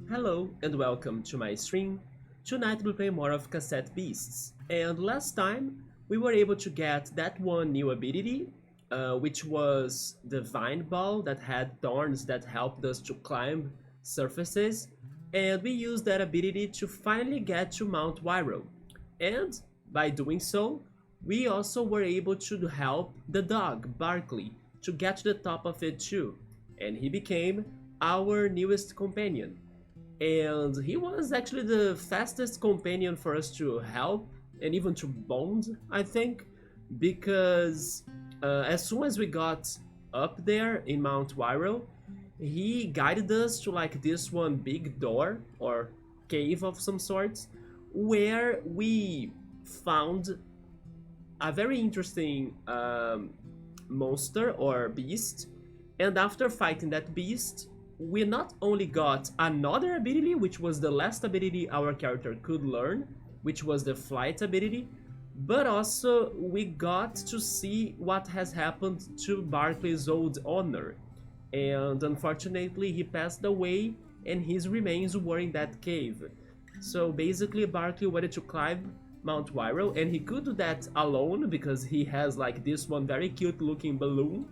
Hello and welcome to my stream. Tonight we'll play more of Cassette Beasts. And last time we were able to get that one new ability, which was the Vine Ball that had thorns that helped us to climb surfaces. And we used that ability to finally get to Mount Wirral. And by doing so, we also were able to help the dog, Barkley, to get to the top of it too. And he became our newest companion, and he was actually the fastest companion for us to help and even to bond, I think, because as soon as we got up there in Mount Wirral, he guided us to like this one big door or cave of some sorts, where we found a very interesting monster or beast. And after fighting that beast, we not only got another ability, which was the last ability our character could learn, which was the flight ability, but also we got to see what has happened to Barclay's old owner. And unfortunately, he passed away and his remains were in that cave. So basically, Barclay wanted to climb Mount Wirral, and he could do that alone because he has like this one very cute looking balloon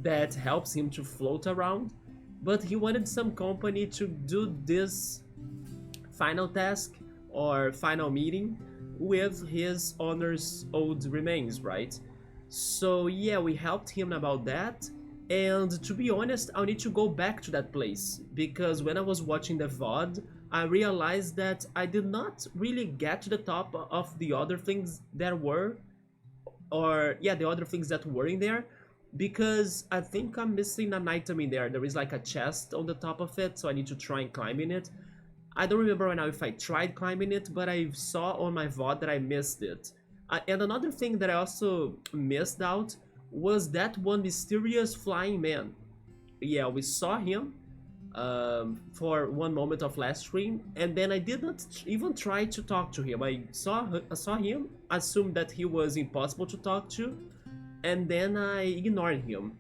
that helps him to float around, but he wanted some company to do this final task or final meeting with his owner's old remains, right? So yeah, we helped him about that. And to be honest, I'll need to go back to that place because when I was watching the VOD, I realized that I did not really get to the top of the other things there were, or yeah, the other things that were in there, because I think I'm missing an item in there. There is like a chest on the top of it, so I need to try and climb in it. I don't remember right now if I tried climbing it, but I saw on my VOD that I missed it. And another thing that I also missed out was that one mysterious flying man. Yeah, we saw him for one moment of last stream, and then I did not even try to talk to him. I saw him, assumed that he was impossible to talk to, and then I ignored him.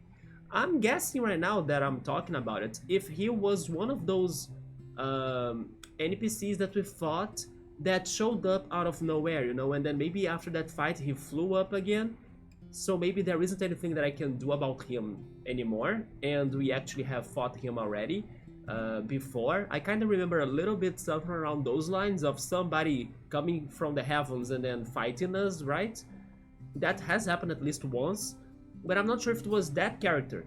I'm guessing right now that I'm talking about it, if he was one of those NPCs that we fought that showed up out of nowhere, you know, and then maybe after that fight he flew up again. So maybe there isn't anything that I can do about him anymore, and we actually have fought him already before. I kind of remember a little bit something around those lines of somebody coming from the heavens and then fighting us, right? That has happened at least once, but I'm not sure if it was that character.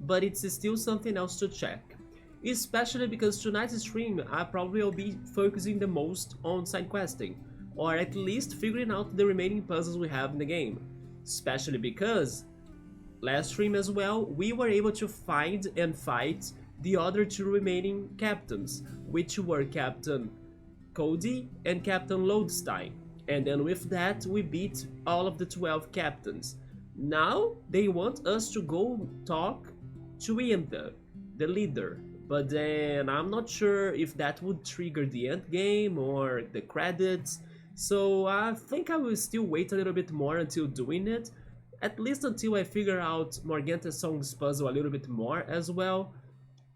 But it's still something else to check. Especially because tonight's stream I probably will be focusing the most on side questing, or at least figuring out the remaining puzzles we have in the game. Especially because last stream as well, we were able to find and fight the other two remaining captains, which were Captain Cody and Captain Lodestein. And then with that, we beat all of the 12 captains. Now, they want us to go talk to Ianta, the leader. But then, I'm not sure if that would trigger the end game or the credits. So I think I will still wait a little bit more until doing it. At least until I figure out Morganta Song's puzzle a little bit more as well.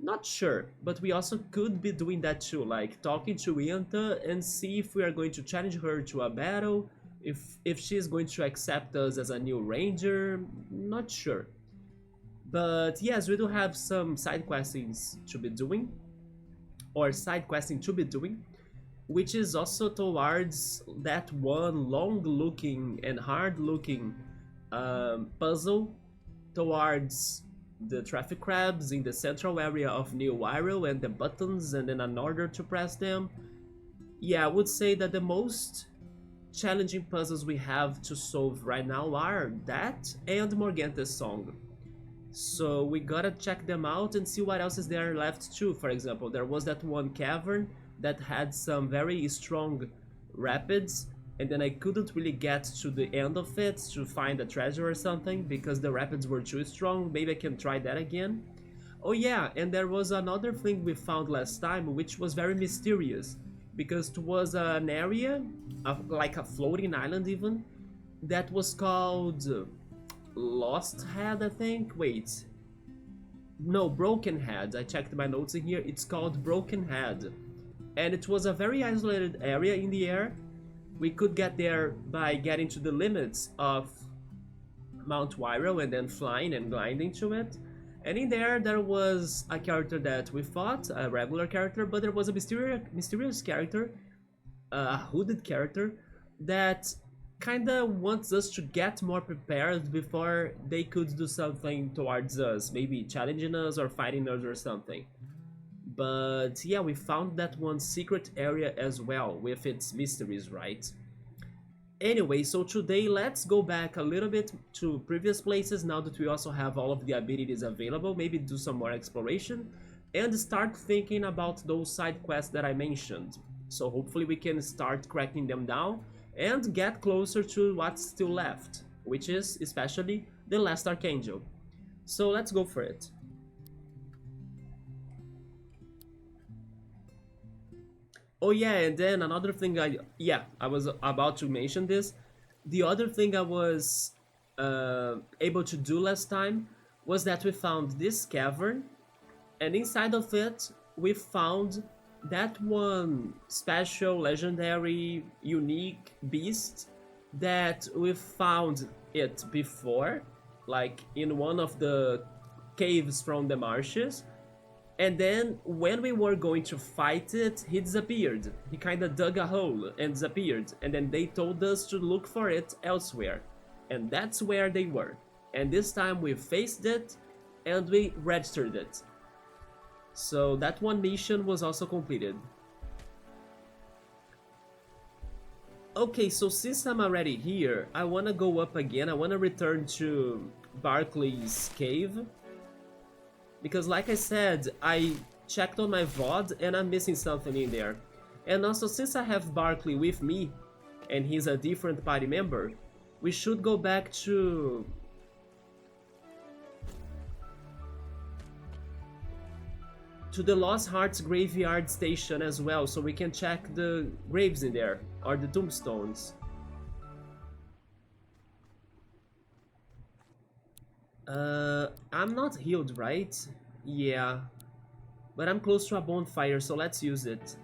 Not sure, but we also could be doing that too, like talking to Ianta and see if we are going to challenge her to a battle, if she is going to accept us as a new ranger, not sure. But yes, we do have some side questings to be doing, or side questing to be doing, which is also towards that one long looking and hard looking puzzle towards the traffic crabs in the central area of New Wirral and the buttons and then an order to press them. Yeah, I would say that the most challenging puzzles we have to solve right now are that and Morganta's song. So we gotta check them out and see what else is there left too. For example, there was that one cavern that had some very strong rapids, and then I couldn't really get to the end of it to find a treasure or something because the rapids were too strong. Maybe I can try that again. Oh yeah, and there was another thing we found last time which was very mysterious, because it was an area of, like a floating island even, that was called Lost Head, I think. Wait, No, Broken Head. I checked my notes in here. It's called Broken Head. And it was a very isolated area in the air. We could get there by getting to the limits of Mount Wirral and then flying and gliding to it. And in there was a character that we fought, a regular character, but there was a mysterious character, a hooded character, that kinda wants us to get more prepared before they could do something towards us, maybe challenging us or fighting us or something. But yeah, we found that one secret area as well, with its mysteries, right? Anyway, so today let's go back a little bit to previous places now that we also have all of the abilities available, maybe do some more exploration, and start thinking about those side quests that I mentioned. So hopefully we can start cracking them down and get closer to what's still left, which is especially the last Archangel. So let's go for it. Oh yeah, and then another thing I was about to mention this. The other thing I was able to do last time was that we found this cavern, and inside of it we found that one special, legendary, unique beast that we found it before, like in one of the caves from the marshes. And then when we were going to fight it, he disappeared. He kinda dug a hole and disappeared. And then they told us to look for it elsewhere. And that's where they were. And this time we faced it and we registered it. So that one mission was also completed. Okay, so since I'm already here, I wanna go up again. I wanna return to Barclay's cave. Because like I said, I checked on my VOD and I'm missing something in there. And also, since I have Barclay with me, and he's a different party member, we should go back to the Lost Hearts Graveyard Station as well, so we can check the graves in there, or the tombstones. I'm not healed, right? Yeah. But I'm close to a bonfire, so let's use it.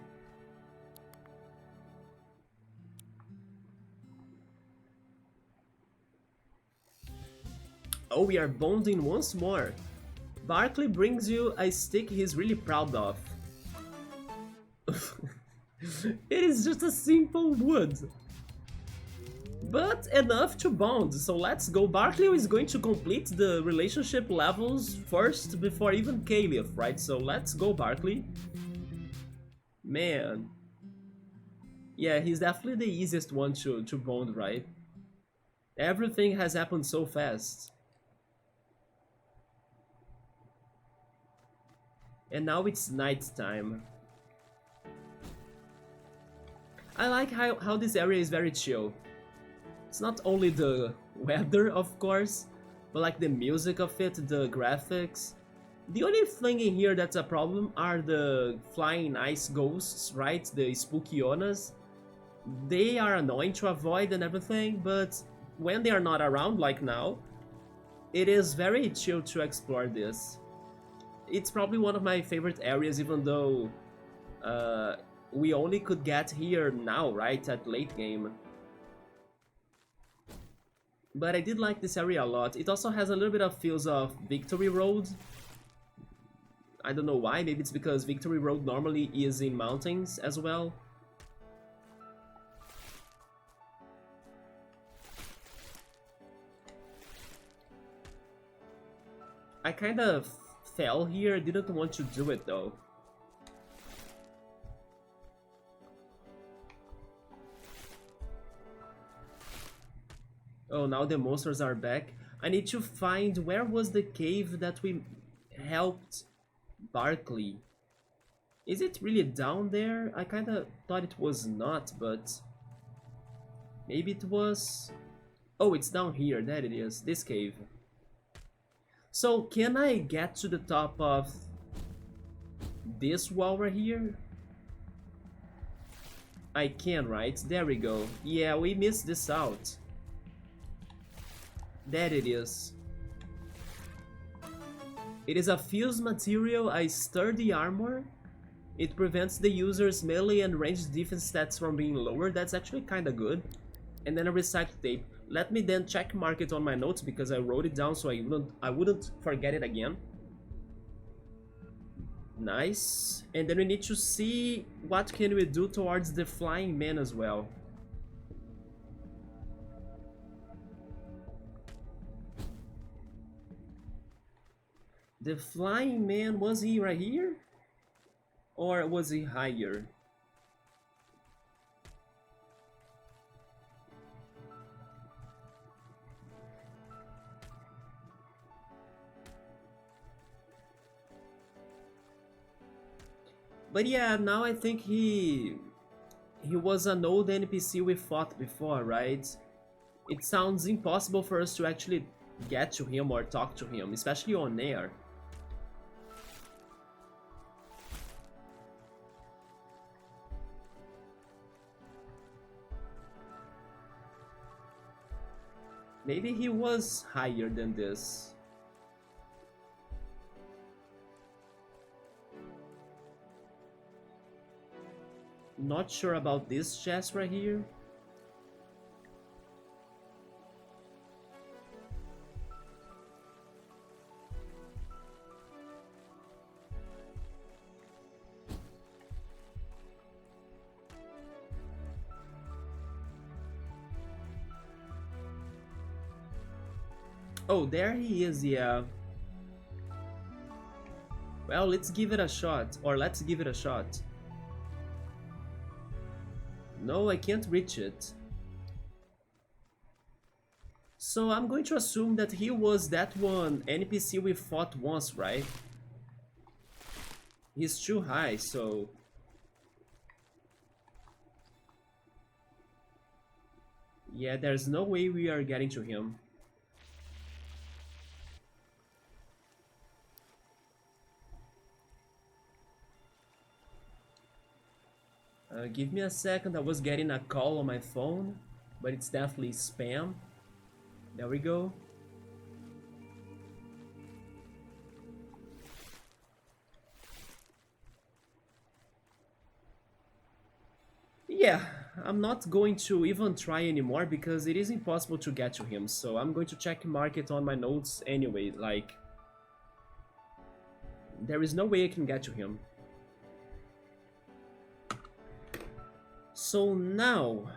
Oh, we are bonding once more. Barclay brings you a stick he's really proud of. It is just a simple wood, but enough to bond, so let's go. Barclay is going to complete the relationship levels first before even Caliph, right? So let's go, Barclay. Man. Yeah, he's definitely the easiest one to bond, right? Everything has happened so fast. And now it's night time. I like how this area is very chill. It's not only the weather, of course, but like the music of it, the graphics. The only thing in here that's a problem are the flying ice ghosts, right? The spooky Onas. They are annoying to avoid and everything, but when they are not around, like now, it is very chill to explore this. It's probably one of my favorite areas, even though we only could get here now, right, at late game. But I did like this area a lot. It also has a little bit of feels of Victory Road. I don't know why, maybe it's because Victory Road normally is in mountains as well. I kind of fell here, didn't want to do it though. Oh, now the monsters are back. I need to find where was the cave that we helped Barclay. Is it really down there? I kinda thought it was not, but maybe it was. Oh, it's down here. There it is. This cave. So, can I get to the top of this wall right here? I can, right? There we go. Yeah, we missed this out. There it is. It is a fused material, a sturdy armor. It prevents the user's melee and ranged defense stats from being lowered. That's actually kinda good. And then a recycled tape. Let me then check mark it on my notes because I wrote it down so I wouldn't forget it again. Nice. And then we need to see what can we do towards the flying man as well. The flying man, was he right here? Or was he higher? But yeah, now I think he was an old NPC we fought before, right? It sounds impossible for us to actually get to him or talk to him, especially on air. Maybe he was higher than this. Not sure about this chest right here. Oh, there he is, yeah. Well, let's give it a shot. Or let's give it a shot. No, I can't reach it. So I'm going to assume that he was that one NPC we fought once, right? He's too high, so... Yeah, there's no way we are getting to him. Give me a second, I was getting a call on my phone, but it's definitely spam. There we go. Yeah, I'm not going to even try anymore because it is impossible to get to him, so I'm going to check mark it on my notes anyway, like... There is no way I can get to him. So now,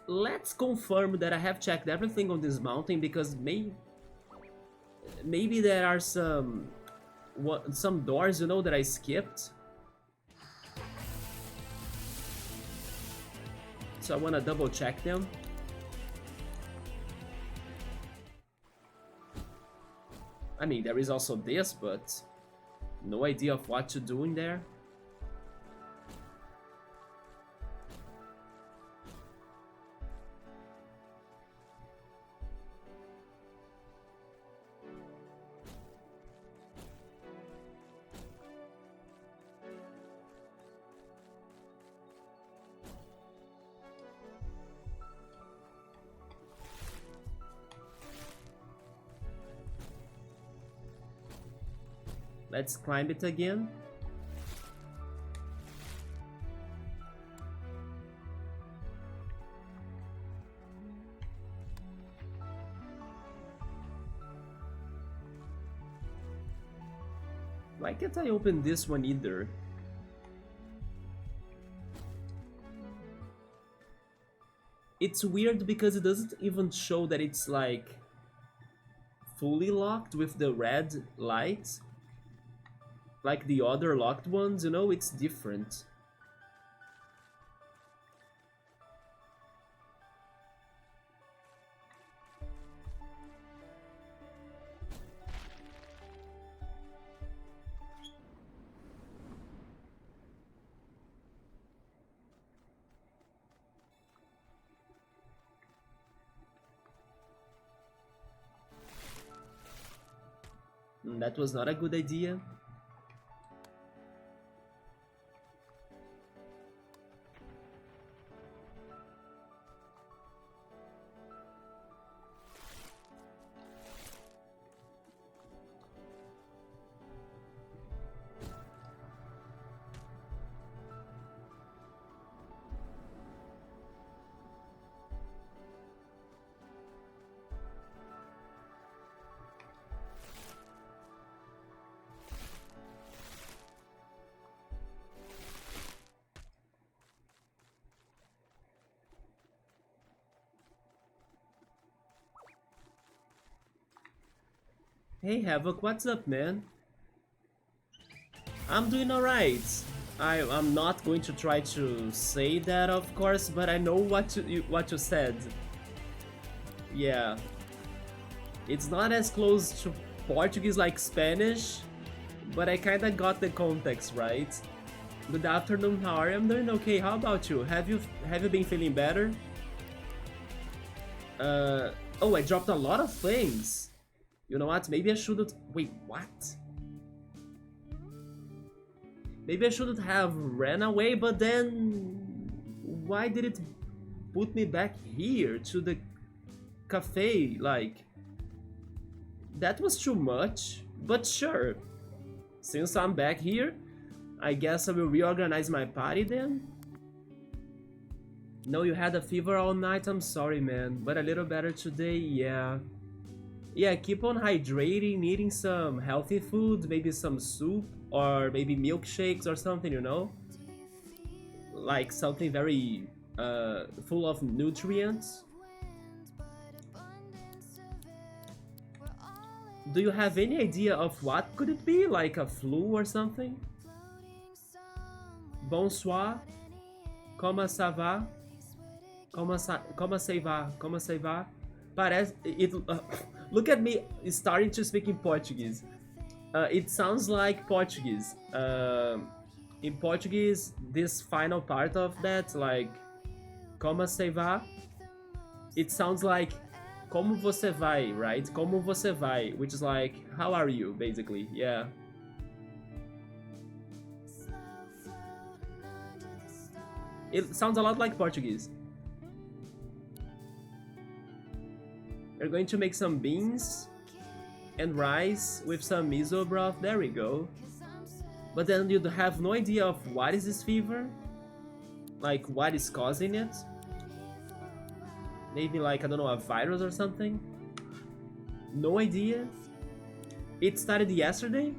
let's confirm that I have checked everything on this mountain because maybe there are some doors, you know, that I skipped. So I want to double check them. I mean, there is also this, but no idea of what to do in there. Let's climb it again. Why can't I open this one either? It's weird because it doesn't even show that it's like fully locked with the red light. Like the other locked ones, you know, it's different. That was not a good idea. Hey Havoc, what's up, man? I'm doing alright. I'm not going to try to say that, of course, but I know what you said. Yeah, it's not as close to Portuguese like Spanish, but I kinda got the context, right? Good afternoon, how are you? I'm doing okay. How about you? Have you been feeling better? Uh oh, I dropped a lot of things. You know what? Maybe I shouldn't. Wait, what? Maybe I shouldn't have ran away, but then why did it put me back here to the cafe? Like, that was too much. But sure, since I'm back here, I guess I will reorganize my party then. No, you had a fever all night. I'm sorry, man, but a little better today. Yeah. Yeah, keep on hydrating, eating some healthy food, maybe some soup or maybe milkshakes or something, you know? Like something very full of nutrients. Do you have any idea of what could it be? Like a flu or something? Bonsoir. Comment ça va? Comment ça va? Comment ça va? Parece. Look at me starting to speak in Portuguese. It sounds like Portuguese. In Portuguese, this final part of that, like, como você vai, it sounds like como você vai, right? Como você vai, which is like, how are you, basically, yeah. It sounds a lot like Portuguese. We're going to make some beans and rice with some miso broth. There we go. But then you have no idea of what is this fever? Like, what is causing it? Maybe like, I don't know, a virus or something? No idea. It started yesterday?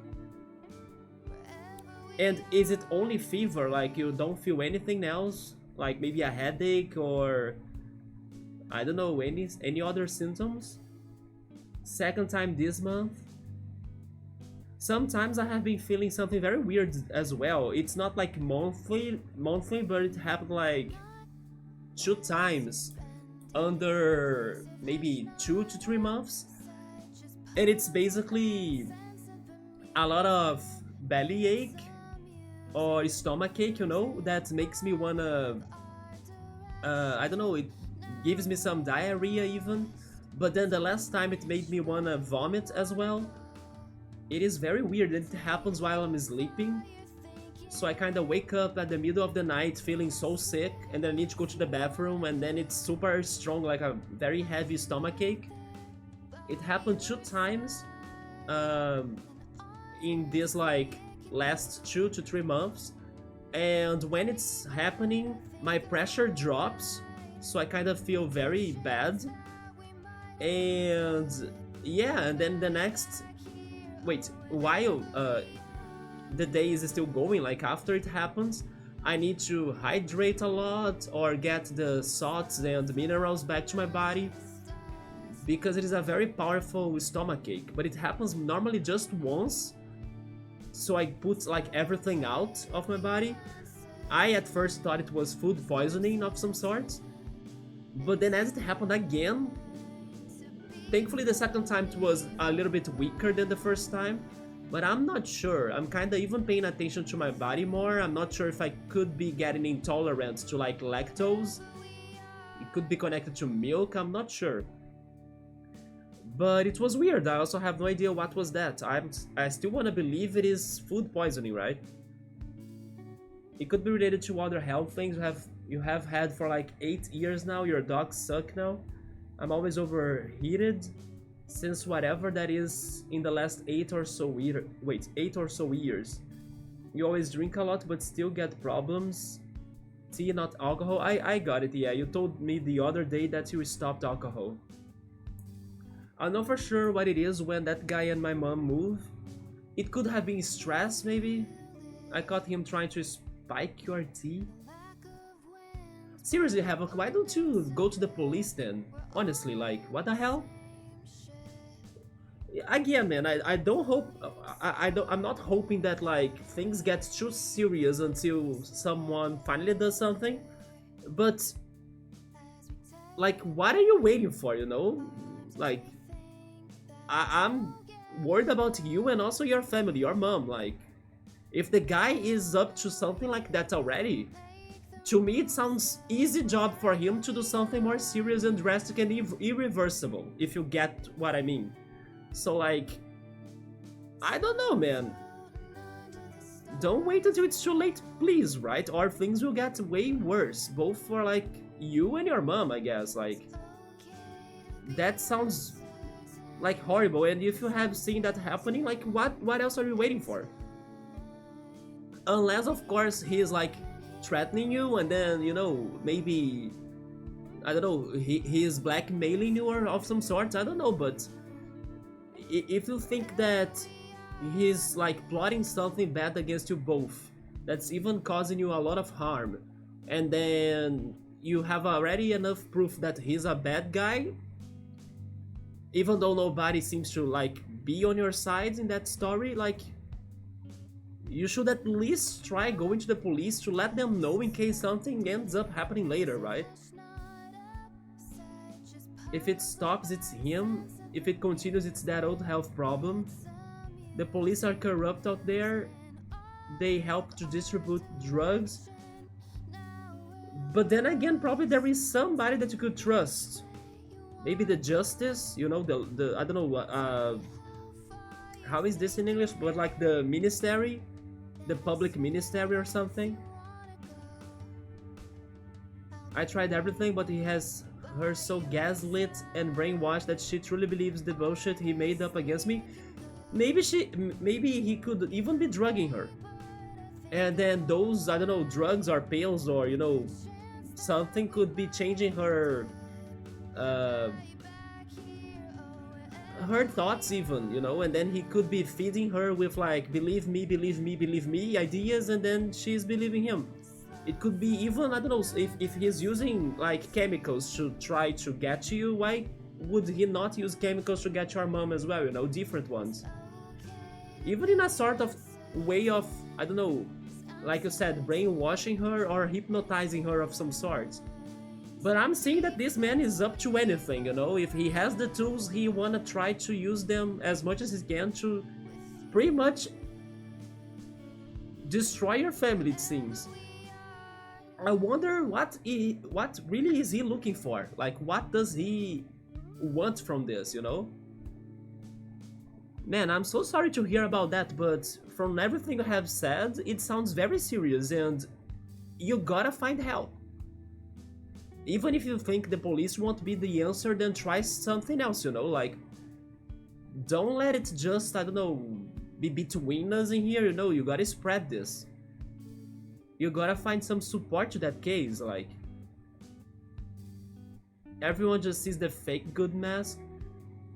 And is it only fever? Like, you don't feel anything else? Like maybe a headache or I don't know, any other symptoms? Second time this month. Sometimes I have been feeling something very weird as well. It's not like monthly, but it happened like 2 times under maybe 2 to 3 months. And it's basically a lot of bellyache or stomach ache, you know, that makes me wanna, I don't know, it gives me some diarrhea even. But then the last time it made me wanna vomit as well. It is very weird, and it happens while I'm sleeping. So I kinda wake up at the middle of the night feeling so sick, and then I need to go to the bathroom, and then it's super strong, like a very heavy stomach ache. It happened 2 times in this like last 2 to 3 months. And when it's happening, my pressure drops, so I kind of feel very bad. And yeah, and then the next, wait, while the day is still going, like after it happens, I need to hydrate a lot or get the salts and minerals back to my body, because it is a very powerful stomach ache. But it happens normally just once, so I put like everything out of my body. I at first thought it was food poisoning of some sort, but then as it happened again, thankfully the second time it was a little bit weaker than the first time, but I'm not sure. I'm kinda even paying attention to my body more. I'm not sure if I could be getting intolerant to like lactose. It could be connected to milk, I'm not sure. But it was weird. I also have no idea what was that. I still want to believe it is food poisoning, right? It could be related to other health things you have had for like 8 years now. Your dogs suck now. I'm always overheated since whatever that is in the last 8 or so years. You always drink a lot but still get problems. Tea, not alcohol. I got it, yeah. You told me the other day that you stopped alcohol. I know for sure what it is when that guy and my mom move. It could have been stress, maybe. I caught him trying to spike your tea. Seriously, Havoc, why don't you go to the police then? Honestly, like, what the hell? again, man, I don't hope I don't I'm not hoping that like things get too serious until someone finally does something. But like, what are you waiting for? Like, I'm worried about you and also your family, your mom. Like, if the guy is up to something like that already, to me it sounds easy job for him to do something more serious and drastic and irreversible, if you get what I mean. So like, I don't know, man. Don't wait until it's too late, please, right? Or things will get way worse, both for like you and your mom, I guess. Like, that sounds like horrible. And if you have seen that happening, like, what else are you waiting for? Unless, of course, he's like threatening you, and then maybe, I don't know, he is blackmailing you or of some sort. I don't know, but if you think that he's like plotting something bad against you both, that's even causing you a lot of harm, and then you have already enough proof that he's a bad guy, even though nobody seems to like be on your side in that story, like, you should at least try going to the police to let them know in case something ends up happening later, right? If it stops, it's him. If it continues, it's that old health problem. The police are corrupt out there. They help to distribute drugs. But then again, probably there is somebody that you could trust. Maybe the justice, the I don't know what, how is this in English, but like the ministry, the public ministry or something. I tried everything, but he has her so gaslit and brainwashed that she truly believes the bullshit he made up against me. Maybe he could even be drugging her. And then those, I don't know, drugs or pills or, something could be changing her, her thoughts even, and then he could be feeding her with like, believe me, believe me, believe me ideas, and then she's believing him. It could be even, I don't know, if he's using like chemicals to try to get you, why would he not use chemicals to get your mom as well, different ones? Even in a sort of way of, I don't know, like you said, brainwashing her or hypnotizing her of some sort. But I'm seeing that this man is up to anything, if he has the tools, he wanna try to use them as much as he can to pretty much destroy your family, it seems. I wonder what really is he looking for? Like, what does he want from this, Man, I'm so sorry to hear about that, but from everything I have said, it sounds very serious and you gotta find help. Even if you think the police won't be the answer, then try something else, like, don't let it just, I don't know, be between us in here, you gotta spread this. You gotta find some support to that case, like, everyone just sees the fake good mask.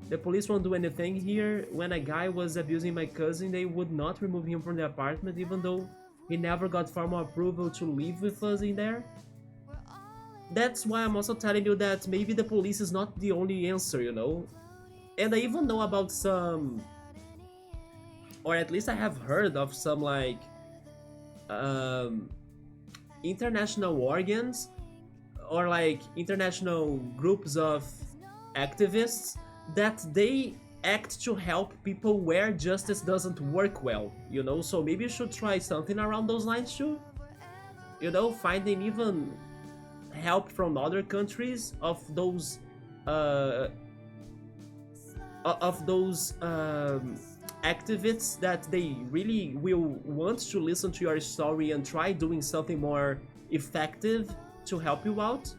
The police won't do anything here. When a guy was abusing my cousin, they would not remove him from the apartment, even though he never got formal approval to live with us in there. That's why I'm also telling you that maybe the police is not the only answer, And I even know about some, or at least I have heard of some, like, international organs or like international groups of activists that they act to help people where justice doesn't work well, So maybe you should try something around those lines too. Finding even help from other countries of those activists that they really will want to listen to your story and try doing something more effective to help you out.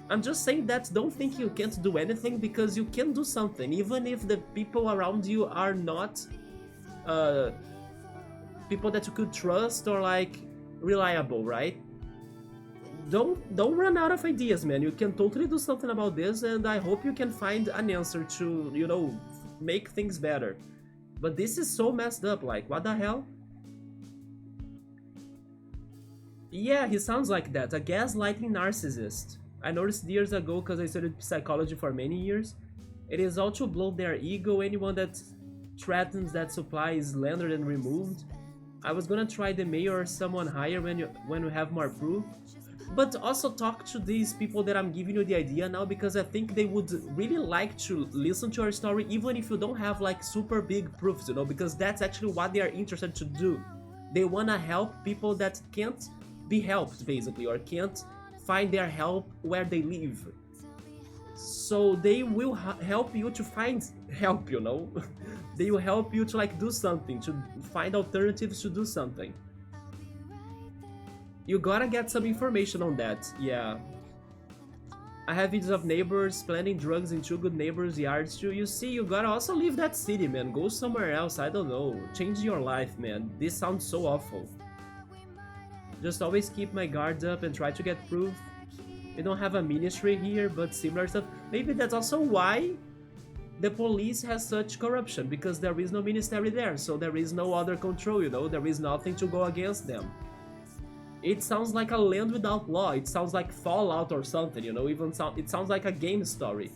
I'm just saying that don't think you can't do anything, because you can do something, even if the people around you are not people that you could trust or like reliable, right? Don't run out of ideas, man. You can totally do something about this, and I hope you can find an answer to, make things better. But this is so messed up, like, what the hell? Yeah, he sounds like that, a gaslighting narcissist. I noticed years ago because I studied psychology for many years. It is all to blow their ego. Anyone that threatens that supply is landed and removed. I was gonna try the mayor or someone higher when we have more proof. But also talk to these people that I'm giving you the idea now, because I think they would really like to listen to your story even if you don't have like super big proofs, because that's actually what they are interested to do. They wanna help people that can't be helped basically, or can't find their help where they live. So they will help you to find help. They will help you to like do something, to find alternatives to do something. You gotta get some information on that, yeah. I have videos of neighbors planting drugs in two good neighbors' yards too. You see, you gotta also leave that city, man. Go somewhere else, I don't know. Change your life, man. This sounds so awful. Just always keep my guard up and try to get proof. We don't have a ministry here, but similar stuff. Maybe that's also why the police has such corruption, because there is no ministry there, so there is no other control, there is nothing to go against them. It sounds like a land without law. It sounds like Fallout or something, it sounds like a game story.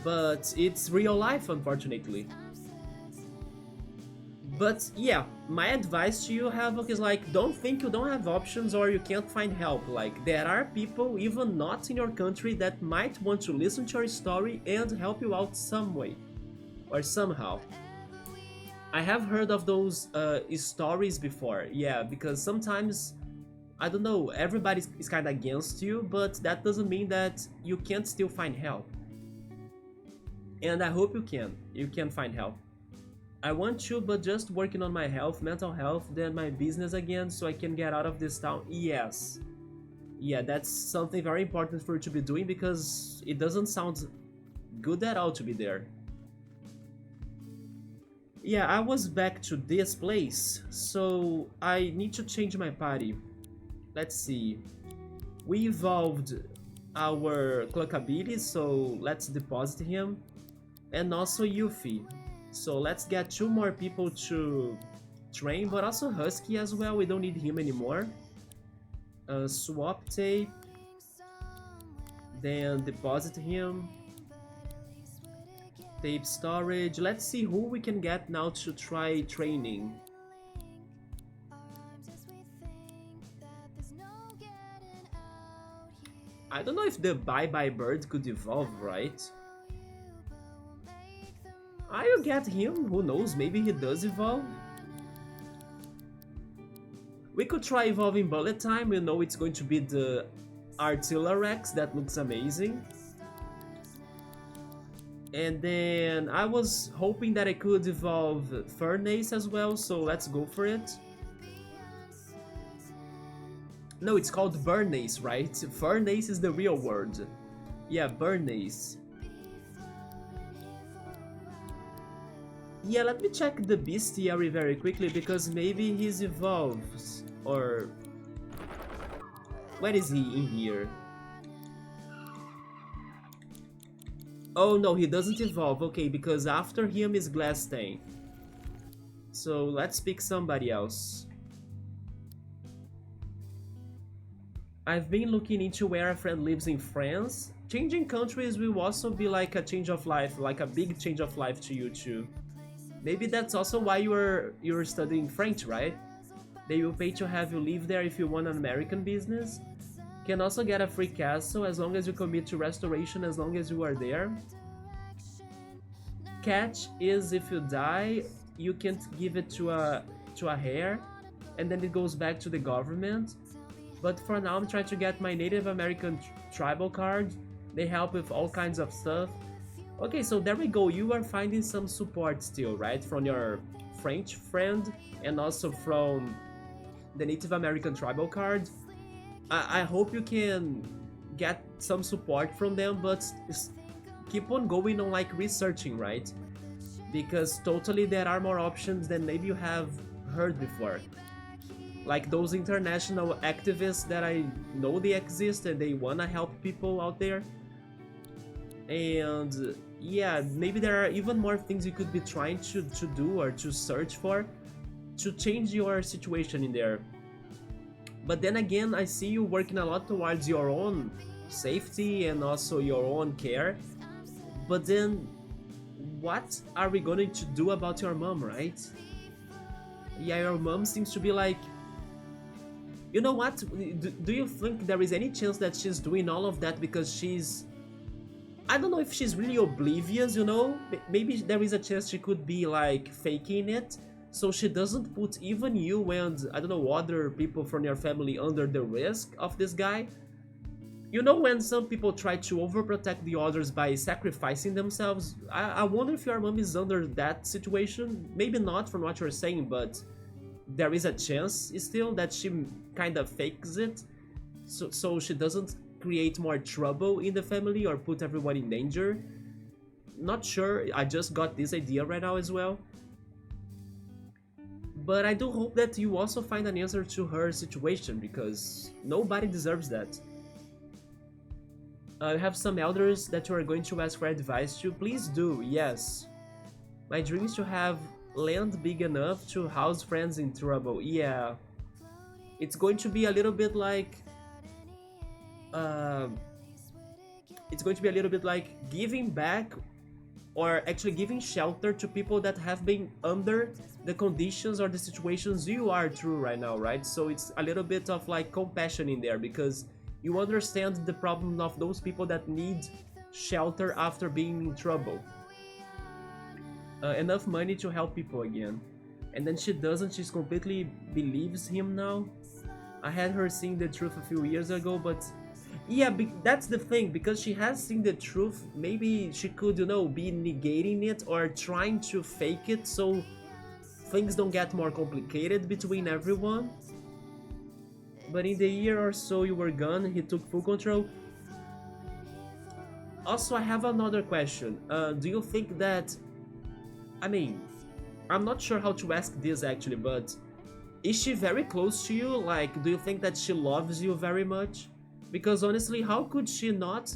But it's real life, unfortunately. But yeah, my advice to you, Havoc, is like, don't think you don't have options or you can't find help. Like, there are people, even not in your country, that might want to listen to your story and help you out some way. Or somehow. I have heard of those stories before, yeah, because sometimes, I don't know, everybody is kind of against you, but that doesn't mean that you can't still find help. And I hope you can find help. I want to, but just working on my health, mental health, then my business again, so I can get out of this town. Yes. Yeah, that's something very important for you to be doing, because it doesn't sound good at all to be there. Yeah, I was back to this place, so I need to change my party. Let's see. We evolved our Cluckability, so let's deposit him. And also Yuffie. So let's get two more people to train, but also Husky as well, we don't need him anymore. Swap tape. Then deposit him. Tape storage. Let's see who we can get now to try training. I don't know if the Bye Bye Bird could evolve, right? I'll get him, who knows, maybe he does evolve. We could try evolving Bullet Time, we know it's going to be the Artillarex, that looks amazing. And then I was hoping that I could evolve Furnace as well, so let's go for it. No, it's called Burnace, right? Furnace is the real word. Yeah, Burnace. Yeah, let me check the bestiary very quickly, because maybe he's evolved. Or... where is he in here? Oh no, he doesn't evolve. Okay, because after him is Glasstain. So let's pick somebody else. I've been looking into where a friend lives in France. Changing countries will also be like a change of life, like a big change of life to you too. Maybe that's also why you're studying French, right? They will pay to have you live there if you want an American business. Can also get a free castle as long as you commit to restoration, as long as you are there. Catch is if you die, you can't give it to a heir, and then it goes back to the government. But for now, I'm trying to get my Native American tribal card. They help with all kinds of stuff. Okay, so there we go. You are finding some support still, right? From your French friend and also from the Native American tribal card. I hope you can get some support from them, but keep on going on like researching, right? Because totally there are more options than maybe you have heard before. Like those international activists that I know they exist and they wanna help people out there. And yeah, maybe there are even more things you could be trying to do or to search for to change your situation in there. But then again, I see you working a lot towards your own safety and also your own care. But then, what are we going to do about your mom, right? Yeah, your mom seems to be like, you know what? Do you think there is any chance that she's doing all of that because she's, I don't know if she's really oblivious, you know? Maybe there is a chance she could be like faking it, so she doesn't put even you and, I don't know, other people from your family under the risk of this guy. You know, when some people try to overprotect the others by sacrificing themselves, I wonder if your mom is under that situation. Maybe not from what you're saying, but there is a chance still that she kind of fakes it, so she doesn't create more trouble in the family or put everyone in danger. Not sure, I just got this idea right now as well. But I do hope that you also find an answer to her situation, because nobody deserves that. I have some elders that you are going to ask for advice to. Please do, yes. My dream is to have land big enough to house friends in trouble. Yeah. It's going to be a little bit like... it's going to be a little bit like giving back, or actually giving shelter to people that have been under the conditions or the situations you are through right now, right? So it's a little bit of like compassion in there, because you understand the problem of those people that need shelter after being in trouble. Enough money to help people again. And then she doesn't, she's completely believes him now. I had her seeing the truth a few years ago, but yeah, that's the thing, because she has seen the truth, maybe she could, you know, be negating it or trying to fake it so things don't get more complicated between everyone. But in the year or so you were gone, he took full control. Also, I have another question. Do you think that... I mean, I'm not sure how to ask this actually, but is she very close to you? Like, do you think that she loves you very much? Because honestly, how could she not,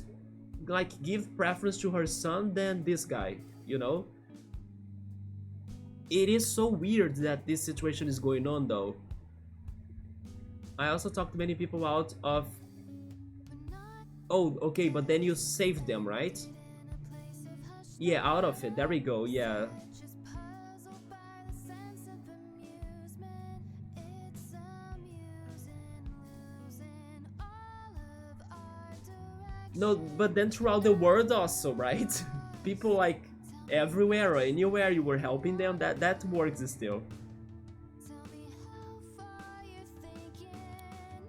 like, give preference to her son than this guy, you know? It is so weird that this situation is going on, though. I also talked many people out of... Oh, okay, but then you saved them, right? Yeah, out of it. There we go, yeah. No, but then throughout the world also, right? People like everywhere or anywhere you were helping them, that works still.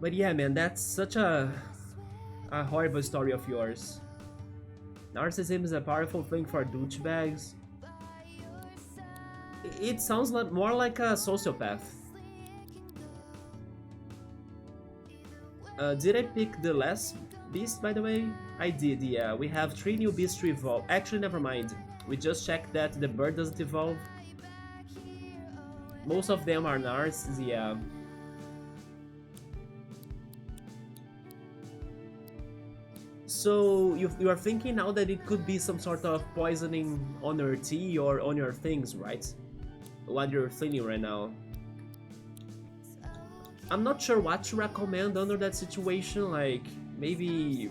But yeah, man, that's such a horrible story of yours. Narcissism is a powerful thing for douchebags. It sounds like more like a sociopath. Did I pick the last beast, by the way? I did, yeah. We have 3 new beasts to evolve. Actually, never mind. We just checked that the bird doesn't evolve. Most of them are Nars, yeah. So you are thinking now that it could be some sort of poisoning on your tea or on your things, right? What you're thinking right now. I'm not sure what to recommend under that situation, like maybe...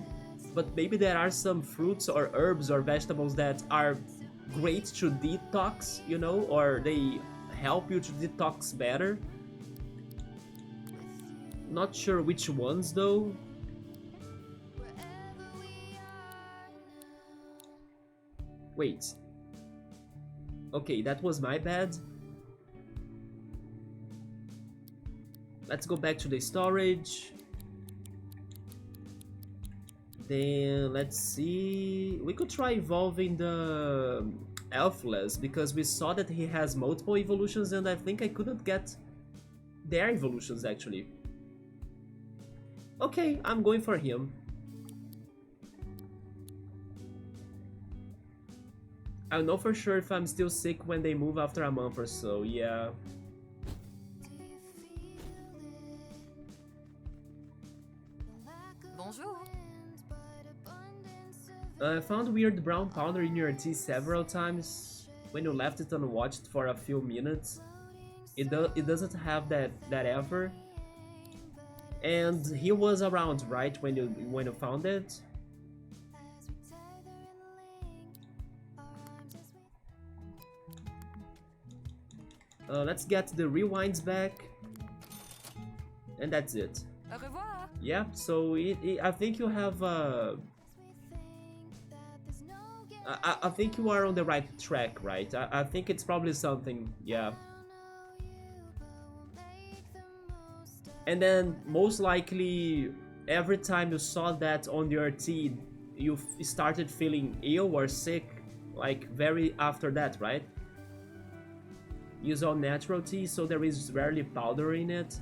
But maybe there are some fruits or herbs or vegetables that are great to detox, you know, or they help you to detox better. Not sure which ones though. Wait. Okay, that was my bad. Let's go back to the storage. Then let's see. We could try evolving the Elfless, because we saw that he has multiple evolutions and I think I couldn't get their evolutions actually. Okay, I'm going for him. I'll know for sure if I'm still sick when they move after a month or so, yeah. Bonjour. I found weird brown powder in your tea several times. When you left it unwatched for a few minutes. It doesn't have that ever. And he was around, right, when you found it? Let's get the rewinds back. And that's it. Au revoir. Yeah, so I think you have... I think you are on the right track, right? I think it's probably something, yeah. And then, most likely, every time you saw that on your teeth, you started feeling ill or sick, like very after that, right? Use all natural tea, so there is rarely powder in it.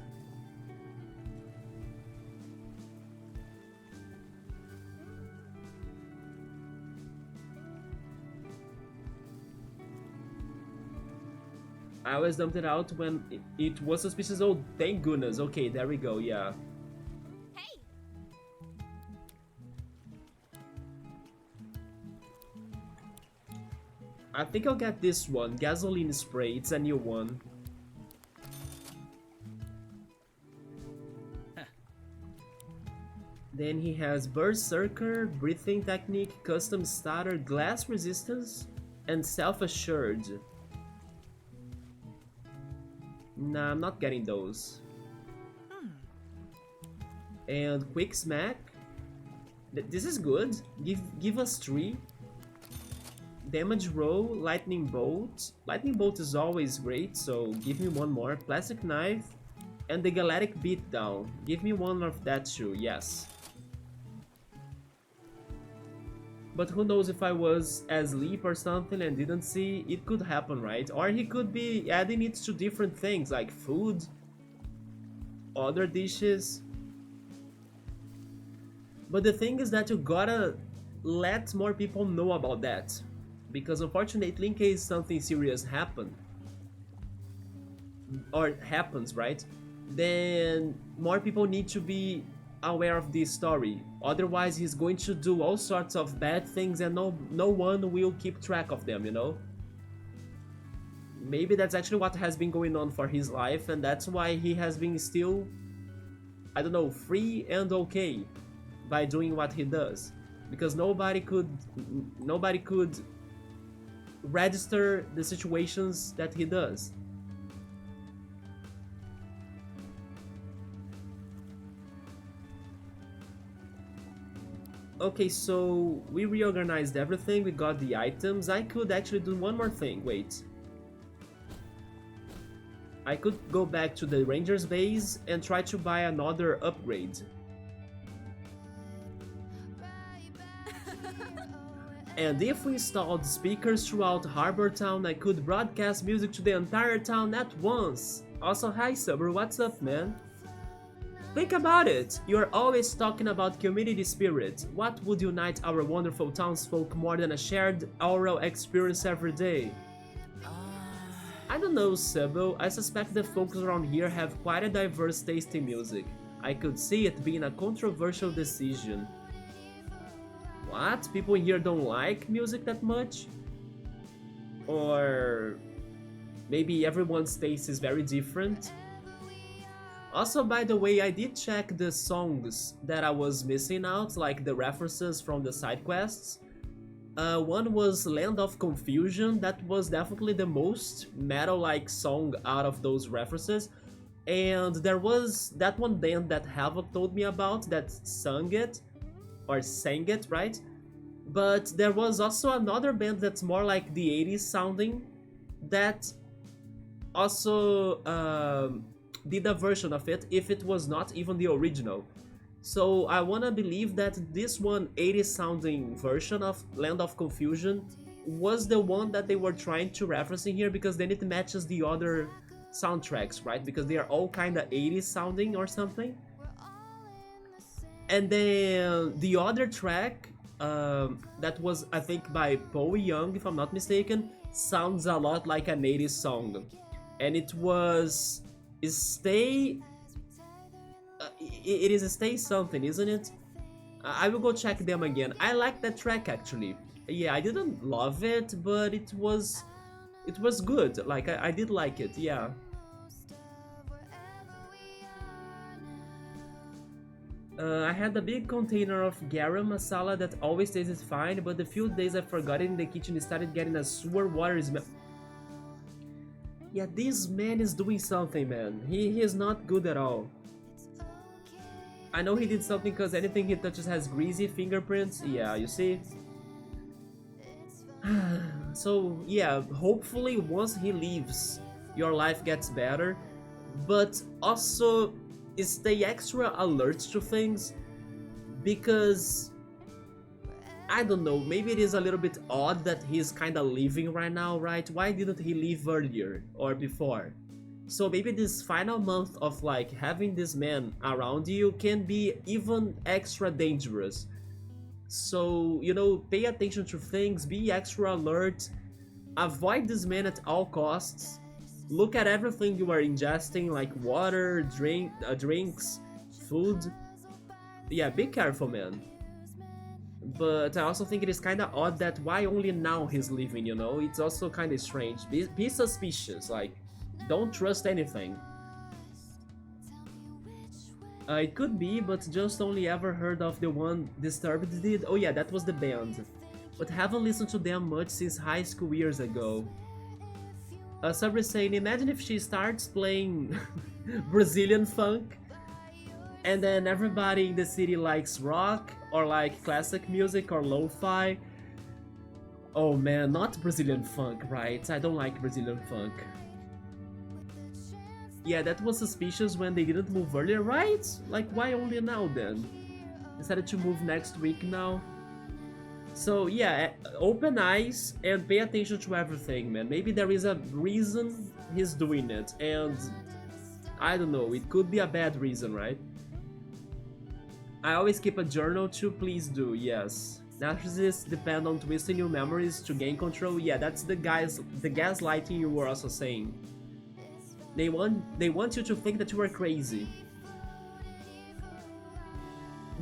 I always dumped it out when it was suspicious. Oh, thank goodness. Okay, there we go, yeah. Hey. I think I'll get this one. Gasoline spray. It's a new one. Then he has Berserker, Breathing Technique, Custom Starter, Glass Resistance, and Self-Assured. Nah, I'm not getting those. And Quick Smack. This is good. Give us 3. Damage Roll, Lightning Bolt. Lightning Bolt is always great, so give me one more. Plastic Knife, and the Galactic Beatdown. Give me one of that too, yes. But who knows, if I was asleep or something and didn't see, it could happen, right? Or he could be adding it to different things, like food, other dishes. But the thing is that you gotta let more people know about that. Because unfortunately, in case something serious happens, right? Then more people need to be aware of this story. Otherwise, he's going to do all sorts of bad things and no one will keep track of them, you know? Maybe that's actually what has been going on for his life, and that's why he has been still, I don't know, free and okay by doing what he does. Because nobody could register the situations that he does. Okay, so we reorganized everything, we got the items. I could actually do one more thing, wait. I could go back to the Ranger's base and try to buy another upgrade. And if we installed speakers throughout Harbourtown, I could broadcast music to the entire town at once. Also, hi Subber, what's up, man? Think about it! You're always talking about community spirit. What would unite our wonderful townsfolk more than a shared oral experience every day? I don't know, Sebo. I suspect the folks around here have quite a diverse taste in music. I could see it being a controversial decision. What? People here don't like music that much? Or maybe everyone's taste is very different? Also, by the way, I did check the songs that I was missing out, like the references from the side quests. One was Land of Confusion. That was definitely the most metal-like song out of those references. And there was that one band that Havoc told me about that sang it, right? But there was also another band that's more like the 80s sounding that also did a version of it, if it was not even the original. So I wanna believe that this one 80s sounding version of Land of Confusion was the one that they were trying to reference in here, because then it matches the other soundtracks, right? Because they are all kinda 80s sounding or something. And then the other track, that was I think by Poe Young, if I'm not mistaken, sounds a lot like an 80s song. And it was Stay... it is Stay something, isn't it? I will go check them again. I like that track actually. Yeah, I didn't love it, but it was good. Like, I did like it, yeah. I had a big container of garam masala that always tasted fine, but the few days I forgot it in the kitchen, it started getting a sewer water smell. Yeah, this man is doing something, man. He is not good at all. I know he did something because anything he touches has greasy fingerprints. Yeah, you see? So, yeah, hopefully once he leaves, your life gets better. But also, stay extra alert to things because I don't know, maybe it is a little bit odd that he's kinda leaving right now, right? Why didn't he leave earlier or before? So maybe this final month of like having this man around you can be even extra dangerous. So, you know, pay attention to things, be extra alert, avoid this man at all costs, look at everything you are ingesting like water, drinks, food. Yeah, be careful, man. But I also think it is kinda odd that why only now he's leaving, you know? It's also kinda strange. Be suspicious, like, don't trust anything. It could be, but just only ever heard of the one Disturbed did. Oh yeah, that was the band. But haven't listened to them much since high school years ago. Sabri saying, imagine if she starts playing Brazilian funk and then everybody in the city likes rock or like classic music or lo-fi. Oh man, not Brazilian funk, right? I don't like Brazilian funk. Yeah, that was suspicious when they didn't move earlier, right? Like, why only now then? Decided to move next week now. So yeah, open eyes and pay attention to everything, man. Maybe there is a reason he's doing it, and I don't know, it could be a bad reason, right? I always keep a journal too, please do, yes. Narcissists depend on twisting your memories to gain control. Yeah, that's the gaslighting you were also saying. They want you to think that you are crazy.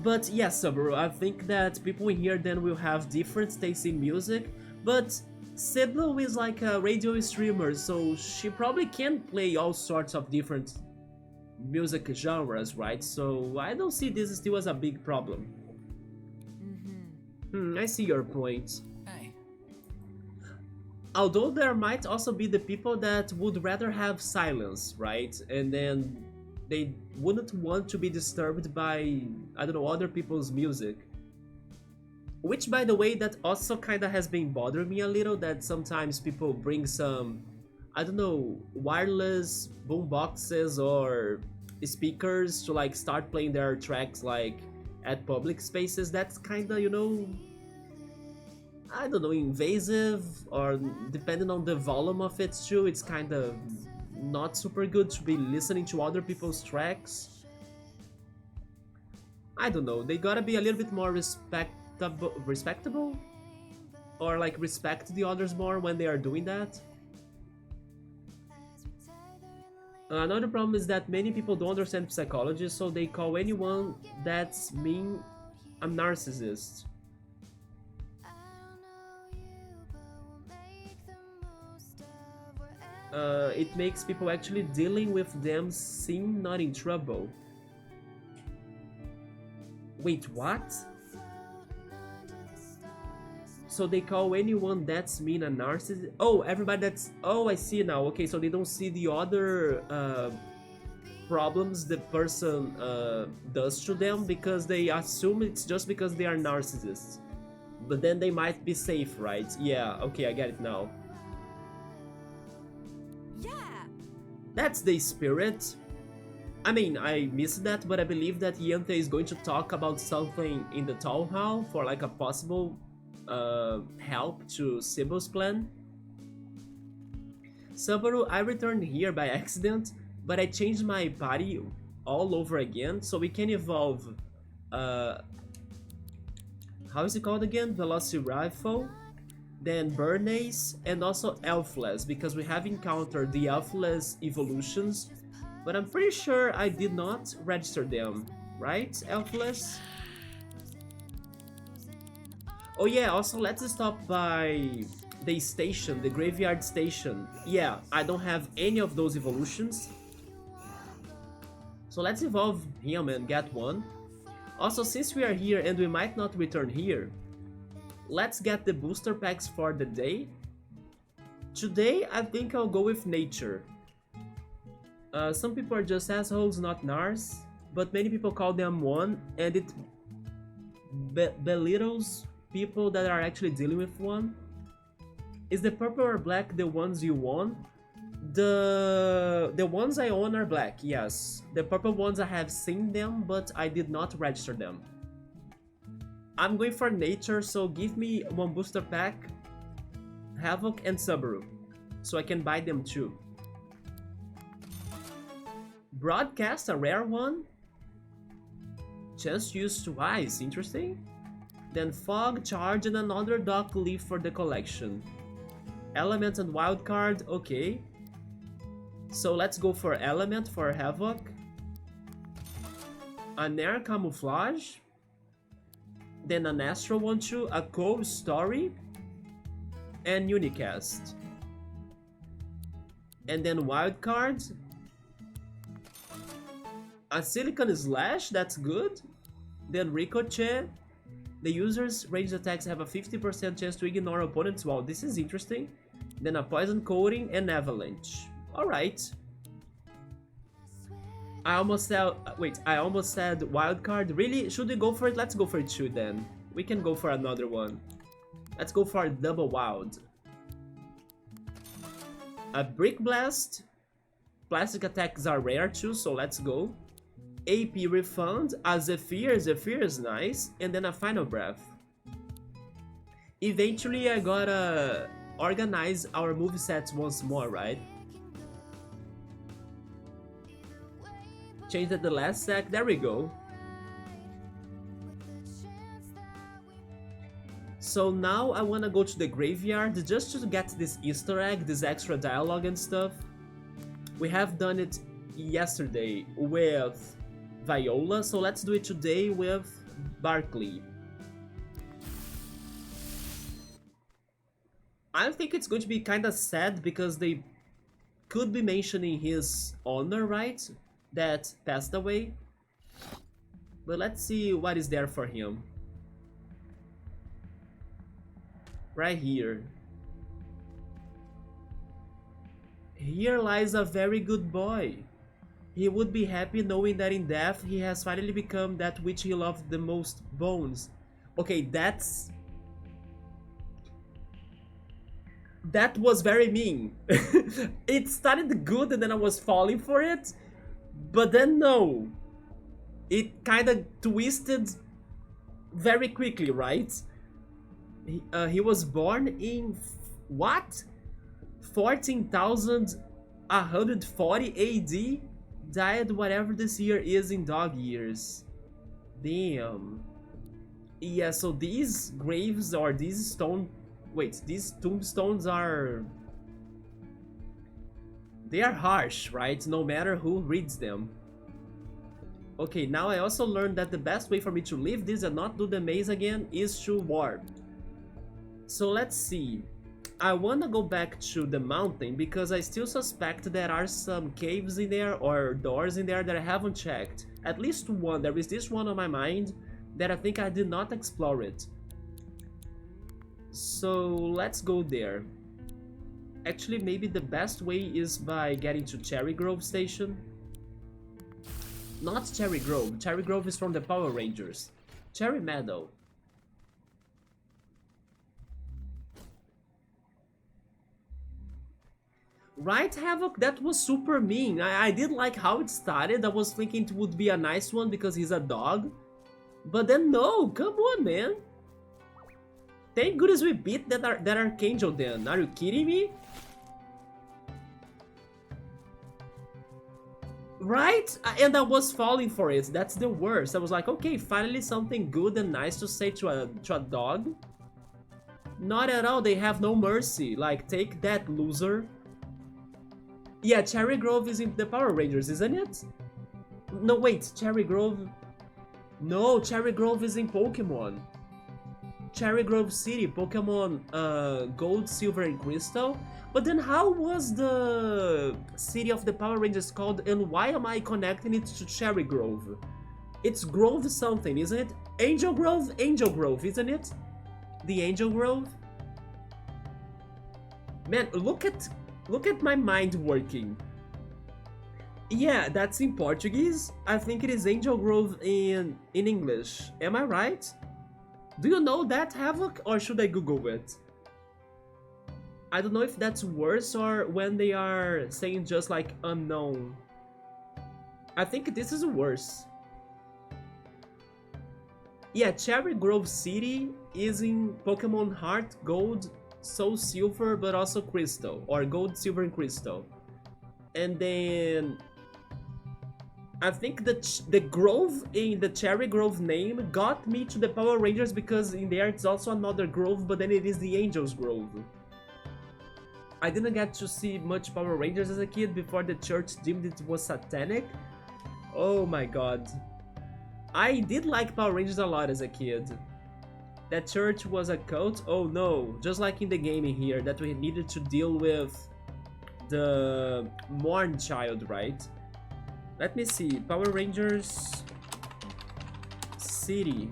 But yes, Subaru, I think that people in here then will have different tastes in music, but Siblo is like a radio streamer, so she probably can play all sorts of different music genres, right? So I don't see this still as a big problem. I see your point. Hey. Although there might also be the people that would rather have silence, right? And then they wouldn't want to be disturbed by, I don't know, other people's music. Which, by the way, that also kinda has been bothering me a little, that sometimes people bring some, I don't know, wireless boomboxes or speakers to like start playing their tracks like at public spaces. That's kinda, you know, I don't know, invasive, or depending on the volume of it too, it's kinda not super good to be listening to other people's tracks. I don't know, they gotta be a little bit more respectable? Or like respect the others more when they are doing that. Another problem is that many people don't understand psychology, so they call anyone that's mean a narcissist. It makes people actually dealing with them seem not in trouble. Wait, what? So they call anyone that's mean a narcissist? Oh, everybody that's... Oh, I see now. Okay, so they don't see the other problems the person does to them because they assume it's just because they are narcissists. But then they might be safe, right? Yeah, okay, I get it now. That's the spirit. I mean, I missed that, but I believe that Yante is going to talk about something in the town hall for like a possible help to Sibyl's plan. Subaru, I returned here by accident, but I changed my party all over again, so we can evolve how is it called again? Velociraptor, then Bernays, and also Elfless, because we have encountered the Elfless evolutions, but I'm pretty sure I did not register them, right, Elfless? Oh yeah, also let's stop by the station, the graveyard station. Yeah, I don't have any of those evolutions. So let's evolve him and get one. Also, since we are here and we might not return here, let's get the booster packs for the day. Today, I think I'll go with nature. Some people are just assholes, not nars, but many people call them one, and it belittles people that are actually dealing with one. Is the purple or black the ones you won? The ones I own are black, yes. The purple ones I have seen them, but I did not register them. I'm going for nature, so give me one booster pack, Havoc and Subaru, so I can buy them too. Broadcast, a rare one. Chance used twice, interesting. Then Fog, Charge, and another Dock Leaf for the collection. Element and Wildcard, okay. So let's go for Element for Havoc. An Air Camouflage. Then an Astro one too, a Cove Story. And Unicast. And then Wildcard. A Silicon Slash, that's good. Then Ricochet. The user's ranged attacks have a 50% chance to ignore opponent's wall. This is interesting. Then a Poison Coating and Avalanche. Alright. I almost said Wildcard. Really? Should we go for it? Let's go for it too then. We can go for another one. Let's go for a Double Wild. A Brick Blast. Plastic attacks are rare too, so let's go. AP Refund, a Zephyr is nice, and then a Final Breath. Eventually I gotta organize our movesets once more, right? Change at the last sec, there we go. So now I wanna go to the graveyard just to get this Easter egg, this extra dialogue and stuff. We have done it yesterday with Viola, so let's do it today with Barkley. I think it's going to be kinda sad because they could be mentioning his owner, right? That passed away. But let's see what is there for him. Right here. Here lies a very good boy. He would be happy knowing that in death he has finally become that which he loved the most, Bones. Okay, that was very mean. It started good and then I was falling for it, but then no. It kinda twisted very quickly, right? He was born in what? 14,140 AD? Died whatever this year is in dog years. Damn. Yeah, so these graves or these these tombstones are... They are harsh, right? No matter who reads them. Okay, now I also learned that the best way for me to leave this and not do the maze again is to warp. So let's see. I wanna go back to the mountain because I still suspect there are some caves in there or doors in there that I haven't checked. At least one. There is this one on my mind that I think I did not explore it. So let's go there. Actually, maybe the best way is by getting to Cherry Grove Station. Not Cherry Grove. Cherry Grove is from the Power Rangers. Cherry Meadow. Right, Havoc? That was super mean. I did like how it started. I was thinking it would be a nice one because he's a dog. But then no, come on, man. Thank goodness we beat that Archangel then. Are you kidding me? Right? And I was falling for it. That's the worst. I was like, okay, finally something good and nice to say to a dog. Not at all. They have no mercy. Like, take that, loser. Yeah, Cherry Grove is in the Power Rangers, isn't it? No, wait, Cherry Grove... No, Cherry Grove is in Pokemon. Cherry Grove City, Pokemon Gold, Silver, and Crystal. But then how was the city of the Power Rangers called, and why am I connecting it to Cherry Grove? It's Grove something, isn't it? Angel Grove, isn't it? The Angel Grove? Man, look at my mind working. Yeah, that's in Portuguese. I think it is Angel Grove in English. Am I right? Do you know that, Havoc, or should I Google it? I don't know if that's worse or when they are saying just like unknown. I think this is worse. Yeah, Cherry Grove City is in Pokemon Heart, Gold, Soul Silver, but also Crystal, or Gold, Silver, and Crystal. And then I think the Grove in the Cherry Grove name got me to the Power Rangers because in there it's also another Grove, but then it is the Angels Grove. I didn't get to see much Power Rangers as a kid before the church deemed it was satanic. Oh my god. I did like Power Rangers a lot as a kid. That church was a cult? Oh no, just like in the game here, that we needed to deal with the Morn Child, right? Let me see, Power Rangers City.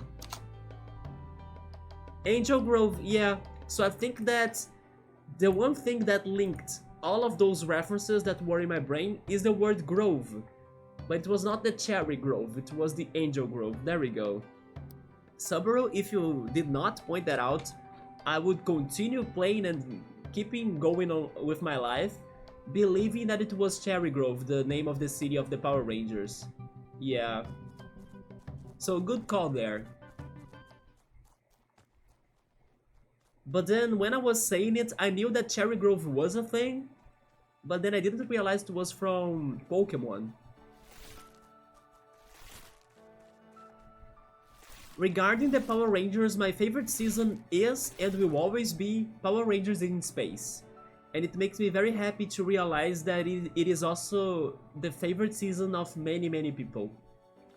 Angel Grove, yeah. So I think that the one thing that linked all of those references that were in my brain is the word Grove. But it was not the Cherry Grove, it was the Angel Grove. There we go. Subaru, if you did not point that out, I would continue playing and keeping going on with my life, believing that it was Cherry Grove, the name of the city of the Power Rangers. Yeah. So good call there. But then when I was saying it, I knew that Cherry Grove was a thing, but then I didn't realize it was from Pokemon. Regarding the Power Rangers, my favorite season is and will always be Power Rangers in Space. And it makes me very happy to realize that it is also the favorite season of many people.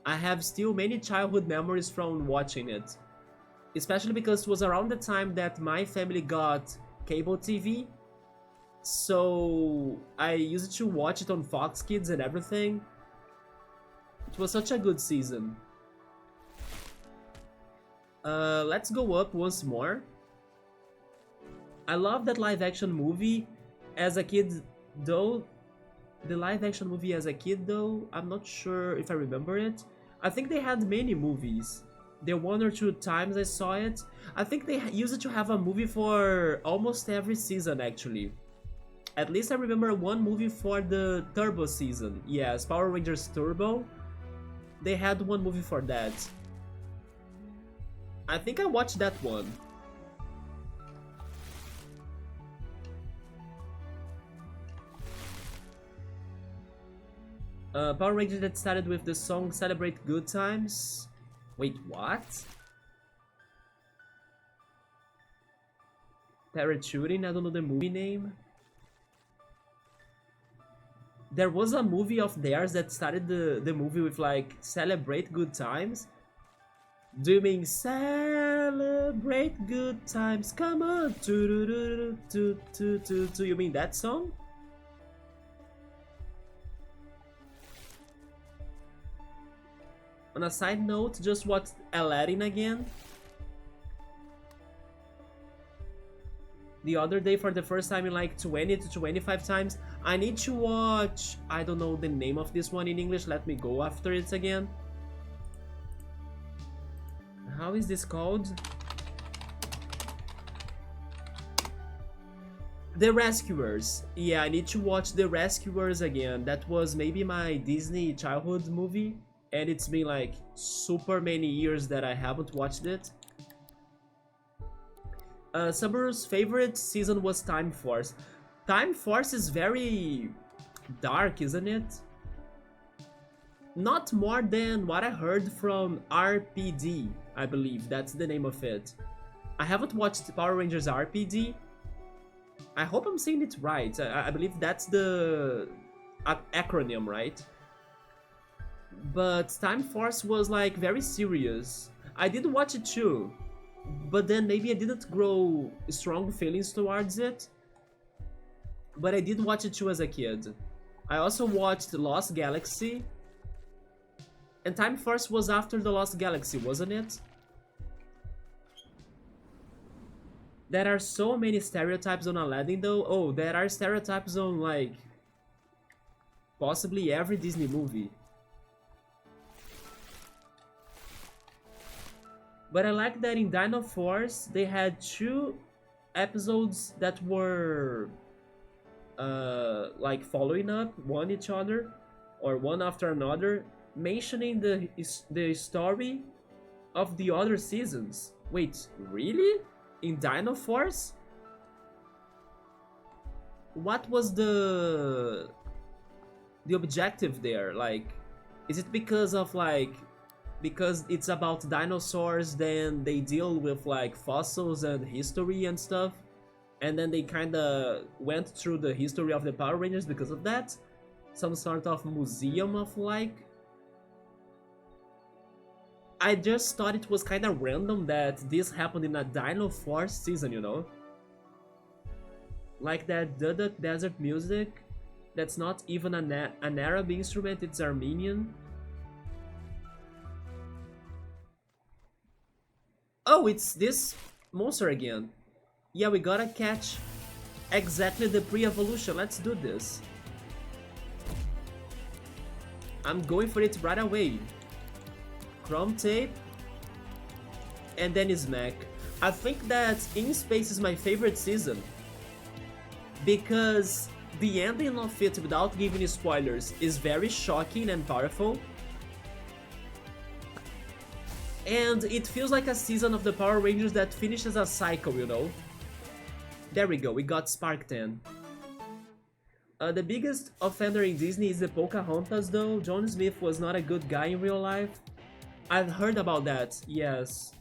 I have still many childhood memories from watching it. Especially because it was around the time that my family got cable TV. So I used to watch it on Fox Kids and everything. It was such a good season. Let's go up once more. I love that live action movie as a kid, though. The live action movie as a kid, though, I'm not sure if I remember it. I think they had many movies. The one or two times I saw it. I think they used to have a movie for almost every season, actually. At least I remember one movie for the Turbo season. Yes, Power Rangers Turbo. They had one movie for that. I think I watched that one. Power Rangers that started with the song Celebrate Good Times. Wait, what? Parachuting? I don't know the movie name. There was a movie of theirs that started the movie with like Celebrate Good Times. Do you mean celebrate good times? Come on, do. You mean that song? On a side note, just watched Aladdin again the other day for the first time in like 20 to 25 times. I need to watch, I don't know the name of this one in English, let me go after it again. How is this called? The Rescuers. Yeah, I need to watch The Rescuers again. That was maybe my Disney childhood movie, and it's been like super many years that I haven't watched it. Subaru's favorite season was Time Force. Time Force is very dark, isn't it? Not more than what I heard from RPD, I believe that's the name of it. I haven't watched Power Rangers RPD. I hope I'm saying it right. I believe that's the acronym, right? But Time Force was like very serious. I did watch it too, but then maybe I didn't grow strong feelings towards it. But I did watch it too as a kid. I also watched Lost Galaxy. And Time Force was after the Lost Galaxy, wasn't it? There are so many stereotypes on Aladdin though. Oh, there are stereotypes on like possibly every Disney movie. But I like that in Dino Force they had two episodes that were like following up one each other or one after another, mentioning the story of the other seasons. Wait, really? In Dino Force? What was the objective there? Like, is it because of like because it's about dinosaurs, then they deal with like fossils and history and stuff, and then they kind of went through the history of the Power Rangers because of that? Some sort of museum of like. I just thought it was kind of random that this happened in a Dino Force season, you know? Like that Duduk desert music, that's not even an Arab instrument, it's Armenian. Oh, it's this monster again. Yeah, we gotta catch exactly the pre-evolution. Let's do this. I'm going for it right away. Chrome tape. And then smack. I think that In Space is my favorite season. Because the ending of it, without giving spoilers, is very shocking and powerful. And it feels like a season of the Power Rangers that finishes a cycle, you know? There we go, we got Spark 10. The biggest offender in Disney is the Pocahontas though. John Smith was not a good guy in real life. I've heard about that, yes.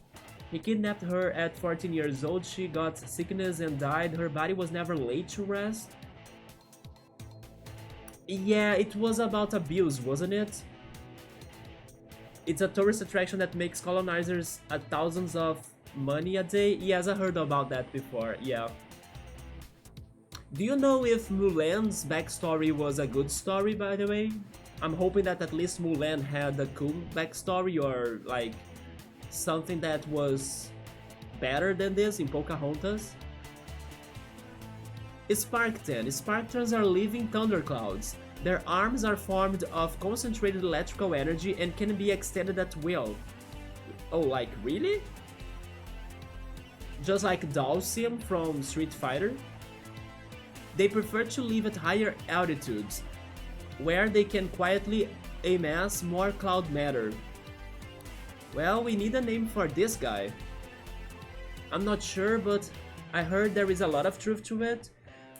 He kidnapped her at 14 years old, she got sickness and died, her body was never laid to rest. Yeah, it was about abuse, wasn't it? It's a tourist attraction that makes colonizers thousands of money a day. Yes, I heard about that before, yeah. Do you know if Mulan's backstory was a good story, by the way? I'm hoping that at least Mulan had a cool backstory or like something that was better than this in Pocahontas. Spark 10. Sparktons are living thunderclouds. Their arms are formed of concentrated electrical energy and can be extended at will. Oh, like really? Just like Dhalsim from Street Fighter? They prefer to live at higher altitudes, where they can quietly amass more cloud matter. Well, we need a name for this guy. I'm not sure, but I heard there is a lot of truth to it.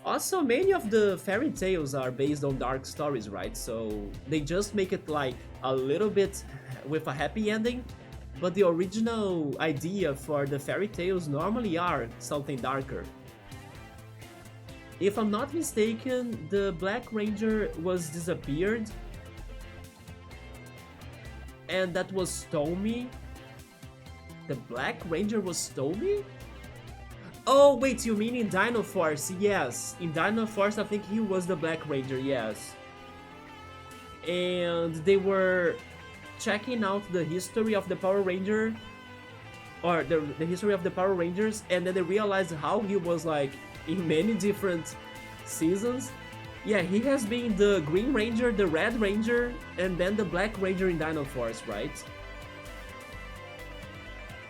Also, many of the fairy tales are based on dark stories, right? So they just make it like a little bit with a happy ending, but the original idea for the fairy tales normally are something darker. If I'm not mistaken, the Black Ranger was disappeared, and that was Tommy. The Black Ranger was Tommy? Oh, wait, you mean in Dino Force? Yes, in Dino Force I think he was the Black Ranger, yes. And they were checking out the history of the Power Ranger, or the history of the Power Rangers, and then they realized how he was like in many different seasons. Yeah, he has been the Green Ranger, the Red Ranger, and then the Black Ranger in Dino Force, right?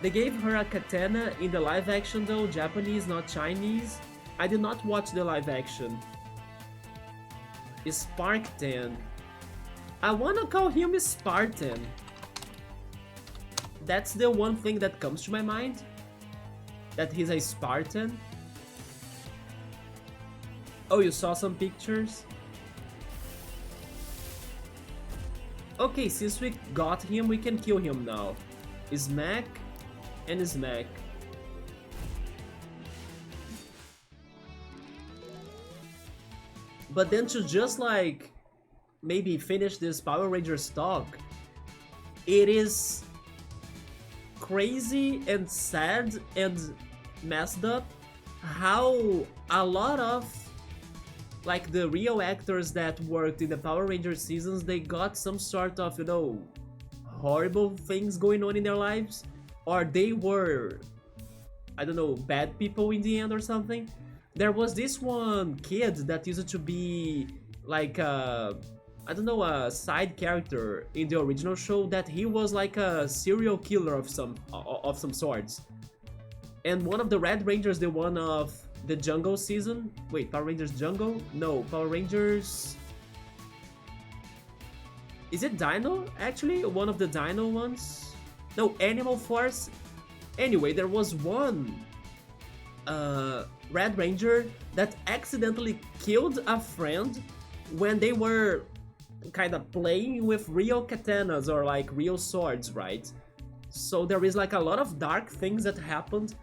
They gave her a katana in the live action though, Japanese, not Chinese. I did not watch the live action. Spartan. I wanna call him Spartan. That's the one thing that comes to my mind. That he's a Spartan. Oh, you saw some pictures? Okay, since we got him, we can kill him now. Smack and smack. But then to just like maybe finish this Power Rangers talk, it is crazy and sad and messed up how a lot of like the real actors that worked in the Power Rangers seasons, they got some sort of, you know, horrible things going on in their lives, or they were I don't know, bad people in the end or something. There was this one kid that used to be like I don't know, a side character in the original show, that he was like a serial killer of some sorts. And one of the Red Rangers, the one of the Jungle season. Wait, Power Rangers Jungle? No, Power Rangers. Is it Dino? Actually, one of the Dino ones? No, Animal Force. Anyway, there was one Red Ranger that accidentally killed a friend when they were kind of playing with real katanas or like real swords, right? So there is like a lot of dark things that happened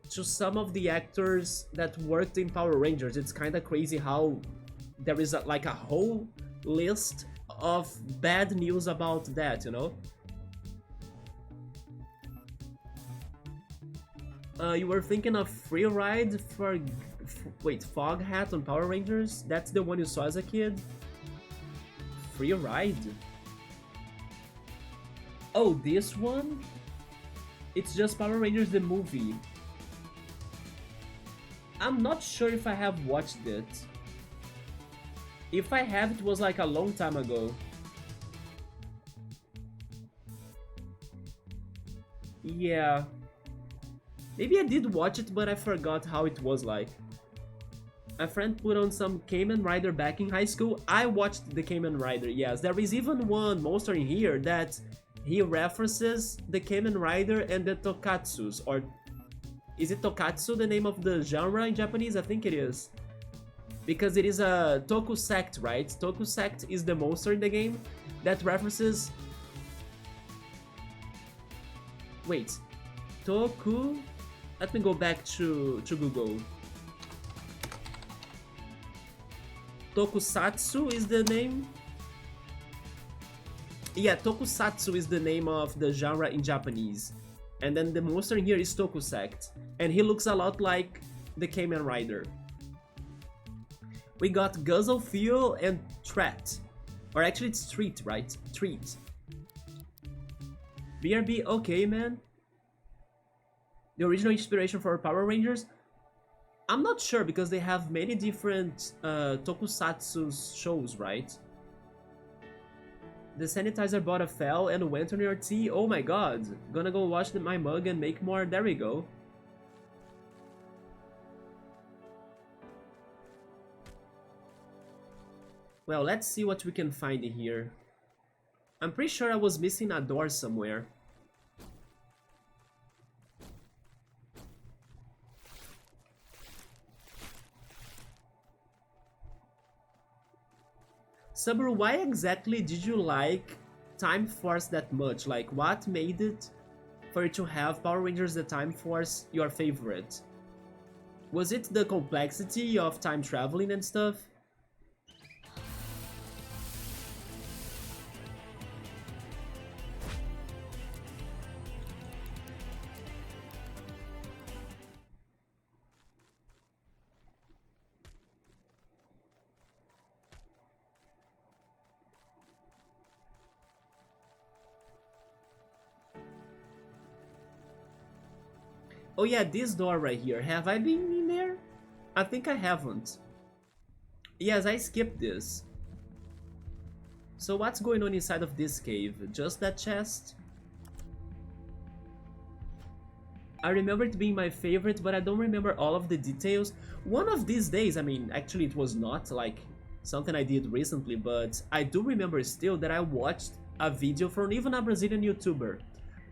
to some of the actors that worked in Power Rangers. It's kind of crazy how there is like a whole list of bad news about that, you know? You were thinking of Free Ride for... Wait, Fog Hat on Power Rangers? That's the one you saw as a kid? Free Ride? Oh, this one? It's just Power Rangers the movie. I'm not sure if I have watched it. If I have, it was like a long time ago. Yeah. Maybe I did watch it, but I forgot how it was like. A friend put on some Kamen Rider back in high school. I watched the Kamen Rider, yes. There is even one monster in here that he references the Kamen Rider and the Tokatsus. Or is it Tokatsu, the name of the genre in Japanese? I think it is. Because it is a Tokusect, right? Tokusect is the monster in the game that references... Wait. Toku... Let me go back to Google. Tokusatsu is the name? Yeah, Tokusatsu is the name of the genre in Japanese. And then the monster in here is Tokusect. And he looks a lot like the Kamen Rider. We got Guzzle Fuel and Threat. Or actually it's Treat, right? Treat. BRB, okay, man. The original inspiration for Power Rangers? I'm not sure because they have many different Tokusatsu shows, right? The sanitizer bottle fell and went on your tea. Oh my god. Gonna go wash my mug and make more. There we go. Well, let's see what we can find in here. I'm pretty sure I was missing a door somewhere. Sabru, why exactly did you like Time Force that much? Like, what made it for you to have Power Rangers The Time Force your favorite? Was it the complexity of time traveling and stuff? Oh yeah, this door right here. Have I been in there? I think I haven't. Yes, I skipped this. So what's going on inside of this cave? Just that chest? I remember it being my favorite, but I don't remember all of the details. One of these days, I mean, actually it was not like something I did recently, but I do remember still that I watched a video from even a Brazilian YouTuber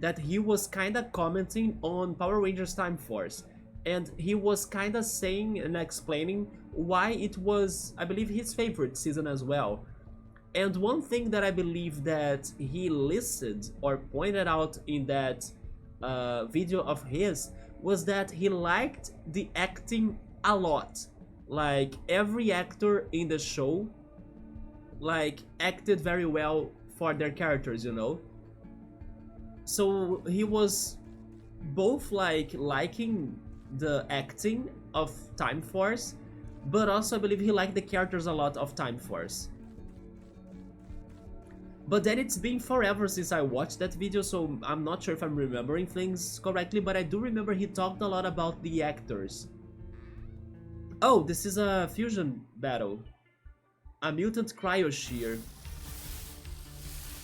that he was kinda commenting on Power Rangers Time Force, and he was kinda saying and explaining why it was, I believe, his favorite season as well. And one thing that I believe that he listed or pointed out in that video of his was that he liked the acting a lot. Like, every actor in the show like acted very well for their characters, you know? So he was both like liking the acting of Time Force, but also I believe he liked the characters a lot of Time Force. But then it's been forever since I watched that video, so I'm not sure if I'm remembering things correctly, but I do remember he talked a lot about the actors. Oh, this is a fusion battle. A mutant cryo shear.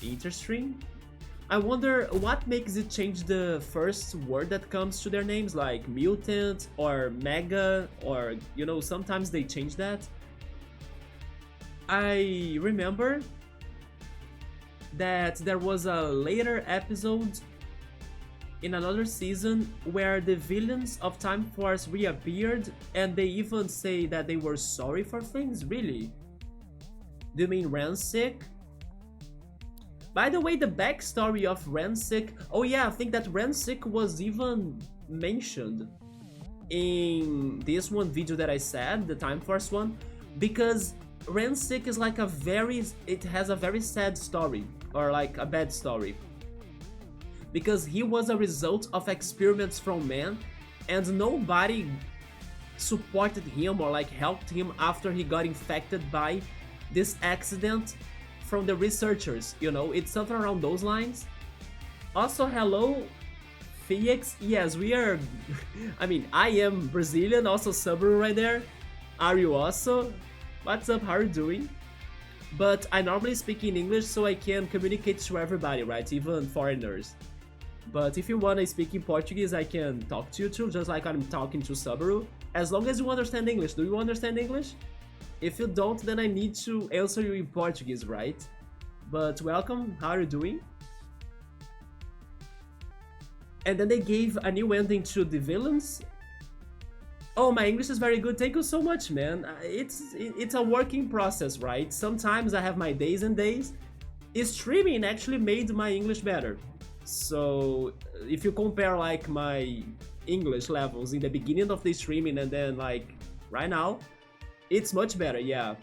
Interesting. I wonder what makes it change the first word that comes to their names, like mutant or mega, or you know, sometimes they change that. I remember that there was a later episode in another season where the villains of Time Force reappeared and they even say that they were sorry for things, really? Do you mean Ransik? By the way, the backstory of Ransik... Oh yeah, I think that Ransik was even mentioned in this one video that I said, the Time Force one, because Ransik is like a very... It has a very sad story, or like a bad story. Because he was a result of experiments from man, and nobody supported him or like helped him after he got infected by this accident from the researchers, you know, it's something around those lines. Also, hello, Felix. Yes, we are... I mean, I am Brazilian, also Subaru right there. Are you also? What's up, how are you doing? But I normally speak in English so I can communicate to everybody, right, even foreigners. But if you wanna speak in Portuguese, I can talk to you too, just like I'm talking to Subaru. As long as you understand English. Do you understand English? If you don't, then I need to answer you in Portuguese, right? But welcome, how are you doing? And then they gave a new ending to the villains. Oh, my English is very good, thank you so much, man. It's a working process, right? Sometimes I have my days and days. Streaming actually made my English better. So, if you compare like my English levels in the beginning of the streaming and then like right now, it's much better, yeah.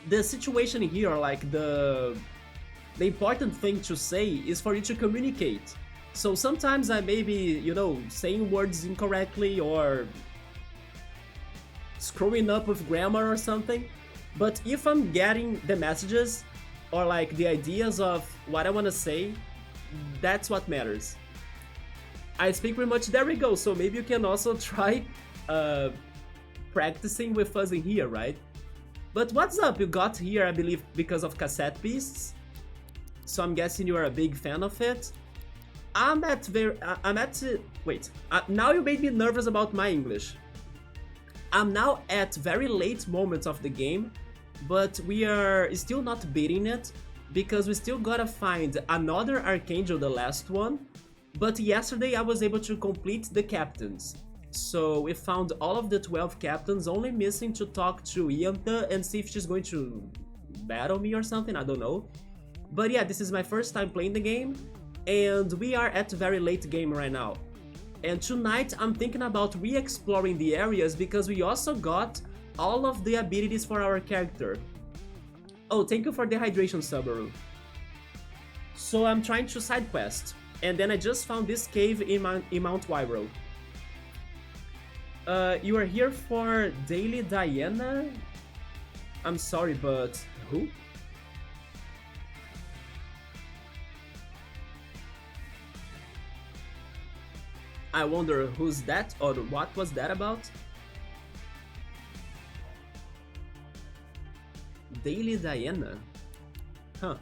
The situation here, like the important thing to say is for you to communicate. So sometimes I may be, you know, saying words incorrectly or screwing up with grammar or something. But if I'm getting the messages or like the ideas of what I want to say, that's what matters. I speak pretty much, there we go, so maybe you can also try practicing with us in here, right? But what's up? You got here, I believe, because of Cassette Beasts. So I'm guessing you are a big fan of it. Wait, now you made me nervous about my English. I'm now at very late moments of the game, but we are still not beating it, because we still gotta find another Archangel, the last one. But yesterday I was able to complete the captains. So we found all of the 12 captains, only missing to talk to Ianta and see if she's going to battle me or something, I don't know. But yeah, this is my first time playing the game, and we are at very late game right now. And tonight I'm thinking about re-exploring the areas because we also got all of the abilities for our character. Oh, thank you for the hydration, Subaru. So I'm trying to side quest, and then I just found this cave in Mount Wirral. You are here for Daily Diana? I'm sorry, but who? I wonder who's that or what was that about? Daily Diana? Huh.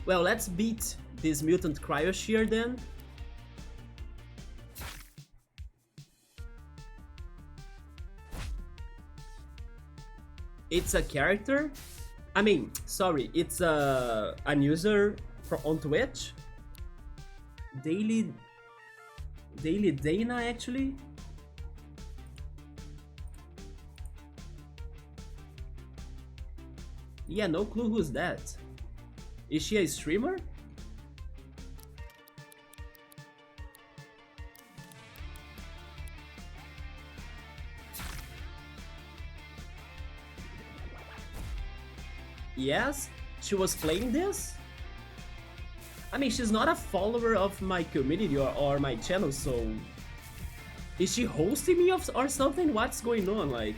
Well, let's beat this mutant cryo shear then. It's a character? I mean, sorry, it's an user on Twitch? Daily Dana, actually? Yeah, no clue who's that. Is she a streamer? Yes, she was playing this? I mean, she's not a follower of my community or my channel, so... Is she hosting me or something? What's going on? Like,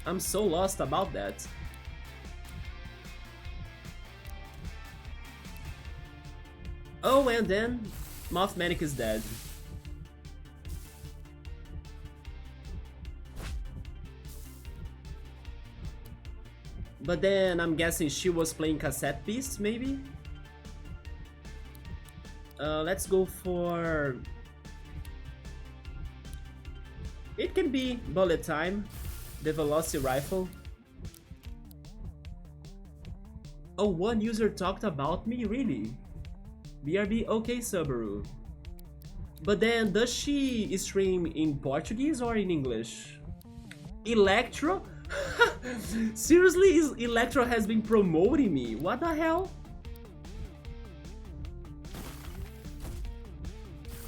I'm so lost about that. Oh, and then Mothmanic is dead. But then I'm guessing she was playing Cassette Beasts, maybe? Let's go for... It can be Bullet Time, the Velocity Rifle. Oh, one user talked about me? Really? BRB, okay, Subaru. But then, does she stream in Portuguese or in English? Electro? Seriously, Electro has been promoting me? What the hell?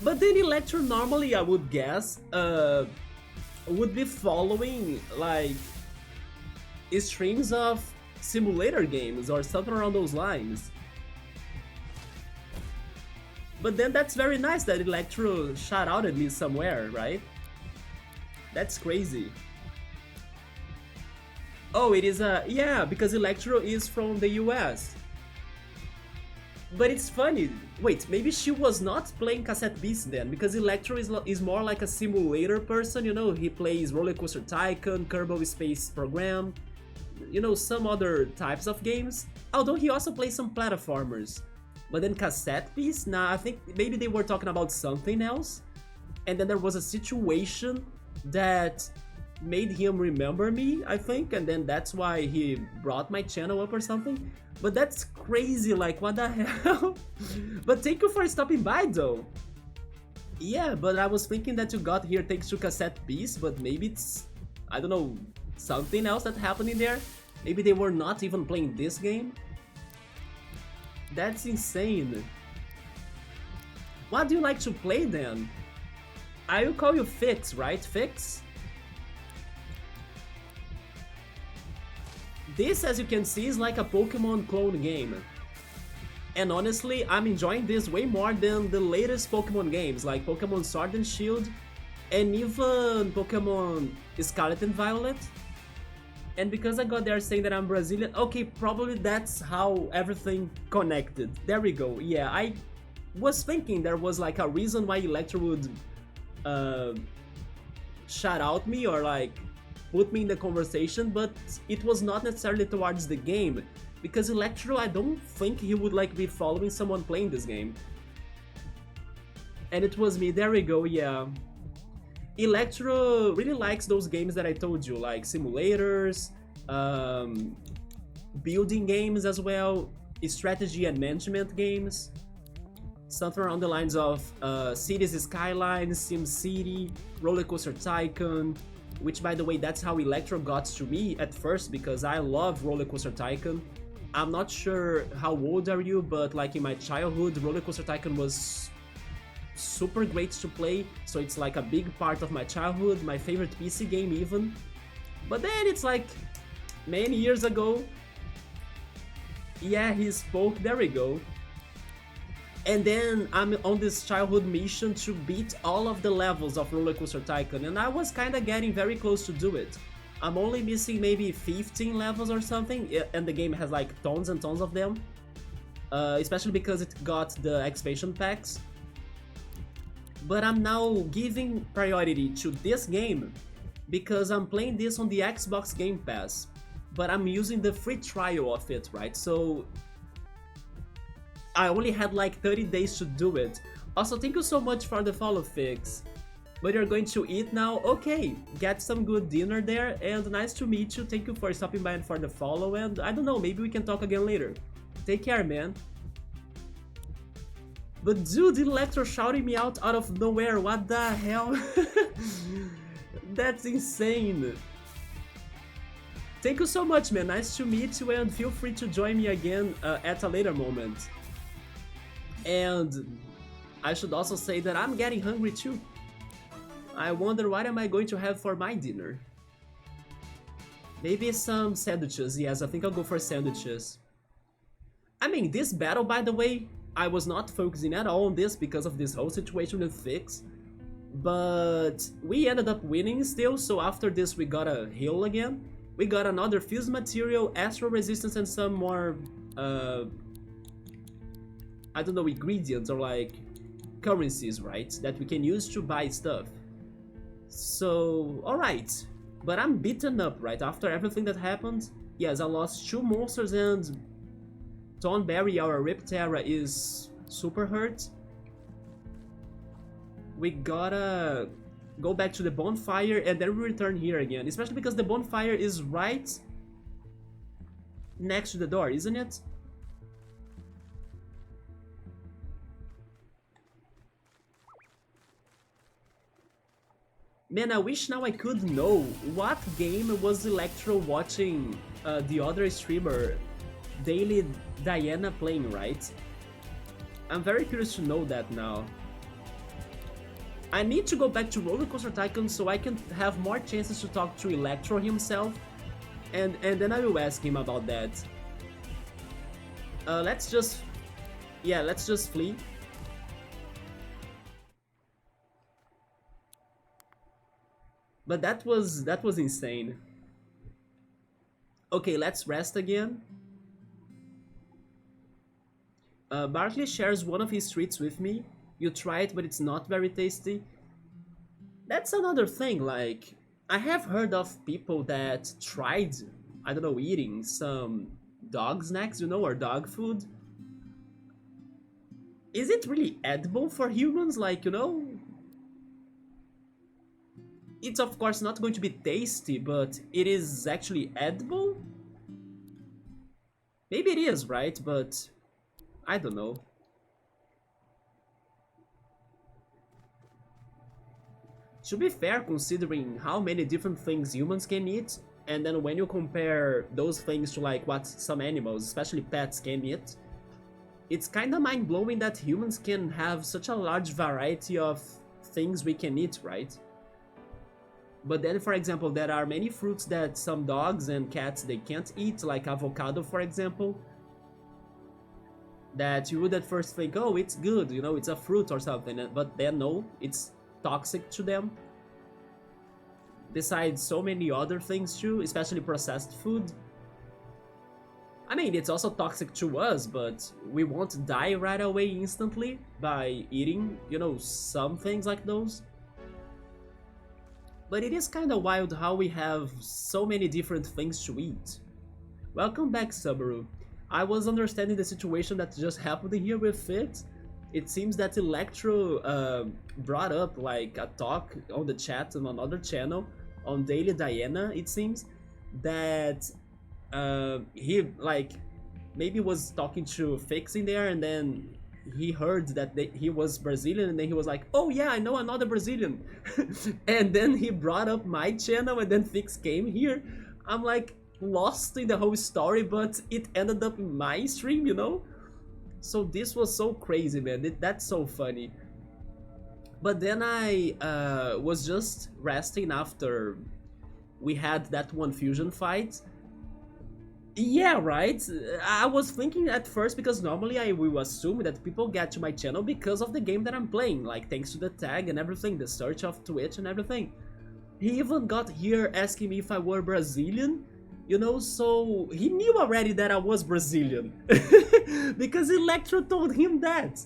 But then Electro normally, I would guess, would be following, like, streams of simulator games or something around those lines. But then that's very nice that Electro shout-outed me somewhere, right? That's crazy. Oh, it is a... yeah, because Electro is from the US. But it's funny. Wait, maybe she was not playing Cassette Beasts then, because Electro is more like a simulator person, you know? He plays Roller Coaster Tycoon, Kerbal Space Program, you know, some other types of games. Although he also plays some platformers. But then Cassette Beasts? Nah, I think maybe they were talking about something else. And then there was a situation that made him remember me, I think, and then that's why he brought my channel up or something. But that's crazy, like, what the hell? But thank you for stopping by, though. Yeah, but I was thinking that you got here thanks to Cassette Beasts, but maybe it's, I don't know, something else that happened in there? Maybe they were not even playing this game? That's insane. What do you like to play then? I will call you Fix, right? Fix? This, as you can see, is like a Pokemon clone game. And honestly, I'm enjoying this way more than the latest Pokemon games, like Pokemon Sword and Shield, and even Pokemon Scarlet and Violet. And because I got there saying that I'm Brazilian, okay, probably that's how everything connected. There we go, yeah, I was thinking there was like a reason why Electro would shout out me or like put me in the conversation, but it was not necessarily towards the game, because Electro, I don't think he would like be following someone playing this game. And it was me, there we go, yeah. Electro really likes those games that I told you, like simulators, building games as well, strategy and management games, something around the lines of Cities Skylines, SimCity, Roller Coaster Tycoon, which, by the way, that's how Electro got to me at first, because I love Roller Coaster Tycoon. I'm not sure how old are you, but like in my childhood, Roller Coaster Tycoon was super great to play, so it's like a big part of my childhood, my favorite PC game even. But then it's like many years ago. Yeah, he spoke, there we go. And then I'm on this childhood mission to beat all of the levels of Roller Coaster Tycoon, and I was kinda getting very close to do it. I'm only missing maybe 15 levels or something, and the game has like tons and tons of them. Especially because it got the expansion packs. But I'm now giving priority to this game because I'm playing this on the Xbox Game Pass, but I'm using the free trial of it, right? So I only had like 30 days to do it. Also, thank you so much for the follow, Fix. But you're going to eat now? Okay, get some good dinner there, and nice to meet you. Thank you for stopping by and for the follow, and I don't know, maybe we can talk again later. Take care, man. But dude, Electro shouting me out of nowhere, what the hell? That's insane. Thank you so much, man, nice to meet you, and feel free to join me again at a later moment. And I should also say that I'm getting hungry too. I wonder what am I going to have for my dinner. Maybe some sandwiches, yes, I think I'll go for sandwiches. I mean, this battle, by the way, I was not focusing at all on this because of this whole situation with Fix. But we ended up winning still, so after this we got a heal again. We got another fuse material, astral resistance, and some more I don't know, ingredients or like currencies, right? That we can use to buy stuff. So, alright. But I'm beaten up, right? After everything that happened. Yes, I lost 2 monsters and Tonberry, our Riptera, is super hurt. We gotta go back to the bonfire and then we return here again. Especially because the bonfire is right next to the door, isn't it? Man, I wish now I could know what game was Electro watching the other streamer, Daily Diana, playing, right? I'm very curious to know that now. I need to go back to Roller Coaster Tycoon so I can have more chances to talk to Electro himself, and then I will ask him about that. Let's just flee. But that was insane. Okay, let's rest again. Barkley shares one of his treats with me. You try it, but it's not very tasty. That's another thing, like, I have heard of people that tried, I don't know, eating some dog snacks, you know, or dog food. Is it really edible for humans? Like, you know, it's of course not going to be tasty, but it is actually edible? Maybe it is, right? But I don't know. To be fair, considering how many different things humans can eat, and then when you compare those things to like what some animals, especially pets, can eat, it's kinda mind-blowing that humans can have such a large variety of things we can eat, right? But then, for example, there are many fruits that some dogs and cats, they can't eat, like avocado, for example, that you would at first think, oh, it's good, you know, it's a fruit or something, but then no, it's toxic to them. Besides so many other things too, especially processed food. I mean, it's also toxic to us, but we won't die right away instantly by eating, you know, some things like those. But it is kinda wild how we have so many different things to eat. Welcome back, Subaru. I was understanding the situation that just happened here with it. It seems that Electro brought up like a talk on the chat on another channel, on Daily Diana, it seems, that he like maybe was talking to Fix in there, and then he heard that he was Brazilian, and then he was like, oh yeah, I know another Brazilian. And then he brought up my channel, and then Fix came here. I'm like lost in the whole story, but it ended up in my stream, you know? So this was so crazy, man. That's so funny. But then I was just resting after we had that one fusion fight. Yeah, right? I was thinking at first, because normally I will assume that people get to my channel because of the game that I'm playing, like thanks to the tag and everything, the search of Twitch and everything. He even got here asking me if I were Brazilian, you know, so he knew already that I was Brazilian. Because Electro told him that.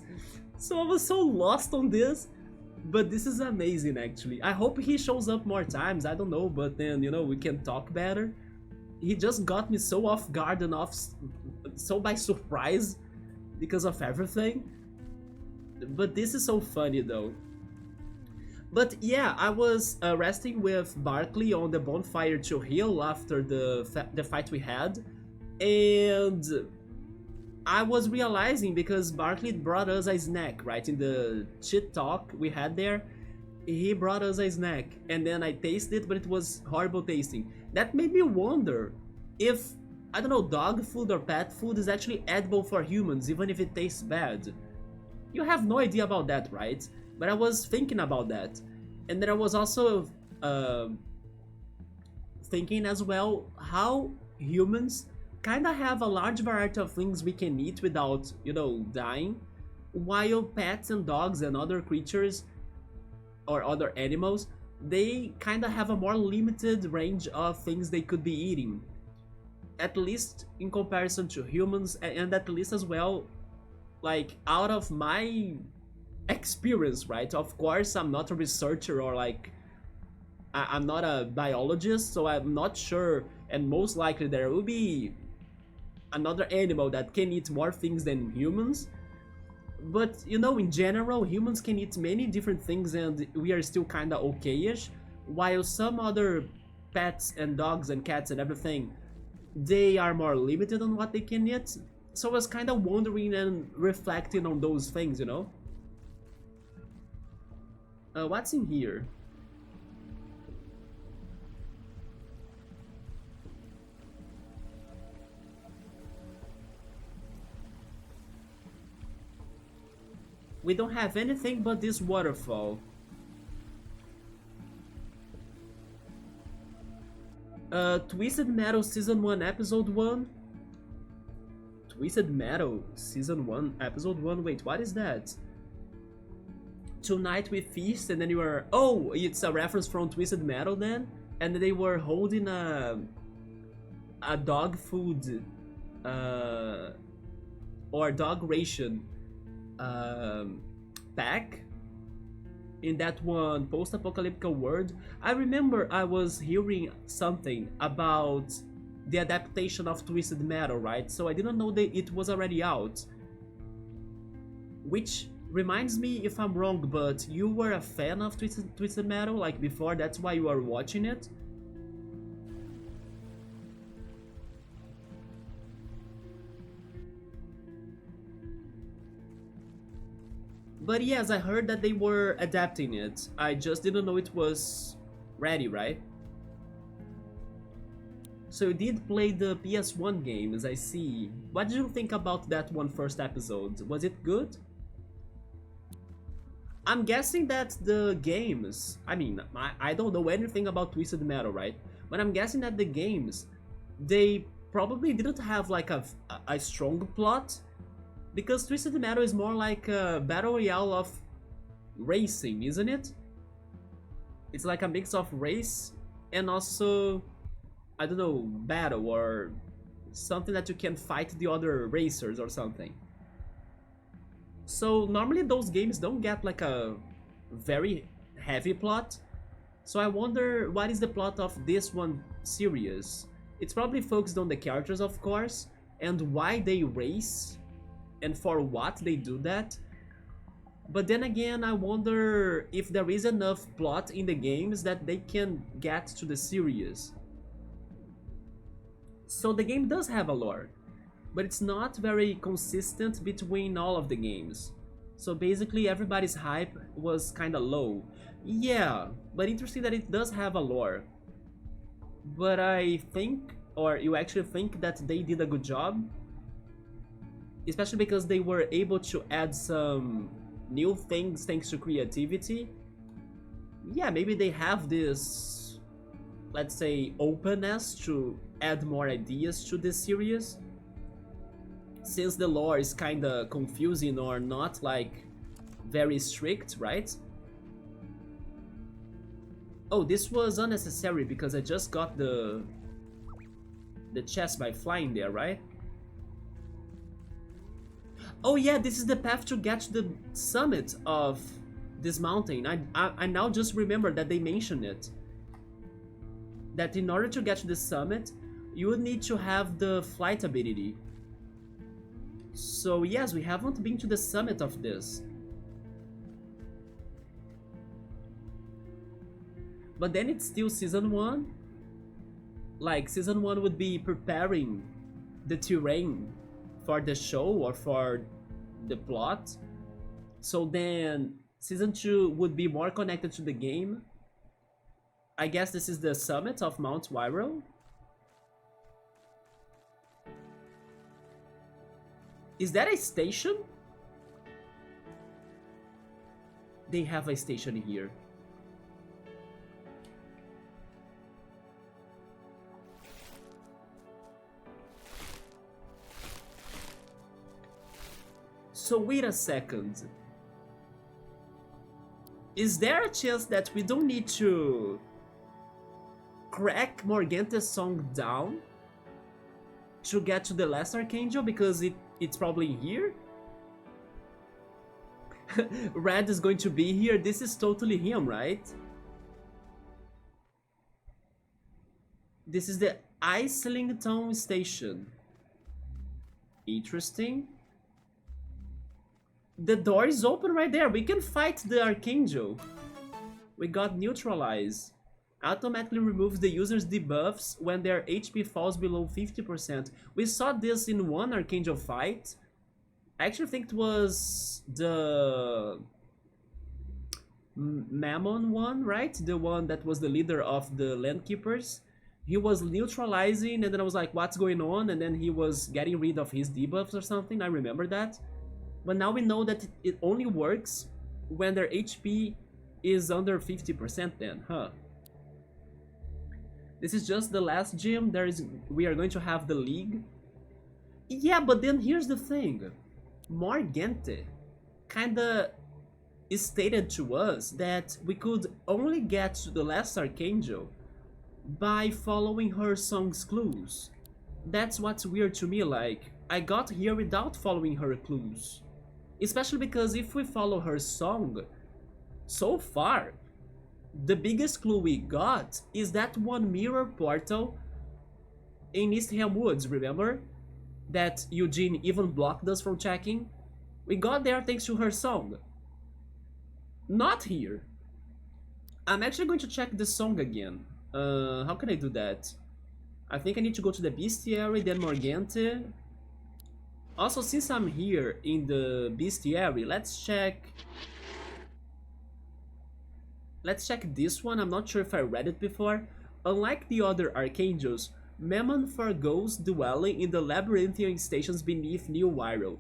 So I was so lost on this. But this is amazing, actually. I hope he shows up more times, I don't know, but then, you know, we can talk better. He just got me so off guard and so by surprise because of everything. But this is so funny though. But yeah, I was resting with Barkley on the bonfire to heal after the fight we had, and I was realizing, because Barkley brought us a snack, right, in the chit talk we had there. He brought us a snack, and then I tasted it, but it was horrible tasting. That made me wonder if, I don't know, dog food or pet food is actually edible for humans, even if it tastes bad. You have no idea about that, right? But I was thinking about that. And then I was also thinking as well how humans kinda have a large variety of things we can eat without, you know, dying, while pets and dogs and other creatures or other animals, they kinda have a more limited range of things they could be eating, at least in comparison to humans, and at least as well, like out of my experience, right? Of course, I'm not a researcher or like I'm not a biologist, so I'm not sure. And most likely there will be another animal that can eat more things than humans. But you know, in general, humans can eat many different things and we are still kinda okay-ish, while some other pets and dogs and cats and everything, they are more limited on what they can eat. So I was kinda wondering and reflecting on those things, you know? What's in here? We don't have anything but this waterfall. Twisted Metal Season 1 Episode 1. Twisted Metal Season 1 Episode 1. Wait, what is that? Tonight we feast and then you are... Oh, it's a reference from Twisted Metal then? And they were holding a dog food or dog ration pack in that one post-apocalyptic world. I remember I was hearing something about the adaptation of Twisted Metal, right? So I didn't know that it was already out. Which reminds me if I'm wrong, but you were a fan of Twisted Metal like before, that's why you are watching it? But yes, I heard that they were adapting it. I just didn't know it was ready, right? So you did play the PS1 games, I see. What did you think about that one first episode? Was it good? I'm guessing that the games... I mean, I don't know anything about Twisted Metal, right? But I'm guessing that the games, they probably didn't have like a strong plot. Because Twisted Metal is more like a battle royale of racing, isn't it? It's like a mix of race and also, I don't know, battle or something that you can fight the other racers or something. So normally those games don't get like a very heavy plot. So I wonder what is the plot of this one series. It's probably focused on the characters, of course, and why they race and for what they do that. But then again, I wonder if there is enough plot in the games that they can get to the series. So the game does have a lore, but it's not very consistent between all of the games. So basically everybody's hype was kinda low. Yeah, but interesting that it does have a lore. But I think, or you actually think that they did a good job? Especially because they were able to add some new things thanks to creativity. Yeah, maybe they have this, let's say, openness to add more ideas to this series. Since the lore is kinda confusing or not like very strict, right? Oh, this was unnecessary because I just got the chest by flying there, right? Oh yeah, this is the path to get to the summit of this mountain. I now just remember that they mentioned it. That in order to get to the summit, you would need to have the flight ability. So yes, we haven't been to the summit of this. But then it's still Season 1. Like, Season 1 would be preparing the terrain for the show or for the plot. So then Season 2 would be more connected to the game. I guess this is the summit of Mount Wirral. Is that a station? They have a station here. So wait a second. Is there a chance that we don't need to crack Morgante's song down to get to the last Archangel because it's probably here? Red is going to be here. This is totally him, right? This is the Islington station. Interesting. The door is open right there. We can fight the Archangel. We got neutralize. Automatically removes the user's debuffs when their HP falls below 50%. We saw this in one Archangel fight. I actually think it was the Mammon one, right? The one that was the leader of the Landkeepers. He was neutralizing and then I was like, what's going on? And then he was getting rid of his debuffs or something. I remember that. But now we know that it only works when their HP is under 50% then, huh? This is just the last gym. We are going to have the league. Yeah, but then here's the thing. Morgante kinda stated to us that we could only get to the last Archangel by following her song's clues. That's what's weird to me, like, I got here without following her clues. Especially because if we follow her song, so far, the biggest clue we got is that one mirror portal in Eastham Woods, remember? That Eugene even blocked us from checking. We got there thanks to her song. Not here. I'm actually going to check the song again. How can I do that? I think I need to go to the bestiary, then Morgante. Also, since I'm here in the bestiary, let's check this one. I'm not sure if I read it before. Unlike the other Archangels, Mammon forgoes dwelling in the labyrinthian stations beneath New Wirral.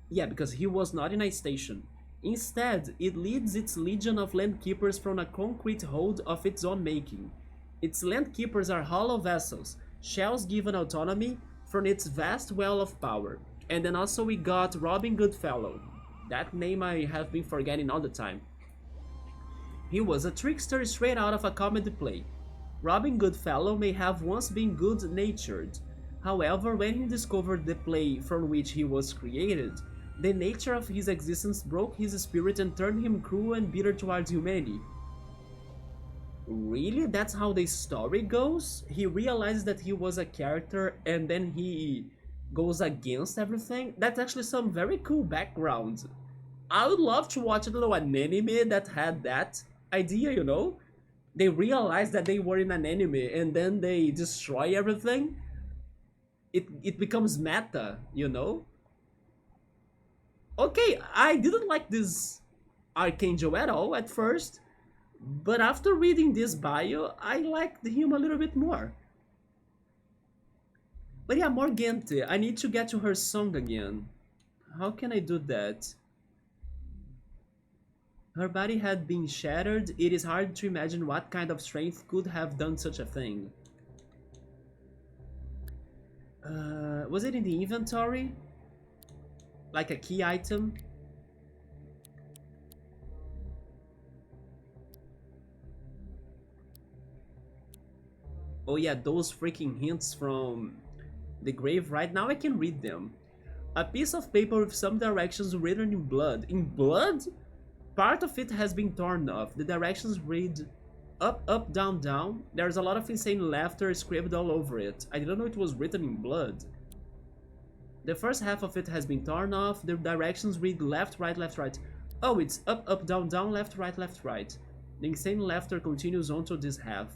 Yeah, because he was not in a station. Instead, it leads its legion of landkeepers from a concrete hold of its own making. Its landkeepers are hollow vessels, shells given autonomy from its vast well of power. And then also we got Robin Goodfellow. That name I have been forgetting all the time. He was a trickster straight out of a comedy play. Robin Goodfellow may have once been good-natured. However, when he discovered the play from which he was created, the nature of his existence broke his spirit and turned him cruel and bitter towards humanity. Really? That's how the story goes? He realizes that he was a character and then he goes against everything? That's actually some very cool background. I would love to watch an anime that had that idea, you know? They realized that they were in an anime and then they destroy everything. It becomes meta, you know? Okay, I didn't like this Archangel at all at first, but after reading this bio, I liked him a little bit more. But yeah, Morgante, I need to get to her song again. How can I do that? Her body had been shattered. It is hard to imagine what kind of strength could have done such a thing. Was it in the inventory? Like a key item? Oh yeah, those freaking hints from the grave. Right now I can read them. A piece of paper with some directions written in blood. In blood? Part of it has been torn off. The directions read up, up, down, down. There's a lot of insane laughter scribbled all over it. I didn't know it was written in blood. The first half of it has been torn off. The directions read left, right, left, right. Oh, it's up, up, down, down, left, right, left, right. The insane laughter continues on to this half.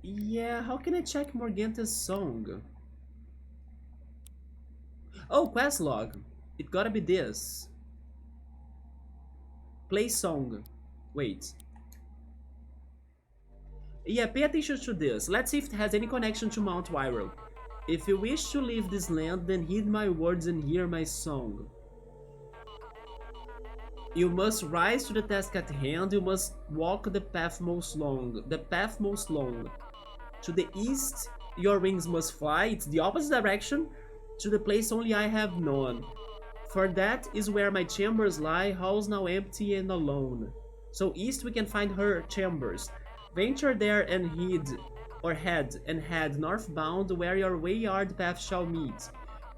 Yeah, how can I check Morgante's song? Oh, quest log. It gotta be this. Play song. Wait. Yeah, pay attention to this. Let's see if it has any connection to Mount Wirral. If you wish to leave this land, then heed my words and hear my song. You must rise to the task at hand. You must walk the path most long. The path most long. To the east, your wings must fly. It's the opposite direction. To the place only I have known. For that is where my chambers lie, halls now empty and alone. So east we can find her chambers. Venture there and head northbound where your wayward path shall meet.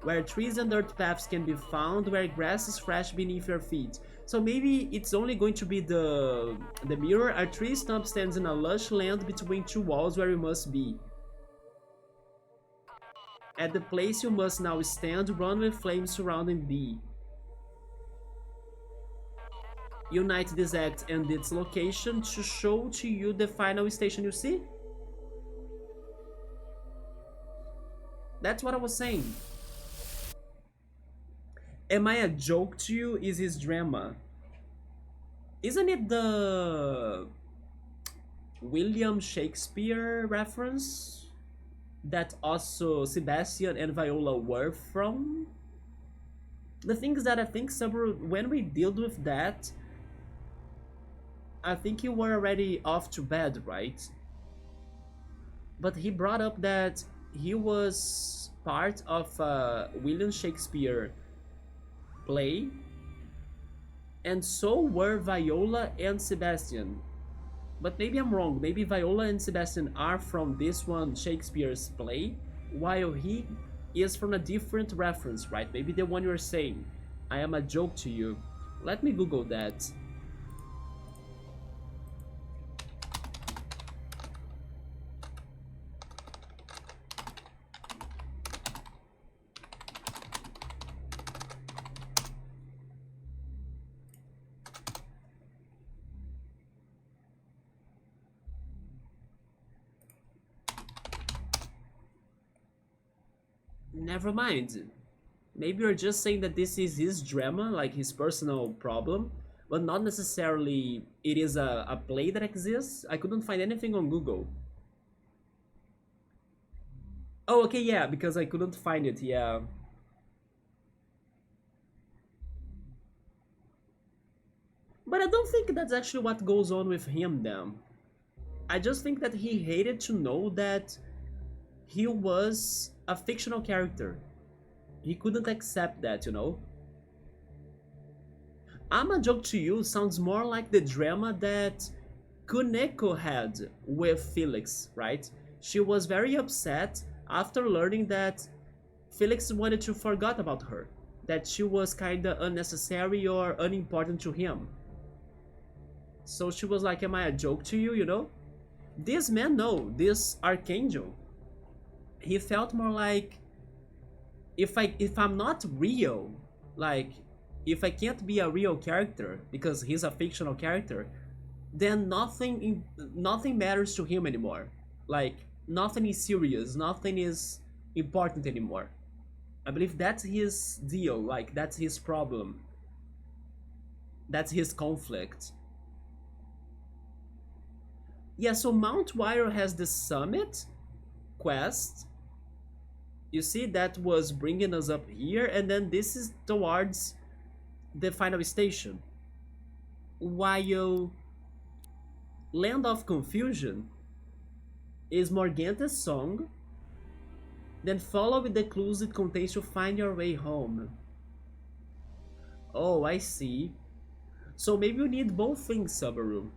where trees and dirt paths can be found, where grass is fresh beneath your feet. So maybe it's only going to be the mirror. A tree stump stands in a lush land between two walls where you must be. At the place you must now stand, run with flames surrounding thee. Unite this act and its location to show to you the final station, you see? That's what I was saying. Am I a joke to you? Is his drama? Isn't it the William Shakespeare reference that also Sebastian and Viola were from? The thing is that I think when we dealt with that, I think you were already off to bed, right? But he brought up that he was part of a William Shakespeare play, and so were Viola and Sebastian. But maybe I'm wrong. Maybe Viola and Sebastian are from this one Shakespeare's play, while he is from a different reference, right? Maybe the one you're saying. I am a joke to you. Let me Google that. Never mind. Maybe you're just saying that this is his drama, like his personal problem, but not necessarily it is a play that exists. I couldn't find anything on Google. Oh, okay, yeah, because I couldn't find it, yeah. But I don't think that's actually what goes on with him then. I just think that he hated to know that he was a fictional character. He couldn't accept that, you know? I'm a Joke to You sounds more like the drama that Kuneko had with Felix, right? She was very upset after learning that Felix wanted to forget about her, that she was kinda unnecessary or unimportant to him. So she was like, am I a joke to you, you know? This man, no, this Archangel, he felt more like, if I'm not real, like if I can't be a real character because he's a fictional character, then nothing matters to him anymore. Like nothing is serious, nothing is important anymore. I believe that's his deal, like that's his problem. That's his conflict. Yeah, so Mount Wirral has the summit quest. You see, that was bringing us up here, and then this is towards the final station. While Land of Confusion is Morganta's song, then follow with the clues it contains to find your way home. Oh, I see. So maybe you need both things, Subaru.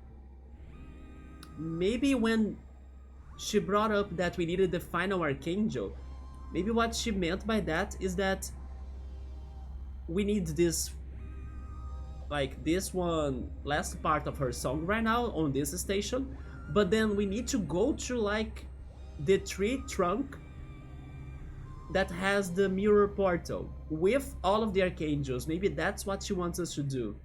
Maybe when she brought up that we needed the final Archangel, maybe what she meant by that is that we need this, like this one last part of her song right now on this station, but then we need to go to like the tree trunk that has the mirror portal with all of the Archangels. Maybe that's what she wants us to do.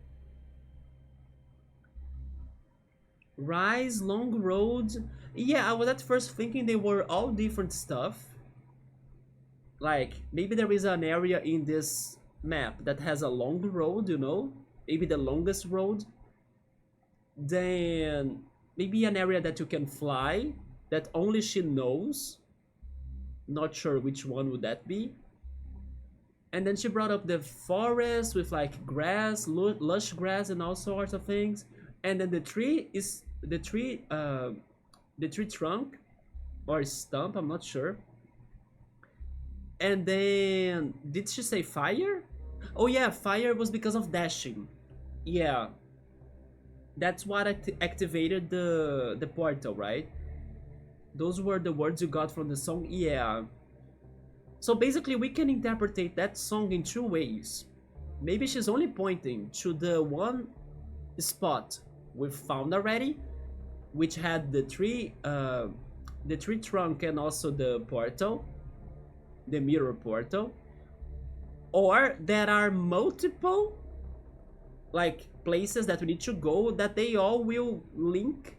Rise, Long Road. Yeah, I was at first thinking they were all different stuff. Like, maybe there is an area in this map that has a long road, you know? Maybe the longest road. Then, maybe an area that you can fly, that only she knows. Not sure which one would that be. And then she brought up the forest with like grass, lush grass and all sorts of things. And then the tree is the tree trunk or stump, I'm not sure. And then did she say fire? Oh yeah, fire was because of dashing. Yeah, that's what activated the portal, right? Those were the words you got from the song. Yeah. So basically we can interpret that song in two ways. Maybe she's only pointing to the one spot we've found already, which had the tree trunk and also the portal, the mirror portal, or there are multiple like places that we need to go that they all will link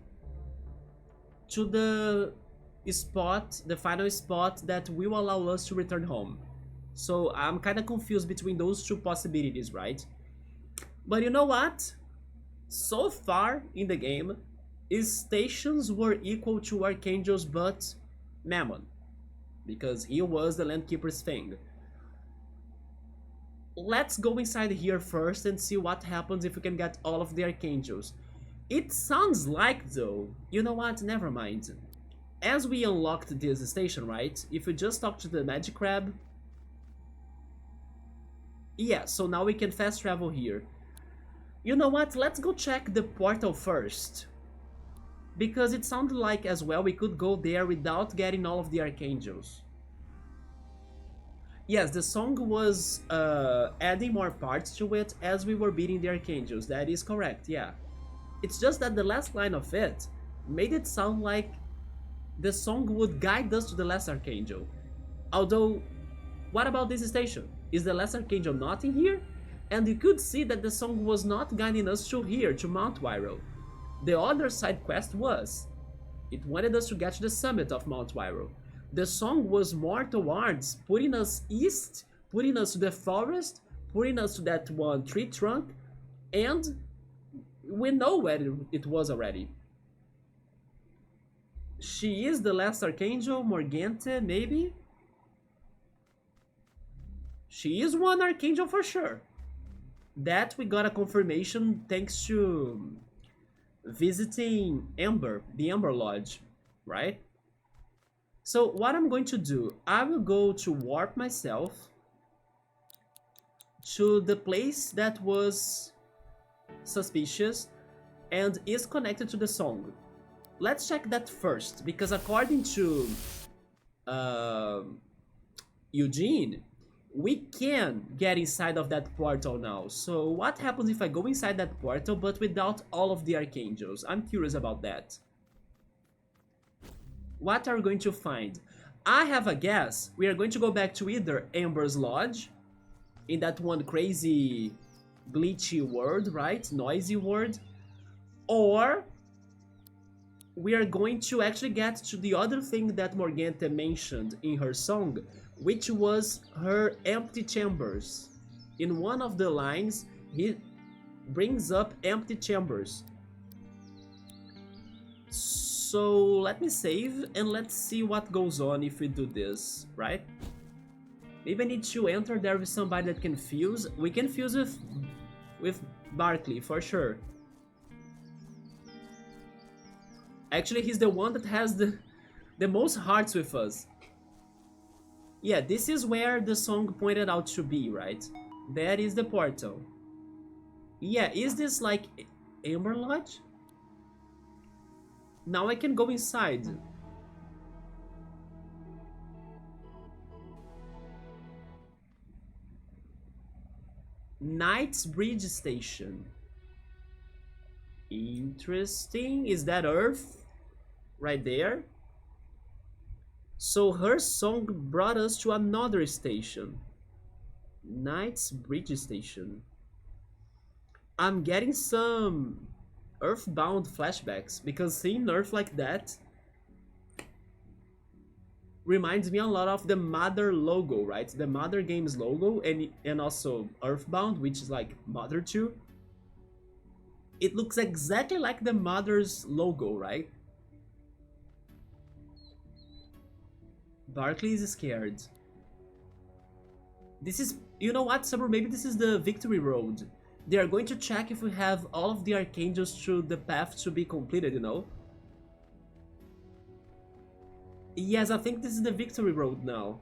to the spot, the final spot that will allow us to return home. So I'm kind of confused between those two possibilities, right? But you know what? So far in the game, stations were equal to archangels but Mammon, because he was the Landkeeper's thing. Let's go inside here first and see what happens if we can get all of the archangels. It sounds like though, you know what, never mind. As we unlocked this station, right, if we just talk to the magic crab, yeah, so now we can fast travel here. You know what, let's go check the portal first, because it sounded like as well we could go there without getting all of the archangels. Yes, the song was adding more parts to it as we were beating the archangels, that is correct, yeah. It's just that the last line of it made it sound like the song would guide us to the last archangel. Although, what about this station? Is the last archangel not in here? And you could see that the song was not guiding us to here, to Mount Wirral. The other side quest was. It wanted us to get to the summit of Mount Wirral. The song was more towards putting us east, putting us to the forest, putting us to that one tree trunk, and we know where it was already. She is the last archangel, Morgante, maybe? She is one archangel for sure. That we got a confirmation thanks to visiting Amber, the Amber Lodge, right? So what I'm going to do, I will go to warp myself to the place that was suspicious and is connected to the song. Let's check that first, because according to Eugene, we can get inside of that portal now. So what happens if I go inside that portal but without all of the archangels? I'm curious about that. What are we going to find? I have a guess. We are going to go back to either Amber's Lodge, in that one crazy glitchy world, right? Noisy world. Or we are going to actually get to the other thing that Morgante mentioned in her song, which was her empty chambers. In one of the lines, he brings up empty chambers. So let me save and let's see what goes on if we do this, right? Maybe I need to enter there with somebody that can fuse. We can fuse with Barkley for sure. Actually, he's the one that has the most hearts with us. Yeah, this is where the song pointed out to be, right? That is the portal. Yeah, is this like Amber Lodge? Now I can go inside. Knight's Bridge Station. Interesting. Is that Earth? Right there? So her song brought us to another station. Knight's Bridge Station. I'm getting some Earthbound flashbacks, because seeing Earth like that reminds me a lot of the Mother logo, right? The Mother Games logo, and also Earthbound, which is like Mother 2. It looks exactly like the Mother's logo, right? Barkley is scared. This is, you know what, Sabur, maybe this is the Victory Road. They are going to check if we have all of the archangels through the path to be completed, you know? Yes, I think this is the Victory Road now.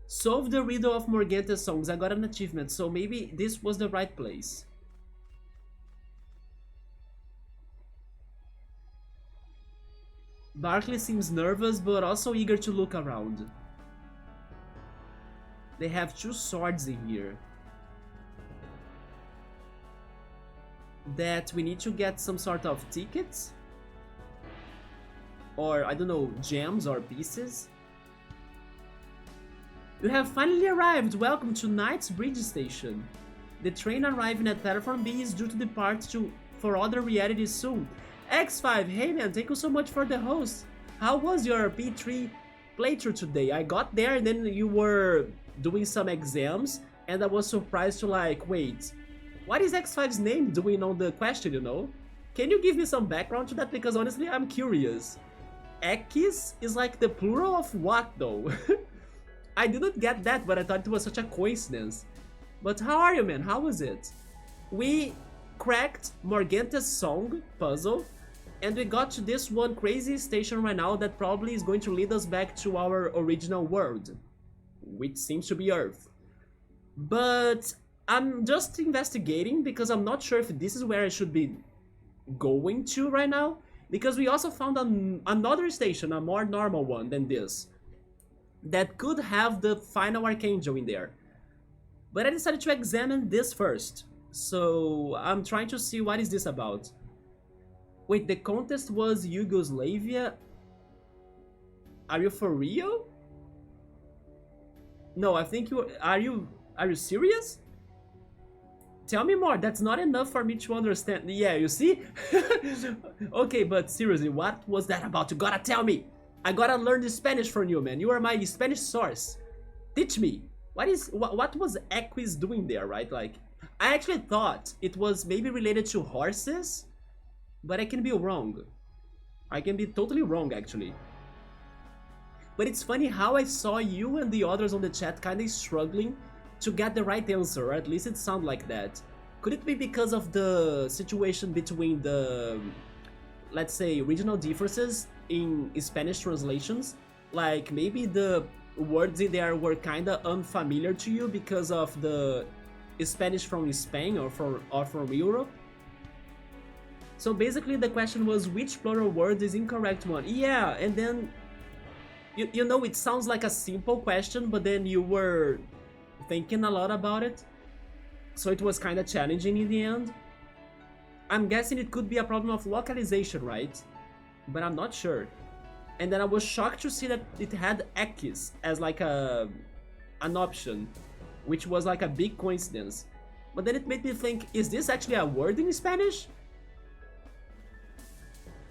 Solve the riddle of Morgante's songs. I got an achievement, so maybe this was the right place. Barkley seems nervous but also eager to look around. They have 2 swords in here. That we need to get some sort of tickets? Or, I don't know, gems or pieces? You have finally arrived! Welcome to Knightsbridge Station. The train arriving at platform B is due to depart for other realities soon. X5, hey man, thank you so much for the host. How was your P3 playthrough today? I got there and then you were doing some exams and I was surprised to like, wait, what is X5's name doing on the question, you know? Can you give me some background to that? Because honestly, I'm curious. X is like the plural of what though? I didn't get that, but I thought it was such a coincidence. But how are you, man? How was it? We cracked Morganta's song puzzle, and we got to this one crazy station right now that probably is going to lead us back to our original world, which seems to be Earth. But I'm just investigating because I'm not sure if this is where I should be going to right now, because we also found another station, a more normal one than this, that could have the final Archangel in there. But I decided to examine this first. So I'm trying to see what is this about. Wait, the contest was Yugoslavia? Are you for real? No, I think you are you serious? Tell me more. That's not enough for me to understand. Yeah, you see? Okay, but seriously, what was that about? You gotta tell me. I gotta learn the Spanish from you, man. You are my Spanish source. Teach me. What was Equus doing there, right? Like, I actually thought it was maybe related to horses, but I can be wrong. I can be totally wrong, actually. But it's funny how I saw you and the others on the chat kind of struggling to get the right answer, or at least it sounded like that. Could it be because of the situation between the, let's say, regional differences in Spanish translations? Like, maybe the words in there were kinda unfamiliar to you because of the Spanish from Spain or from Europe? So basically the question was which plural word is incorrect one? Yeah, and then you know, it sounds like a simple question, but then you were thinking a lot about it, so it was kinda challenging in the end. I'm guessing it could be a problem of localization, right? But I'm not sure. And then I was shocked to see that it had X as like an option, which was like a big coincidence. But then it made me think, is this actually a word in Spanish?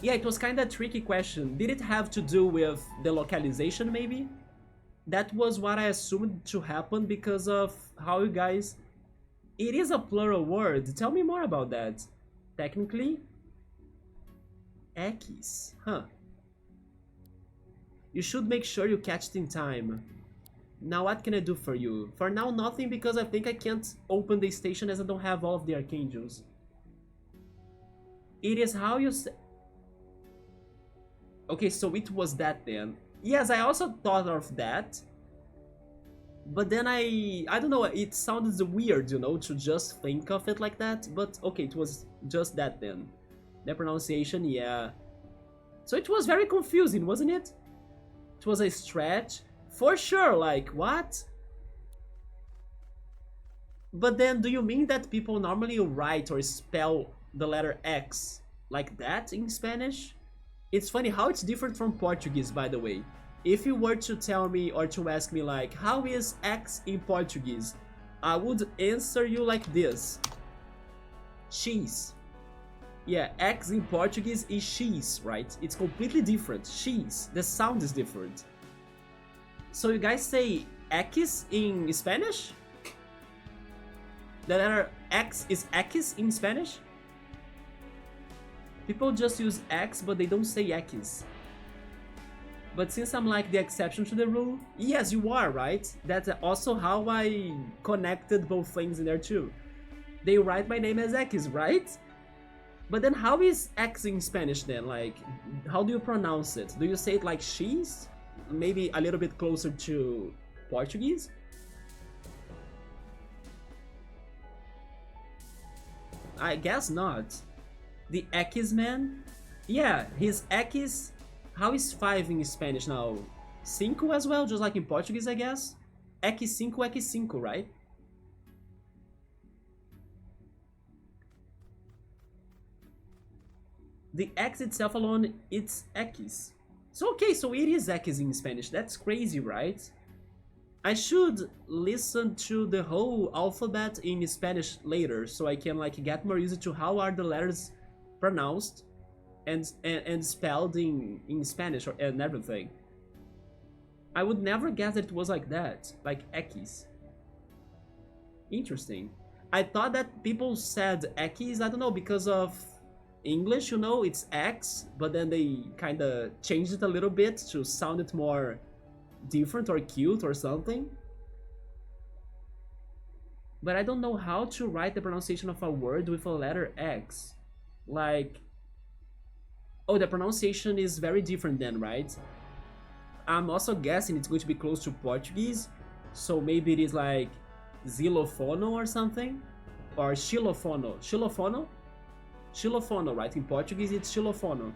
Yeah, it was kind of a tricky question. Did it have to do with the localization, maybe? That was what I assumed to happen because of how you guys... It is a plural word. Tell me more about that. Technically? X. Huh. You should make sure you catch it in time. Now what can I do for you? For now, nothing, because I think I can't open the station as I don't have all of the Archangels. It is how you say... Okay, so it was that then. Yes, I also thought of that. But then I don't know, it sounded weird, you know, to just think of it like that. But okay, it was just that then. The pronunciation, yeah. So it was very confusing, wasn't it? It was a stretch. For sure, like, what? But then, do you mean that people normally write or spell the letter X like that in Spanish? It's funny how it's different from Portuguese, by the way. If you were to tell me or to ask me like, how is X in Portuguese? I would answer you like this. X. Yeah, X in Portuguese is X, right? It's completely different. X. The sound is different. So you guys say X in Spanish? The letter X is X in Spanish? People just use X, but they don't say X. But since I'm like the exception to the rule, yes, you are, right? That's also how I connected both things in there too. They write my name as X, right? But then how is X in Spanish then? Like, how do you pronounce it? Do you say it like X? Maybe a little bit closer to Portuguese? I guess not. The X-Man? Yeah, his X... How is 5 in Spanish now? Cinco as well, just like in Portuguese, I guess? X cinco, right? The X itself alone, it's X. So okay, so it is X in Spanish. That's crazy, right? I should listen to the whole alphabet in Spanish later so I can like get more used to how are the letters pronounced and spelled in Spanish and everything. I would never guess that it was like that, like X. Interesting. I thought that people said X, I don't know, because of English, you know, it's X, but then they kind of changed it a little bit to sound it more different or cute or something. But I don't know how to write the pronunciation of a word with a letter X. Like, oh, the pronunciation is very different then, right? I'm also guessing it's going to be close to Portuguese, so maybe it is like xylofono or something, or xilofono. Xilofono, right? In Portuguese it's xilofono.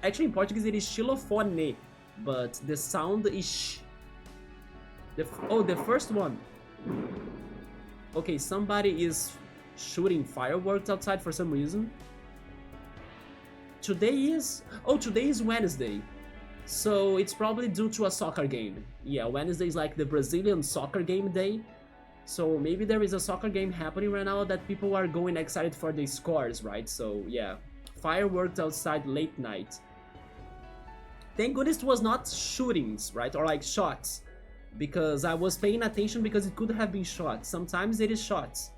Actually, in Portuguese it is xilofone, but the sound is sh. The first one. Okay, somebody is shooting fireworks outside for some reason. Today is Wednesday. So it's probably due to a soccer game. Yeah, Wednesday is like the Brazilian soccer game day. So maybe there is a soccer game happening right now that people are going excited for the scores, right? So yeah, fireworks outside late night. Thank goodness it was not shootings, right? Or like shots. Because I was paying attention because it could have been shots. Sometimes it is shots.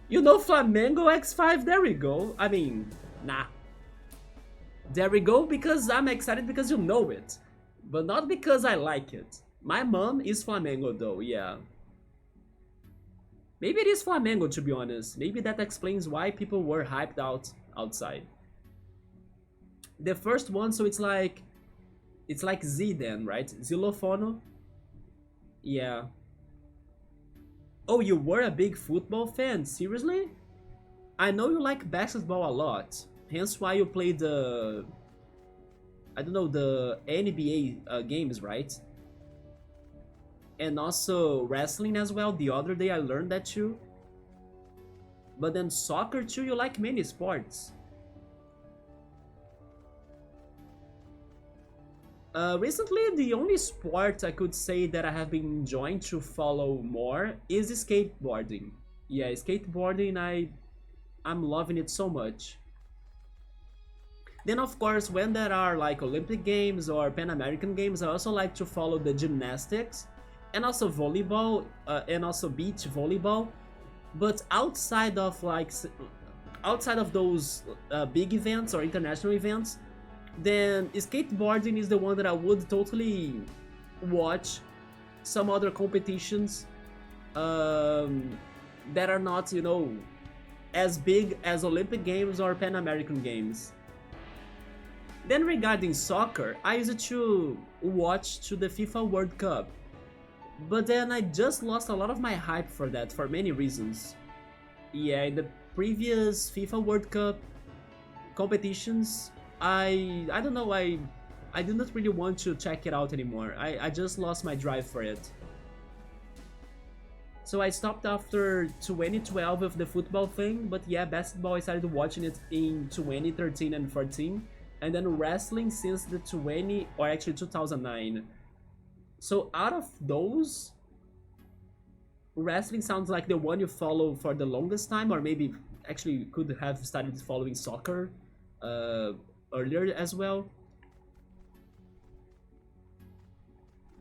You know Flamengo X5? There we go. I mean, nah. There we go, because I'm excited because you know it. But not because I like it. My mom is Flamengo though, yeah. Maybe it is Flamengo, to be honest. Maybe that explains why people were hyped outside. The first one, so it's like Z then, right? Xylofono? Yeah. Oh, you were a big football fan? Seriously? I know you like basketball a lot. Hence why you play the, I don't know, the NBA games, right? And also wrestling as well. The other day I learned that too. But then soccer too, you like many sports. Recently, the only sport I could say that I have been enjoying to follow more is skateboarding. Yeah, skateboarding, I'm loving it so much. Then of course, when there are like Olympic Games or Pan American Games, I also like to follow the gymnastics and also volleyball and also beach volleyball. But outside of those big events or international events, then skateboarding is the one that I would totally watch. Some other competitions that are not, you know, as big as Olympic Games or Pan American Games. Then regarding soccer, I used to watch to the FIFA World Cup, but then I just lost a lot of my hype for that for many reasons. Yeah, in the previous FIFA World Cup competitions, I don't know, I do not really want to check it out anymore. I just lost my drive for it. So I stopped after 2012 with the football thing, but yeah, basketball I started watching it in 2013 and 14. And then wrestling since the 2009. So out of those, wrestling sounds like the one you follow for the longest time, or maybe actually you could have started following soccer earlier as well.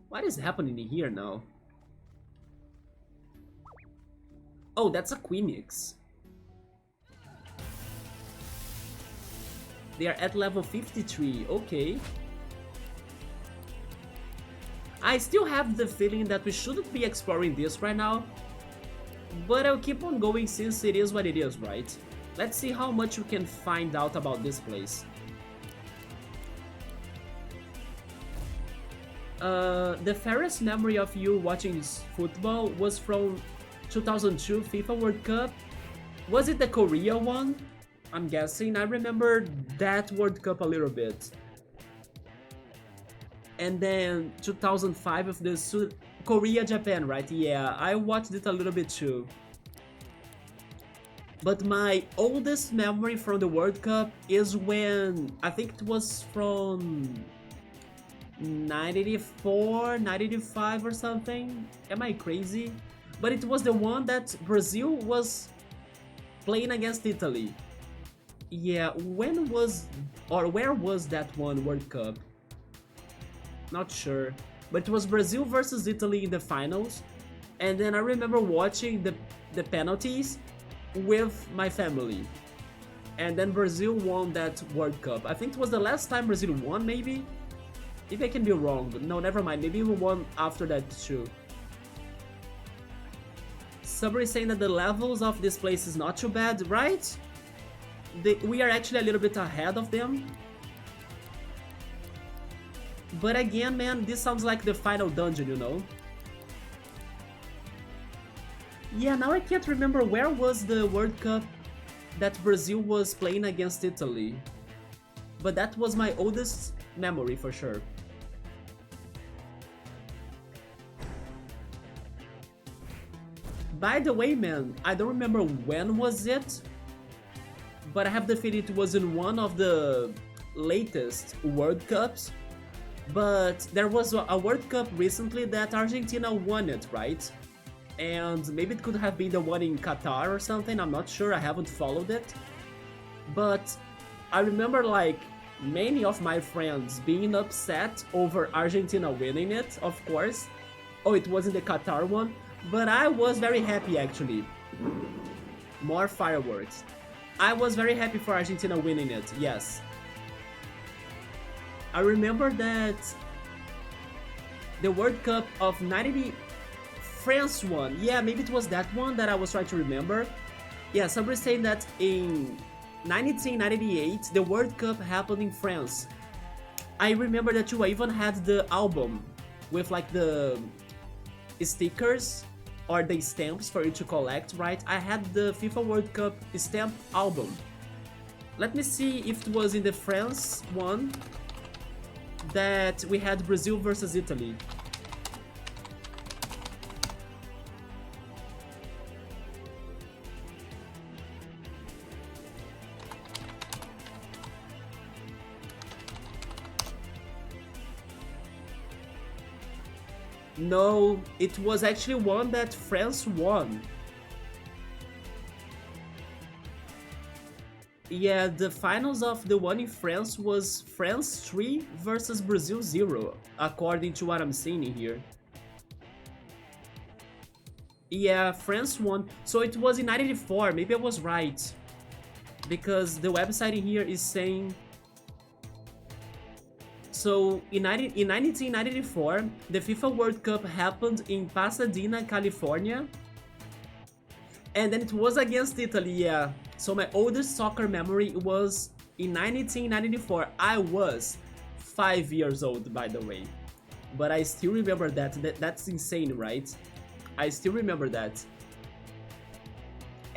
What is happening here now? Oh, that's a Queenix. They are at level 53, okay. I still have the feeling that we shouldn't be exploring this right now, but I'll keep on going since it is what it is, right? Let's see how much we can find out about this place. The fairest memory of you watching football was from 2002 FIFA World Cup. Was it the Korea one? I'm guessing. I remember that World Cup a little bit. And then 2005 of the Korea, Japan, right? Yeah, I watched it a little bit too. But my oldest memory from the World Cup is when, I think it was from 1984, 1985 or something. Am I crazy? But it was the one that Brazil was playing against Italy. Yeah, when was, or where was that one World Cup? Not sure. But it was Brazil versus Italy in the finals. And then I remember watching the penalties with my family. And then Brazil won that World Cup. I think it was the last time Brazil won, maybe? Maybe I can be wrong, but no, never mind. Maybe we won after that too. Somebody saying that the levels of this place is not too bad, right? We are actually a little bit ahead of them. But again, man, this sounds like the final dungeon, you know? Yeah, now I can't remember where was the World Cup that Brazil was playing against Italy. But that was my oldest memory for sure. By the way, man, I don't remember when was it, but I have the feeling it was in one of the latest World Cups. But there was a World Cup recently that Argentina won it, right? And maybe it could have been the one in Qatar or something, I'm not sure, I haven't followed it. But I remember like many of my friends being upset over Argentina winning it, of course. Oh, it wasn't the Qatar one, but I was very happy actually. More fireworks. I was very happy for Argentina winning it, yes. I remember that the World Cup of 90, France won. Yeah, maybe it was that one that I was trying to remember. Yeah, somebody saying that in 1998, the World Cup happened in France. I remember that too. I even had the album with like the stickers or the stamps for you to collect, right? I had the FIFA World Cup stamp album. Let me see if it was in the France one that we had Brazil versus Italy. No, it was actually one that France won. Yeah, the finals of the one in France was France 3 versus Brazil 0, according to what I'm seeing in here. Yeah, France won. So it was in 1984, maybe I was right. Because the website in here is saying... So in 1994, the FIFA World Cup happened in Pasadena, California. And then it was against Italy, yeah. So my oldest soccer memory was in 1994. I was 5 years old, by the way. But I still remember that. That's insane, right? I still remember that.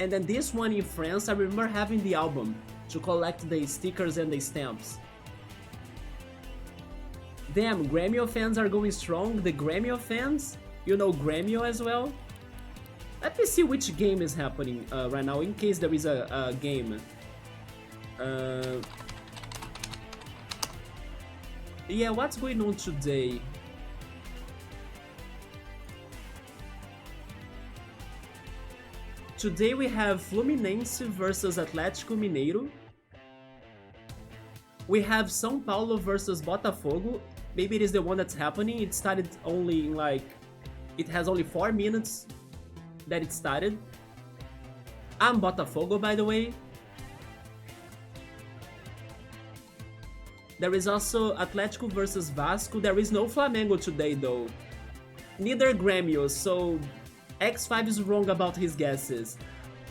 And then this one in France, I remember having the album to collect the stickers and the stamps. Damn, Grêmio fans are going strong. The Grêmio fans? You know Grêmio as well? Let me see which game is happening right now, in case there is a game. Yeah, what's going on today? Today we have Fluminense versus Atlético Mineiro. We have São Paulo versus Botafogo. Maybe it is the one that's happening. It started only in like... It has only 4 minutes that it started. I'm Botafogo, by the way. There is also Atlético versus Vasco. There is no Flamengo today, though. Neither Grêmio, so X5 is wrong about his guesses.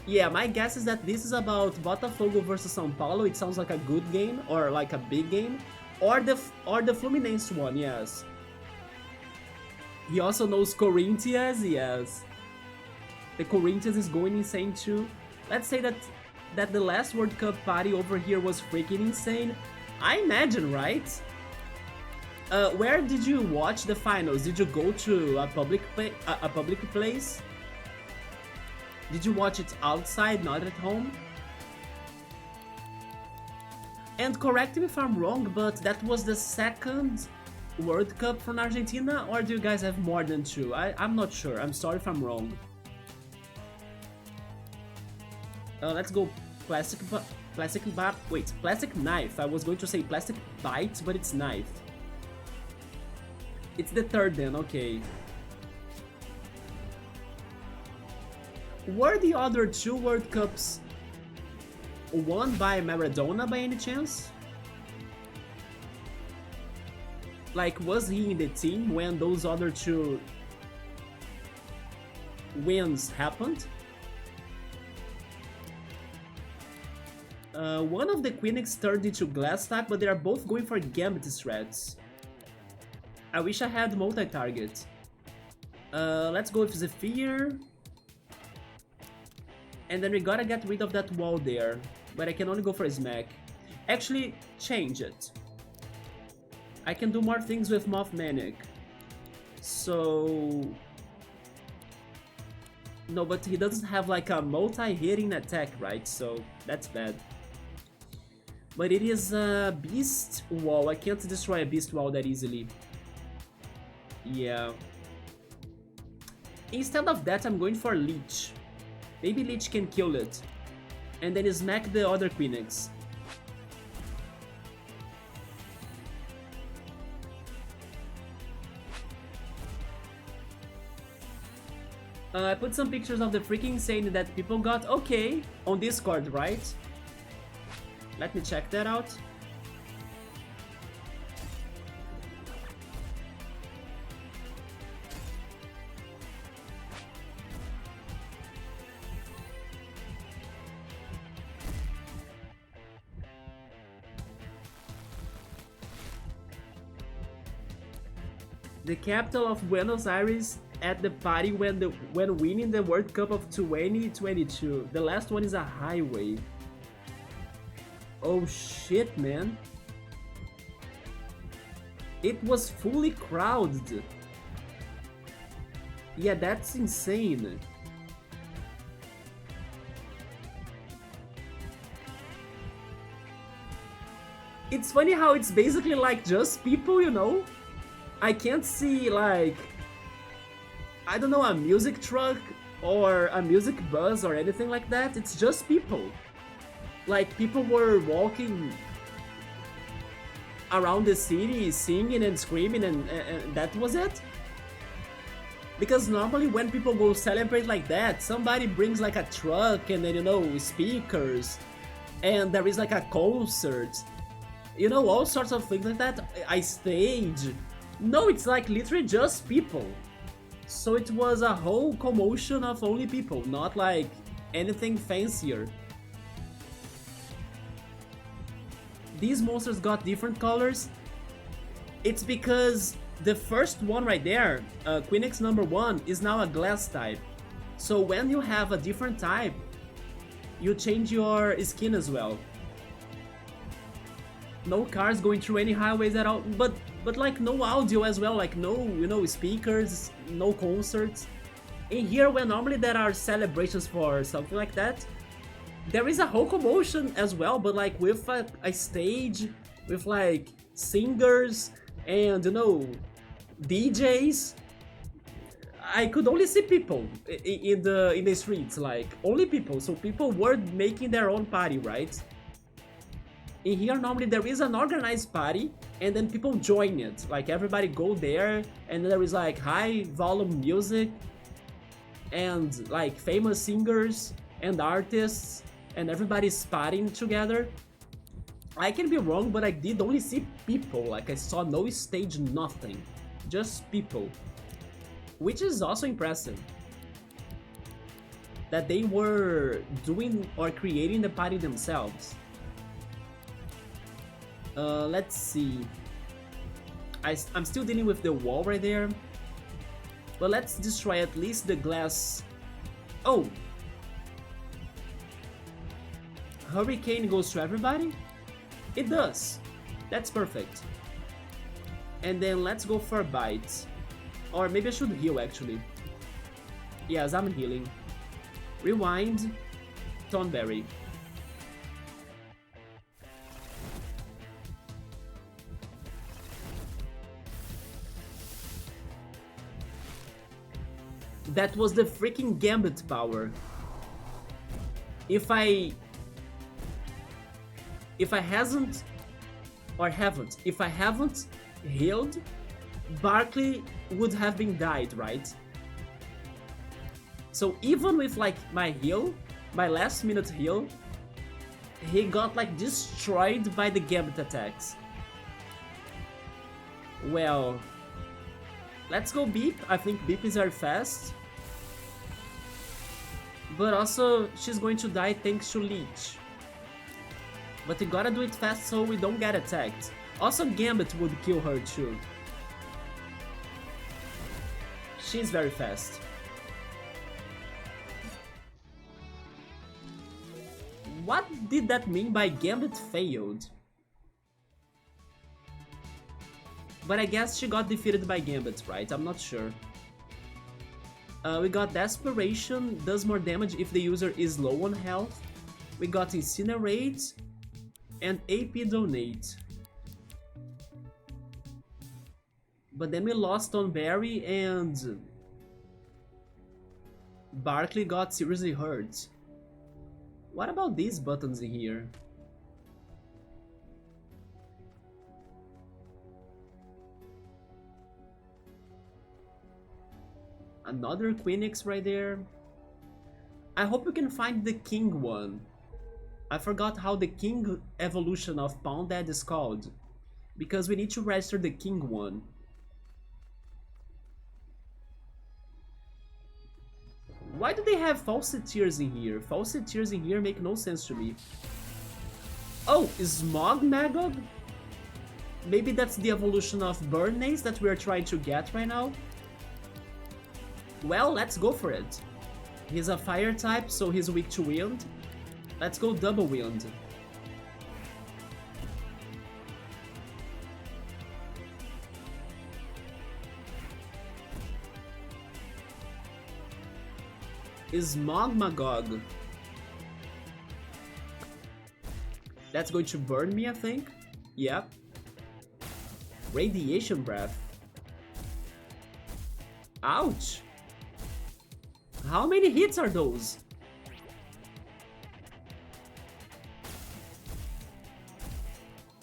Yeah, my guess is that this is about Botafogo versus São Paulo. It sounds like a good game, or like a big game. Or the Fluminense one, yes. He also knows Corinthians, yes. The Corinthians is going insane too. Let's say that that the last World Cup party over here was freaking insane? I imagine, right? Where did you watch the finals? Did you go to a public place? Did you watch it outside, not at home? And correct me if I'm wrong, but that was the second World Cup from Argentina, or do you guys have more than two? I'm not sure. I'm sorry if I'm wrong. Let's go plastic knife. I was going to say plastic bite, but it's knife. It's the third then, okay. Were the other two World Cups won by Maradona by any chance? Like, was he in the team when those other two wins happened? One of the Queenix turned into glass type, but they are both going for Gambit threats. I wish I had multi-target. Let's go with Zephyr. And then we gotta get rid of that wall there. But I can only go for a smack. Actually, change it. I can do more things with Mothmanic. So... No, but he doesn't have like a multi-hitting attack, right? So that's bad. But it is a beast wall. I can't destroy a beast wall that easily. Yeah. Instead of that, I'm going for Leech. Maybe Leech can kill it. And then smack the other Queenix. I put some pictures of the freaking insane that people got. Okay, on Discord, right? Let me check that out. The capital of Buenos Aires at the party when winning the World Cup of 2022. The last one is a highway. Oh shit, man. It was fully crowded. Yeah, that's insane. It's funny how it's basically like just people, you know? I can't see like, I don't know, a music truck or a music bus or anything like that. It's just people. Like, people were walking around the city singing and screaming and that was it. Because normally when people go celebrate like that, somebody brings like a truck and then, you know, speakers, and there is like a concert, you know, all sorts of things like that, a stage. No, it's like literally just people. So it was a whole commotion of only people, not like anything fancier. These monsters got different colors. It's because the first one right there, Queenix number 1, is now a glass type. So when you have a different type, you change your skin as well. No cars going through any highways at all, but like no audio as well, like no, you know, speakers, no concerts. In here, when normally there are celebrations for something like that, there is a whole commotion as well, but like with a stage, with like singers and, you know, DJs. I could only see people in the streets, like only people. So people were making their own party, right? In here, normally there is an organized party, and then people join it. Like everybody go there, and there is like high volume music, and like famous singers and artists, and everybody's partying together. I can be wrong, but I did only see people. Like I saw no stage, nothing, just people, which is also impressive. That they were doing or creating the party themselves. Let's see. I'm still dealing with the wall right there. But let's destroy at least the glass. Oh! Hurricane goes to everybody? It does. That's perfect. And then let's go for bites. Or maybe I should heal actually. Yes, I'm healing. Rewind. Thornberry. That was the freaking Gambit power. If I haven't healed, Barkley would have been died, right? So even with like my heal, my last minute heal, he got like destroyed by the Gambit attacks. Well, let's go Beep. I think Beep is very fast. But also, she's going to die thanks to Leech. But we gotta do it fast so we don't get attacked. Also, Gambit would kill her too. She's very fast. What did that mean by Gambit failed? But I guess she got defeated by Gambit, right? I'm not sure. We got Desperation, does more damage if the user is low on health. We got Incinerate and AP Donate. But then we lost on Barry and Barkley got seriously hurt. What about these buttons in here? Another Queenix right there. I hope we can find the King one. I forgot how the King evolution of Poundad is called. Because we need to register the King one. Why do they have Falseteers in here? Falseteers in here make no sense to me. Oh, Smog Magog? Maybe that's the evolution of Burnace that we're trying to get right now? Well, let's go for it. He's a fire type, so he's weak to wind. Let's go double wind. Smog Magog. That's going to burn me, I think. Yep. Radiation Breath. Ouch! How many hits are those?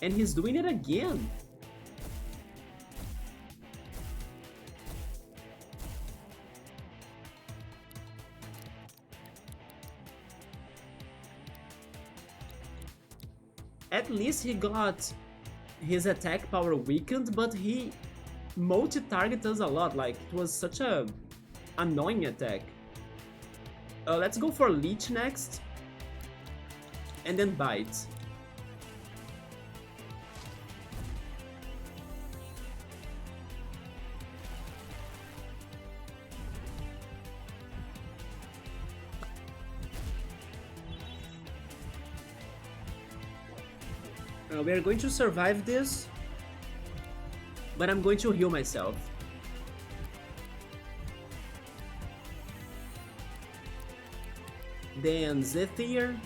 And he's doing it again. At least he got his attack power weakened, but he multi-targeted us a lot. Like, it was such a annoying attack. Let's go for Leech next. And then Bite. We are going to survive this, but I'm going to heal myself. Then Zephyr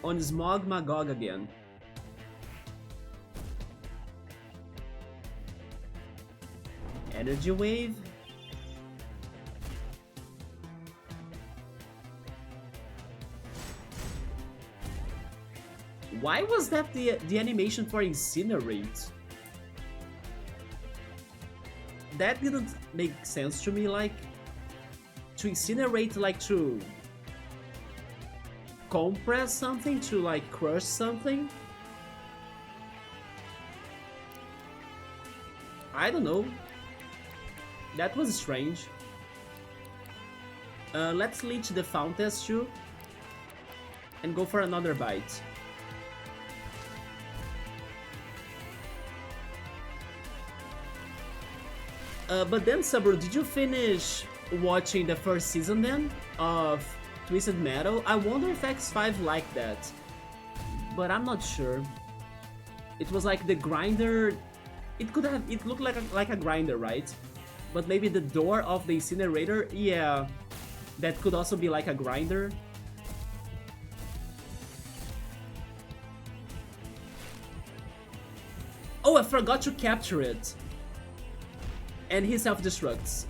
on Smog Magog again. Energy Wave. Why was that the animation for Incinerate? That didn't make sense to me, like, to incinerate, like to compress something, to like crush something? I don't know. That was strange. Let's leech the Fountas too and go for another bite. But then, Sabro, did you finish watching the first season then of Twisted Metal? I wonder if X5 liked that. but I'm not sure. It was like the grinder. It could have. It looked like a grinder, right? But maybe the door of the incinerator, yeah, that could also be like a grinder. Oh, I forgot to capture it. And he self-destructs.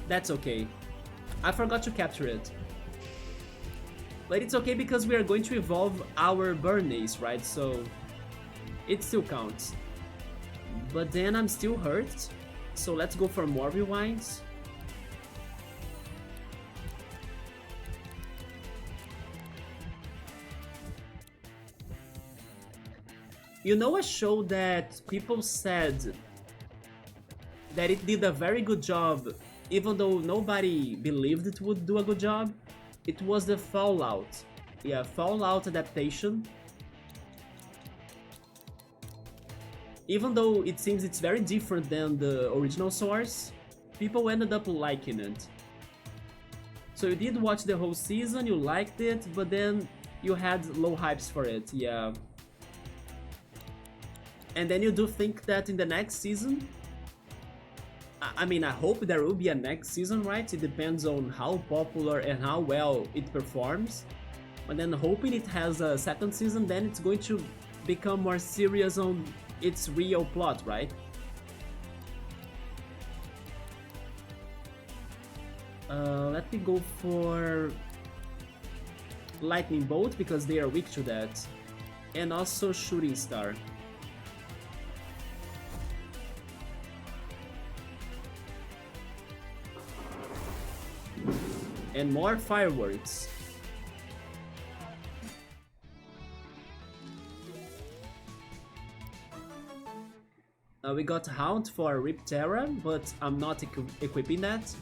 That's okay. I forgot to capture it. But it's okay because we are going to evolve our Bernays, right? So it still counts. But then I'm still hurt. So let's go for more rewinds. You know a show that people said that it did a very good job, even though nobody believed it would do a good job? It was the Fallout. Yeah, Fallout adaptation. Even though it seems it's very different than the original source, people ended up liking it. So you did watch the whole season, you liked it, but then you had low hypes for it, yeah. And then you do think that in the next season, I mean, I hope there will be a next season, right? It depends on how popular and how well it performs. But then hoping it has a second season, then it's going to become more serious on its real plot, right? Let me go for Lightning Bolt because they are weak to that. And also Shooting Star. And more fireworks. We got Hound for Riptera, but I'm not equipping that.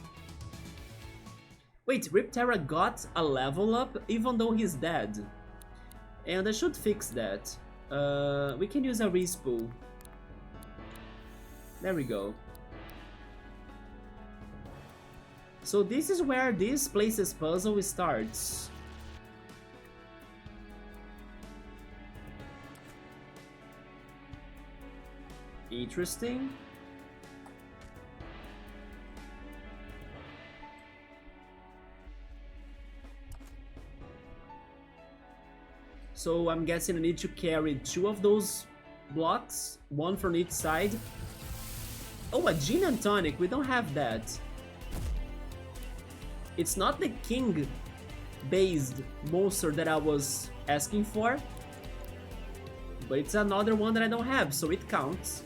Wait, Riptera got a level up even though he's dead. And I should fix that. We can use a respool. There we go. So this is where this place's puzzle starts. Interesting. So I'm guessing I need to carry 2 of those blocks, 1 from each side. Oh, a gin and tonic, we don't have that. It's not the king-based monster that I was asking for, but it's another one that I don't have, so it counts.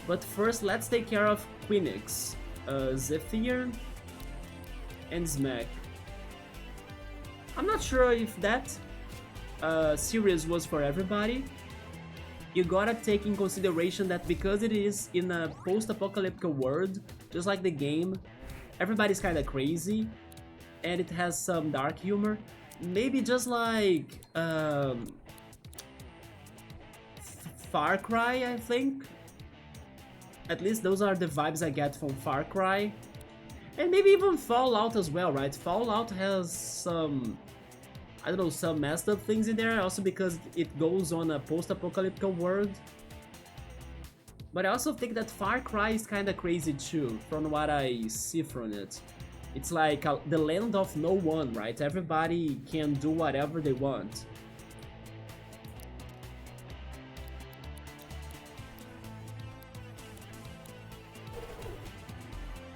But first, let's take care of Queenix, Zephyr, and Smack. I'm not sure if that series was for everybody. You gotta take in consideration that because it is in a post-apocalyptic world, just like the game, everybody's kinda crazy, and it has some dark humor. Maybe just like Far Cry, I think. At least those are the vibes I get from Far Cry. And maybe even Fallout as well, right? Fallout has some, I don't know, some messed up things in there, also because it goes on a post-apocalyptic world. But I also think that Far Cry is kinda crazy too, from what I see from it. It's like the land of no one, right? Everybody can do whatever they want.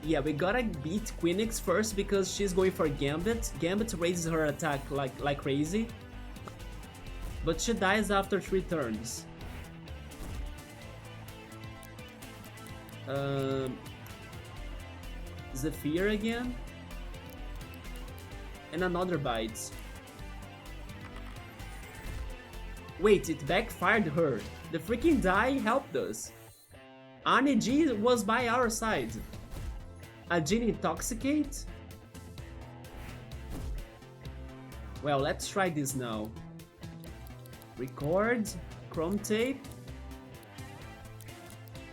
Yeah, we gotta beat Queenix first because she's going for Gambit. Gambit raises her attack like crazy. But she dies after 3 turns. Zephyr again. And another bite. Wait, it backfired her. The freaking die helped us. Arnie G was by our side. A Gin Intoxicate? Well, let's try this now. Record, Chrome Tape,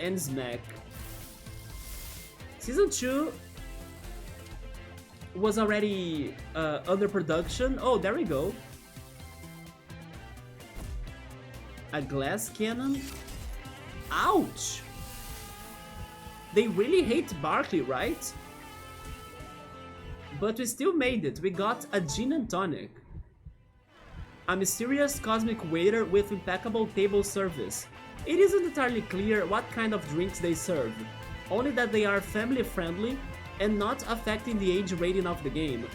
and Smack. Season 2 was already under production. Oh, there we go. A glass cannon? Ouch! They really hate Barkley, right? But we still made it. We got a gin and tonic. A mysterious cosmic waiter with impeccable table service. It isn't entirely clear what kind of drinks they serve, only that they are family friendly and not affecting the age rating of the game.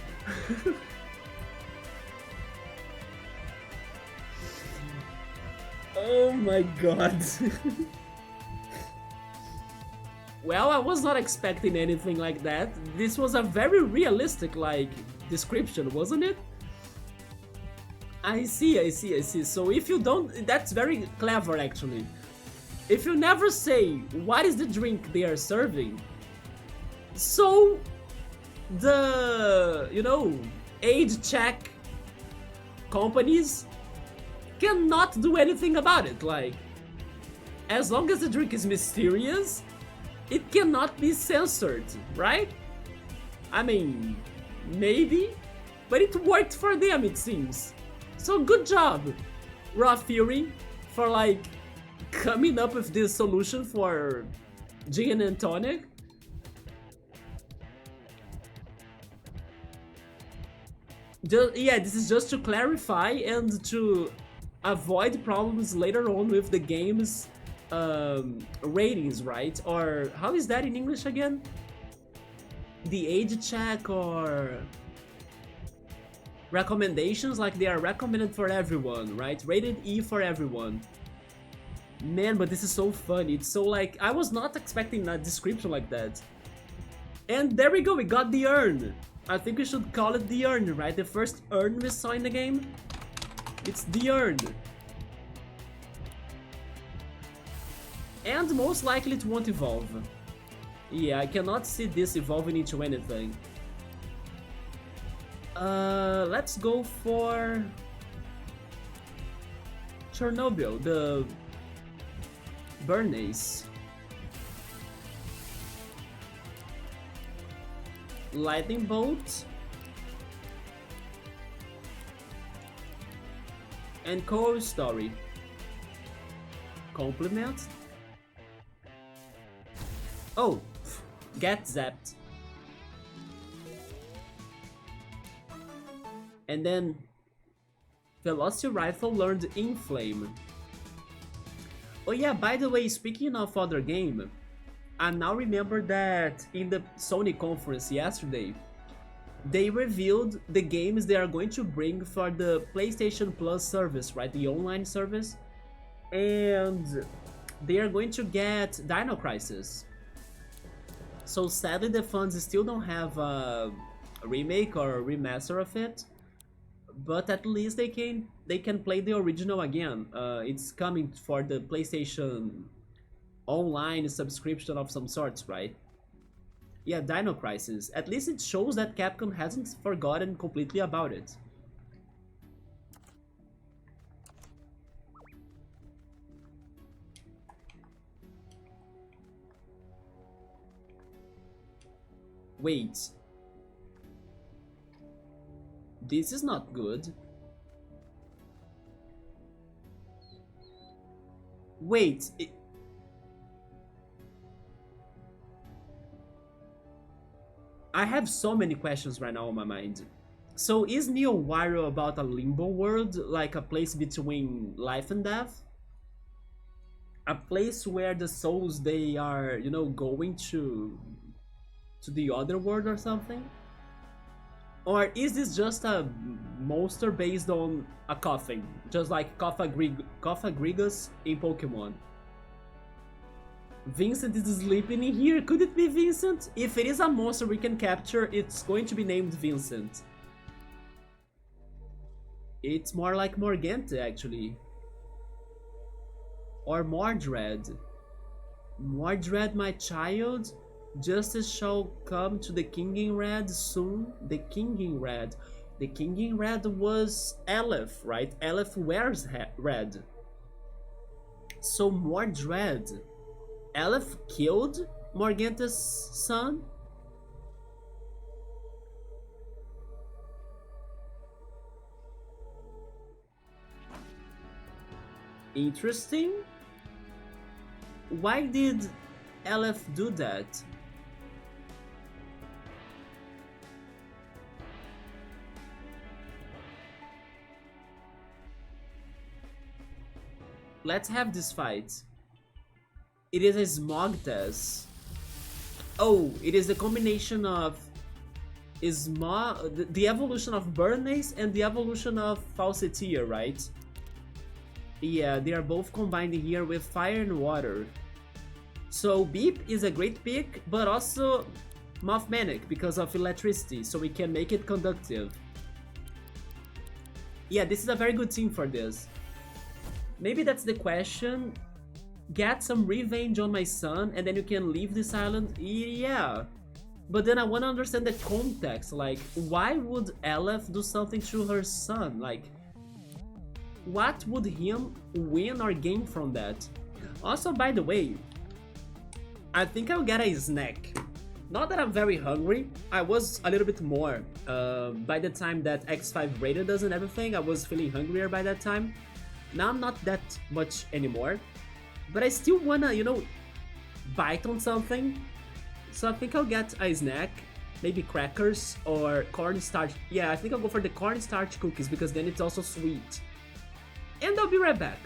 Oh my god. Well, I was not expecting anything like that. This was a very realistic, like, description, wasn't it? I see. So if you don't... That's very clever, actually. If you never say what is the drink they are serving, so the, age check companies cannot do anything about it. Like, as long as the drink is mysterious, it cannot be censored, right? I mean, maybe, but it worked for them, it seems. So good job, Raw Fury, for like coming up with this solution for gin and tonic. Yeah, this is just to clarify and to avoid problems later on with the game's ratings, right? Or how is that in English again? The age check or recommendations, like they are recommended for everyone, right? Rated E for everyone. Man, but this is so funny. It's so like, I was not expecting a description like that. And there we go, we got the urn. I think we should call it the urn, right? The first urn we saw in the game. It's the urn. And most likely it won't evolve. Yeah, I cannot see this evolving into anything. Let's go for Chernobyl, the Bernays. Lightning Bolt. And Coral Story. Compliment. Oh, get zapped. And then Velocity Rifle learned Inflame. Oh yeah, by the way, speaking of other game, I now remember that in the Sony conference yesterday, they revealed the games they are going to bring for the PlayStation Plus service, right? The online service. And they are going to get Dino Crisis. So sadly the fans still don't have a remake or a remaster of it, but at least they can play the original again. It's coming for the PlayStation online subscription of some sorts, right? Yeah, Dino Crisis. At least it shows that Capcom hasn't forgotten completely about it. Wait. This is not good. Wait. I have so many questions right now on my mind. So is Neo Wirral about a limbo world, like a place between life and death? A place where the souls, they are, going to the other world or something? Or is this just a monster based on a coffin, just like Coffagrigus in Pokemon? Vincent is sleeping in here. Could it be Vincent? If it is a monster we can capture, it's going to be named Vincent. It's more like Morgante, actually. Or Mordred. Mordred, my child. Justice shall come to the King in Red soon. The King in Red. The King in Red was Aleph, right? Aleph wears red. So Mordred. Aleph killed Morgante's son? Interesting. Why did Aleph do that? Let's have this fight. It is a smog test. Oh, it is the combination of the evolution of Bernays and the evolution of Falseteer, right? Yeah, they are both combined here with fire and water. So Beep is a great pick, but also Mothmanic because of electricity, so we can make it conductive. Yeah, this is a very good team for this. Maybe that's the question. Get some revenge on my son and then you can leave this island? Yeah. But then I want to understand the context, like, why would Aleph do something to her son? Like, what would him win or gain from that? Also, by the way, I think I'll get a snack. Not that I'm very hungry, I was a little bit more. By the time that X5 rated us and everything, I was feeling hungrier by that time. Now I'm not that much anymore. But I still wanna, you know, bite on something. So I think I'll get a snack, maybe crackers or cornstarch. Yeah, I think I'll go for the cornstarch cookies because then it's also sweet. And I'll be right back.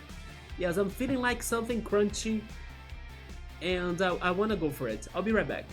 Yes, I'm feeling like something crunchy and I wanna go for it. I'll be right back.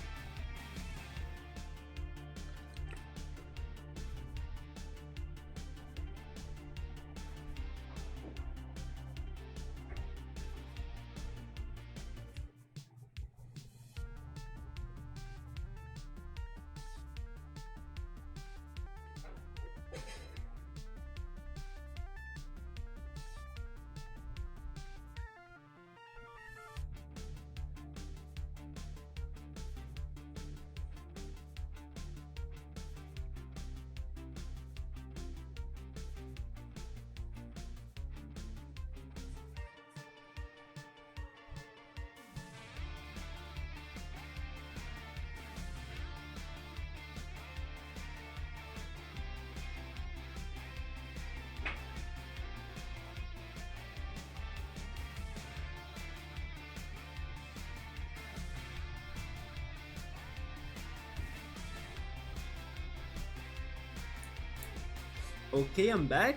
Okay, I'm back.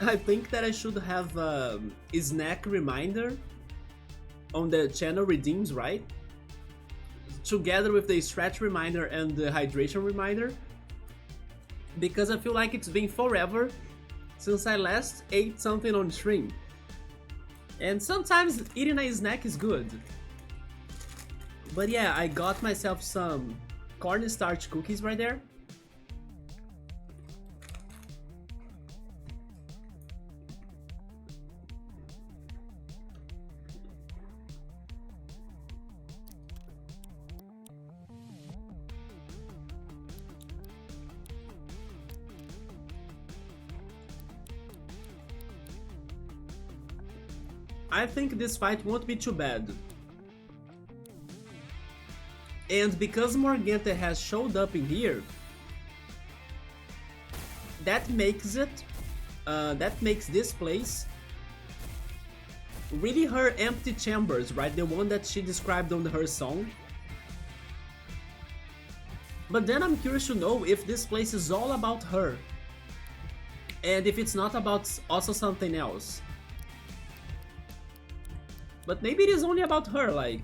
I think that I should have a snack reminder on the channel redeems, right? Together with the stretch reminder and the hydration reminder. Because I feel like it's been forever since I last ate something on stream. And sometimes eating a snack is good. But yeah, I got myself some cornstarch cookies right there. I think this fight won't be too bad. And because Morgante has showed up in here, that makes this place really her empty chambers, right? The one that she described on her song. But then I'm curious to know if this place is all about her. And if it's not about also something else. But maybe it is only about her, like...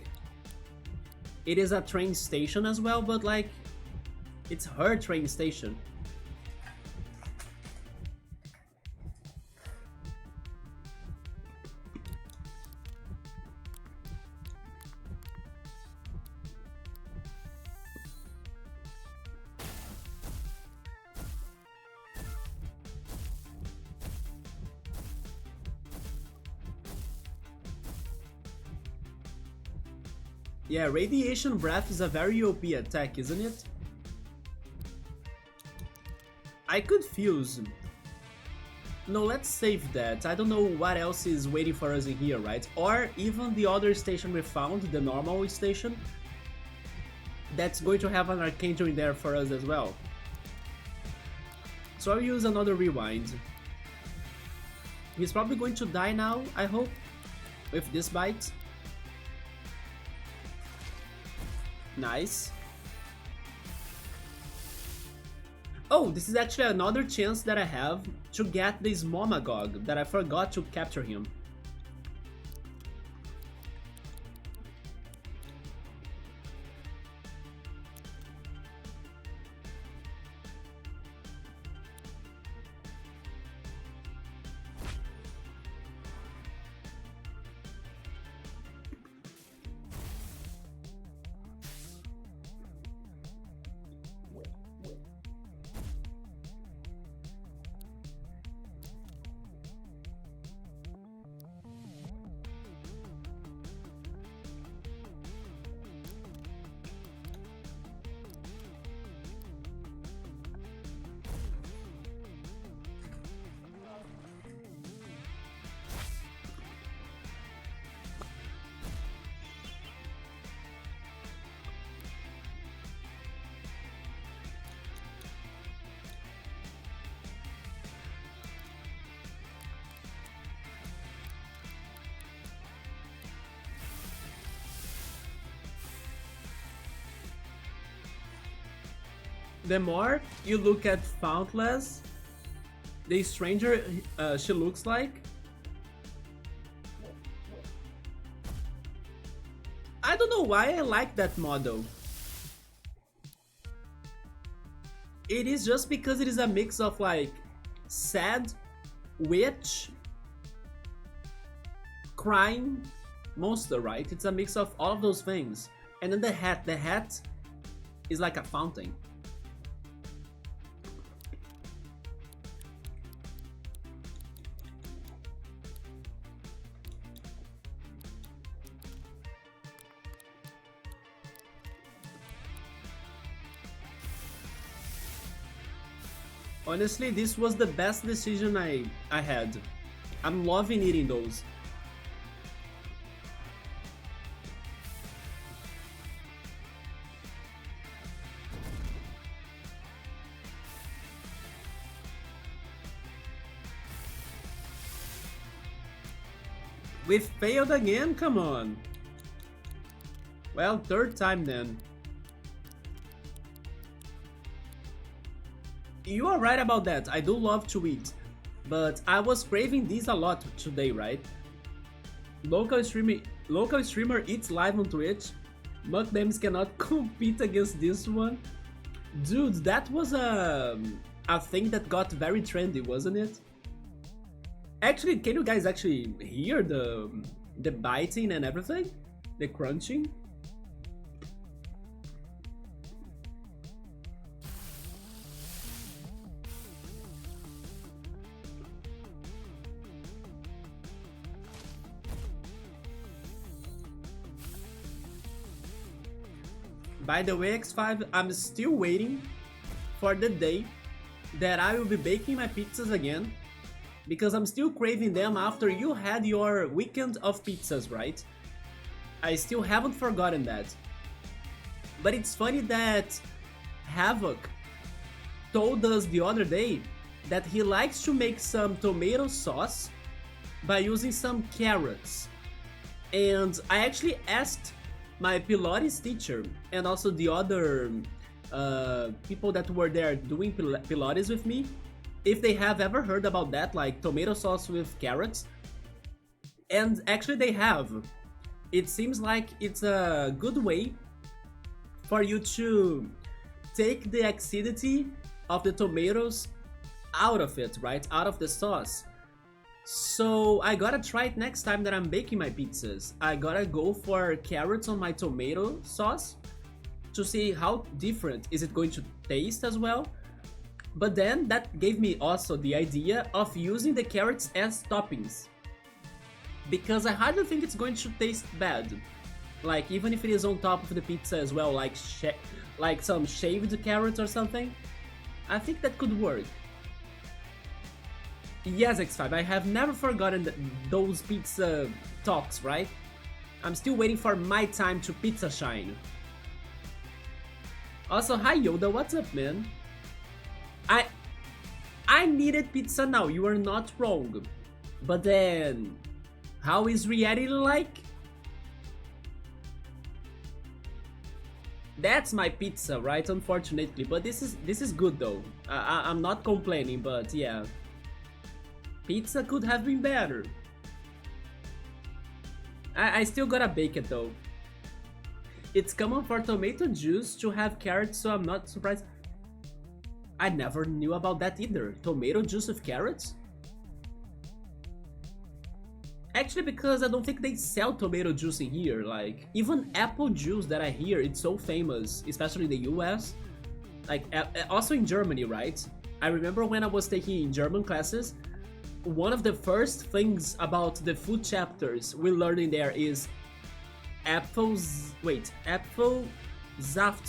It is a train station as well, but like... It's her train station. Yeah, Radiation Breath is a very OP attack, isn't it? I could fuse. No, let's save that. I don't know what else is waiting for us in here, right? Or even the other station we found, the normal station. That's going to have an Archangel in there for us as well. So I'll use another rewind. He's probably going to die now, I hope, with this bite. Nice. Oh, this is actually another chance that I have to get this Momagog that I forgot to capture him. The more you look at Fountless, the stranger she looks like. I don't know why I like that model. It is just because it is a mix of like sad, witch, crying, monster, right? It's a mix of all of those things. And then the hat is like a fountain. Honestly, this was the best decision I had. I'm loving eating those. We failed again? Come on. Well, third time then. You are right about that, I do love to eat, but I was craving these a lot today, right? Local streamer eats live on Twitch. Mukbangs cannot compete against this one. Dude, that was a thing that got very trendy, wasn't it? Actually, can you guys actually hear the biting and everything? The crunching? By the way, X5, I'm still waiting for the day that I will be baking my pizzas again, because I'm still craving them after you had your weekend of pizzas, right? I still haven't forgotten that. But it's funny that Havoc told us the other day that he likes to make some tomato sauce by using some carrots. And I actually asked my Pilates teacher and also the other people that were there doing Pilates with me if they have ever heard about that, like tomato sauce with carrots. And actually they have. It seems like it's a good way for you to take the acidity of the tomatoes out of it, right? Out of the sauce. So I gotta try it next time that I'm baking my pizzas. I gotta go for carrots on my tomato sauce to see how different is it going to taste as well. But then that gave me also the idea of using the carrots as toppings, because I hardly think it's going to taste bad. Like even if it is on top of the pizza as well, like some shaved carrots or something, I think that could work. Yes, X5, I have never forgotten those pizza talks, right? I'm still waiting for my time to pizza shine. Also, hi Yoda, what's up, man? I needed pizza now, you are not wrong. But then, how is reality like? That's my pizza, right? Unfortunately, but this is good though. I'm not complaining, but yeah, pizza could have been better. I still gotta bake it though. It's common for tomato juice to have carrots, so I'm not surprised. I never knew about that either. Tomato juice with carrots? Actually, because I don't think they sell tomato juice in here. Like, even apple juice that I hear, it's so famous, especially in the US. Like, also in Germany, right? I remember when I was taking German classes, one of the first things about the food chapters we learned in there is Apfelsaft,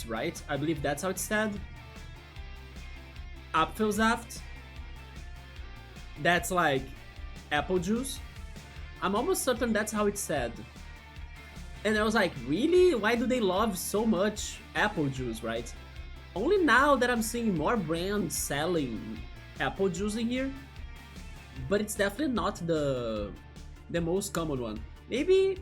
right? I believe that's how it's said. Apfelsaft. That's like apple juice. I'm almost certain that's how it's said. And I was like, really? Why do they love so much apple juice, right? Only now that I'm seeing more brands selling apple juice in here. But it's definitely not the most common one. Maybe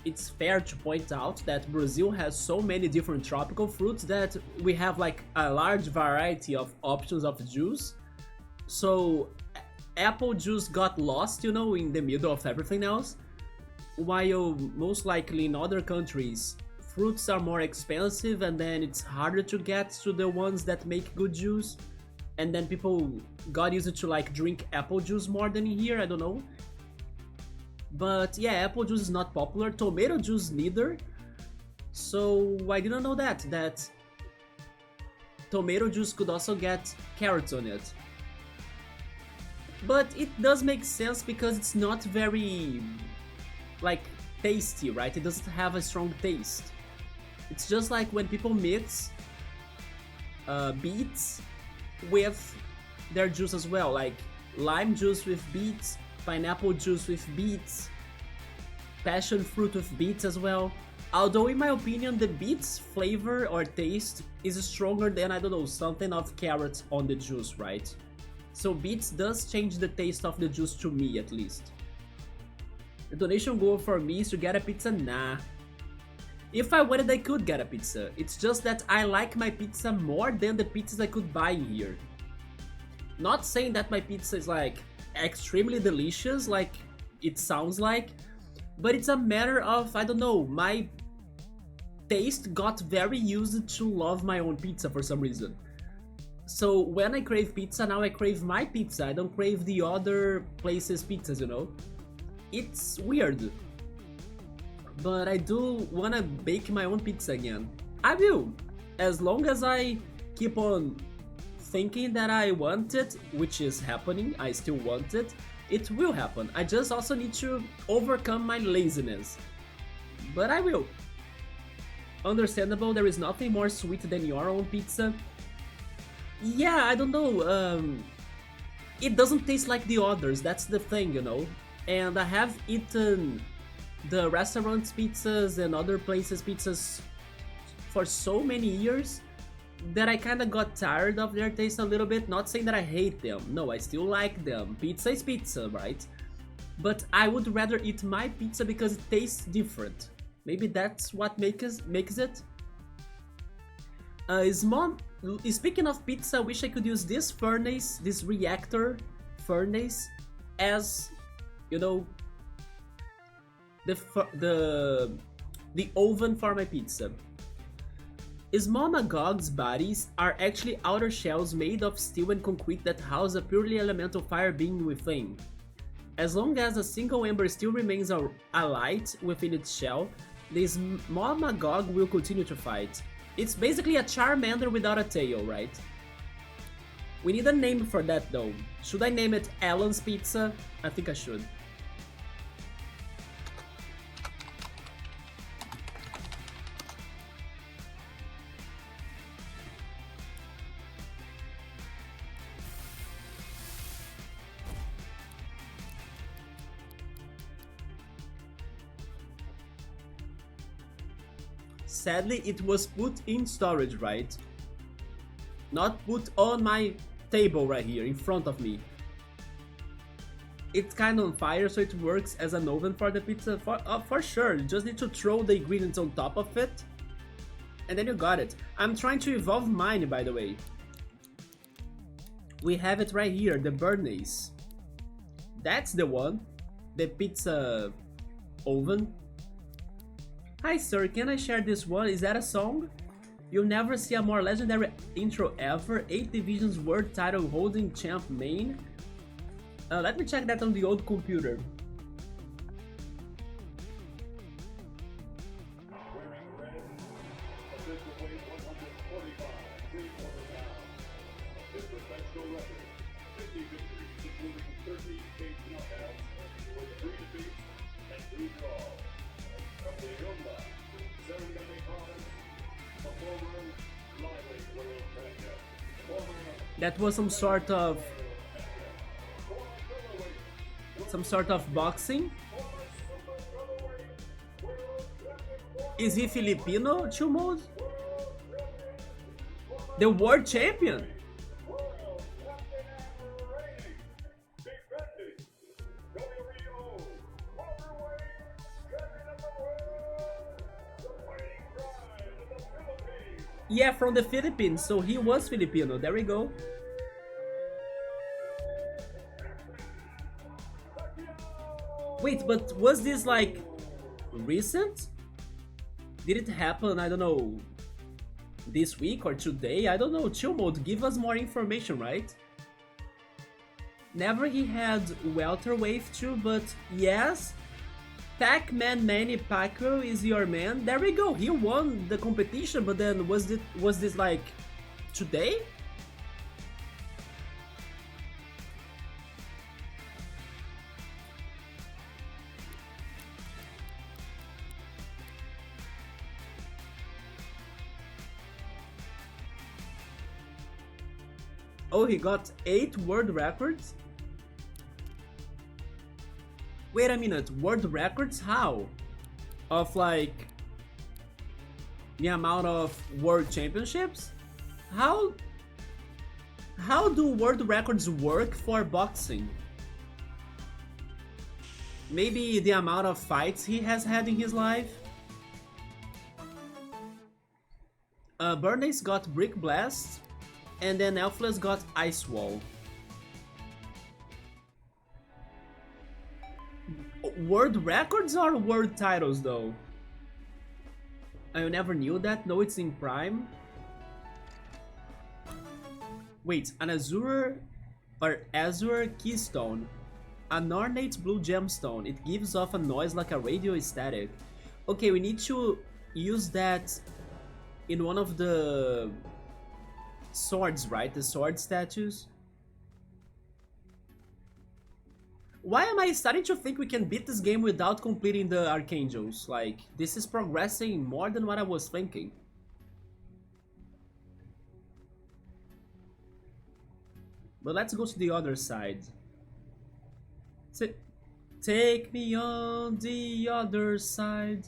it's fair to point out that Brazil has so many different tropical fruits that we have like a large variety of options of juice. So apple juice got lost, you know, in the middle of everything else. While most likely in other countries, fruits are more expensive and then it's harder to get to the ones that make good juice. And then people got used to like drink apple juice more than in here, I don't know. But yeah, apple juice is not popular, tomato juice neither. So I didn't know that tomato juice could also get carrots on it. But it does make sense because it's not very, like, tasty, right? It doesn't have a strong taste. It's just like when people mix beets with their juice as well, like lime juice with beets, pineapple juice with beets, passion fruit with beets as well. Although in my opinion the beets flavor or taste is stronger than, I don't know, something of carrots on the juice, right? So beets does change the taste of the juice to me at least. The donation goal for me is to get a pizza? Nah. If I wanted I could get a pizza, it's just that I like my pizza more than the pizzas I could buy here. Not saying that my pizza is like extremely delicious like it sounds like, but it's a matter of, I don't know, my taste got very used to love my own pizza for some reason. So when I crave pizza, now I crave my pizza, I don't crave the other places' pizzas, you know? It's weird. But I do wanna bake my own pizza again. I will! As long as I keep on thinking that I want it, which is happening, I still want it, it will happen. I just also need to overcome my laziness. But I will. Understandable, there is nothing more sweet than your own pizza. Yeah, I don't know, it doesn't taste like the others, that's the thing, you know? And I have eaten the restaurant's pizzas and other places' pizzas for so many years that I kinda got tired of their taste a little bit. Not saying that I hate them, no, I still like them. Pizza is pizza, right? But I would rather eat my pizza because it tastes different. Maybe that's what makes it. Speaking of pizza, I wish I could use this furnace, this reactor furnace, as, you know, the oven for my pizza. Small magog's bodies are actually outer shells made of steel and concrete that house a purely elemental fire being within. As long as a single ember still remains alight within its shell, the small magog will continue to fight. It's basically a Charmander without a tail, right? We need a name for that though. Should I name it Alan's Pizza? I think I should. Sadly, it was put in storage, right? Not put on my table right here in front of me. It's kind of on fire, so it works as an oven for the pizza. For sure, you just need to throw the ingredients on top of it, and then you got it. I'm trying to evolve mine, by the way. We have it right here, the Bernays. That's the one, the pizza oven. Hi sir, can I share this one? Is that a song? You'll never see a more legendary intro ever. 8 divisions world title holding champ main. Let me check that on the old computer. That was some sort of boxing. Is he Filipino, Chill Mode? The world champion? Yeah, from the Philippines, so he was Filipino. There we go. Wait, but was this like recent? Did it happen, I don't know, this week or today? I don't know. Chill Mode, give us more information, right? Never he had welterweight too, but yes, Pac-Man Manny Pacquiao is your man. There we go. He won the competition, but then was this like today? Oh, he got 8 world records? Wait a minute, world records? How? Of like the amount of world championships? How do world records work for boxing? Maybe the amount of fights he has had in his life? Bernays got Brick Blast, and then Elfless got Ice Wall. World records or world titles though? I never knew that. No, it's in Prime. Wait, an Azure Keystone. An ornate blue gemstone. It gives off a noise like a radio static. Okay, we need to use that in one of the swords, right? The sword statues. Why am I starting to think we can beat this game without completing the Archangels? Like, this is progressing more than what I was thinking. But let's go to the other side. Take me on the other side.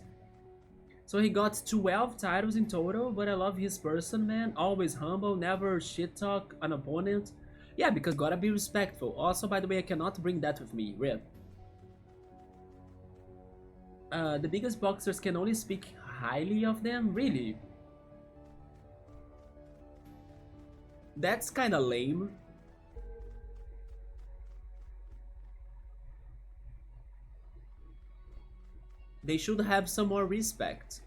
So he got 12 titles in total, but I love his person, man. Always humble, never shit talk an opponent. Yeah, because gotta be respectful. Also, by the way, I cannot bring that with me, RIP. The biggest boxers can only speak highly of them? Really? That's kinda lame. They should have some more respect.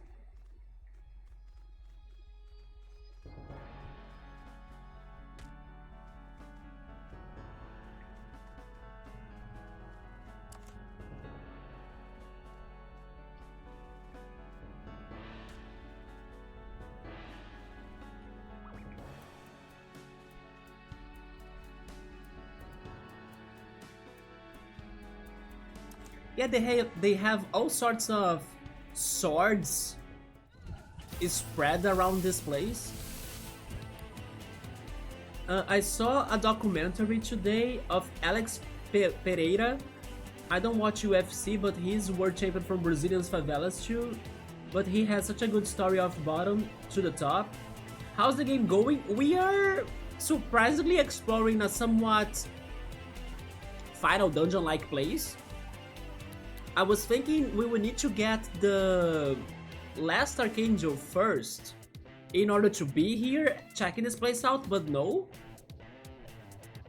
Yeah, they have all sorts of swords spread around this place. I saw a documentary today of Alex Pereira. I don't watch UFC, but he's world champion from Brazilian favelas too. But he has such a good story of bottom to the top. How's the game going? We are surprisingly exploring a somewhat final dungeon-like place. I was thinking we would need to get the last Archangel first in order to be here checking this place out, but no.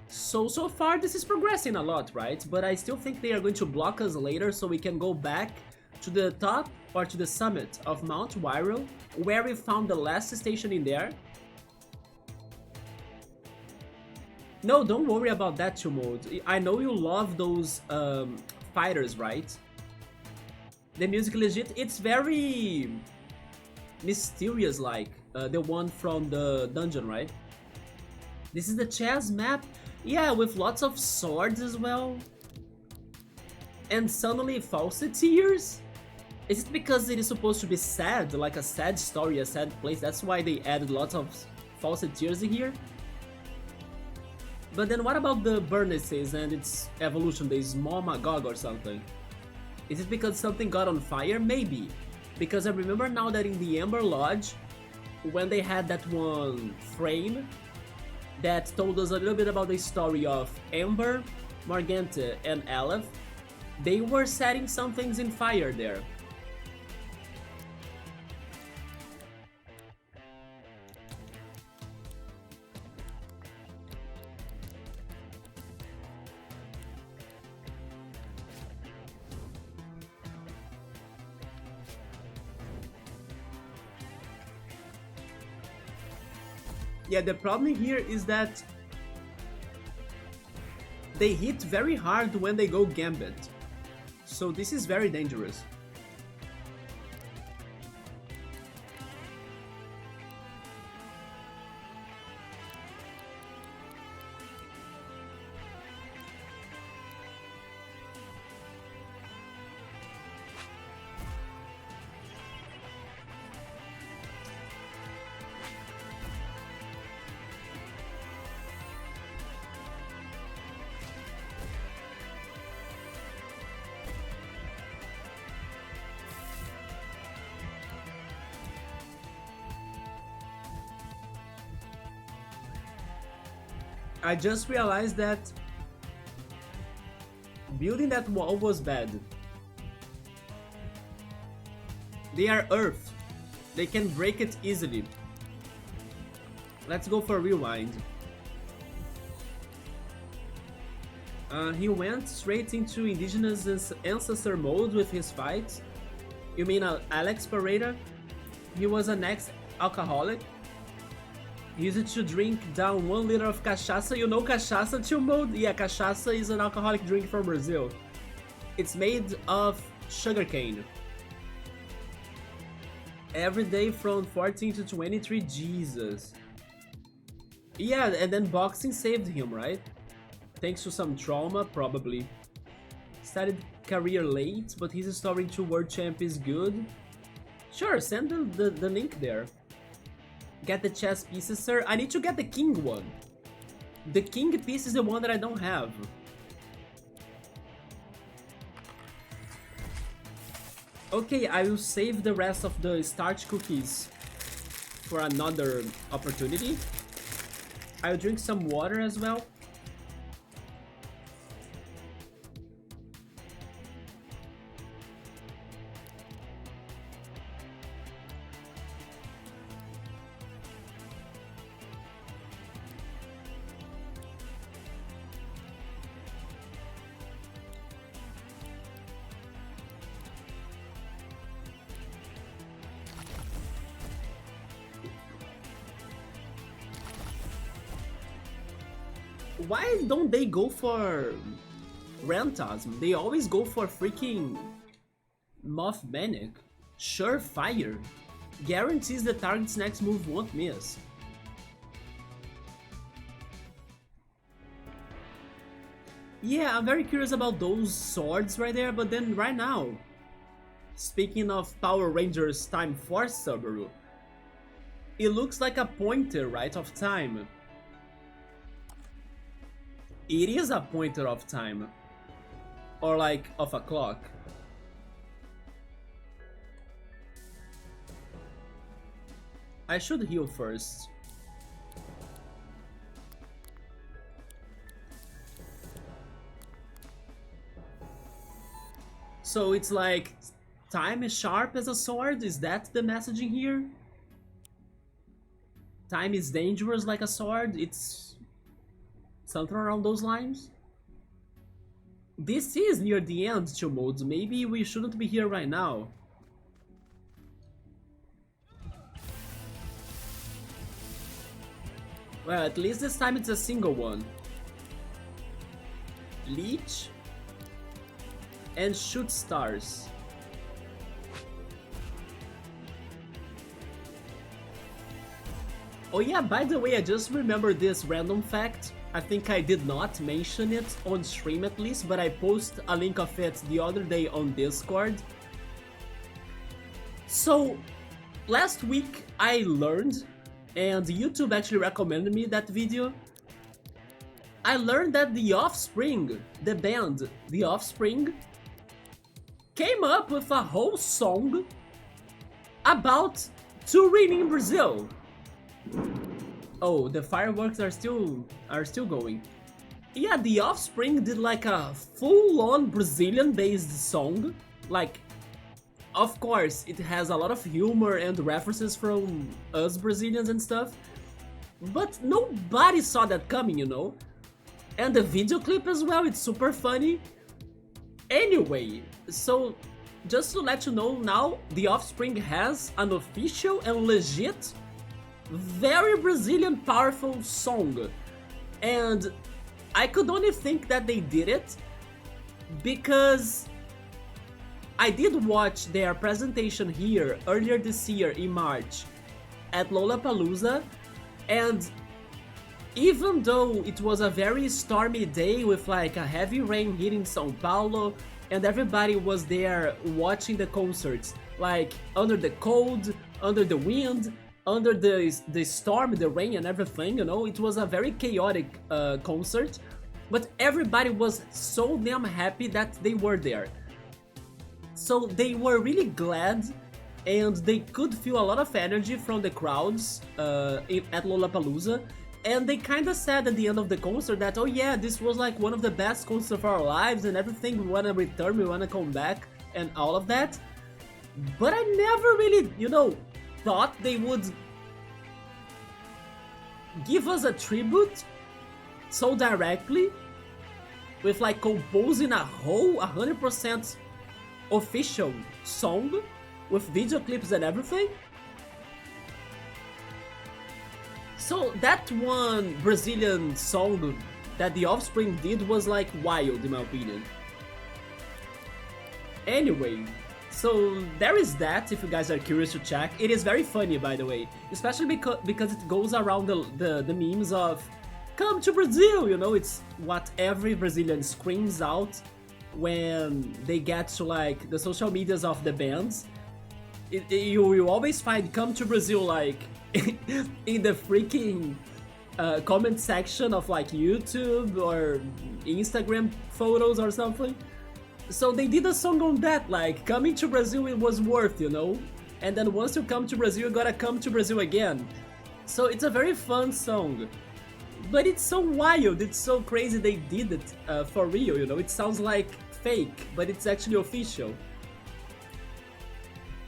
So far this is progressing a lot, right? But I still think they are going to block us later so we can go back to the top or to the summit of Mount Wirral, where we found the last station in there. No, don't worry about that, Tumult. I know you love those fighters, right? The music legit, it's very mysterious like, the one from the dungeon, right? This is the chess map. Yeah, with lots of swords as well. And suddenly falsetteers? Is it because it is supposed to be sad, like a sad story, a sad place? That's why they added lots of falsetteers in here? But then what about the Burnesses and its evolution, the Small Magog or something? Is it because something got on fire? Maybe. Because I remember now that in the Ember Lodge, when they had that one frame that told us a little bit about the story of Ember, Morgante, and Aleph, they were setting some things in fire there. Yeah, the problem here is that they hit very hard when they go Gambit. So this is very dangerous. I just realized that building that wall was bad. They are earth. They can break it easily. Let's go for a rewind. He went straight into indigenous ancestor mode with his fight. You mean Alex Pereira? He was an ex-alcoholic. He used to drink down 1 liter of cachaça. You know cachaça, Tio Mode? Yeah, cachaça is an alcoholic drink from Brazil. It's made of sugarcane. Every day from 14 to 23, Jesus. Yeah, and then boxing saved him, right? Thanks to some trauma, probably. Started career late, but his story to World Champ is good. Sure, send the link there. Get the chess pieces, sir. I need to get the king one. The king piece is the one that I don't have. Okay, I will save the rest of the starch cookies for another opportunity. I'll drink some water as well. Why don't they go for Rantasm? They always go for freaking Moth Manic. Surefire. Guarantees the target's next move won't miss. Yeah, I'm very curious about those swords right there, but then right now, speaking of Power Rangers Time Force Subaru, it looks like a pointer, right, of time. It is a pointer of time. Or like, of a clock. I should heal first. So it's like, time is sharp as a sword? Is that the messaging here? Time is dangerous like a sword? It's something around those lines? This is near the end, Chumod. Maybe we shouldn't be here right now. Well, at least this time it's a single one. Leech and shoot stars. Oh yeah, by the way, I just remembered this random fact. I think I did not mention it on stream at least, but I posted a link of it the other day on Discord. So, last week I learned, and YouTube actually recommended me that video, I learned that The Offspring, the band The Offspring, came up with a whole song about touring in Brazil. Oh, the fireworks are still going. Yeah, The Offspring did like a full-on Brazilian-based song. Like, of course, it has a lot of humor and references from us Brazilians and stuff, but nobody saw that coming, you know? And the video clip as well, it's super funny. Anyway, so just to let you know now, The Offspring has an official and legit, very Brazilian powerful song. And I could only think that they did it because I did watch their presentation here earlier this year in March at Lollapalooza, and even though it was a very stormy day with like a heavy rain hitting São Paulo and everybody was there watching the concerts, like under the cold, under the wind, under the storm, the rain and everything, you know, it was a very chaotic concert, but everybody was so damn happy that they were there. So they were really glad, and they could feel a lot of energy from the crowds at Lollapalooza, and they kinda said at the end of the concert that, oh yeah, this was like one of the best concerts of our lives and everything, we wanna return, we wanna come back, and all of that. But I never really, you know, thought they would give us a tribute so directly, with like composing a whole 100% official song with video clips and everything. So that one Brazilian song that The Offspring did was like wild in my opinion. Anyway, so there is that, if you guys are curious to check. It is very funny, by the way, especially because it goes around the memes of come to Brazil, you know, it's what every Brazilian screams out when they get to like the social medias of the bands. You always find come to Brazil like in the freaking comment section of like YouTube or Instagram photos or something. So they did a song on that, like coming to Brazil it was worth, you know, and then once you come to Brazil you gotta come to Brazil again. So it's a very fun song, but it's so wild, it's so crazy they did it for real, you know. It sounds like fake, but it's actually official.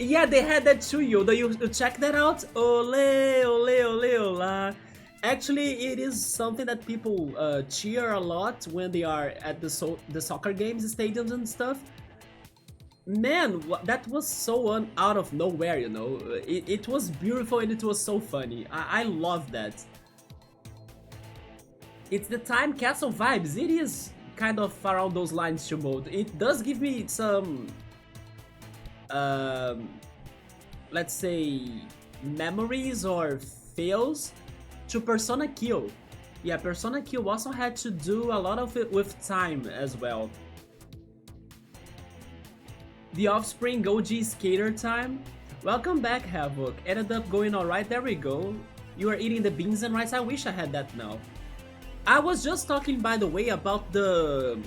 Yeah, they had that too, Yoda. You check that out? Ole, ole, ole, ola. Actually, it is something that people cheer a lot when they are at the soccer games, stadiums and stuff. Man, that was so out of nowhere, you know. It was beautiful and it was so funny. I love that. It's the Time Castle vibes. It is kind of around those lines, Shumod. It does give me some let's say memories or feels to Persona Q. Yeah, Persona Q also had to do a lot of it with time as well. The Offspring OG Skater Time. Welcome back, Havoc. Ended up going alright, there we go. You are eating the beans and rice, I wish I had that now. I was just talking, by the way, about the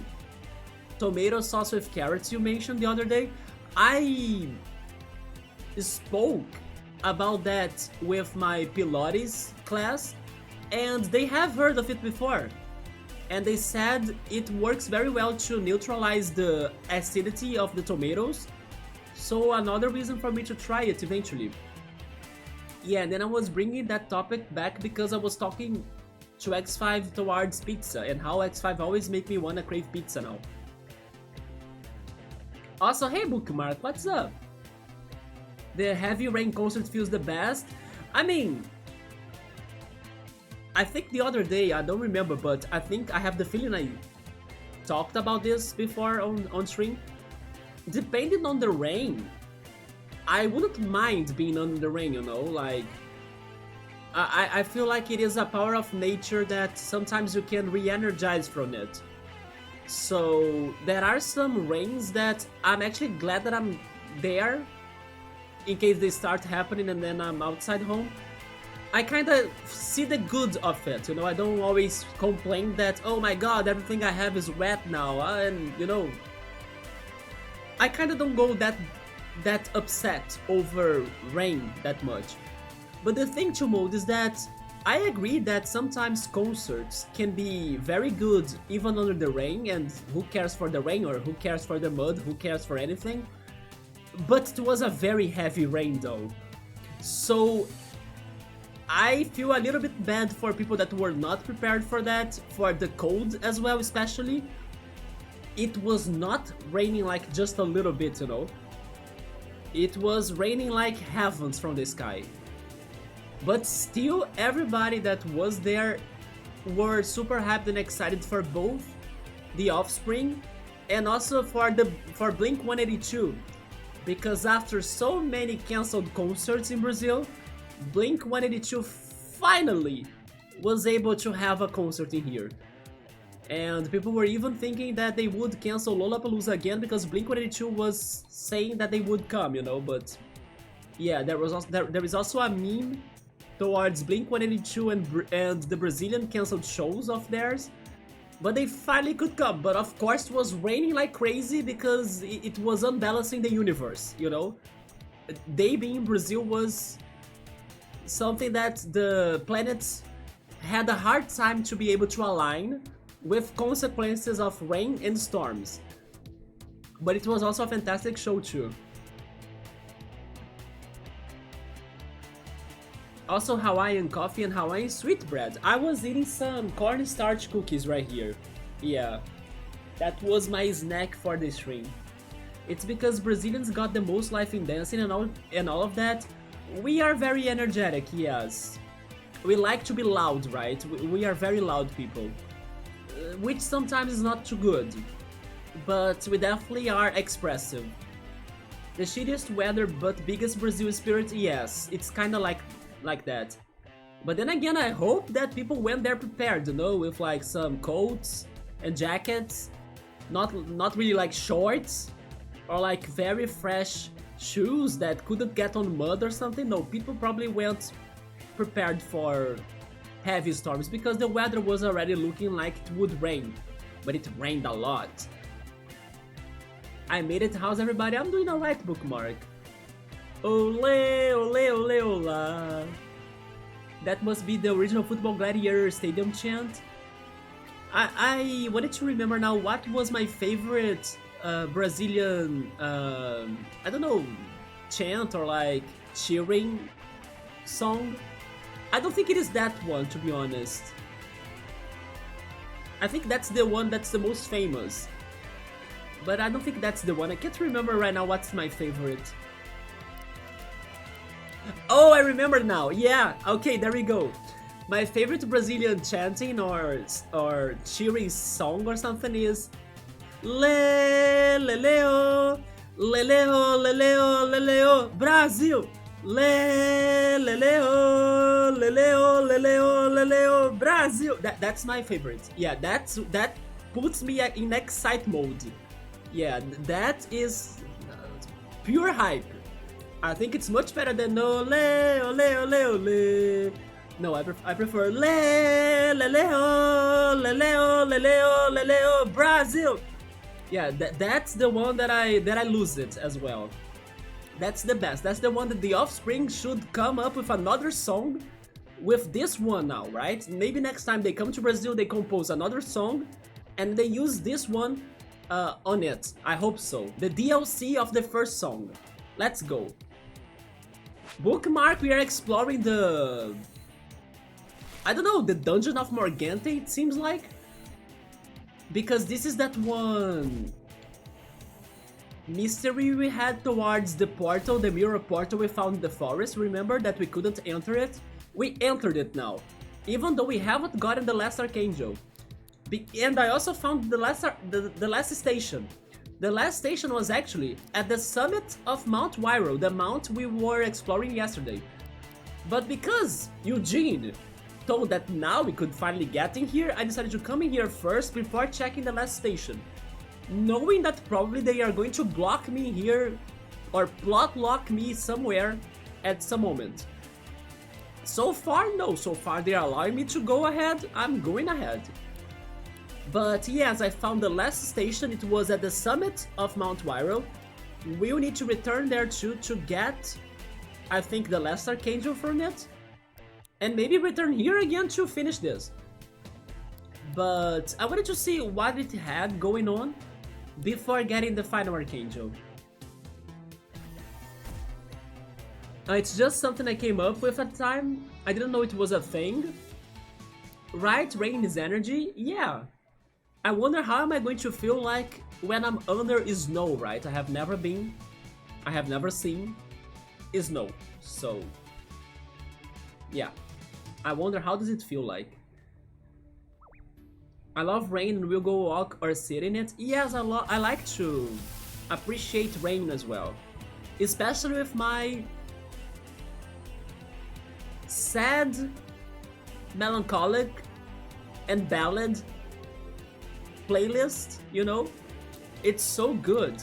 tomato sauce with carrots you mentioned the other day. I spoke about that with my Pilates class, and they have heard of it before. and they said it works very well to neutralize the acidity of the tomatoes. So another reason for me to try it eventually. Yeah, and then I was bringing that topic back because I was talking to X5 towards pizza and how X5 always make me wanna crave pizza now. Also, hey Bookmark, what's up? The Heavy Rain concert feels the best. I mean, I think the other day, I don't remember, but I think I have the feeling I talked about this before on stream. Depending on the rain, I wouldn't mind being under the rain, you know, like I feel like it is a power of nature that sometimes you can re-energize from it. So there are some rains that I'm actually glad that I'm there in case they start happening and then I'm outside home. I kinda see the good of it, you know, I don't always complain that, oh my god, everything I have is wet now, and you know, I kinda don't go that upset over rain that much. But the thing to Mode is that I agree that sometimes concerts can be very good even under the rain, and who cares for the rain or who cares for the mud, who cares for anything. But it was a very heavy rain though. So I feel a little bit bad for people that were not prepared for that, for the cold as well especially. It was not raining like just a little bit, you know. It was raining like heavens from the sky. But still, everybody that was there were super happy and excited for both The Offspring and also for Blink-182. Because after so many cancelled concerts in Brazil, Blink-182 finally was able to have a concert in here. And people were even thinking that they would cancel Lollapalooza again because Blink-182 was saying that they would come, you know, but yeah, there is also a meme towards Blink-182 and the Brazilian cancelled shows of theirs, but they finally could come. But of course it was raining like crazy because it was unbalancing the universe, you know. They being in Brazil was something that the planet had a hard time to be able to align with consequences of rain and storms. But it was also a fantastic show too. Also Hawaiian coffee and Hawaiian sweetbread. I was eating some cornstarch cookies right here. Yeah, that was my snack for the stream. It's because Brazilians got the most life in dancing and all of that. We are very energetic, yes. We like to be loud, right? We are very loud people. Which sometimes is not too good. But we definitely are expressive. The shittiest weather but biggest Brazil spirit, yes, it's kinda like that. But then again, I hope that people went there prepared, you know, with like some coats and jackets, not really like shorts or like very fresh shoes that couldn't get on mud or something. No, people probably went prepared for heavy storms because the weather was already looking like it would rain, but it rained a lot. I made it. How's everybody? I'm doing alright, Bookmark. Ole, ole, ole, ola. That must be the original Football Gladiator Stadium chant. I wanted to remember now what was my favorite Brazilian, I don't know, chant or like cheering song. I don't think it is that one, to be honest. I think that's the one that's the most famous. But I don't think that's the one. I can't remember right now what's my favorite. Oh, I remember now. Yeah, okay, there we go. My favorite Brazilian chanting or cheering song or something is Le, le, leo, le, leo, le, leo, le, leo, Brasil. Le, le, leo, le, leo, le, leo, le, leo, Brasil. That's my favorite. Yeah, that puts me in excite mode. Yeah, that is pure hype. I think it's much better than ole, ole, ole, ole. No, I prefer le, le, leo, le, leo, le, leo, le, leo, Brasil. Yeah, that's the one that I lose it as well. That's the best. That's the one that The Offspring should come up with another song with this one now, right? Maybe next time they come to Brazil, they compose another song and they use this one on it. I hope so. The DLC of the first song. Let's go. Bookmark, we are exploring the... I don't know, the Dungeon of Morgante, it seems like. Because this is that one mystery we had towards the portal, the mirror portal we found in the forest. Remember that we couldn't enter it? We entered it now, even though we haven't gotten the last Archangel. And I also found the last station. The last station was actually at the summit of Mount Wirral, the mount we were exploring yesterday. But because Eugene told that now we could finally get in here, I decided to come in here first before checking the last station. Knowing that probably they are going to block me here or plot lock me somewhere at some moment. So far, no. So far they are allowing me to go ahead, I'm going ahead. But yes, I found the last station, it was at the summit of Mount Wirral. We'll need to return there too to get, I think, the last Archangel from it. And maybe return here again to finish this. But I wanted to see what it had going on before getting the final Archangel. It's just something I came up with at the time. I didn't know it was a thing. Right, rain is energy? Yeah. I wonder how am I going to feel like when I'm under snow, right? I have never been, I have never seen snow. So, yeah. I wonder how does it feel like. I love rain and we'll go walk or sit in it. Yes, I like to appreciate rain as well. Especially with my sad, melancholic, and ballad playlist, you know? It's so good.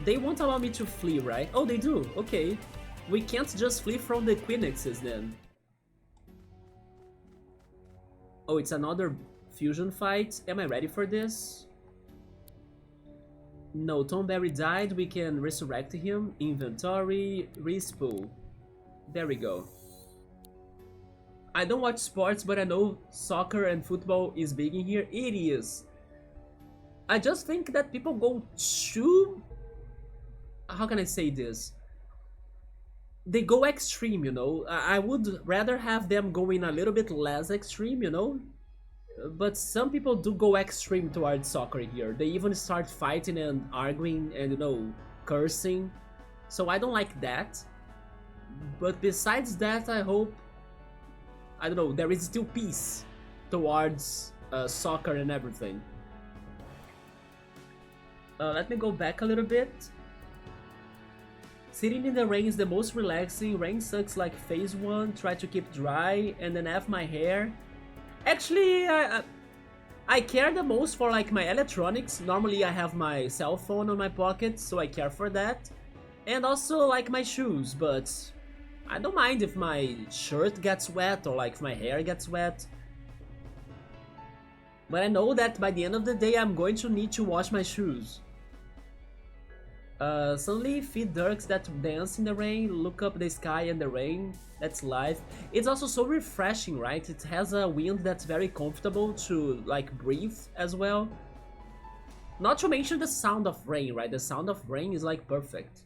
They won't allow me to flee, right? Oh, they do, okay. We can't just flee from the Queenixes then. Oh, it's another fusion fight. Am I ready for this? No, Tom Berry died. We can resurrect him. Inventory, respool. There we go. I don't watch sports, but I know soccer and football is big in here. It is. I just think that people go too... How can I say this? They go extreme, you know? I would rather have them going a little bit less extreme, you know? But some people do go extreme towards soccer here. They even start fighting and arguing and, you know, cursing. So I don't like that. But besides that, I hope... I don't know, there is still peace towards soccer and everything. Let me go back a little bit. Sitting in the rain is the most relaxing. Rain sucks like phase 1. Try to keep dry and then have my hair. Actually, I care the most for like my electronics. Normally I have my cell phone on my pocket, so I care for that. And also like my shoes, but I don't mind if my shirt gets wet or like if my hair gets wet. But I know that by the end of the day I'm going to need to wash my shoes. Suddenly feed ducks that dance in the rain, look up the sky and the rain, that's life. It's also so refreshing, right? It has a wind that's very comfortable to like breathe as well. Not to mention the sound of rain, right? The sound of rain is like perfect.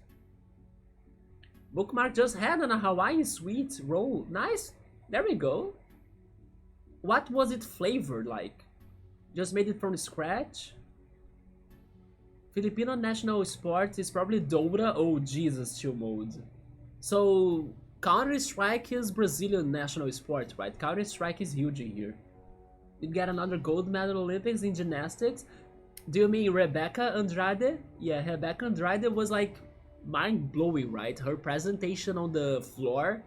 Bookmark just had a Hawaiian sweet roll. Nice, there we go. What was it flavored like? Just made it from scratch? Filipino national sport is probably Dota. Oh Jesus, chill mode. So Counter-Strike is Brazilian national sport, right? Counter-Strike is huge in here. Did get another gold medal Olympics in gymnastics. Do you mean Rebecca Andrade? Yeah, Rebecca Andrade was like mind-blowing, right? Her presentation on the floor,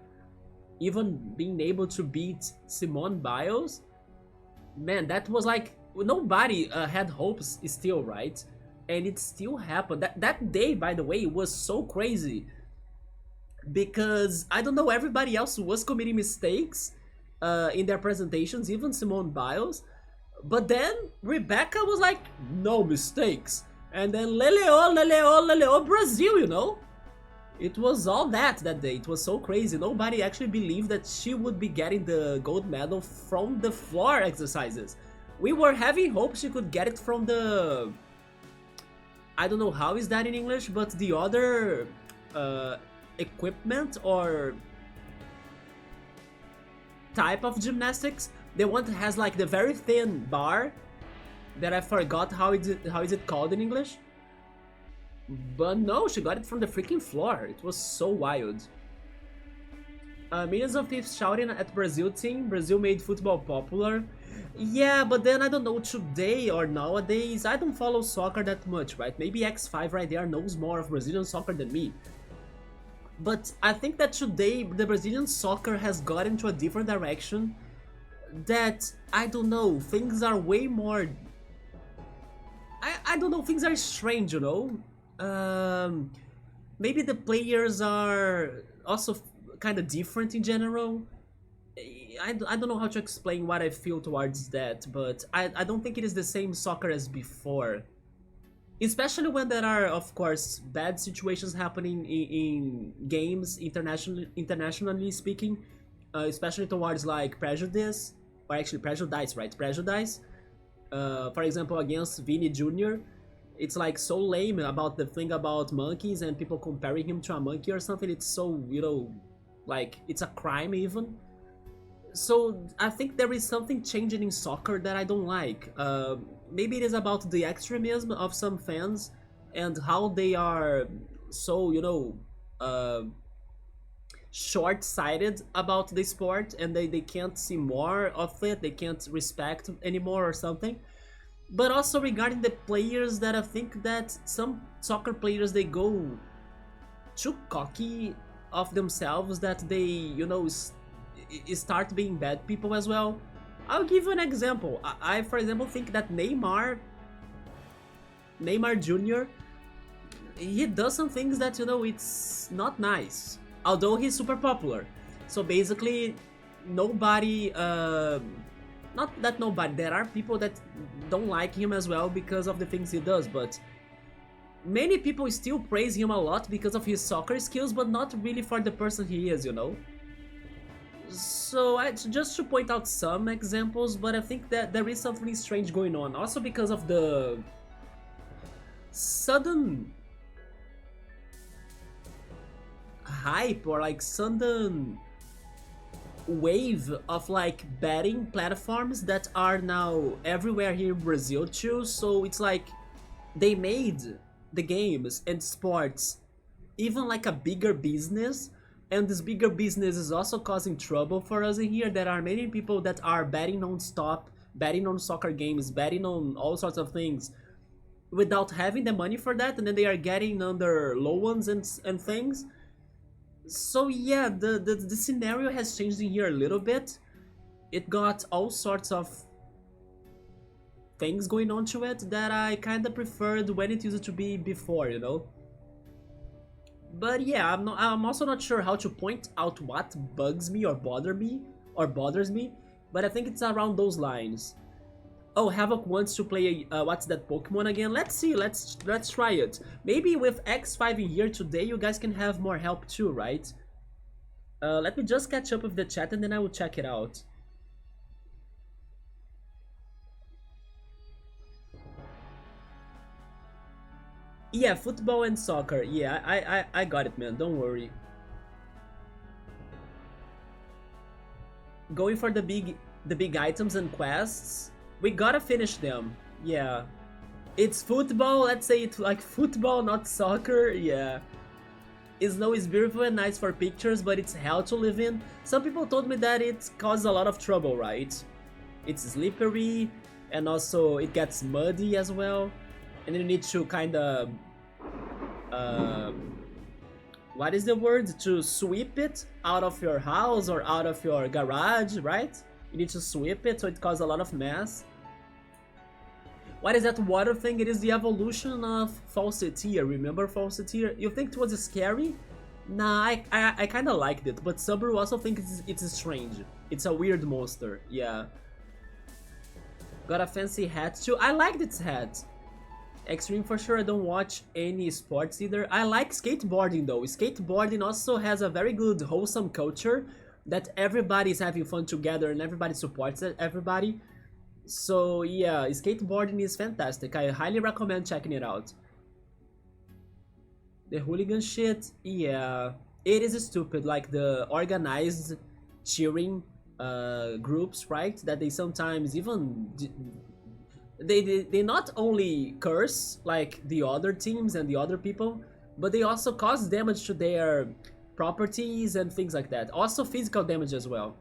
even being able to beat Simone Biles. Man, that was like, nobody had hopes still, right? And it still happened. That day, by the way, was so crazy. Because, I don't know, everybody else was committing mistakes in their presentations, even Simone Biles. But then, Rebecca was like, no mistakes. And then, Leleo, Brazil, you know? It was all that day. It was so crazy. Nobody actually believed that she would be getting the gold medal from the floor exercises. We were having hope she could get it from the... I don't know how is that in English, but the other equipment or type of gymnastics. The one that has like the very thin bar that I forgot how is it called in English. But no, she got it from the freaking floor. It was so wild. Millions of people shouting at Brazil team. Brazil made football popular. Yeah, but then I don't know, today or nowadays, I don't follow soccer that much, right? Maybe X5 right there knows more of Brazilian soccer than me. But I think that today the Brazilian soccer has gotten to a different direction that, I don't know, things are way more... I don't know, things are strange, you know? Maybe the players are also kind of different in general. I don't know how to explain what I feel towards that, but I don't think it is the same soccer as before. Especially when there are, of course, bad situations happening in games, internationally speaking, especially towards like prejudice, or actually prejudice, right? Prejudice. For example, against Vini Jr., it's like so lame about the thing about monkeys and people comparing him to a monkey or something. It's so, you know, like it's a crime even. So I think there is something changing in soccer that I don't like. Maybe it is about the extremism of some fans and how they are so, you know, short-sighted about the sport, and they can't see more of it, they can't respect anymore or something. But also regarding the players, that I think that some soccer players, they go too cocky of themselves, that they, you know, start being bad people as well. I'll give you an example. I for example, think that Neymar Jr., he does some things that, you know, it's not nice. Although he's super popular. So basically, nobody... not that nobody, there are people that don't like him as well because of the things he does, but many people still praise him a lot because of his soccer skills, but not really for the person he is, you know? So just to point out some examples, but I think that there is something strange going on. Also because of the sudden hype or like sudden wave of like betting platforms that are now everywhere here in Brazil too. So it's like they made the games and sports even like a bigger business, and this bigger business is also causing trouble for us in here. There are many people that are betting non-stop, betting on soccer games, betting on all sorts of things without having the money for that, and then they are getting under loans and things. So yeah, the scenario has changed in here a little bit. It got all sorts of things going on to it that I kind of preferred when it used to be before, you know? But yeah, I'm also not sure how to point out what bugs me or bothers me, but I think it's around those lines. Oh, Havoc wants to play what's that Pokemon again? Let's see, let's try it. Maybe with X5 in here today, you guys can have more help too, right? Let me just catch up with the chat and then I will check it out. Yeah, football and soccer. Yeah, I got it, man. Don't worry. Going for the big items and quests. We gotta finish them. Yeah. It's football. Let's say it's like football, not soccer. Yeah. Snow is beautiful and nice for pictures, but it's hell to live in. Some people told me that it causes a lot of trouble, right? It's slippery, and also it gets muddy as well. And you need to kind of, what is the word? To sweep it out of your house or out of your garage, right? You need to sweep it, so it causes a lot of mess. What is that water thing? It is the evolution of Falsettier. Remember Falsettier? You think it was scary? Nah, I kind of liked it, but Subaru also thinks it's strange. It's a weird monster, yeah. Got a fancy hat too. I liked its hat. Extreme for sure. I don't watch any sports either. I like skateboarding though. Skateboarding also has a very good wholesome culture that everybody's having fun together and everybody supports everybody. So yeah, skateboarding is fantastic. I highly recommend checking it out. The hooligan shit, yeah, it is stupid. Like the organized cheering groups, right? That they sometimes even they not only curse like the other teams and the other people, but they also cause damage to their properties and things like that. Also physical damage as well.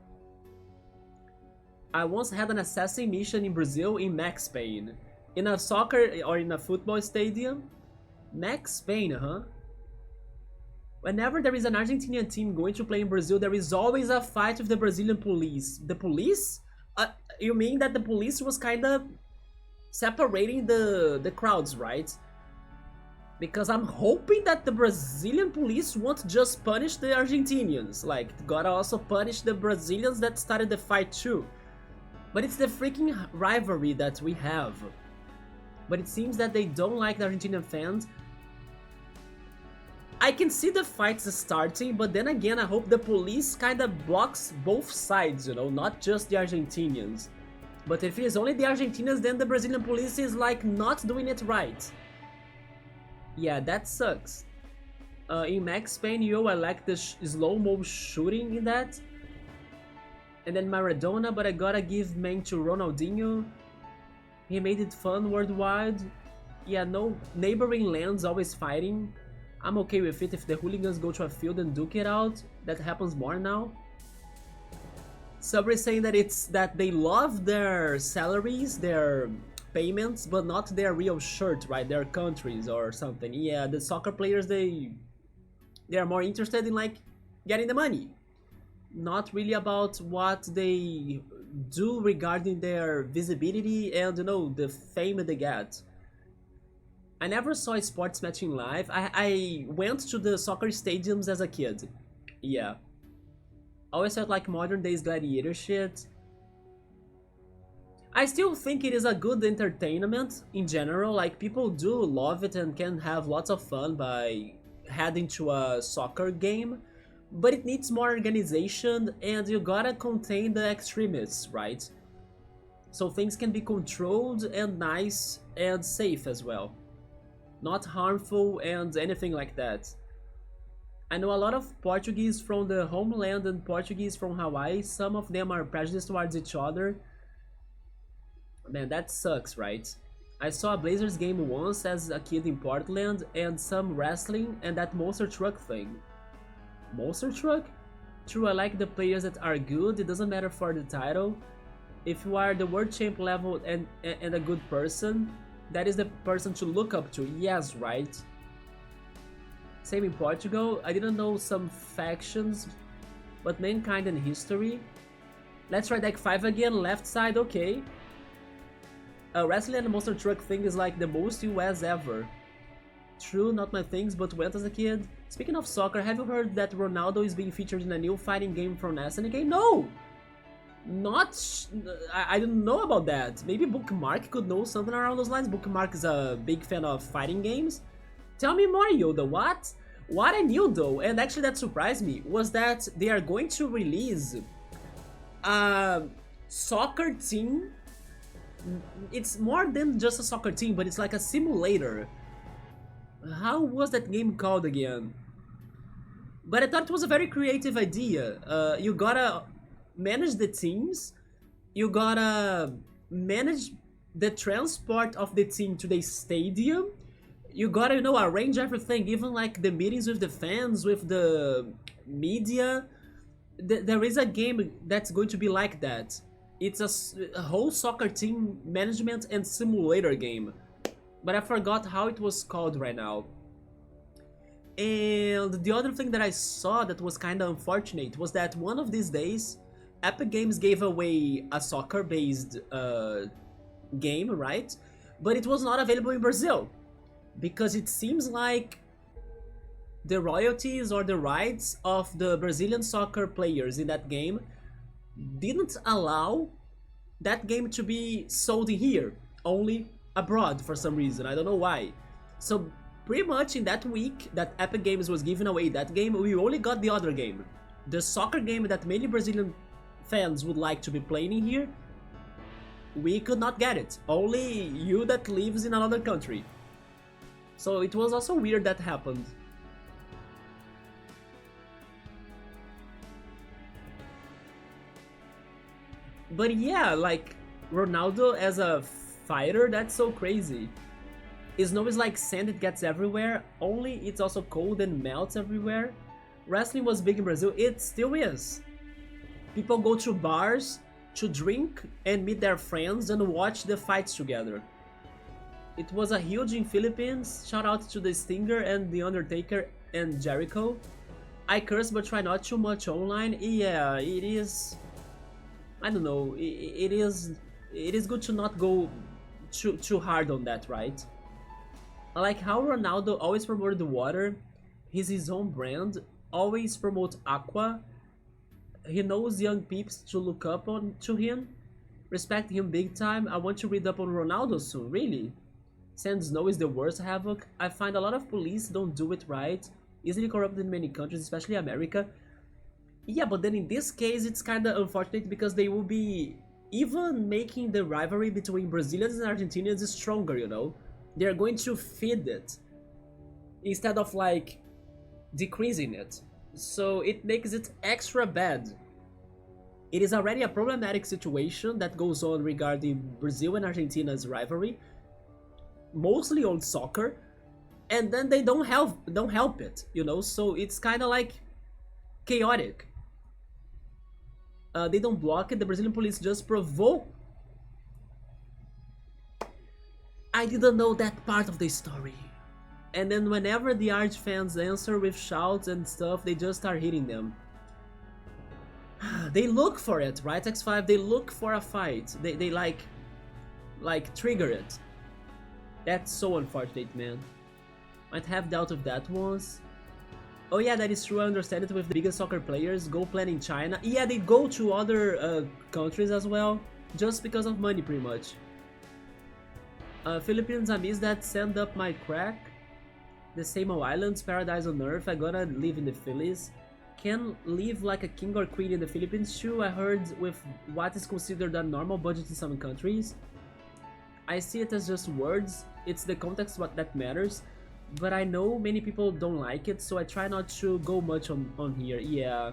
I once had an assassin mission in Brazil in Max Payne. In a soccer or in a football stadium? Max Payne, huh? Whenever there is an Argentinian team going to play in Brazil, there is always a fight with the Brazilian police. The police? You mean that the police was kind of separating the crowds, right? Because I'm hoping that the Brazilian police won't just punish the Argentinians. Like, gotta also punish the Brazilians that started the fight too. But it's the freaking rivalry that we have. But it seems that they don't like the Argentinian fans. I can see the fights starting, but then again, I hope the police kind of blocks both sides, you know, not just the Argentinians. But if it's only the Argentinians, then the Brazilian police is like not doing it right. Yeah, that sucks. In Max Payne, I like the slow-mo shooting in that. And then Maradona, but I gotta give main to Ronaldinho. He made it fun worldwide. Yeah, no neighboring lands always fighting. I'm okay with it if the hooligans go to a field and duke it out. That happens more now. Subway saying that it's that they love their salaries, their payments, but not their real shirt, right? Their countries or something. Yeah, the soccer players, they are more interested in like getting the money, not really about what they do regarding their visibility and, you know, the fame they get. I never saw a sports matching live. I went to the soccer stadiums as a kid. Yeah. Always felt like modern days gladiator shit. I still think it is a good entertainment in general. Like, people do love it and can have lots of fun by heading to a soccer game. But it needs more organization and you gotta contain the extremists, right? So things can be controlled and nice and safe as well. Not harmful and anything like that. I know a lot of Portuguese from the homeland and Portuguese from Hawaii. Some of them are prejudiced towards each other. Man, that sucks, right? I saw a Blazers game once as a kid in Portland and some wrestling and that monster truck thing. Monster truck? True, I like the players that are good. It doesn't matter for the title. If you are the world champ level and a good person, that is the person to look up to. Yes, right? Same in Portugal. I didn't know some factions, but Mankind and History. Let's try deck 5 again, left side, okay. Wrestling and monster truck thing is like the most US ever. True, not my things, but went as a kid. Speaking of soccer, have you heard that Ronaldo is being featured in a new fighting game from SNK? No! I don't know about that. Maybe Bookmark could know something around those lines. Bookmark is a big fan of fighting games. Tell me more, Yoda, what? What I knew though, and actually that surprised me, was that they are going to release a soccer team. It's more than just a soccer team, but it's like a simulator. How was that game called again? But I thought it was a very creative idea. You gotta manage the teams, you gotta manage the transport of the team to the stadium, you gotta, you know, arrange everything, even like the meetings with the fans, with the media. There is a game that's going to be like that. It's a whole soccer team management and simulator game. But I forgot how it was called right now. And the other thing that I saw that was kind of unfortunate was that one of these days, Epic Games gave away a soccer-based game, right? But it was not available in Brazil. Because it seems like the royalties or the rights of the Brazilian soccer players in that game didn't allow that game to be sold in here, only abroad for some reason. I don't know why. So pretty much in that week that Epic Games was giving away that game, we only got the other game. The soccer game that many Brazilian fans would like to be playing in here, we could not get it. Only you that lives in another country. So it was also weird that happened. But yeah, like Ronaldo as a fighter, that's so crazy. Snow is like sand, it gets everywhere, only it's also cold and melts everywhere. Wrestling was big in Brazil, it still is. People go to bars to drink and meet their friends and watch the fights together. It was a huge in Philippines, shout out to the Stinger and the Undertaker and Jericho. I curse but try not too much online, yeah, it is... I don't know, it is good to not go too hard on that, right? I like how Ronaldo always promoted the water, he's his own brand, always promote aqua, he knows young peeps to look up on to him, respect him big time. I want to read up on Ronaldo soon, really? Sand Snow is the worst havoc. I find a lot of police don't do it right, easily corrupted in many countries, especially America. Yeah, but then in this case it's kinda unfortunate because they will be even making the rivalry between Brazilians and Argentinians stronger, you know? They're going to feed it instead of like decreasing it. So it makes it extra bad. It is already a problematic situation that goes on regarding Brazil and Argentina's rivalry, mostly on soccer, and then they don't help it, you know? So it's kind of like chaotic. They don't block it, the Brazilian police just provoke. I didn't know that part of the story. And then whenever the Arge fans answer with shouts and stuff, they just start hitting them. They look for it, right, X5? They look for a fight. They like trigger it. That's so unfortunate, man. Might have dealt with that once. Oh yeah, that is true, I understand it with the biggest soccer players, go plan in China. Yeah, they go to other countries as well, just because of money pretty much. Philippines, I miss that, send up my crack. The same old islands, paradise on earth, I gotta live in the Phillies. Can live like a king or queen in the Philippines too, I heard with what is considered a normal budget in some countries. I see it as just words, it's the context that matters. But I know many people don't like it, so I try not to go much on here, yeah.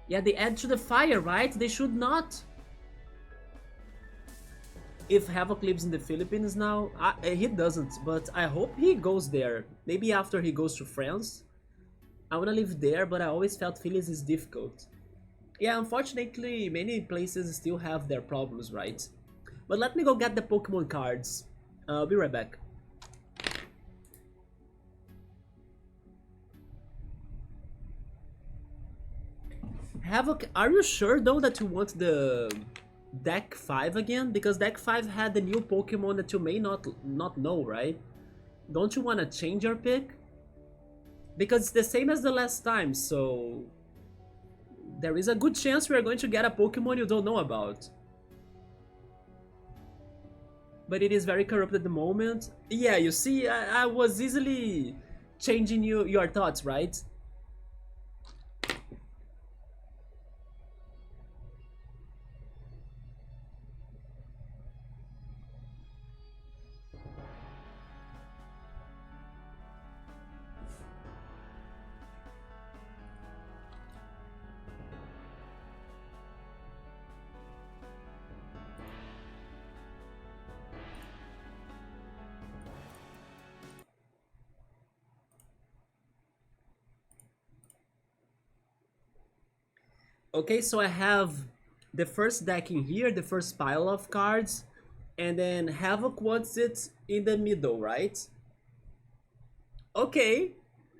Yeah, they add to the fire, right? They should not. If Havoc lives in the Philippines now, he doesn't, but I hope he goes there. Maybe after he goes to France. I wanna live there, but I always felt Phillies is difficult. Yeah, unfortunately, many places still have their problems, right? But let me go get the Pokemon cards. I'll be right back. Havoc, are you sure though that you want the Deck 5 again? Because Deck 5 had the new Pokemon that you may not know, right? Don't you want to change your pick? Because it's the same as the last time, so... there is a good chance we are going to get a Pokemon you don't know about. But it is very corrupt at the moment. Yeah, you see, I was easily changing your thoughts, right? Okay, so I have the first deck in here, the first pile of cards, and then Havoc wants it in the middle, right? Okay,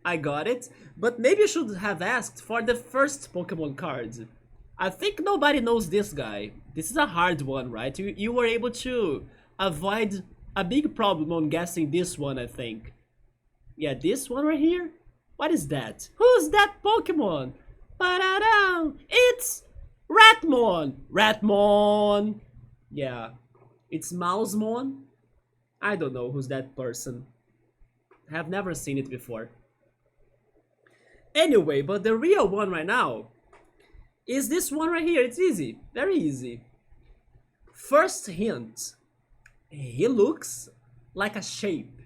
I got it, but maybe you should have asked for the first Pokemon card. I think nobody knows this guy. This is a hard one, right? You were able to avoid a big problem on guessing this one, I think. Yeah, this one right here? What is that? Who's that Pokemon? Ba-da-da! It's Ratmon! Ratmon! Yeah, it's Mousemon. I don't know who's that person. Have never seen it before. Anyway, but the real one right now is this one right here. It's easy, very easy. First hint, he looks like a shape.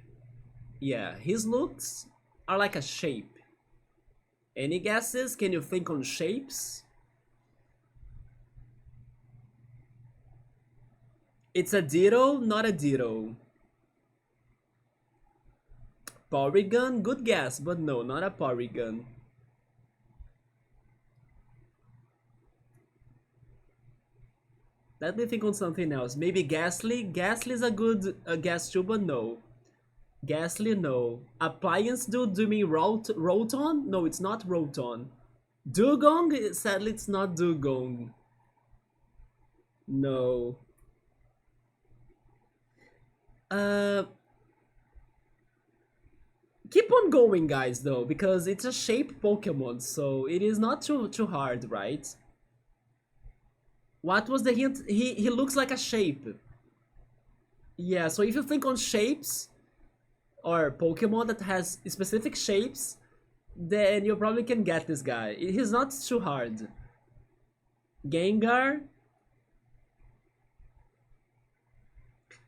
Yeah, his looks are like a shape. Any guesses? Can you think on shapes? It's a ditto, not a ditto. Porygon, good guess, but no, not a Porygon. Let me think on something else. Maybe Ghastly? Ghastly is a good guess too, but no. Ghastly, no. Appliance Dude, do you mean Rotom? No, it's not Rotom. Dugong? Sadly, it's not Dugong. No. Keep on going, guys, though, because it's a shape Pokemon, so it is not too hard, right? What was the hint? He looks like a shape. Yeah, so if you think on shapes or Pokemon that has specific shapes, then you probably can get this guy. He's not too hard. Gengar.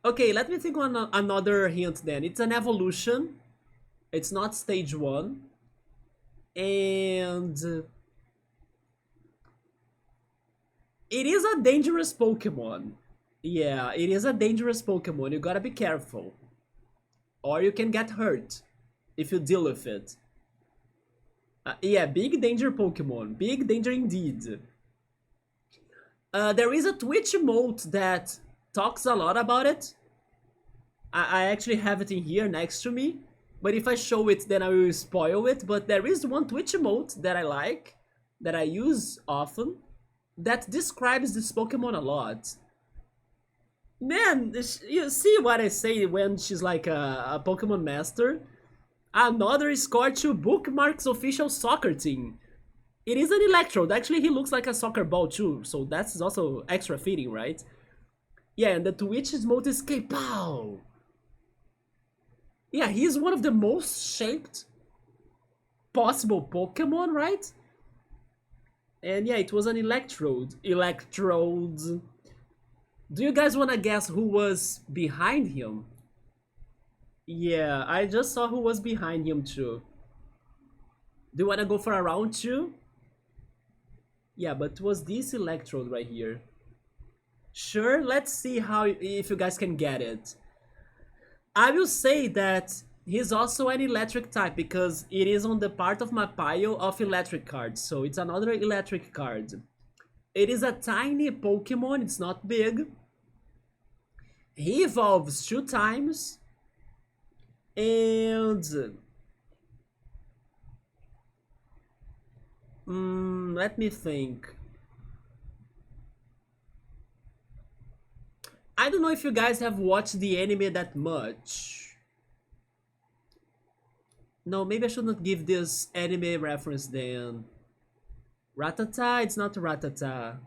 Okay, let me think on another hint then. It's an evolution. It's not stage 1. And it is a dangerous Pokemon. Yeah, it is a dangerous Pokemon. You gotta be careful. Or you can get hurt if you deal with it. Yeah, big danger Pokemon. Big danger indeed. There is a Twitch emote that talks a lot about it. I actually have it in here next to me. But if I show it, then I will spoil it. But there is one Twitch emote that I like, that I use often, that describes this Pokemon a lot. Man, you see what I say when she's like a Pokemon master? Another Scorchu bookmarks official soccer team. It is an Electrode. Actually, he looks like a soccer ball too, so that's also extra fitting, right? Yeah, and the Twitch emote is K-Pow. Yeah, he's one of the most shaped possible Pokemon, right? And yeah, it was an Electrode. Electrode. Do you guys want to guess who was behind him? Yeah, I just saw who was behind him too. Do you want to go for a round 2? Yeah, but it was this Electrode right here. Sure, let's see if you guys can get it. I will say that he's also an electric type because it is on the part of my pile of electric cards, so it's another electric card. It is a tiny Pokemon, it's not big. He evolves 2 times. And let me think. I don't know if you guys have watched the anime that much. No, maybe I should not give this anime reference then. Rattata? It's not Rattata.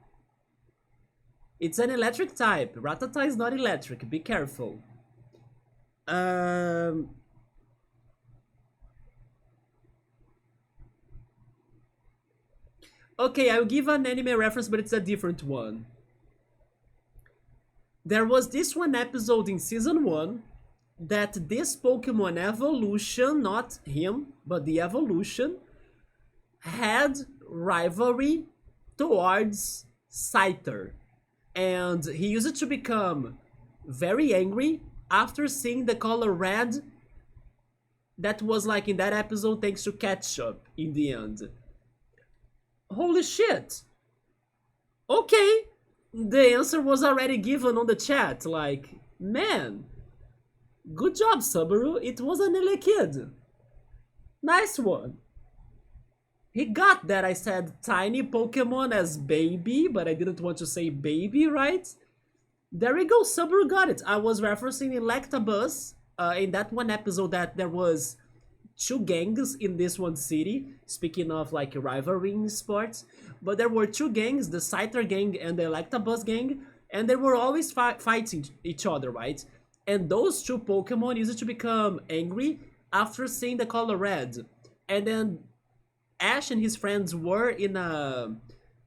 It's an electric type. Rattata is not electric. Be careful. Okay, I'll give an anime reference, but it's a different one. There was this one episode in season 1 that this Pokemon evolution, not him, but the evolution, had rivalry towards Scyther. And he used to become very angry after seeing the color red that was like in that episode thanks to Ketchup in the end. Holy shit! Okay, the answer was already given on the chat, like, man, good job, Subaru, it was an LA kid. Nice one. He got that I said tiny Pokemon as baby, but I didn't want to say baby, right? There we go, Subaru got it. I was referencing Electabuzz in that one episode that there was 2 gangs in this one city, speaking of like rivalry in sports, but there were 2 gangs, the Scyther gang and the Electabuzz gang, and they were always fighting each other, right? And those two Pokemon used to become angry after seeing the color red. And then Ash and his friends were in a,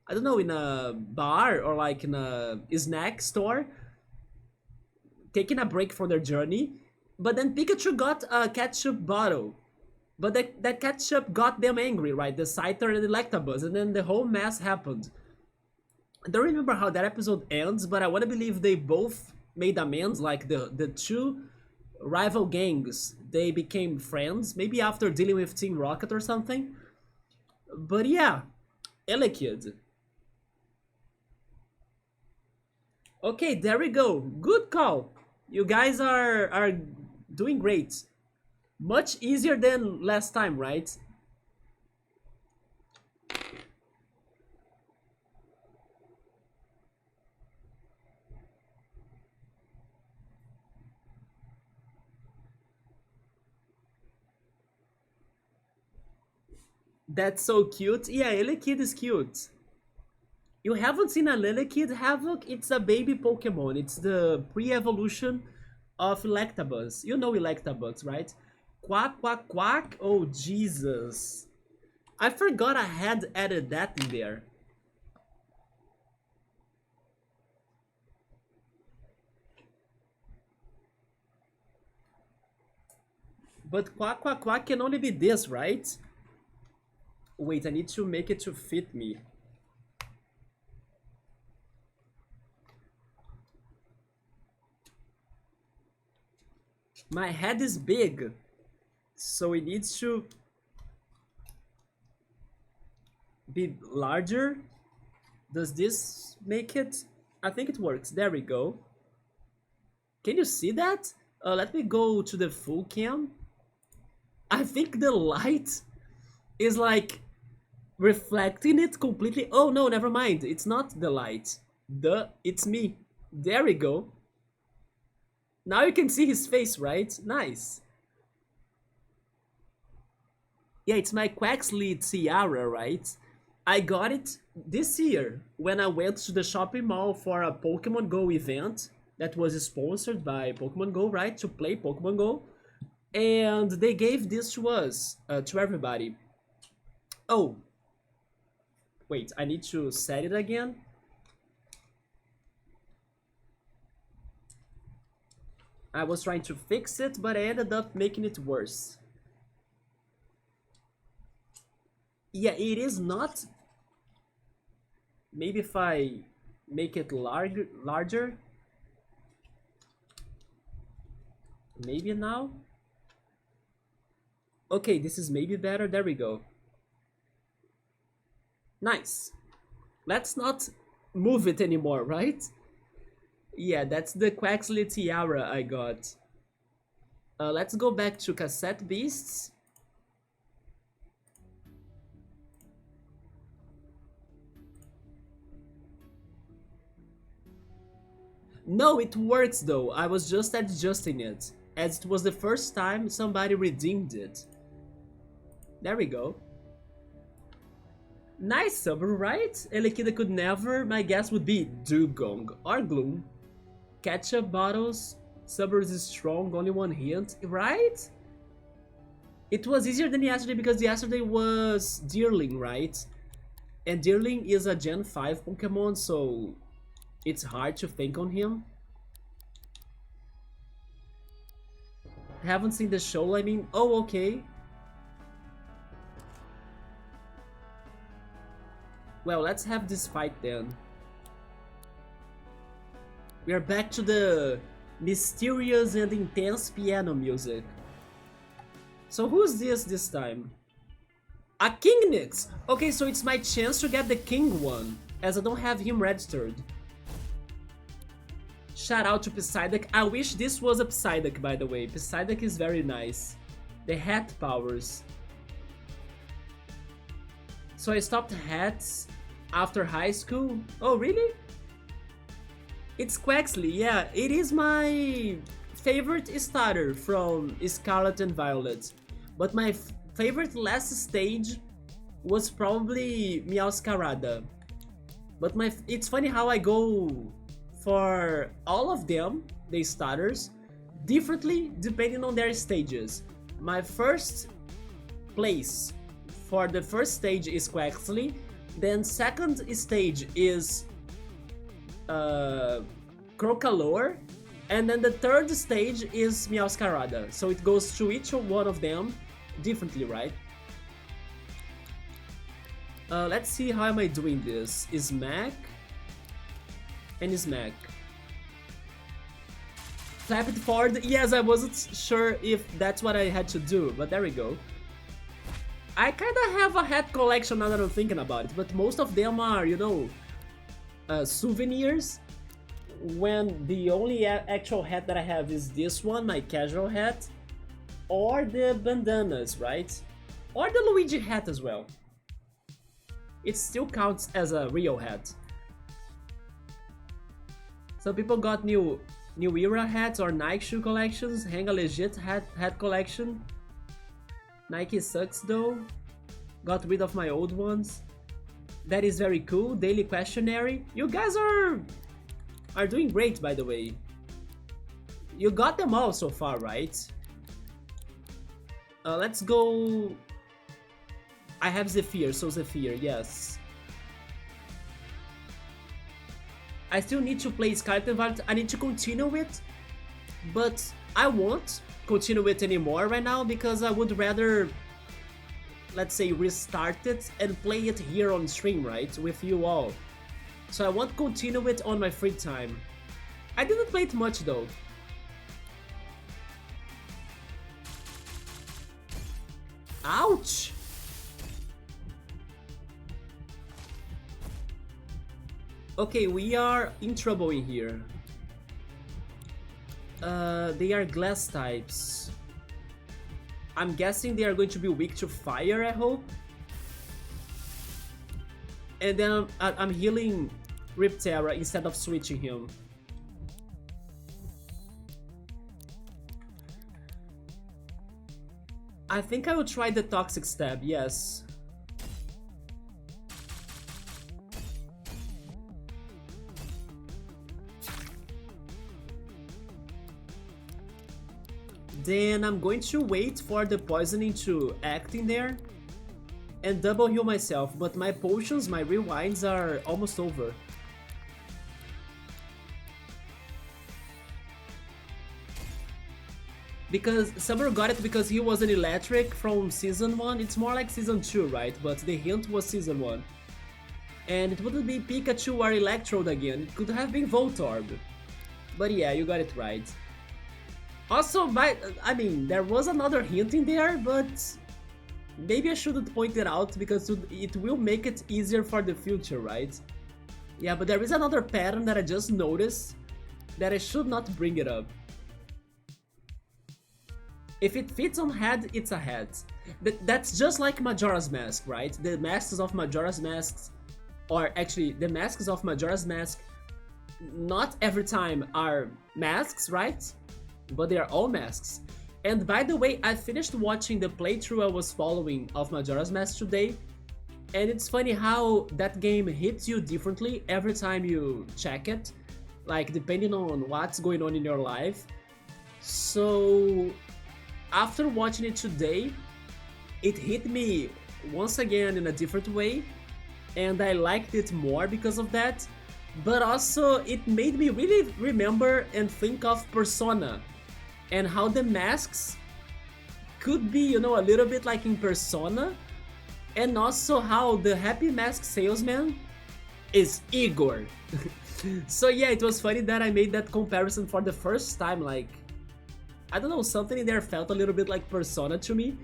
I don't know, in a bar or like in a snack store, taking a break from their journey. But then Pikachu got a ketchup bottle. But that ketchup got them angry, right? The Scyther and the Electabuzz, and then the whole mess happened. I don't remember how that episode ends, but I want to believe they both made amends, like the two rival gangs, they became friends, maybe after dealing with Team Rocket or something. But yeah, Elekid. Okay, there we go. Good call. You guys are doing great. Much easier than last time, right? That's so cute. Yeah, Elekid is cute. You haven't seen a Lillikid Havoc? It's a baby Pokemon. It's the pre-evolution of Electabuzz. You know Electabuzz, right? Quack, quack, quack. Oh, Jesus. I forgot I had added that in there. But quack, quack, quack can only be this, right? Wait, I need to make it to fit me. My head is big, so it needs to be larger. Does this make it? I think it works. There we go. Can you see that? Let me go to the full cam. I think the light is like reflecting it completely. Oh no, never mind. It's not the light. It's me. There we go. Now you can see his face, right? Nice. Yeah, it's my Quaxley tiara, right? I got it this year when I went to the shopping mall for a Pokemon Go event that was sponsored by Pokemon Go, right? To play Pokemon Go. And they gave this to us, to everybody. Oh. Wait, I need to set it again. I was trying to fix it, but I ended up making it worse. Yeah, it is not. Maybe if I make it larger. Maybe now. Okay, this is maybe better. There we go. Nice. Let's not move it anymore, right? Yeah, that's the Quaxley tiara I got. Let's go back to Cassette Beasts. No, it works though. I was just adjusting it, as it was the first time somebody redeemed it. There we go. Nice Subaru, right? Elekida could never. My guess would be Dugong or Gloom. Ketchup bottles. Subaru is strong, only one hint, right? It was easier than yesterday because yesterday was Deerling, right? And Deerling is a Gen 5 Pokemon, so it's hard to think on him. Haven't seen the show, I mean. Oh, okay. Well, let's have this fight then. We are back to the mysterious and intense piano music. So who's this time? A Kingnix! Okay, so it's my chance to get the King one, as I don't have him registered. Shout out to Psyduck. I wish this was a Psyduck, by the way. Psyduck is very nice. The hat powers. So I stopped hats after high school. Oh, really? It's Quaxley, yeah. It is my favorite starter from Scarlet and Violet. But my favorite last stage was probably Meowscarada. But it's funny how I go for all of them, the starters, differently depending on their stages. My first place for the first stage is Quaxley, then second stage is Crocalor, and then the third stage is Meowscarada. So it goes to each one of them differently, right? Let's see how am I doing this. Smack and Smack. Flap it forward. Yes, I wasn't sure if that's what I had to do, but there we go. I kinda have a hat collection now that I'm thinking about it, but most of them are, you know, souvenirs, when the only actual hat that I have is this one, my casual hat, or the bandanas, right? Or the Luigi hat as well. It still counts as a real hat. Some people got new era hats or Nike shoe collections, hang a legit hat collection. Nike sucks though. Got rid of my old ones. That is very cool. Daily questionnaire. You guys are doing great, by the way. You got them all so far, right? Let's go. I have Zephyr, so Zephyr, yes. I still need to play Scarlet and Violet. I need to continue it, but I won't continue it anymore right now because I would rather, let's say, restart it and play it here on stream, right, with you all. So I won't continue it on my free time. I didn't play it much though. Ouch! Okay, we are in trouble in here. They are glass types. I'm guessing they are going to be weak to fire, I hope. And then I'm healing Riptera instead of switching him. I think I will try the Toxic Stab, yes. Then I'm going to wait for the poisoning to act in there and double heal myself, but my potions, my rewinds are almost over. Because Summer got it because he was an electric from season 1, it's more like season 2, right? But the hint was season 1. And it wouldn't be Pikachu or Electrode again, it could have been Voltorb. But yeah, you got it right. Also, I mean, there was another hint in there, but maybe I shouldn't point it out because it will make it easier for the future, right? Yeah, but there is another pattern that I just noticed that I should not bring it up. If it fits on head, it's a head. That's just like Majora's Mask, right? The masks of Majora's Masks, or actually, the masks of Majora's Mask, not every time are masks, right? But they are all masks. And by the way, I finished watching the playthrough I was following of Majora's Mask today, and it's funny how that game hits you differently every time you check it, like depending on what's going on in your life. So after watching it today, it hit me once again in a different way, and I liked it more because of that. But also it made me really remember and think of Persona, and how the masks could be, you know, a little bit like in Persona, and also how the Happy Mask Salesman is Igor. So yeah, it was funny that I made that comparison for the first time, like, I don't know, something in there felt a little bit like Persona to me.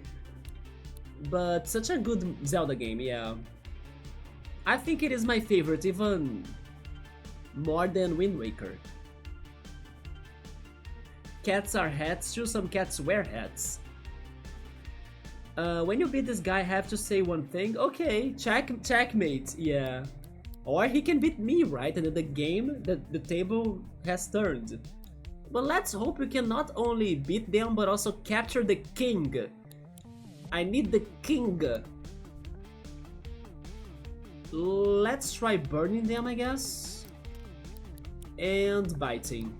But such a good Zelda game, yeah. I think it is my favorite, even more than Wind Waker. Cats are hats too, some cats wear hats. When you beat this guy, I have to say one thing. Okay, checkmate, yeah. Or he can beat me, right? And then the game, the table has turned. But let's hope we can not only beat them, but also capture the king. I need the king. Let's try burning them, I guess. And biting.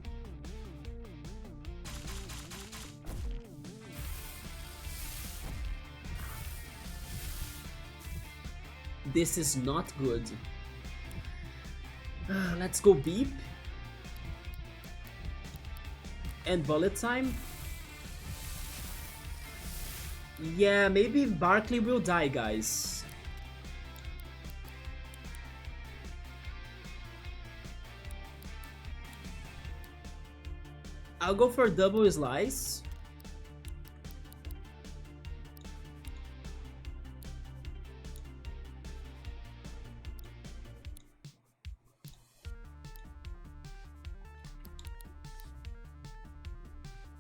This is not good. Let's go beep. And bullet time. Yeah, maybe Barkley will die, guys. I'll go for double slice.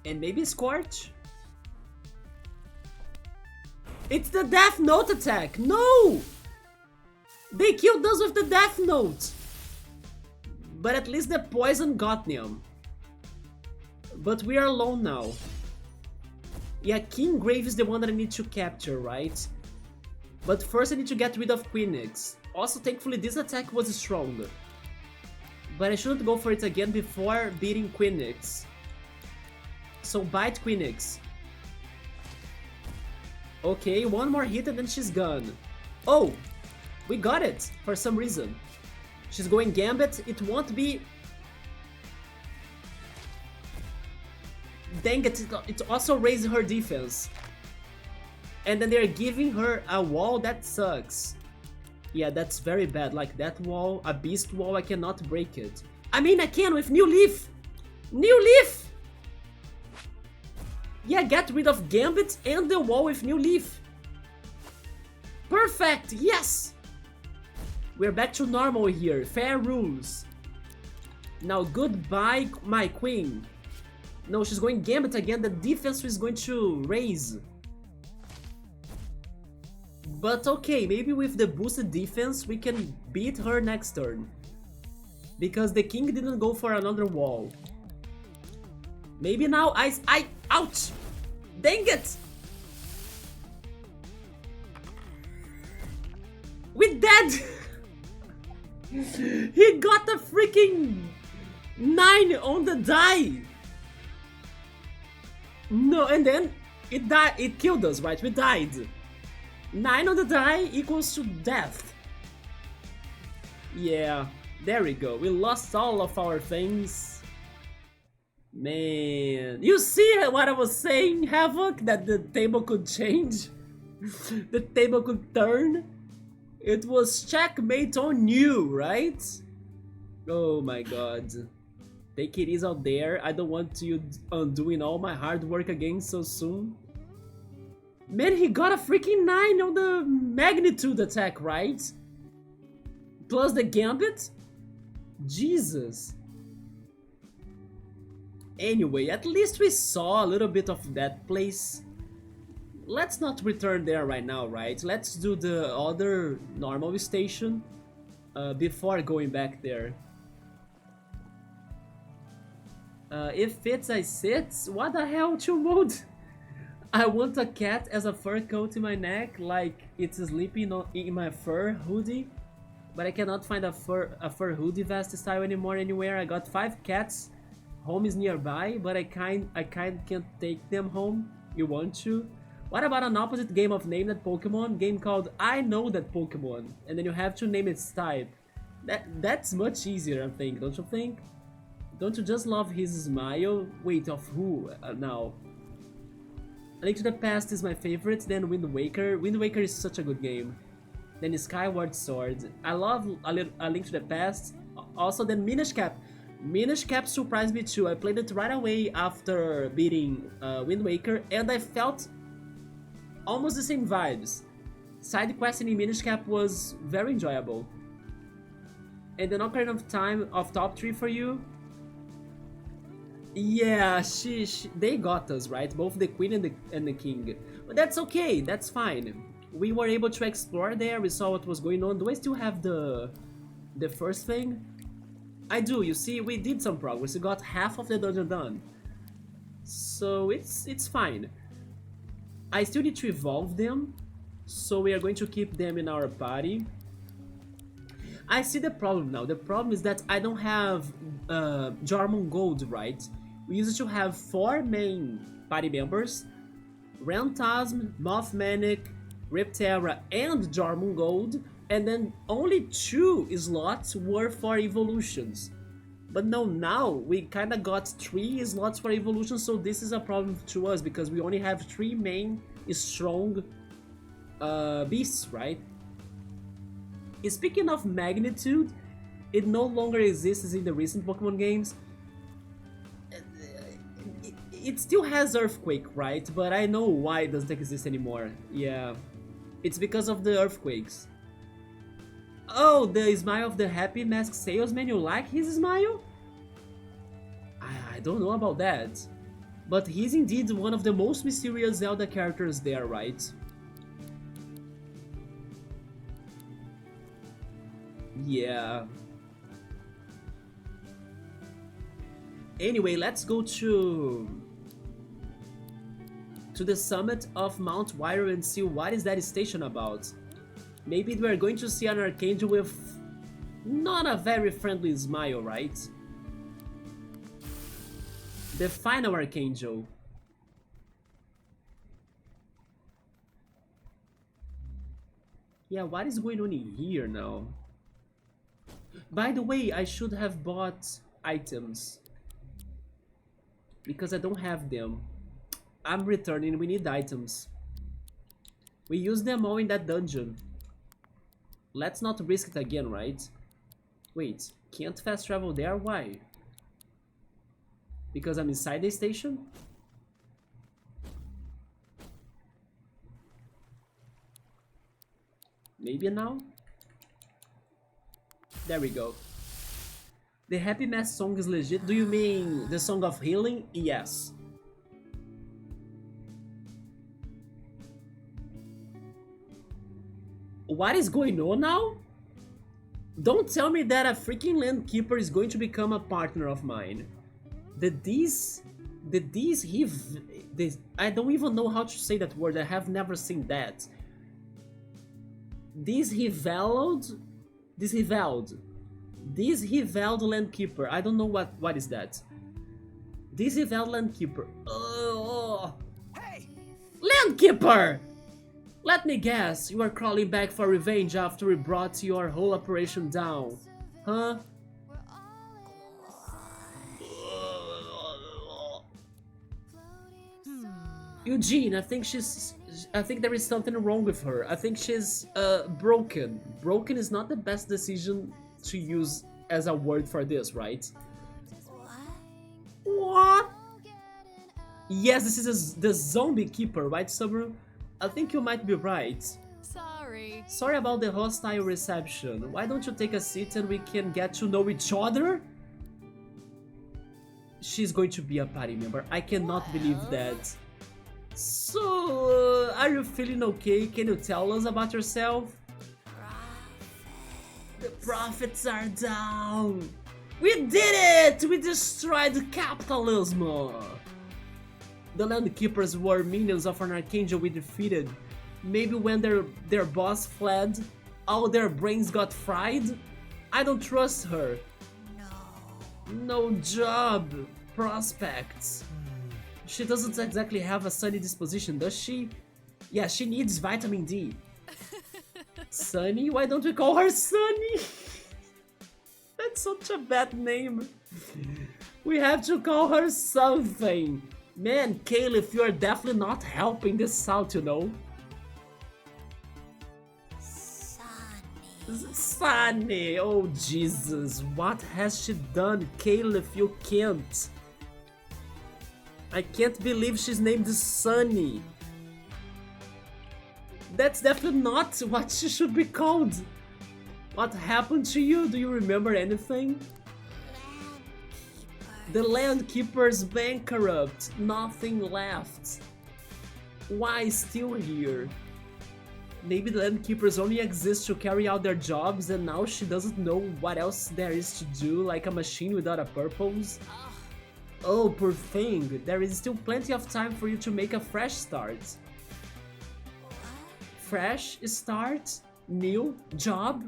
And maybe Scorch. It's the Death Note attack! No! They killed us with the Death Note! But at least the poison got them. But we are alone now. Yeah, King Grave is the one that I need to capture, right? But first I need to get rid of Queenix. Also, thankfully this attack was strong. But I shouldn't go for it again before beating Queenix. So bite Queenix. Okay, one more hit and then she's gone. Oh! We got it! For some reason. She's going Gambit, it won't be... Dang it, it also raised her defense. And then they're giving her a wall that sucks. Yeah, that's very bad. Like that wall, a beast wall, I cannot break it. I mean, I can with New Leaf! New Leaf! Yeah, get rid of Gambit and the wall with New Leaf. Perfect, yes! We're back to normal here, fair rules. Now goodbye, my queen. No, she's going Gambit again, the defense is going to raise. But okay, maybe with the boosted defense we can beat her next turn. Because the king didn't go for another wall. Maybe now ouch! Dang it! We dead! He got a freaking 9 on the die! No, and then it died. It killed us, right? We died. 9 on the die equals to death. Yeah, there we go. We lost all of our things. Man, you see what I was saying, Havoc? That the table could change? The table could turn? It was checkmate on you, right? Oh my god. Take it easy out there. I don't want you undoing all my hard work again so soon. Man, he got a freaking 9 on the magnitude attack, right? Plus the gambit? Jesus. Anyway, at least we saw a little bit of that place. Let's not return there right now, right? Let's do the other normal station before going back there. If it's I sit, what the hell, Chill Mode? I want a cat as a fur coat in my neck, like it's sleeping in my fur hoodie. But I cannot find a fur hoodie vest style anymore anywhere. I got 5 cats. Home is nearby, but I kind can't take them home. You want to? What about an opposite game of Name That Pokemon? Game called I Know That Pokemon. And then you have to name its type. That's much easier, I think, don't you think? Don't you just love his smile? Wait, of who now? A Link to the Past is my favorite, then Wind Waker. Wind Waker is such a good game. Then Skyward Sword. I love A Link to the Past. Also, then Minish Cap. Minish Cap surprised me too. I played it right away after beating Wind Waker, and I felt almost the same vibes. Side questing in Minish Cap was very enjoyable. And then Ocarina of Time of top 3 for you. Yeah, they got us, right? Both the queen and the king. But that's okay, that's fine. We were able to explore there, we saw what was going on. Do I still have the first thing? I do, you see, we did some progress. We got half of the dungeon done. So it's fine. I still need to evolve them, so we are going to keep them in our party. I see the problem now. The problem is that I don't have Jarmon Gold, right? We used to have 4 main party members: Rantasm, Mothmanic, Ripterra, and Jarmon Gold. And then only 2 slots were for evolutions. But no, now we kind of got 3 slots for evolution, so this is a problem to us because we only have 3 main strong beasts, right? Speaking of magnitude, it no longer exists in the recent Pokemon games. It still has Earthquake, right? But I know why it doesn't exist anymore. Yeah, it's because of the earthquakes. Oh, the smile of the happy mask salesman, you like his smile? I don't know about that. But he's indeed one of the most mysterious Zelda characters there, right? Yeah. Anyway, let's go to the summit of Mount Wirral and see what is that station about. Maybe we're going to see an Archangel with not a very friendly smile, right? The final Archangel. Yeah, what is going on in here now? By the way, I should have bought items because I don't have them. I'm returning, we need items. We used them all in that dungeon. Let's not risk it again, right? Wait, can't fast travel there? Why? Because I'm inside the station? Maybe now? There we go. The Happy Mask song is legit. Do you mean the song of healing? Yes. What is going on now? Don't tell me that a freaking land keeper is going to become a partner of mine. I don't even know how to say that word. I have never seen that. This revealed land keeper. I don't know what is that. This revealed land keeper. Oh, Hey! land keeper! Let me guess, you are crawling back for revenge after we brought your whole operation down, huh? Eugene, I think there is something wrong with her. I think she's broken. Broken is not the best decision to use as a word for this, right? What? Yes, this is the zombie keeper, right, Subaru? I think you might be right. Sorry. Sorry about the hostile reception. Why don't you take a seat and we can get to know each other? She's going to be a party member. I cannot believe that. So, are you feeling okay? Can you tell us about yourself? The profits are down. We did it! We destroyed capitalism! The land keepers were minions of an archangel we defeated. Maybe when their boss fled, all their brains got fried? I don't trust her. No job. Prospects. She doesn't exactly have a sunny disposition, does she? Yeah, she needs vitamin D. Sunny? Why don't we call her Sunny? That's such a bad name. We have to call her something. Man, Caliph, you are definitely not helping this out, you know. Sunny, oh Jesus, what has she done? Caliph, you can't. I can't believe she's named Sunny. That's definitely not what she should be called. What happened to you? Do you remember anything? The land keeper's bankrupt. Nothing left. Why still here? Maybe the land keepers only exist to carry out their jobs and now she doesn't know what else there is to do, like a machine without a purpose. Oh, poor thing. There is still plenty of time for you to make a fresh start. Fresh start? New job?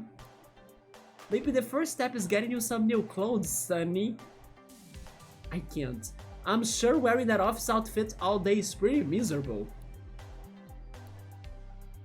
Maybe the first step is getting you some new clothes, Sunny. I can't. I'm sure wearing that office outfit all day is pretty miserable.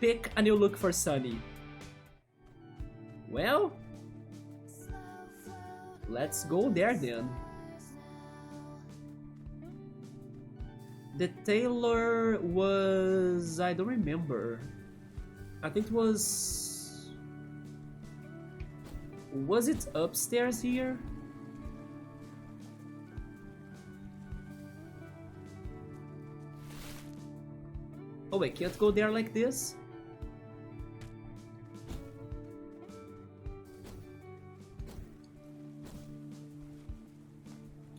pick a new look for Sunny. Well, let's go there then. The tailor was... I don't remember. I think it was... Was it upstairs here? Oh, I can't go there like this?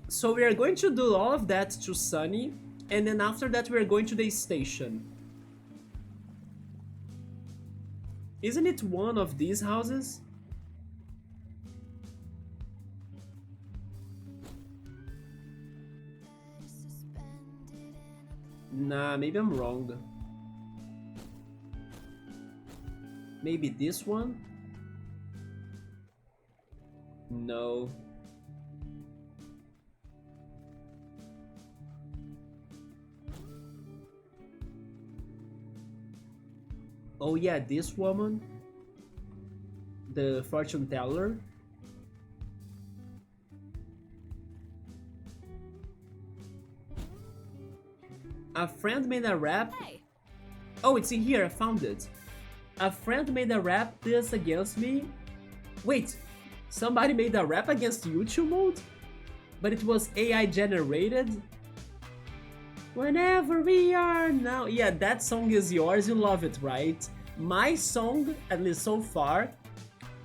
So we are going to do all of that to Sunny, and then after that we are going to the station. Isn't it one of these houses? Nah, maybe I'm wrong. Maybe this one? No. Oh yeah, this woman, the fortune teller. A friend made a rap. Hey. Oh, it's in here, I found it. A friend made a rap this against me. Wait, somebody made a rap against YouTube mode? But it was AI generated? Whenever we are now. Yeah, that song is yours, you love it, right? My song, at least so far,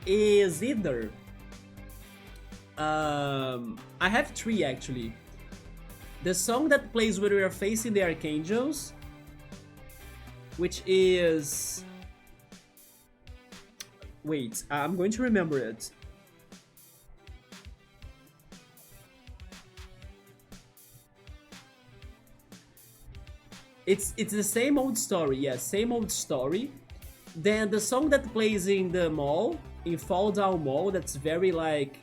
is either... I have three actually. The song that plays when we are facing the Archangels, which is... Wait, I'm going to remember it. It's the same old story, yes, same old story. Then the song that plays in the mall, in Fall Down Mall, that's very like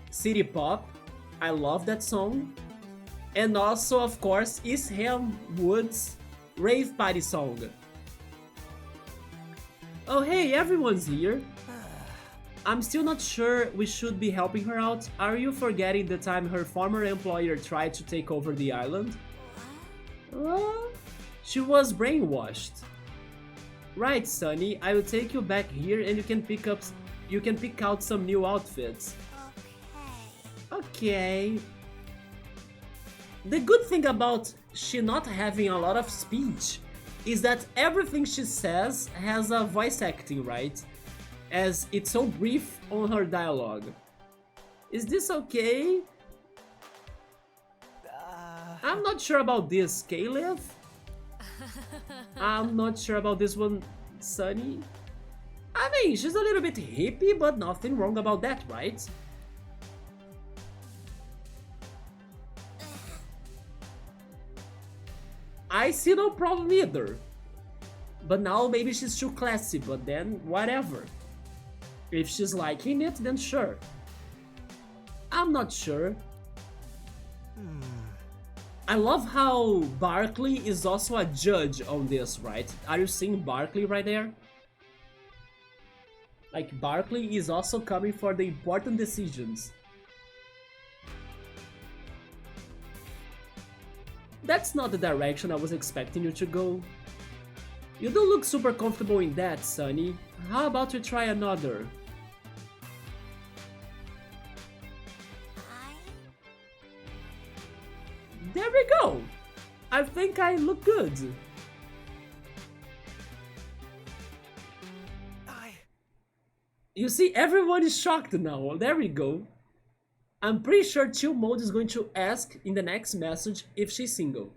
city pop. I love that song. And also, of course, Eastham Woods rave party song. Oh hey, everyone's here. I'm still not sure we should be helping her out. Are you forgetting the time her former employer tried to take over the island? She was brainwashed. Right, Sunny, I will take you back here and you can pick out some new outfits. Okay. The good thing about she not having a lot of speech is that everything she says has a voice acting, right? As it's so brief on her dialogue. Is this okay? I'm not sure about this, Caleb. I'm not sure about this one, Sunny. I mean, she's a little bit hippie, but nothing wrong about that, right? I see no problem either. But now maybe she's too classy, but then whatever. If she's liking it, then sure. I'm not sure. I love how Barkley is also a judge on this, right? Are you seeing Barkley right there? Like, Barkley is also coming for the important decisions. That's not the direction I was expecting you to go. You don't look super comfortable in that, Sunny. How about we try another? There we go! I think I look good. You see, everyone is shocked now. There we go. I'm pretty sure Chill Mode is going to ask in the next message if she's single.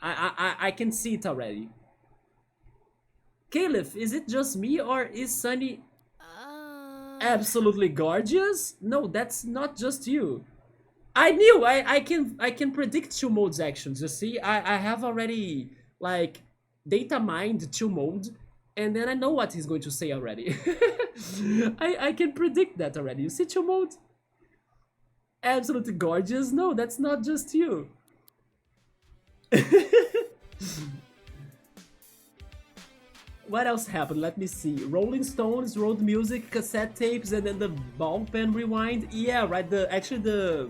I can see it already. Caliph, is it just me or is Sunny absolutely gorgeous? No, that's not just you. I knew I can predict Chill Mode's actions. You see, I have already like data mined Chill Mode, and then I know what he's going to say already. I can predict that already. You see, Chill Mode? Absolutely gorgeous? No, that's not just you. What else happened? Let me see. Rolling Stones, road music, cassette tapes, and then the ball pen rewind. Yeah, right. The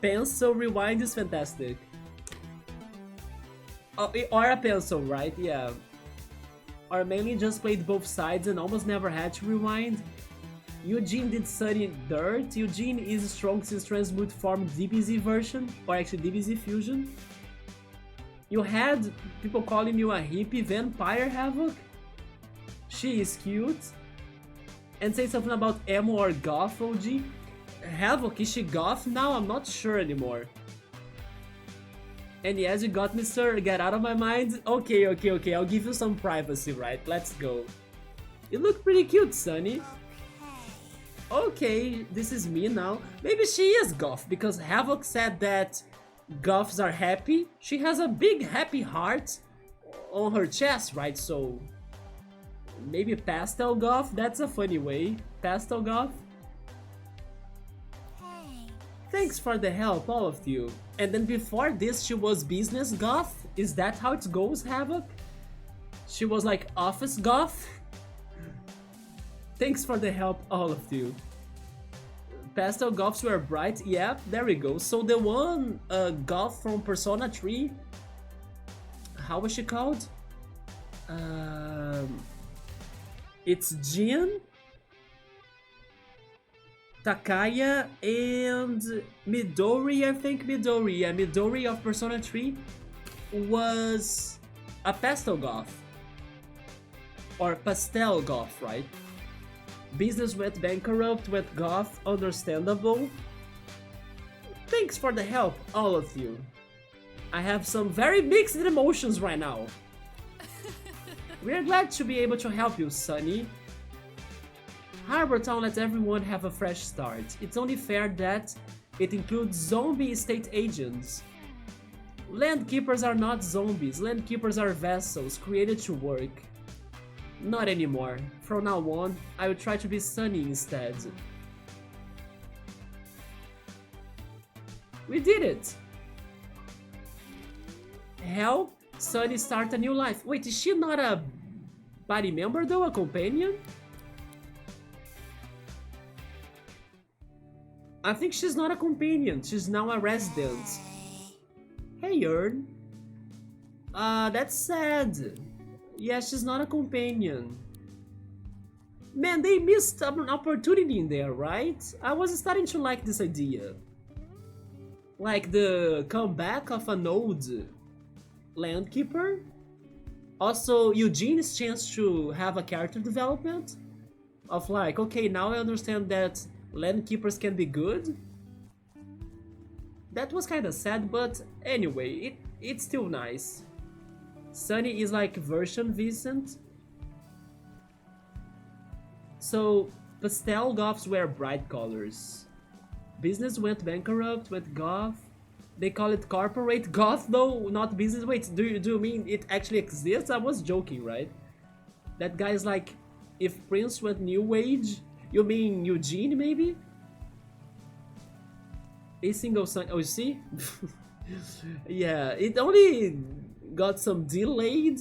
pencil rewind is fantastic. Oh, or a pencil, right? Yeah. Or mainly just played both sides and almost never had to rewind. Eugene did Sunny Dirt. Eugene is strong since Transmute formed DBZ version, or actually DBZ Fusion. You had people calling you a hippie vampire, Havoc. She is cute. And say something about emo or goth, OG. Havoc, is she goth now? I'm not sure anymore. And yes, you got me, sir. Get out of my mind. Okay. I'll give you some privacy, right? Let's go. You look pretty cute, Sunny. Okay, this is me now. Maybe she is goth, because Havoc said that goths are happy. She has a big happy heart on her chest, right? So maybe pastel goth? That's a funny way. Pastel goth? Thanks for the help, all of you. And then before this, she was business goth? Is that how it goes, Havoc? She was like office goth? Thanks for the help, all of you. Pastel goths were bright. Yeah, there we go. So the one goth from Persona 3, how was she called? It's Jin, Takaya, and Midori, I think. Midori, yeah, Midori of Persona 3 was a pastel goth. Or pastel goth, right? Business went bankrupt, went goth, understandable. Thanks for the help, all of you. I have some very mixed emotions right now. We're glad to be able to help you, Sunny. Harbourtown lets everyone have a fresh start. It's only fair that it includes zombie estate agents. Landkeepers are not zombies. Landkeepers are vessels created to work. Not anymore. From now on, I will try to be Sunny instead. We did it! Help Sunny start a new life. Wait, is she not a party member though? A companion? I think she's not a companion. She's now a resident. Hey, Ern. That's sad. Yeah, she's not a companion. Man, they missed an opportunity in there, right? I was starting to like this idea. Like the comeback of an old landkeeper. Also, Eugene's chance to have a character development. Of like, okay, now I understand that landkeepers can be good. That was kinda sad, but anyway, it's still nice. Sunny is like version Vincent. So, pastel goths wear bright colors. Business went bankrupt, went goth. They call it corporate goth though, not business. Wait, do you mean it actually exists? I was joking, right? That guy's like, if Prince went new age, you mean Eugene maybe? A single sun. Oh, you see? Yeah, it only got some delayed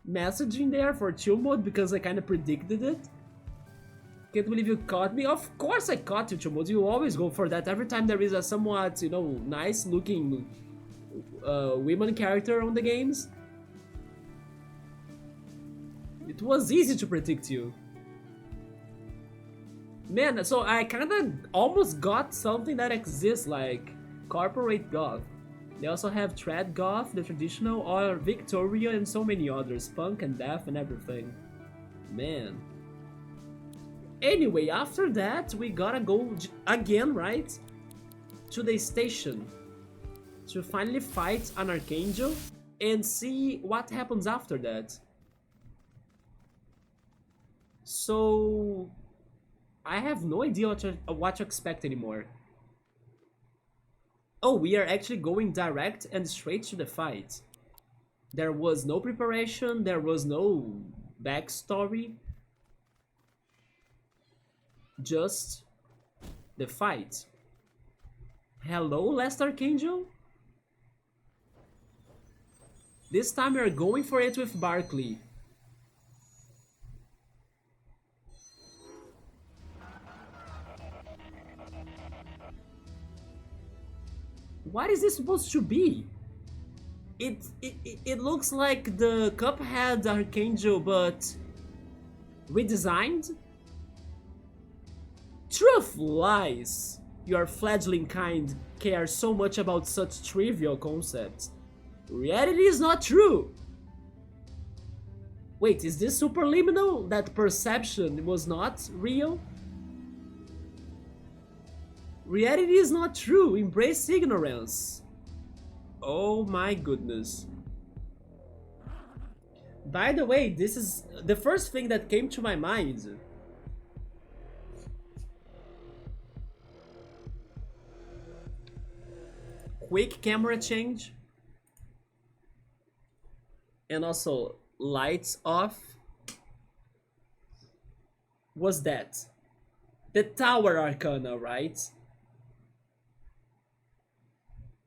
messaging there for chill mode because I kind of predicted it. Can't believe you caught me. Of course I caught you, chill mode. You always go for that. Every time there is a somewhat, you know, nice looking women character on the games. It was easy to predict you. Man, so I kinda almost got something that exists, like corporate goth. They also have trad goth, the traditional, or Victoria, and so many others, punk and death and everything. Man. Anyway, after that, we gotta go again, right? To the station. To finally fight an Archangel and see what happens after that. So I have no idea what to expect anymore. Oh, we are actually going direct and straight to the fight. There was no preparation, there was no backstory. Just the fight. Hello, last Archangel? This time we are going for it with Barkley. What is this supposed to be? It looks like the Cuphead Archangel, but redesigned? Truth lies. Your fledgling kind cares so much about such trivial concepts. Reality is not true. Wait, is this superliminal? That perception was not real? Reality is not true. Embrace ignorance. Oh my goodness. By the way, this is the first thing that came to my mind. Quick camera change. And also lights off. Was that the Tower Arcana, right?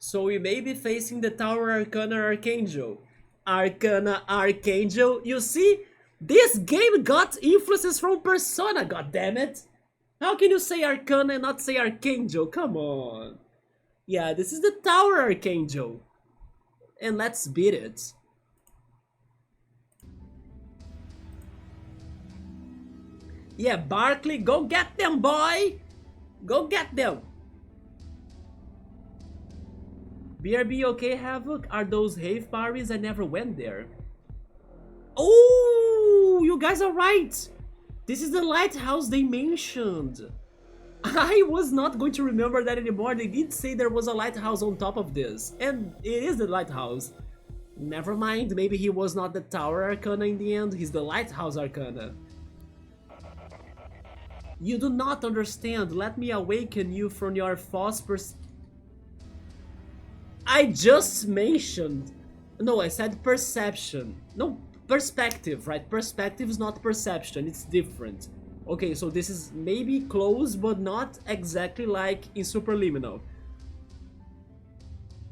So we may be facing the Tower Arcana Archangel. Arcana Archangel. You see, this game got influences from Persona, goddammit. How can you say Arcana and not say Archangel? Come on. Yeah, this is the Tower Archangel. And let's beat it. Yeah, Barkley, go get them, boy! Go get them! BRB okay, Havoc? Are those rave parties? I never went there. Oh, you guys are right! This is the lighthouse they mentioned. I was not going to remember that anymore. They did say there was a lighthouse on top of this. And it is the lighthouse. Never mind, maybe he was not the Tower Arcana in the end. He's the Lighthouse Arcana. You do not understand. Let me awaken you from your false I just mentioned... No, I said perception. No, perspective, right? Perspective is not perception. It's different. Okay, so this is maybe close, but not exactly like in Superliminal.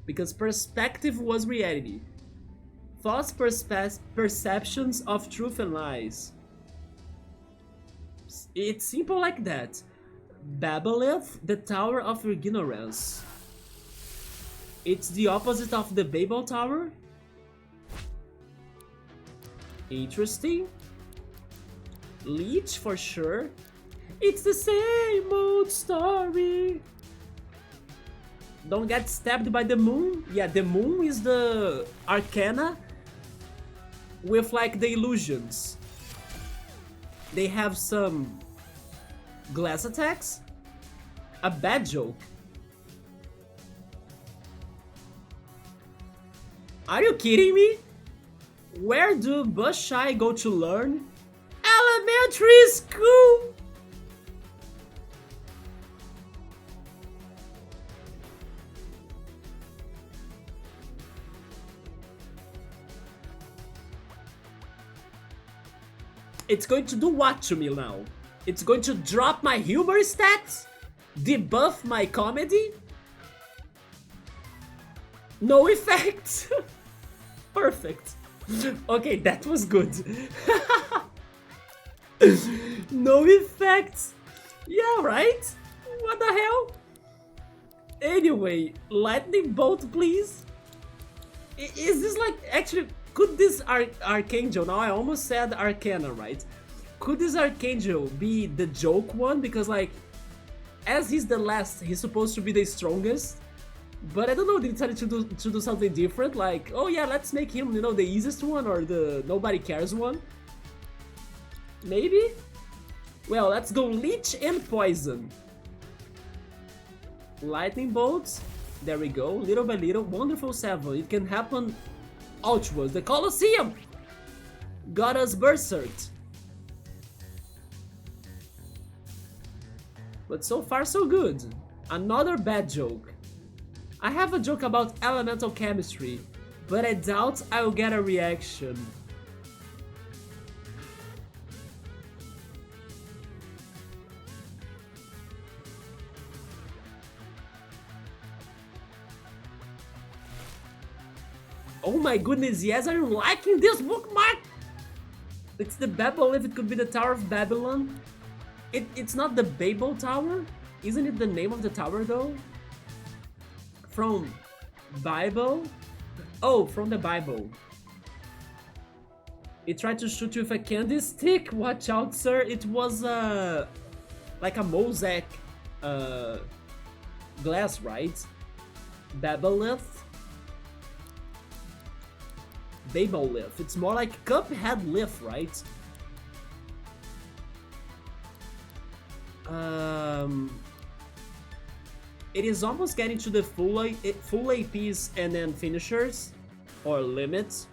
Because perspective was reality. False perceptions of truth and lies. It's simple like that. Babeleth, the Tower of Ignorance. It's the opposite of the Babel Tower. Interesting. Leech for sure. It's the same old story. Don't get stabbed by the moon. Yeah, the moon is the Arcana with like the illusions. They have some glass attacks. A bad joke. Are you kidding me? Where do Bushai go to learn? Elementary school! It's going to do what to me now? It's going to drop my humor stats? Debuff my comedy? No effect! Perfect. Okay, that was good. No effects. Yeah, right? What the hell? Anyway, lightning bolt, please. Is this like actually? Could this Archangel? Now I almost said Arcana, right? Could this Archangel be the joke one? Because like, as he's the last, he's supposed to be the strongest. But I don't know, they decided to do something different, like, oh yeah, let's make him, you know, the easiest one or the nobody cares one. Maybe? Well, let's go Leech and Poison. Lightning bolts. There we go, little by little. Wonderful 7. It can happen. Ultras, the Colosseum! Got us berserked. But so far so good. Another bad joke. I have a joke about elemental chemistry, but I doubt I'll get a reaction. Oh my goodness, yes, are you liking this bookmark? It's the Babel, if it could be the Tower of Babylon. It's not the Babel Tower? Isn't it the name of the tower though? From Bible? Oh, from the Bible. It tried to shoot you with a candy stick. Watch out, sir. It was like a mosaic glass, right? Babolith. Babolith. It's more like Cuphead Lift, right? It is almost getting to the full APs and then finishers or limits,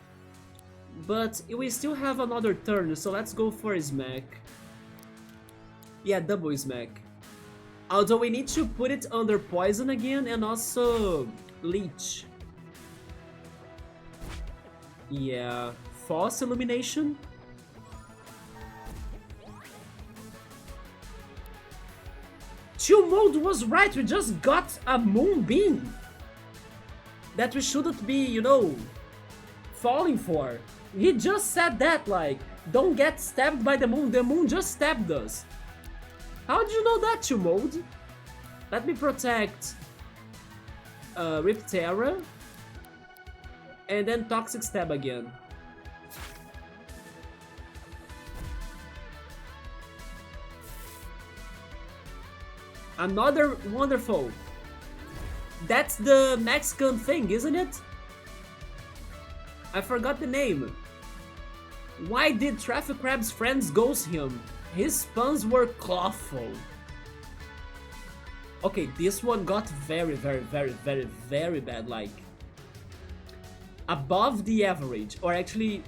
but we still have another turn, so let's go for a smack. Yeah, double smack. Although we need to put it under poison again and also leech. Yeah, false illumination. Chill mode was right, we just got a moonbeam that we shouldn't be, you know, falling for. He just said that, like, don't get stabbed by the moon just stabbed us. How did you know that, Chill mode? Let me protect Riptera and then Toxic Stab again. Another wonderful. That's the Mexican thing, isn't it? I forgot the name. Why did Traffic Crab's friends ghost him? His puns were clawful. Okay, this one got very bad, like above the average, or actually,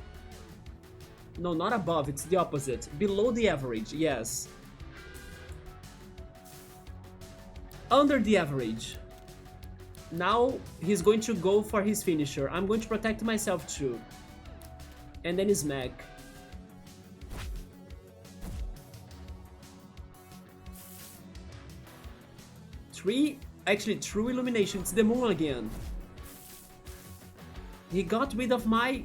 no, not above, it's the opposite. Below the average, yes. Under the average. Now he's going to go for his finisher. I'm going to protect myself too. And then smack. True illumination. It's the moon again. He got rid of my...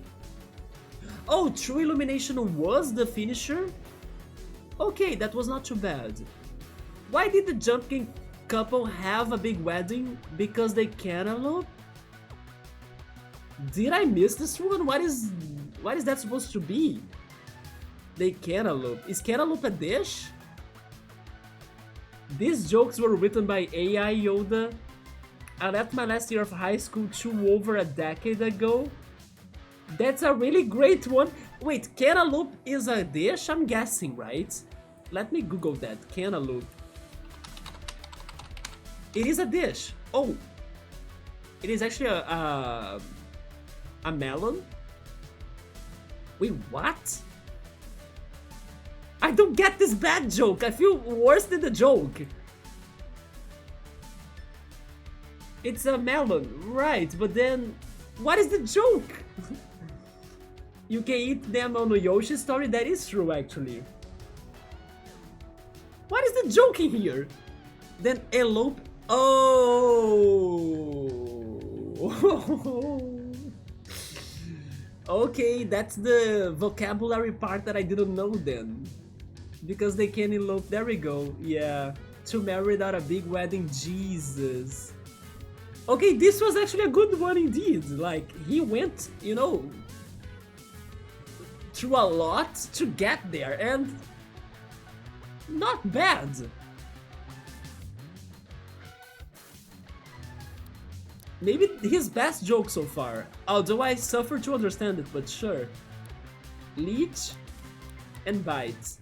Oh, true illumination was the finisher? Okay, that was not too bad. Why did the jumping couple have a big wedding? Because they cantaloupe? Did I miss this one? What is that supposed to be? They cantaloupe. Is cantaloupe a dish? These jokes were written by AI Yoda. I left my last year of high school over a decade ago. That's a really great one. Wait, cantaloupe is a dish? I'm guessing, right? Let me Google that. Cantaloupe. It is a dish. Oh, it is actually a melon. Wait, what? I don't get this bad joke. I feel worse than the joke. It's a melon, right? But then, what is the joke? You can eat them on a Yoshi story. That is true, actually. What is the joke in here? Then elope. Oh. Okay, that's the vocabulary part that I didn't know then. Because they can elope. There we go. Yeah. To marry without a big wedding. Jesus. Okay, this was actually a good one indeed. Like, he went, you know, through a lot to get there, and not bad. Maybe his best joke so far, although I suffer to understand it, but sure. Leech and bite.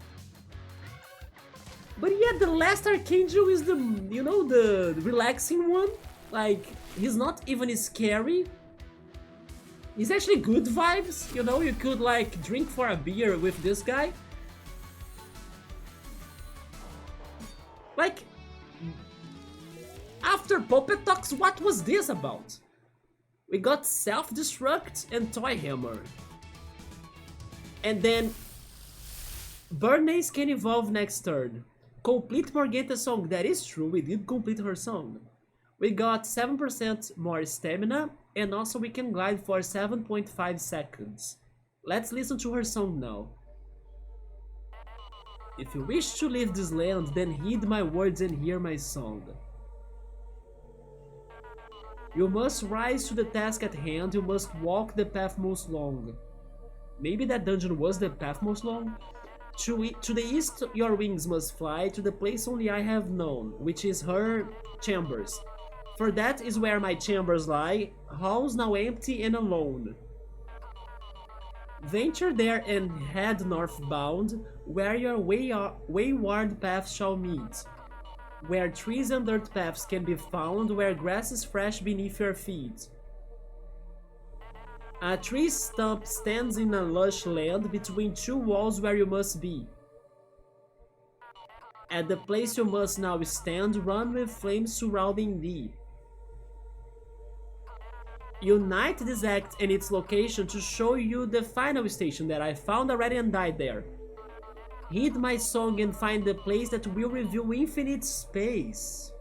But yeah, the last Archangel is the, you know, the relaxing one. Like, he's not even scary. He's actually good vibes, you know, you could like drink for a beer with this guy. Like, after Puppet Talks, what was this about? We got Self-Destruct and Toy Hammer. And then Bernays can evolve next turn. Complete Morgana's song. That is true, we did complete her song. We got 7% more stamina, and also we can glide for 7.5 seconds. Let's listen to her song now. If you wish to leave this land, then heed my words and hear my song. You must rise to the task at hand, you must walk the path most long. Maybe that dungeon was the path most long? To the east your wings must fly, to the place only I have known, which is her chambers. For that is where my chambers lie, halls now empty and alone. Venture there and head northbound, where your wayward paths shall meet. Where trees and dirt paths can be found, where grass is fresh beneath your feet. A tree stump stands in a lush land between two walls where you must be. At the place you must now stand, run with flames surrounding thee. Unite this act and its location to show you the final station that I found already and died there. Heed my song and find the place that will reveal infinite space.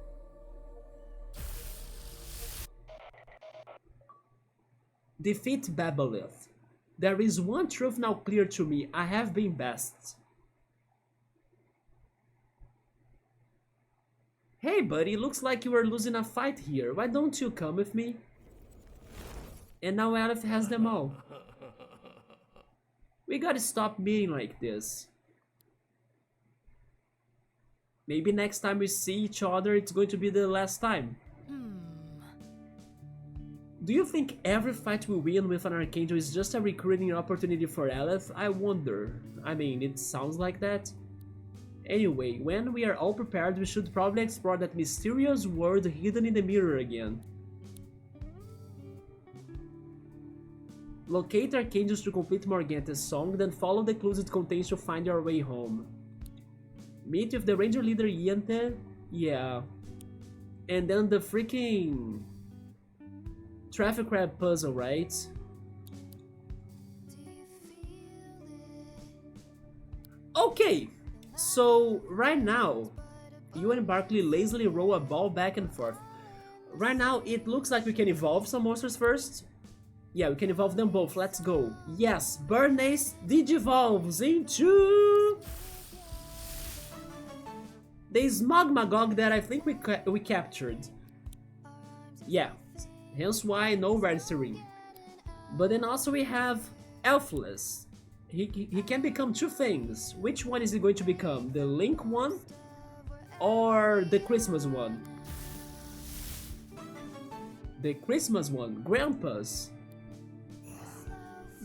Defeat Babolith. There is one truth now clear to me, I have been best. Hey buddy, looks like you are losing a fight here, why don't you come with me? And now Aleph has them all. We gotta stop being like this. Maybe next time we see each other it's going to be the last time. Do you think every fight we win with an Archangel is just a recruiting opportunity for Aleph? I wonder. I mean, it sounds like that. Anyway, when we are all prepared we should probably explore that mysterious world hidden in the mirror again. Locate Archangels to complete Morganta's song, then follow the clues it contains to find your way home. Meet with the ranger leader Yente, yeah. And then the freaking traffic crab puzzle, right? Okay, so right now, you and Barkley lazily roll a ball back and forth. Right now, it looks like we can evolve some monsters first. Yeah, we can evolve them both, let's go. Yes, Bernace digivolves into the Smogmagog that I think we captured. Yeah, hence why no registering. But then also we have Elfless. He can become two things. Which one is he going to become? The Link one or the Christmas one? The Christmas one, Grampus.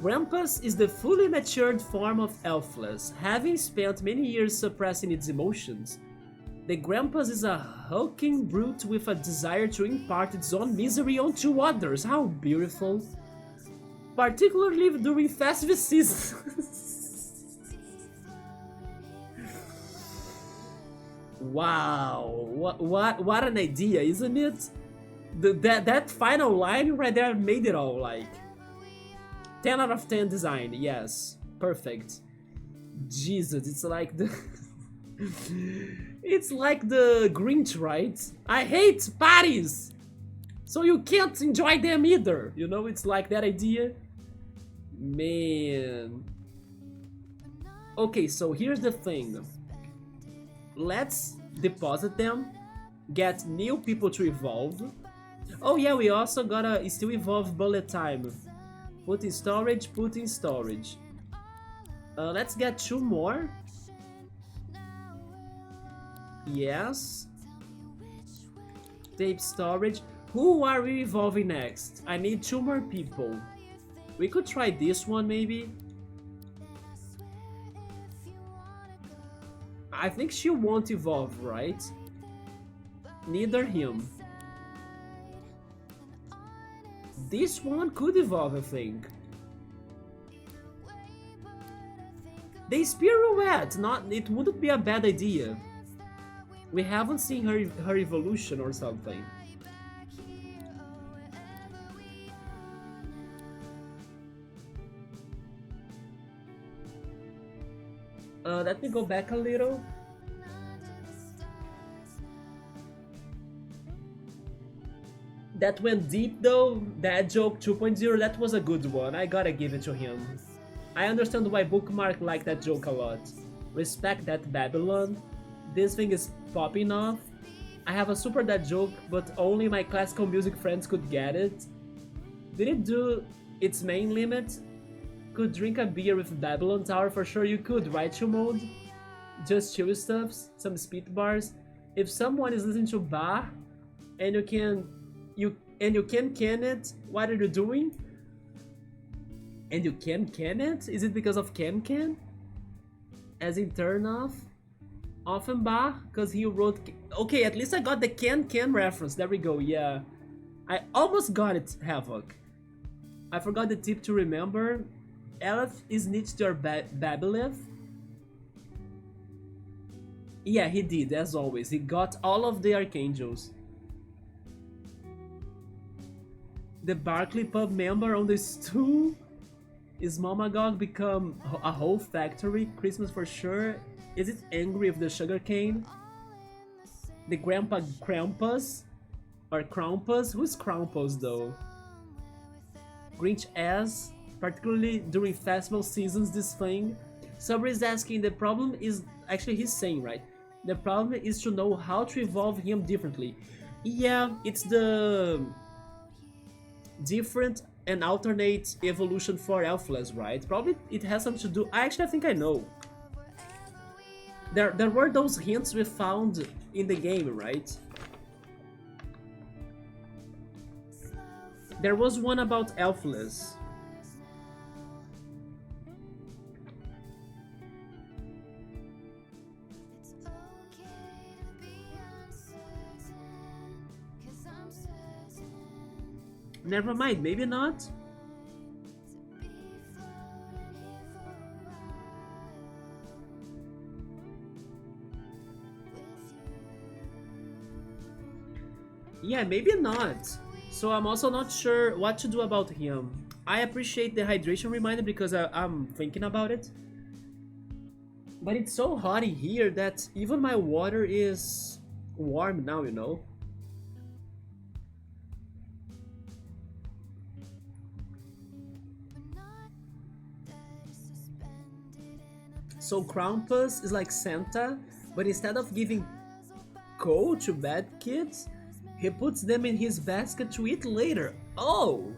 Grampus is the fully matured form of Elfless. Having spent many years suppressing its emotions, the Grampus is a hulking brute with a desire to impart its own misery onto others. How beautiful. Particularly during festive seasons. Wow, what an idea, isn't it? That final line right there made it all, like. 10 out of 10 design, yes, perfect. Jesus, it's like the it's like the Grinch, right? I hate parties, so you can't enjoy them either. You know, it's like that idea. Man. Okay, so here's the thing. Let's deposit them, get new people to evolve. Oh yeah, we also gotta still evolve bullet time. Put in storage, put in storage. Let's get 2 more. Yes. Tape storage. Who are we evolving next? I need 2 more people. We could try this one maybe. I think she won't evolve, right? Neither him. This one could evolve, I think. The Spirouette, it wouldn't be a bad idea. We haven't seen her evolution or something. Let me go back a little. That went deep though, that joke 2.0, that was a good one, I gotta give it to him. I understand why Bookmark liked that joke a lot. Respect that, Babylon. This thing is popping off. I have a super dad joke, but only my classical music friends could get it. Did it do its main limit? Could drink a beer with Babylon Tower? For sure you could, right, chill mode? Just chill stuffs, some speed bars. If someone is listening to Bar and you can it, what are you doing? And you can it? Is it because of can? As in turn off? Offenbach? Because he wrote... Okay, at least I got the can reference. There we go, yeah. I almost got it, Havoc. I forgot the tip to remember. Aleph is next to your Babylev. Yeah, he did, as always. He got all of the Archangels. The Barclay Pub member on the stool? Is Momagog become a whole factory? Christmas for sure. Is it angry with the sugarcane? The Grandpa Krampus? Or Krampus? Who's Krampus though? Grinch as, particularly during festival seasons, this thing. Sabri is asking, the problem is, actually he's saying, right? The problem is to know how to evolve him differently. Yeah, it's the different and alternate evolution for Elfless, right? Probably it has something to do... I think I know. There were those hints we found in the game, right? There was one about Elfless. Never mind, maybe not. Yeah, maybe not. So I'm also not sure what to do about him. I appreciate the hydration reminder because I'm thinking about it. But it's so hot in here that even my water is warm now, you know? So Krampus is like Santa, but instead of giving coal to bad kids, he puts them in his basket to eat later. Oh!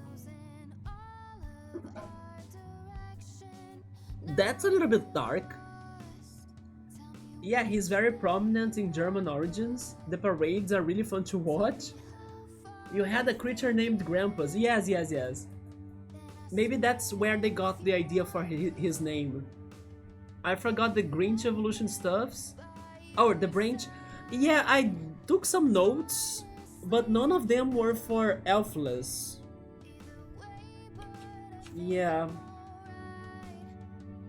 That's a little bit dark. Yeah, he's very prominent in German origins. The parades are really fun to watch. You had a creature named Grampus. Yes. Maybe that's where they got the idea for his name. I forgot the Grinch evolution stuffs. Oh, the branch. Yeah, I took some notes, but none of them were for Elfless. Yeah.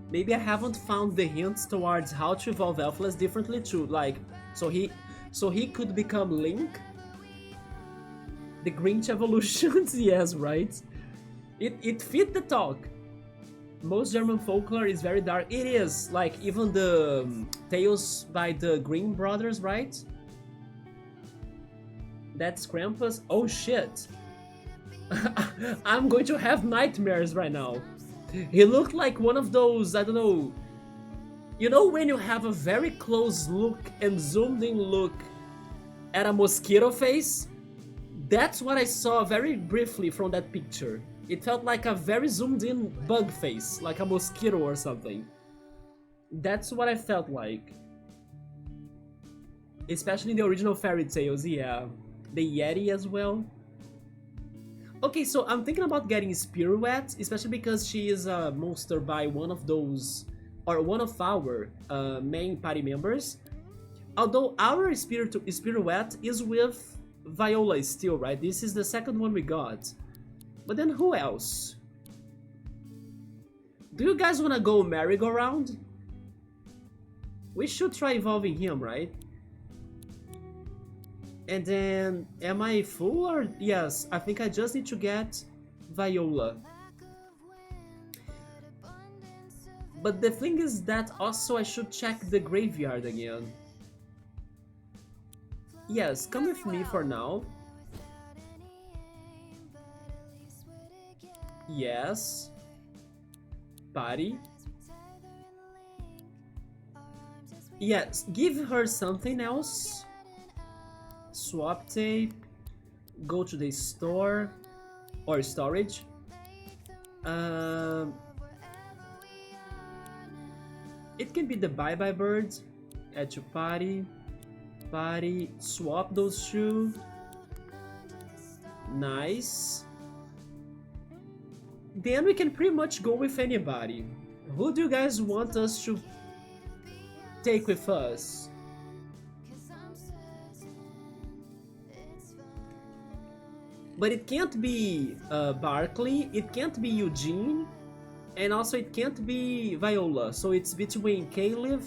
Maybe I haven't found the hints towards how to evolve Elfless differently too, like, so he could become Link? The Grinch evolutions, yes, right? It fit the talk. Most German folklore is very dark. It is, like, even the tales by the Grimm brothers, right? That's Krampus. Oh shit. I'm going to have nightmares right now. He looked like one of those, I don't know. You know when you have a very close look and zoomed in look at a mosquito face? That's what I saw very briefly from that picture. It felt like a very zoomed in bug face, like a mosquito or something. That's what I felt like. Especially in the original fairy tales, yeah. The Yeti as well. Okay, so I'm thinking about getting Spirit, especially because she is a monster by one of those, or one of our main party members. Although our Spirit is with Viola still, right? This is the second one we got. But then who else? Do you guys wanna go merry-go-round? We should try evolving him, right? And then, am I full or... Yes, I think I just need to get Viola. But the thing is that also I should check the graveyard again. Yes, come with me for now. Yes. Party. Yes, give her something else. swap tape, go to the store or storage. Um, it can be the Bye Bye Birds. Add to party, swap those two. Nice. Then we can pretty much go with anybody. Who do you guys want us to take with us? But it can't be Barkley, it can't be Eugene, and also it can't be Viola. So it's between Caleb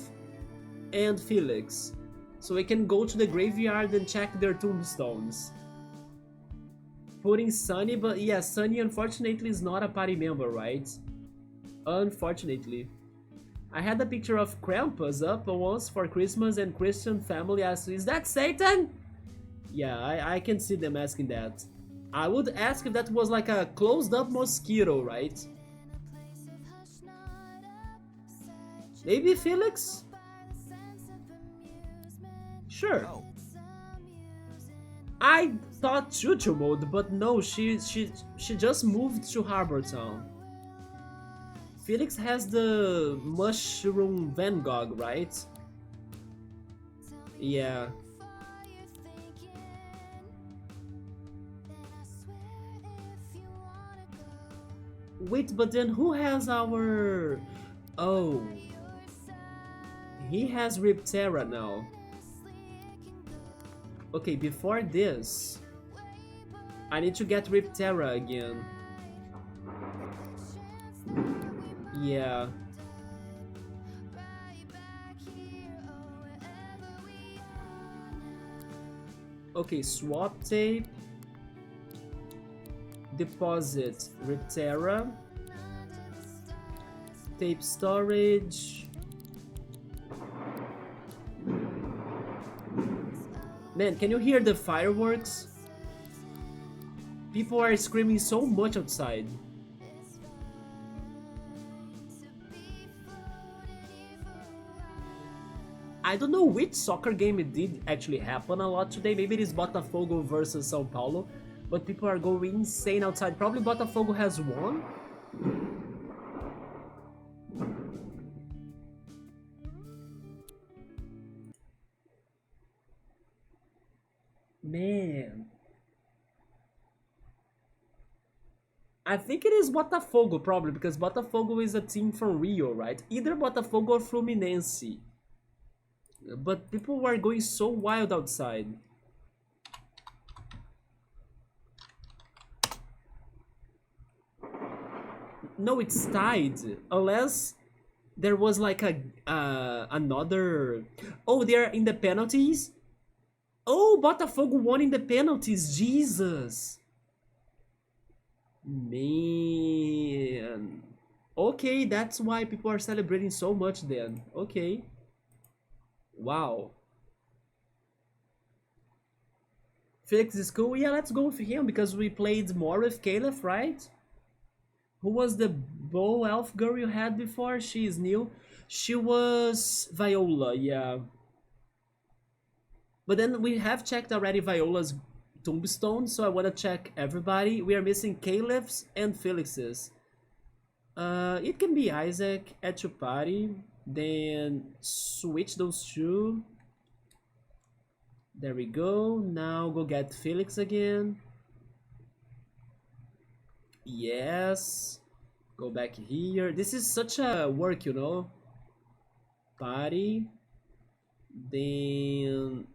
and Felix. So we can go to the graveyard and check their tombstones. Putting Sunny, but yeah, Sunny unfortunately is not a party member, right? Unfortunately. I had a picture of Krampus up once for Christmas and Christian family asked, is that Satan? Yeah, I can see them asking that. I would ask if that was like a closed up mosquito, right? Maybe Felix? Sure. Oh. I thought Chuchu mode, but no, she just moved to Harbourtown. Felix has the Mushroom Van Gogh, right? Yeah. Wait, but then who has our... Oh. He has Riptera now. Okay, before this, I need to get Riptera again. Yeah. Okay, swap tape. Deposit Riptera. Tape storage. Man, can you hear the fireworks? People are screaming so much outside. I don't know which soccer game it did actually happen a lot today. Maybe it is Botafogo versus São Paulo. But people are going insane outside. Probably Botafogo has won. Man. I think it is Botafogo probably, because Botafogo is a team from Rio, right? Either Botafogo or Fluminense. But people were going so wild outside. No, it's tied. Unless there was like a another... Oh, they're in the penalties? Oh, Botafogo won in the penalties. Jesus. Man. Okay, that's why people are celebrating so much then. Okay. Wow. Felix is cool. Yeah, let's go with him because we played more with Caleb, right? Who was the bow elf girl you had before? She is new. She was Viola, yeah. But then we have checked already Viola's tombstone, so I want to check everybody. We are missing Caleb's and Felix's. It can be Isaac, add to party, then switch those two. There we go. Now go get Felix again. Yes. Go back here. This is such a work, you know. Party. Then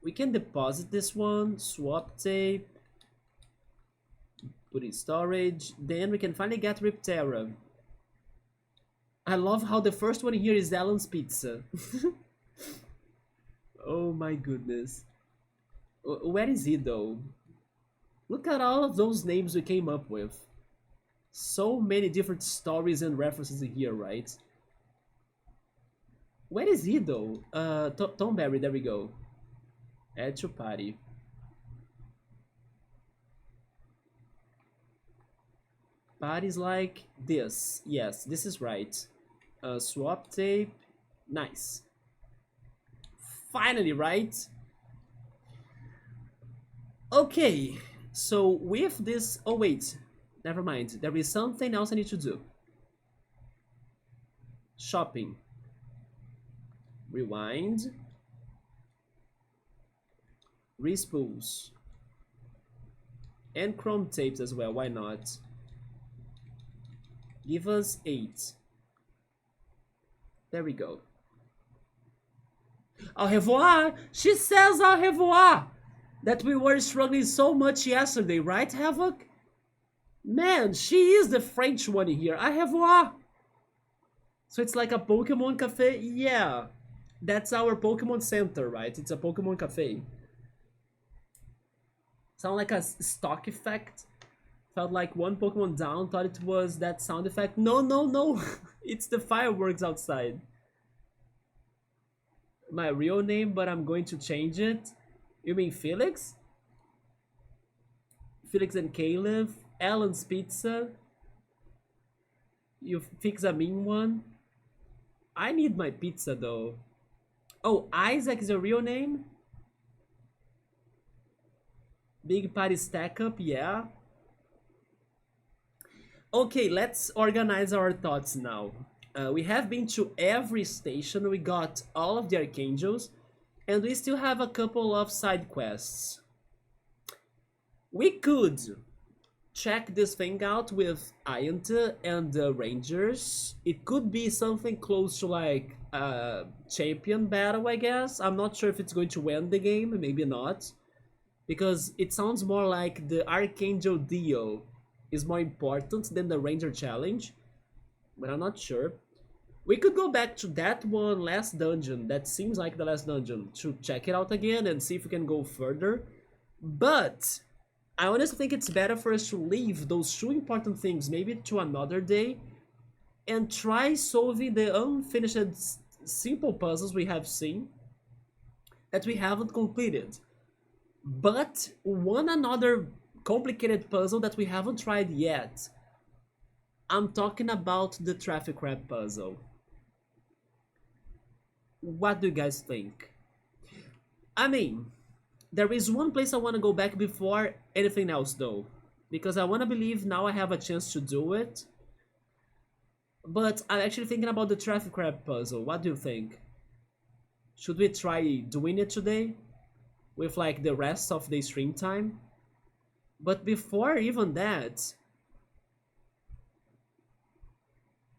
we can deposit this one. Swap tape. Put in storage. Then we can finally get Riptera. I love how the first one here is Alan's Pizza. Oh my goodness. Where is he though? Look at all of those names we came up with. So many different stories and references in here, right? Where is he though? Tomberry, there we go. Add to party. Party's like this. Yes, this is right. Swap tape. Nice. Finally, right? Okay, so with this... Oh wait, never mind. There is something else I need to do. Shopping. Rewind. Respools. And chrome tapes as well, why not? Give us 8. There we go. Au revoir! She says au revoir! That we were struggling so much yesterday, right, Havoc? Man, she is the French one here. Au revoir! So it's like a Pokemon cafe? Yeah. That's our Pokemon Center, right? It's a Pokemon cafe. Sound like a stock effect? Felt like one Pokemon down thought it was that sound effect. No, no, no! It's the fireworks outside. My real name, but I'm going to change it. You mean Felix? Felix and Caleb? Alan's Pizza? You fix a mean one? I need my pizza though. Oh, Isaac is your real name? Big party stack up, yeah. Okay, let's organize our thoughts now. We have been to every station, we got all of the Archangels, and we still have a couple of side quests. We could check this thing out with Ayanta and the Rangers. It could be something close to like a champion battle, I guess. I'm not sure if it's going to win the game, maybe not. Because it sounds more like the Archangel deal is more important than the Ranger challenge. But I'm not sure. We could go back to that one last dungeon, that seems like the last dungeon, to check it out again and see if we can go further. But I honestly think it's better for us to leave those two important things maybe to another day and try solving the unfinished simple puzzles we have seen that we haven't completed. But one another complicated puzzle that we haven't tried yet. I'm talking about the traffic wrap puzzle. What do you guys think? I mean, there is one place I want to go back before anything else though. Because I want to believe now I have a chance to do it. But I'm actually thinking about the traffic wrap puzzle. What do you think? Should we try doing it today? With like the rest of the stream time? But before even that,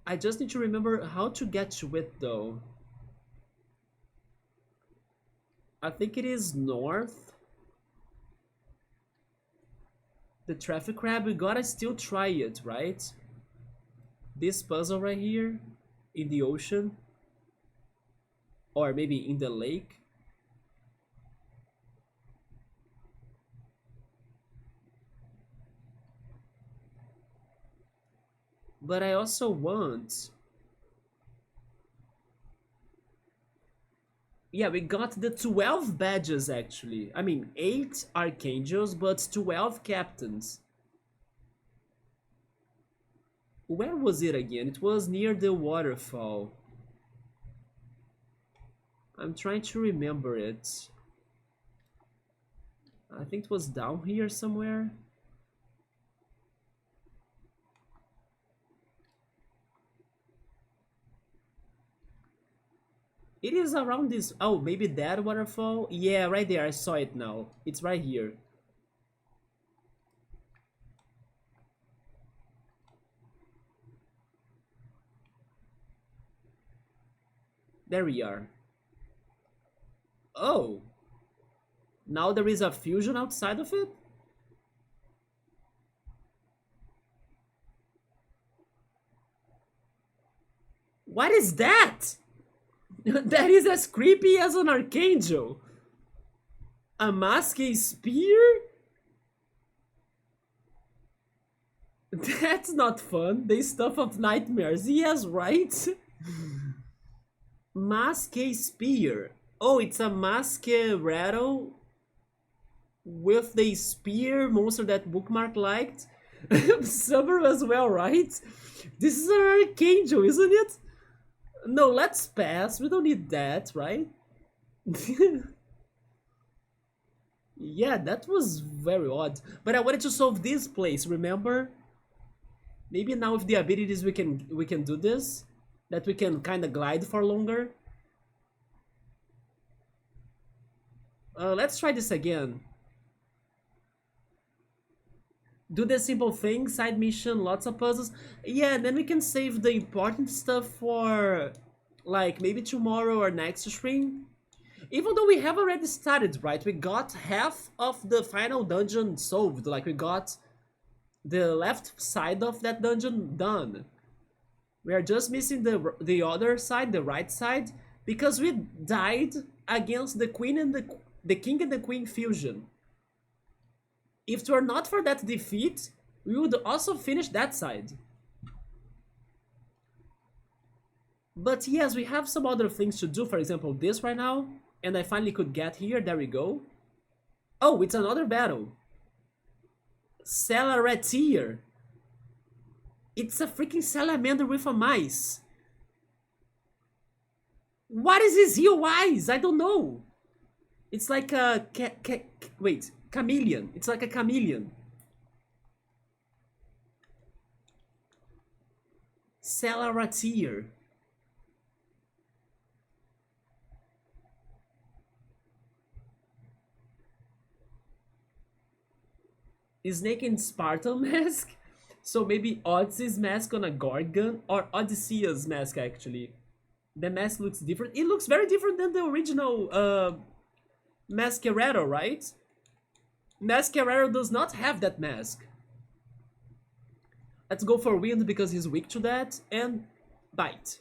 I just need to remember how to get to it though. I think it is north. The traffic crab, we gotta still try it, right? This puzzle right here in the ocean, or maybe in the lake. But I also want... Yeah, we got the 12 badges actually. I mean, 8 Archangels, but 12 Captains. Where was it again? It was near the waterfall. I'm trying to remember it. I think it was down here somewhere. It is around this... Oh, maybe that waterfall? Yeah, right there. I saw it now. It's right here. There we are. Oh. Now there is a fusion outside of it? What is that? That is as creepy as an Archangel. A Maske Spear? That's not fun. The stuff of nightmares. Yes, right? Maske Spear. Oh, it's a Maske Rattle with the spear monster that Bookmark liked. Summer as well, right? This is an Archangel, isn't it? No, let's pass. We don't need that, right? Yeah, that was very odd. But I wanted to solve this place, remember? Maybe now with the abilities we can do this. That we can kind of glide for longer. Let's try this again. Do the simple thing, side mission, lots of puzzles. Yeah, and then we can save the important stuff for like maybe tomorrow or next stream. Even though we have already started, right? We got half of the final dungeon solved. Like we got the left side of that dungeon done. We are just missing the other side, the right side, because we died against the queen and the king and the queen fusion. If it were not for that defeat, we would also finish that side. But yes, we have some other things to do, for example this right now, and I finally could get here, there we go. Oh, it's another battle. Celeratier. It's a freaking salamander with a mice. What is his eyes? I don't know. It's like a wait, chameleon. It's like a chameleon. Celeratier. Snake and Spartan mask? So maybe Odyssey's mask on a Gorgon or Odysseus mask actually. The mask looks different. It looks very different than the original Masquerado, right? Masquerado does not have that mask. Let's go for Wind because he's weak to that, and Bite.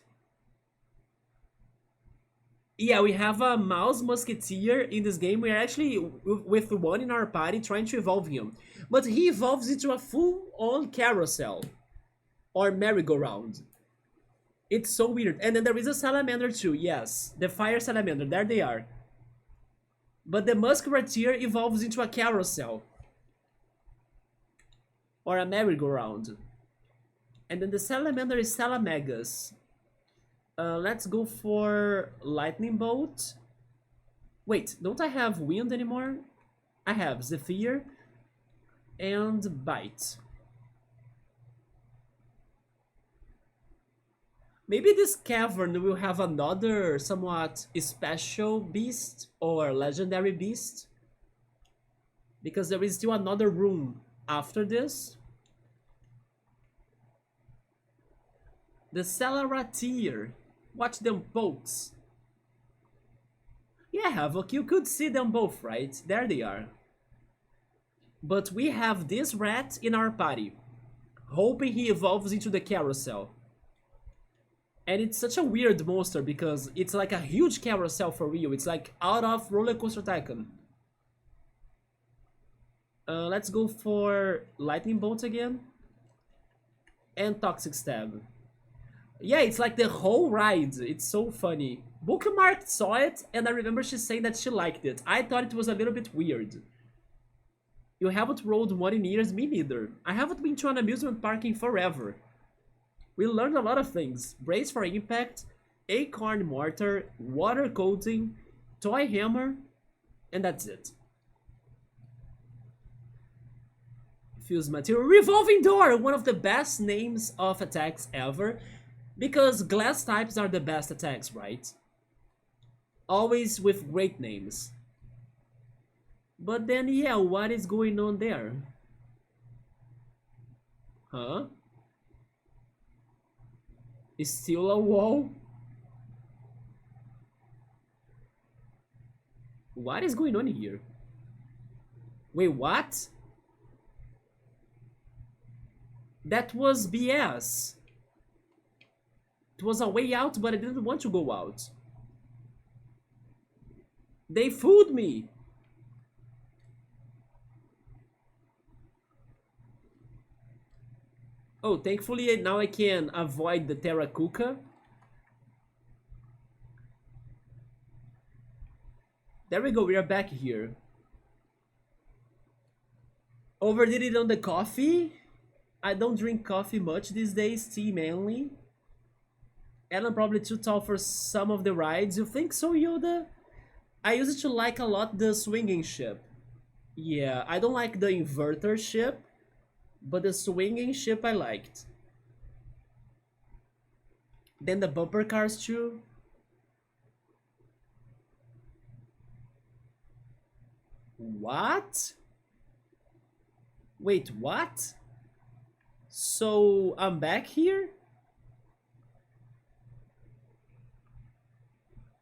Yeah, we have a Mouse Musketeer in this game. We are actually with one in our party trying to evolve him. But he evolves into a full-on carousel. Or merry-go-round. It's so weird. And then there is a salamander too, yes. The fire salamander, there they are. But the musketeer evolves into a carousel. Or a merry-go-round. And then the salamander is Salamagus. Let's go for Lightning Bolt. Wait, don't I have Wind anymore? I have Zephyr and Bite. Maybe this cavern will have another somewhat special beast or legendary beast. Because there is still another room after this. The Celeratier. Watch them pokes. Yeah, Havoc, you could see them both, right? There they are. But we have this rat in our party, hoping he evolves into the carousel. And it's such a weird monster because it's like a huge carousel for real. It's like out of Roller Coaster Tycoon. Let's go for Lightning Bolt again. And Toxic Stab. Yeah, it's like the whole ride. It's so funny. Bookmark saw it, and I remember she saying that she liked it. I thought it was a little bit weird. You haven't rode one in years, me neither. I haven't been to an amusement park in forever. We learned a lot of things. Brace for impact, acorn mortar, water coating, toy hammer, and that's it. Fuse material. Revolving door! One of the best names of attacks ever. Because glass types are the best attacks, right? Always with great names. But then, yeah, what is going on there? Huh? Is still a wall? What is going on here? Wait, what? That was BS. It was a way out, but I didn't want to go out. They fooled me. Oh, thankfully now I can avoid the Terracuca. There we go, we are back here. Overdid it on the coffee. I don't drink coffee much these days, tea mainly. And I'm probably too tall for some of the rides. You think so, Yoda? I used to like a lot the swinging ship. Yeah, I don't like the inverter ship, but the swinging ship I liked. Then the bumper cars too. What? Wait, what? So I'm back here?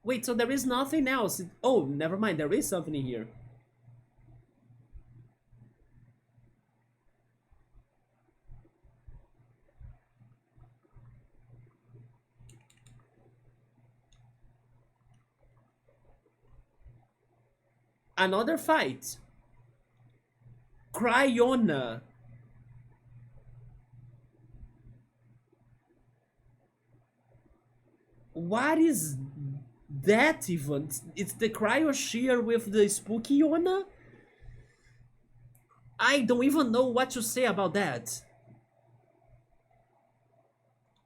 Wait, so there is nothing else. Oh, never mind, there is something in here. Another fight. Cryona. What is that even? It's the Cryo Shear with the Spooky Yona? I don't even know what to say about that.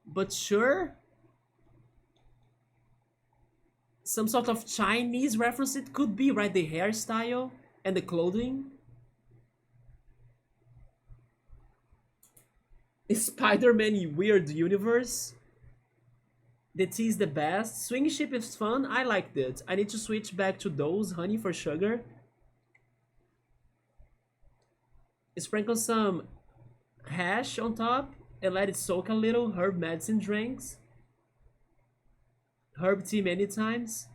But sure. Some sort of Chinese reference it could be, right? The hairstyle and the clothing. Spider-Man weird universe. The tea is the best. Swing ship is fun. I liked it. I need to switch back to those. Honey for sugar. Sprinkle some hash on top and let it soak a little. Herb medicine drinks. Herb tea many times.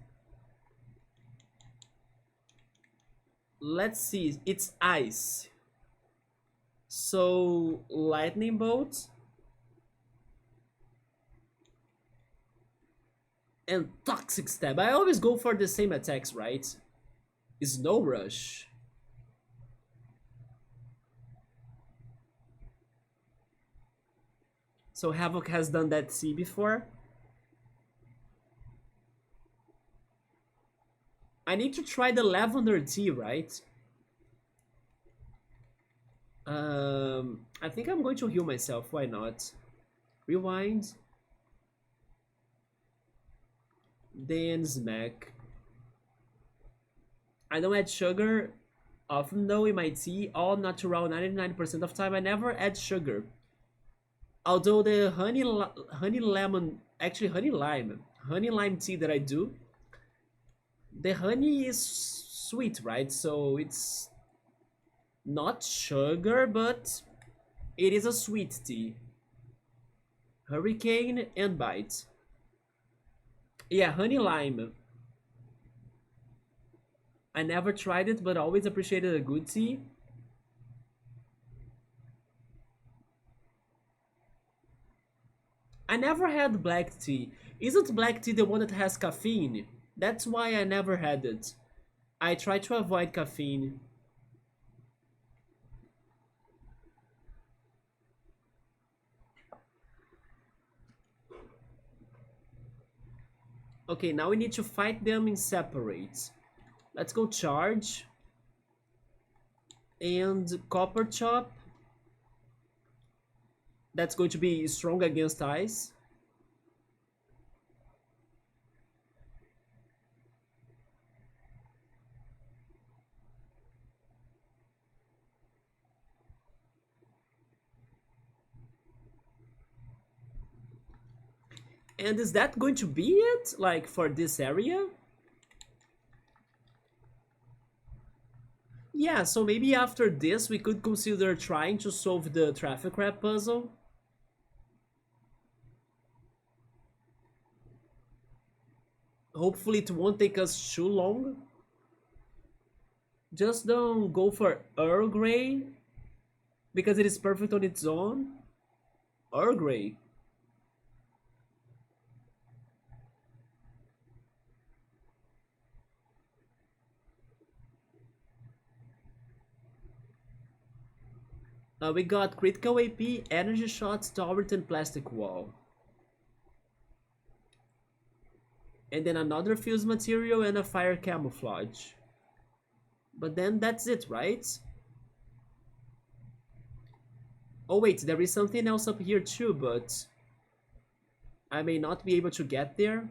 Let's see. It's ice. So lightning bolt. And toxic stab. I always go for the same attacks, right? Snow rush. So Havoc has done that C before. I need to try the lavender tea, right? I think I'm going to heal myself. Why not? Rewind. Then smack. I don't add sugar often though in my tea. All natural 99% of time. I never add sugar. Although the honey lemon, actually honey lime tea that I do, the honey is sweet, right? So it's not sugar, but it is a sweet tea. Hurricane and bite. Yeah, honey lime. I never tried it, but always appreciated a good tea. I never had black tea. Isn't black tea the one that has caffeine? That's why I never had it. I try to avoid caffeine. Okay, now we need to fight them in separate. Let's go charge. And copper chop. That's going to be strong against ice. And is that going to be it? Like for this area? Yeah, so maybe after this we could consider trying to solve the traffic wrap puzzle. Hopefully it won't take us too long. Just don't go for Earl Grey because it is perfect on its own. Earl Grey. We got critical AP, energy shots, turret, and plastic wall. And then another fuse material and a fire camouflage. But then that's it, right? Oh wait, there is something else up here too, but I may not be able to get there.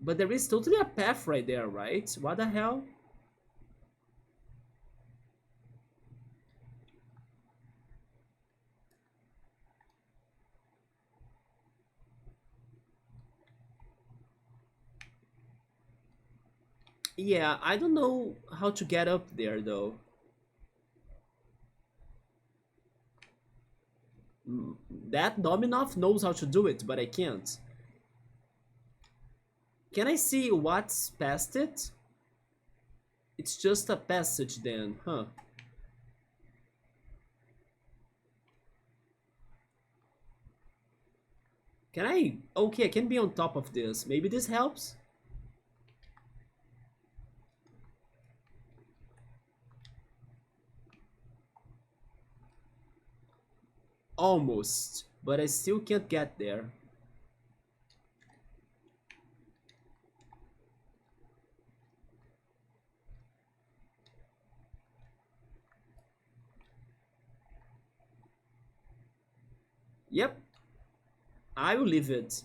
But there is totally a path right there, right? What the hell? Yeah, I don't know how to get up there though. That Dominov knows how to do it, but I can't. Can I see what's past it? It's just a passage then, huh? Can I? Okay, I can be on top of this. Maybe this helps? Almost, but I still can't get there. Yep, I will leave it.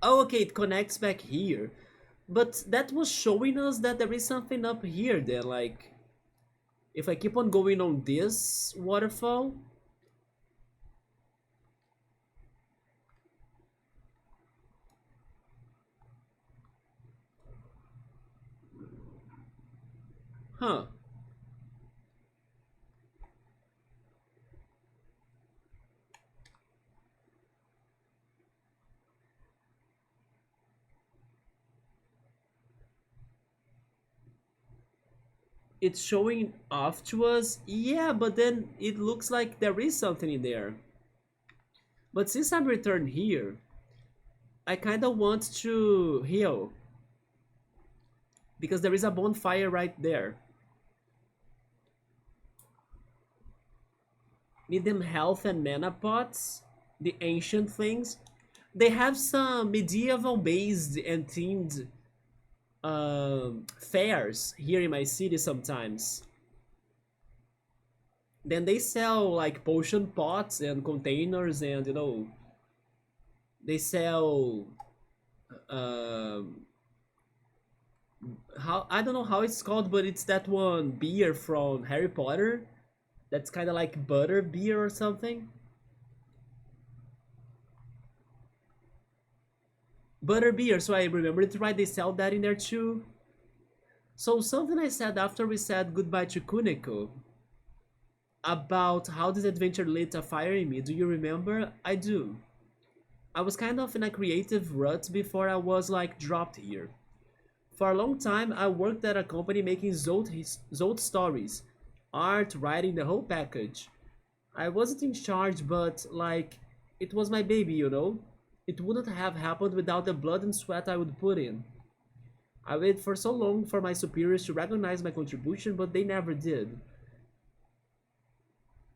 Oh, okay, it connects back here. But that was showing us that there is something up here then, like... If I keep on going on this waterfall... Huh. It's showing off to us? Yeah, but then it looks like there is something in there. But since I'm returned here, I kinda want to heal. Because there is a bonfire right there. Need them health and mana pots. The ancient things. They have some medieval based and themed fairs here in my city sometimes. Then they sell like potion pots and containers, and you know, they sell um how I don't know how it's called, but it's that one beer from Harry Potter that's kind of like butter beer or something. Butter beer, so I remember it right, they sell that in there too. So something I said after we said goodbye to Kuneko about how this adventure lit a fire in me, do you remember? I do. I was kind of in a creative rut before I was like dropped here. For a long time, I worked at a company making Zolt stories, art, writing, the whole package. I wasn't in charge, but like, it was my baby, you know? It wouldn't have happened without the blood and sweat I would put in. I waited for so long for my superiors to recognize my contribution, but they never did.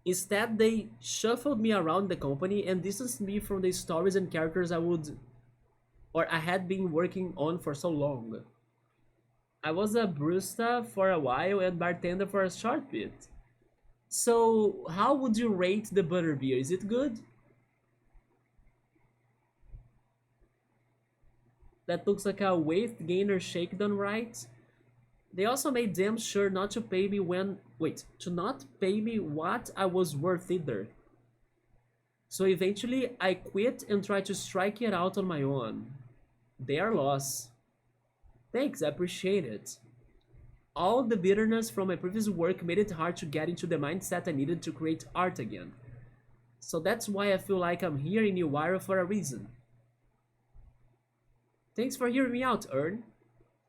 Instead, they shuffled me around the company and distanced me from the stories and characters I had been working on for so long. I was a barista for a while and bartender for a short bit. So, how would you rate the butterbeer? Is it good? That looks like a weight gainer shake done right. They also made damn sure not to pay me to not pay me what I was worth either. So eventually, I quit and tried to strike it out on my own. Their loss. Thanks, I appreciate it. All the bitterness from my previous work made it hard to get into the mindset I needed to create art again. So that's why I feel like I'm here in New Wirral for a reason. Thanks for hearing me out, Ern.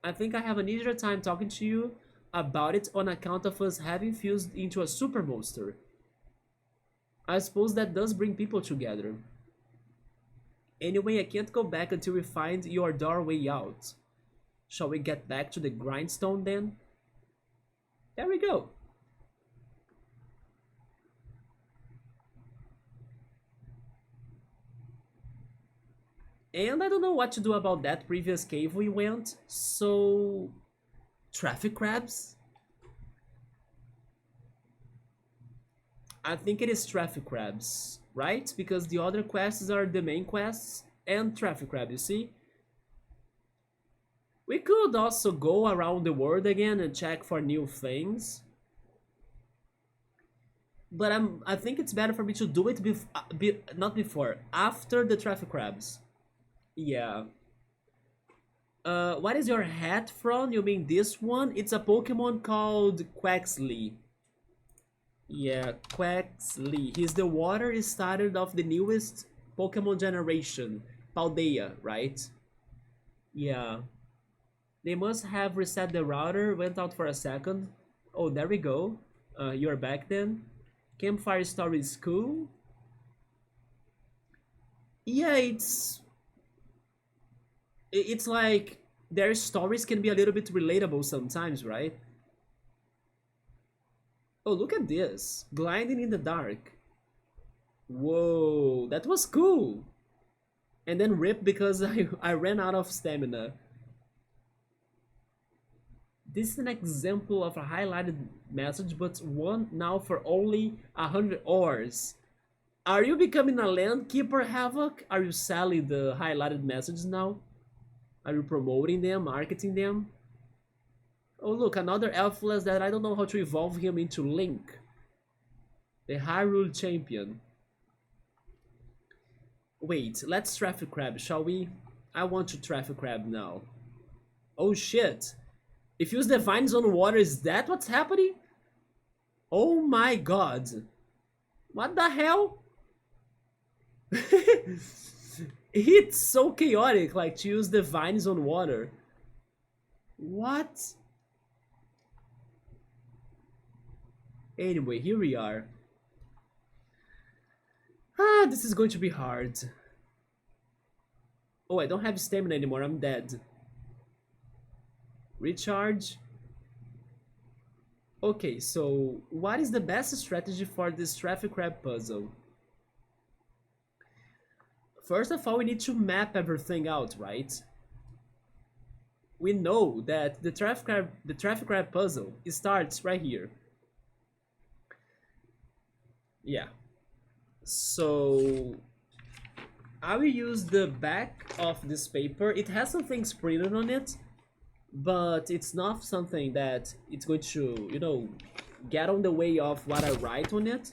I think I have an easier time talking to you about it on account of us having fused into a super monster. I suppose that does bring people together. Anyway, I can't go back until we find your doorway out. Shall we get back to the grindstone then? There we go. And I don't know what to do about that previous cave we went, so... Traffic crabs? I think it is traffic crabs, right? Because the other quests are the main quests and traffic crab, you see? We could also go around the world again and check for new things. But I think it's better for me to do it not before, after the traffic crabs. Yeah. What is your hat from? You mean this one? It's a Pokemon called Quaxley. Yeah, Quaxley. He's the water started of the newest Pokemon generation, Paldea, right? Yeah. They must have reset the router, went out for a second. Oh, there we go. You're back then. Campfire story is cool. Yeah, it's like their stories can be a little bit relatable sometimes, right? Oh, look at this. Gliding in the dark. Whoa, that was cool. And then rip because I ran out of stamina. This is an example of a highlighted message, but one now for only 100 ores. Are you becoming a land keeper, Havoc? Are you selling the highlighted messages now? Are you promoting them, marketing them? Oh look, another Elfless that I don't know how to evolve him into Link. The Hyrule champion. Wait, let's traffic crab, shall we? I want to traffic crab now. Oh shit. If you use the vines on water, is that what's happening? Oh my god. What the hell? It's so chaotic, like, to use the vines on water. What? Anyway, here we are. Ah, this is going to be hard. Oh, I don't have stamina anymore, I'm dead. Recharge. Okay, so what is the best strategy for this traffic crab puzzle? First of all, we need to map everything out, right? We know that the traffic crab puzzle starts right here. Yeah. So I will use the back of this paper. It has some things printed on it, but it's not something that it's going to, you know, get on the way of what I write on it.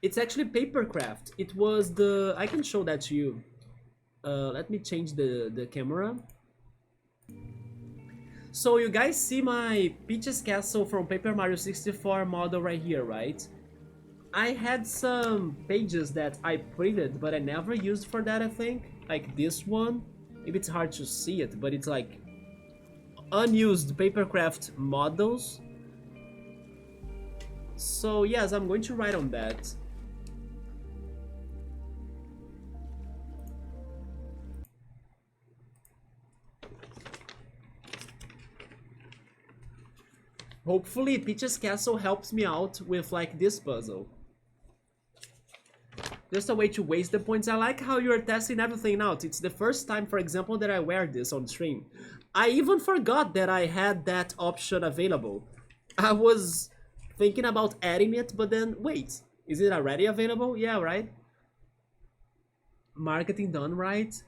It's actually papercraft. It was the... I can show that to you. Let me change the camera. So you guys see my Peach's Castle from Paper Mario 64 model right here, right? I had some pages that I printed, but I never used for that, I think. Like this one. Maybe it's hard to see it, but it's like unused papercraft models. So yes, I'm going to write on that. Hopefully Peach's Castle helps me out with like this puzzle. Just a way to waste the points. I like how you're testing everything out. It's the first time, for example, that I wear this on stream. I even forgot that I had that option available. I was thinking about adding it, but then, wait, is it already available? Yeah, right? Marketing done right.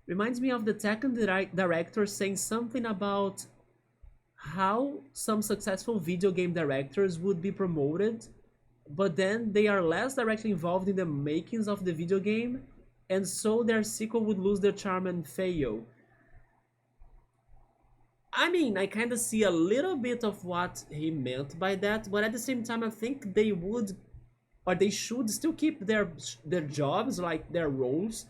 Reminds me of the Tekken director saying something about how some successful video game directors would be promoted, but then they are less directly involved in the makings of the video game, and so their sequel would lose their charm and fail. I mean, I kind of see a little bit of what he meant by that, but at the same time I think they would, or they should still keep their jobs, like their roles,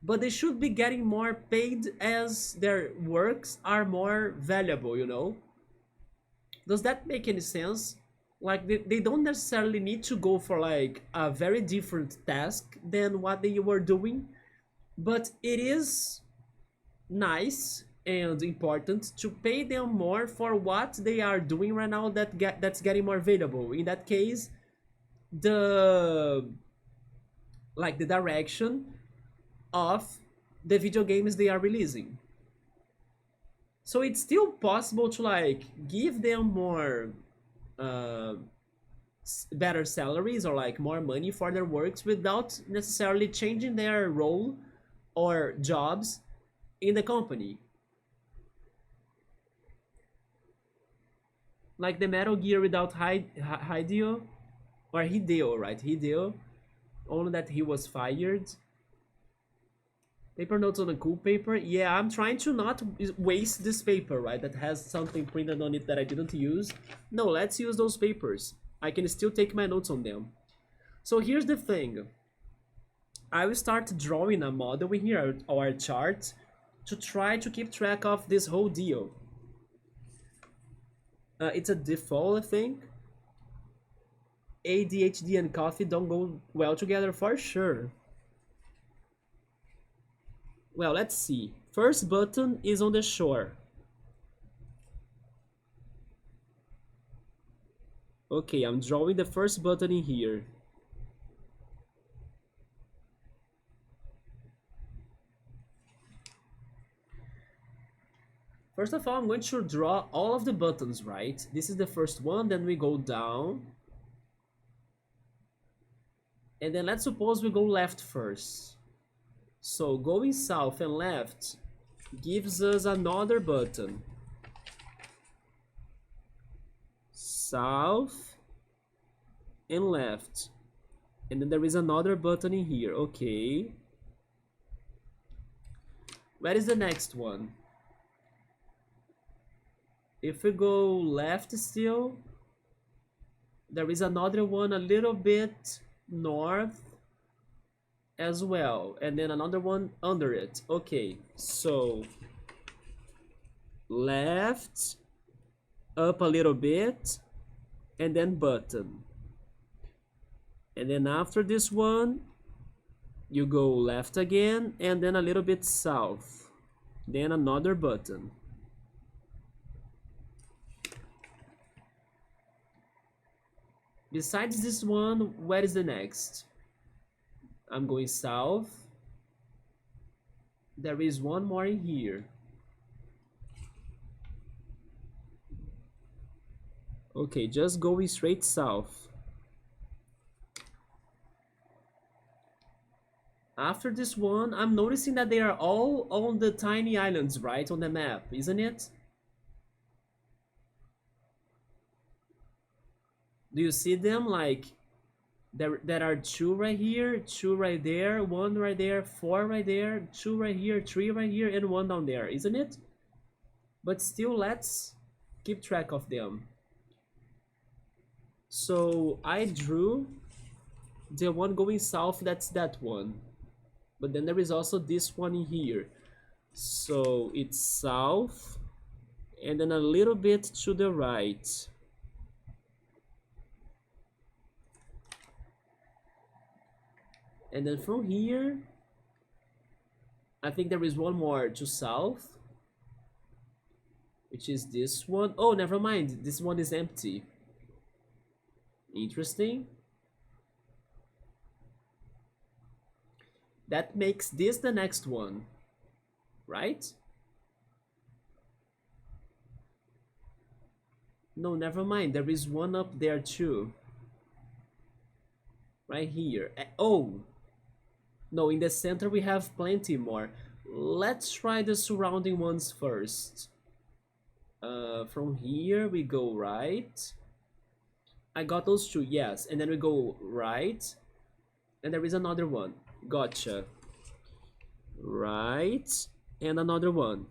but they should be getting more paid as their works are more valuable, you know? Does that make any sense? Like, they don't necessarily need to go for like a very different task than what they were doing, but it is nice and important to pay them more for what they are doing right now that's getting more valuable. In that case, the the direction of the video games they are releasing. So it's still possible to like give them more uh, better salaries or like more money for their works without necessarily changing their role or jobs in the company. Like the Metal Gear without Hideo, or Hideo, right? Hideo, only that he was fired. Paper notes on a cool paper. Yeah, I'm trying to not waste this paper, right? That has something printed on it that I didn't use. No, let's use those papers. I can still take my notes on them. So here's the thing. I will start drawing a model in here, or a chart, to try to keep track of this whole deal. It's a default, I think. ADHD and coffee don't go well together for sure. Well, let's see. First button is on the shore. Okay, I'm drawing the first button in here. First of all, I'm going to draw all of the buttons, right? This is the first one, then we go down. And then let's suppose we go left first. So going south and left gives us another button. South and left. And then there is another button in here. Okay. Where is the next one? If we go left still, there is another one a little bit north as well, and then another one under it. Okay, so left, up a little bit, and then button. And then after this one, you go left again, and then a little bit south, then another button. Besides this one, where is the next? I'm going south. There is one more in here. Okay, just going straight south. After this one, I'm noticing that they are all on the tiny islands, right, on the map, isn't it? Do you see them? Like, there are 2 right here, 2 right there, 1 right there, 4 right there, 2 right here, 3 right here, and 1 down there, isn't it? But still, let's keep track of them. So I drew the one going south, that's that one. But then there is also this one in here. So it's south, and then a little bit to the right. And then from here, I think there is one more to south, which is this one. Oh, never mind. This one is empty. Interesting. That makes this the next one, right? No, never mind. There is one up there too. Right here. Oh! No, in the center we have plenty more. Let's try the surrounding ones first. From here we go right. I got those 2, yes. And then we go right. And there is another one. Gotcha. Right. And another one.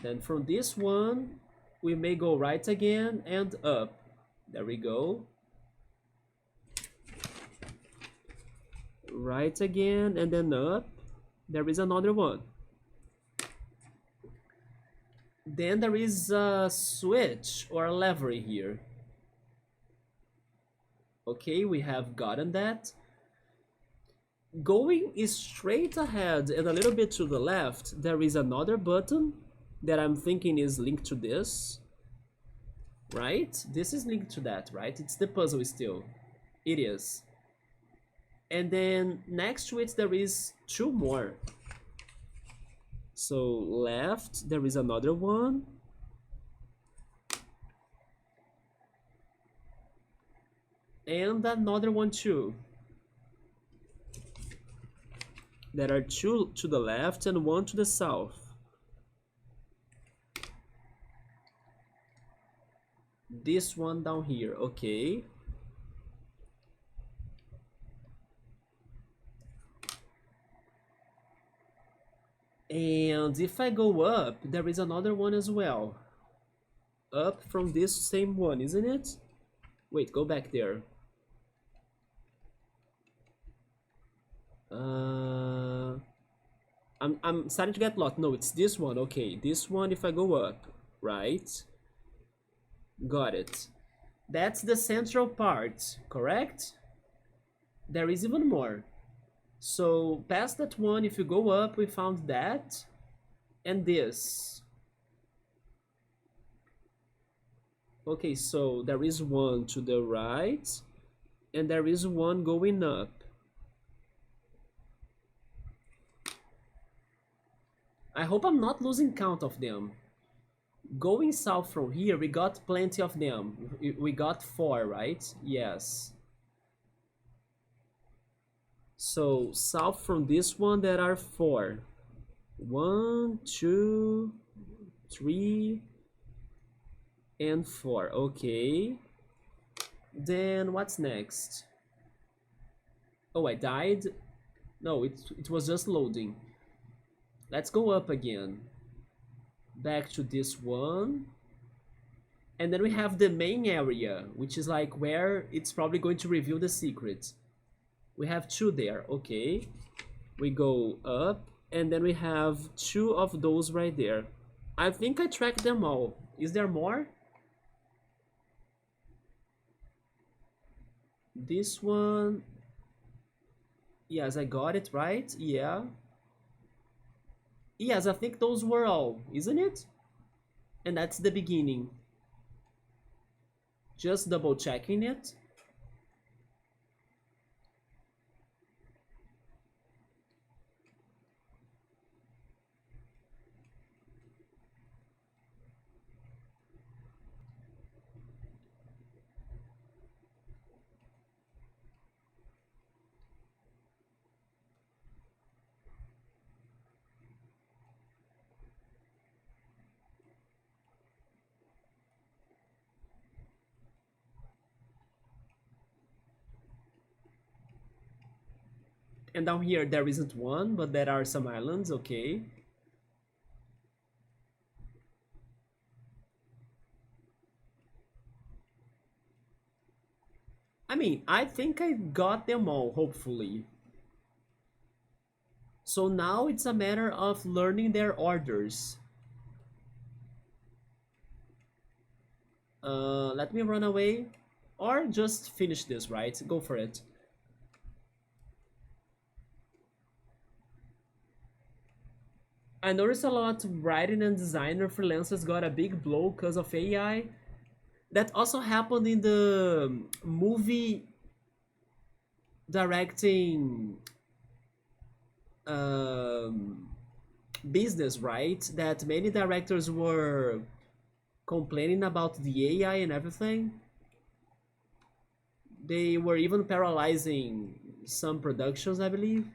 Then from this one, we may go right again and up. There we go. Right again and then up. There is another one. Then there is a switch or a lever here. Okay, we have gotten that. Going straight ahead and a little bit to the left, there is another button that I'm thinking is linked to this. Right? This is linked to that, right? It's the puzzle still. It is. And then next to it there is 2 more. So left there is another one. And another one too. There are two to the left and one to the south. This one down here, okay. And if I go up, there is another one as well. Up from this same one, isn't it? Wait, go back there. I'm starting to get lost. No, it's this one. Okay, this one if I go up, right? Got it. That's the central part, correct? There is even more. So past that one, if you go up, we found that and this. Okay, so there is one to the right and there is one going up. I hope I'm not losing count of them. Going south from here, we got plenty of them. We got 4, right? Yes. So south from this one, there are 4. 1, 2, 3, and 4. Okay. Then what's next? Oh, I died? No, it was just loading. Let's go up again. Back to this one. And then we have the main area, which is like where it's probably going to reveal the secret. We have 2 there, okay. We go up, and then we have 2 of those right there. I think I tracked them all. Is there more? This one. Yes, I got it, right? Yeah. Yes, I think those were all, isn't it? And that's the beginning. Just double checking it. And down here there isn't one, but there are some islands, okay. I mean, I think I got them all, hopefully. So now it's a matter of learning their orders. Let me run away. Or just finish this, right? Go for it. I noticed a lot writing and designer freelancers got a big blow because of AI. That also happened in the movie directing business, right? That many directors were complaining about the AI and everything. They were even paralyzing some productions, I believe.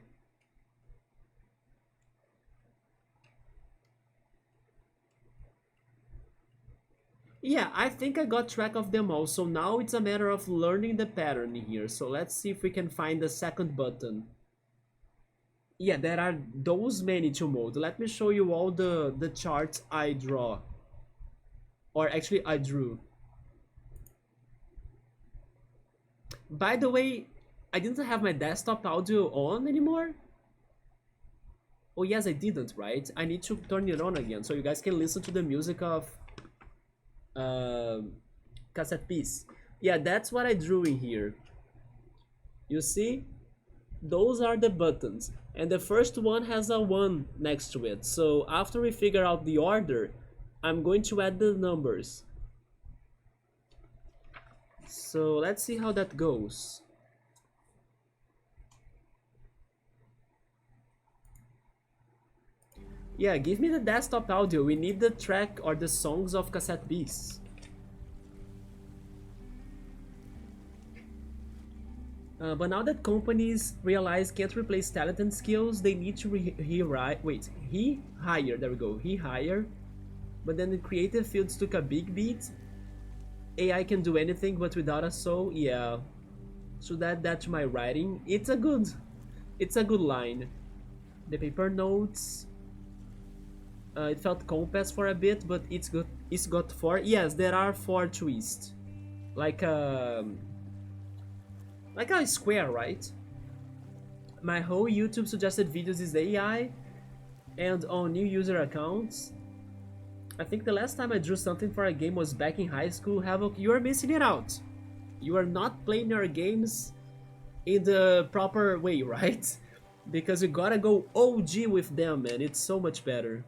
Yeah, I think I got track of them all, so now it's a matter of learning the pattern here. So let's see if we can find the second button. Yeah, there are those many to mold. Let me show you all the charts I draw. Or actually, I drew. By the way, I didn't have my desktop audio on anymore. Oh yes, I didn't, right? I need to turn it on again so you guys can listen to the music of Cassette Beasts. Yeah, that's what I drew in here. You see? Those are the buttons. And the first one has a 1 next to it. So after we figure out the order, I'm going to add the numbers. So let's see how that goes. Yeah, give me the desktop audio. We need the track or the songs of Cassette Beasts. But now that companies realize can't replace talent and skills, they need to hire. There we go. He hire. But then the creative fields took a big beat. AI can do anything, but without a soul, yeah. Should add that to my writing. It's a good line. The paper notes. It felt compass for a bit, but it's got four. Yes, there are four twists. Like a square, right? My whole YouTube suggested videos is AI, and on new user accounts. I think the last time I drew something for a game was back in high school. Havoc, you are missing it out. You are not playing your games in the proper way, right? Because you gotta go OG with them, man. It's so much better.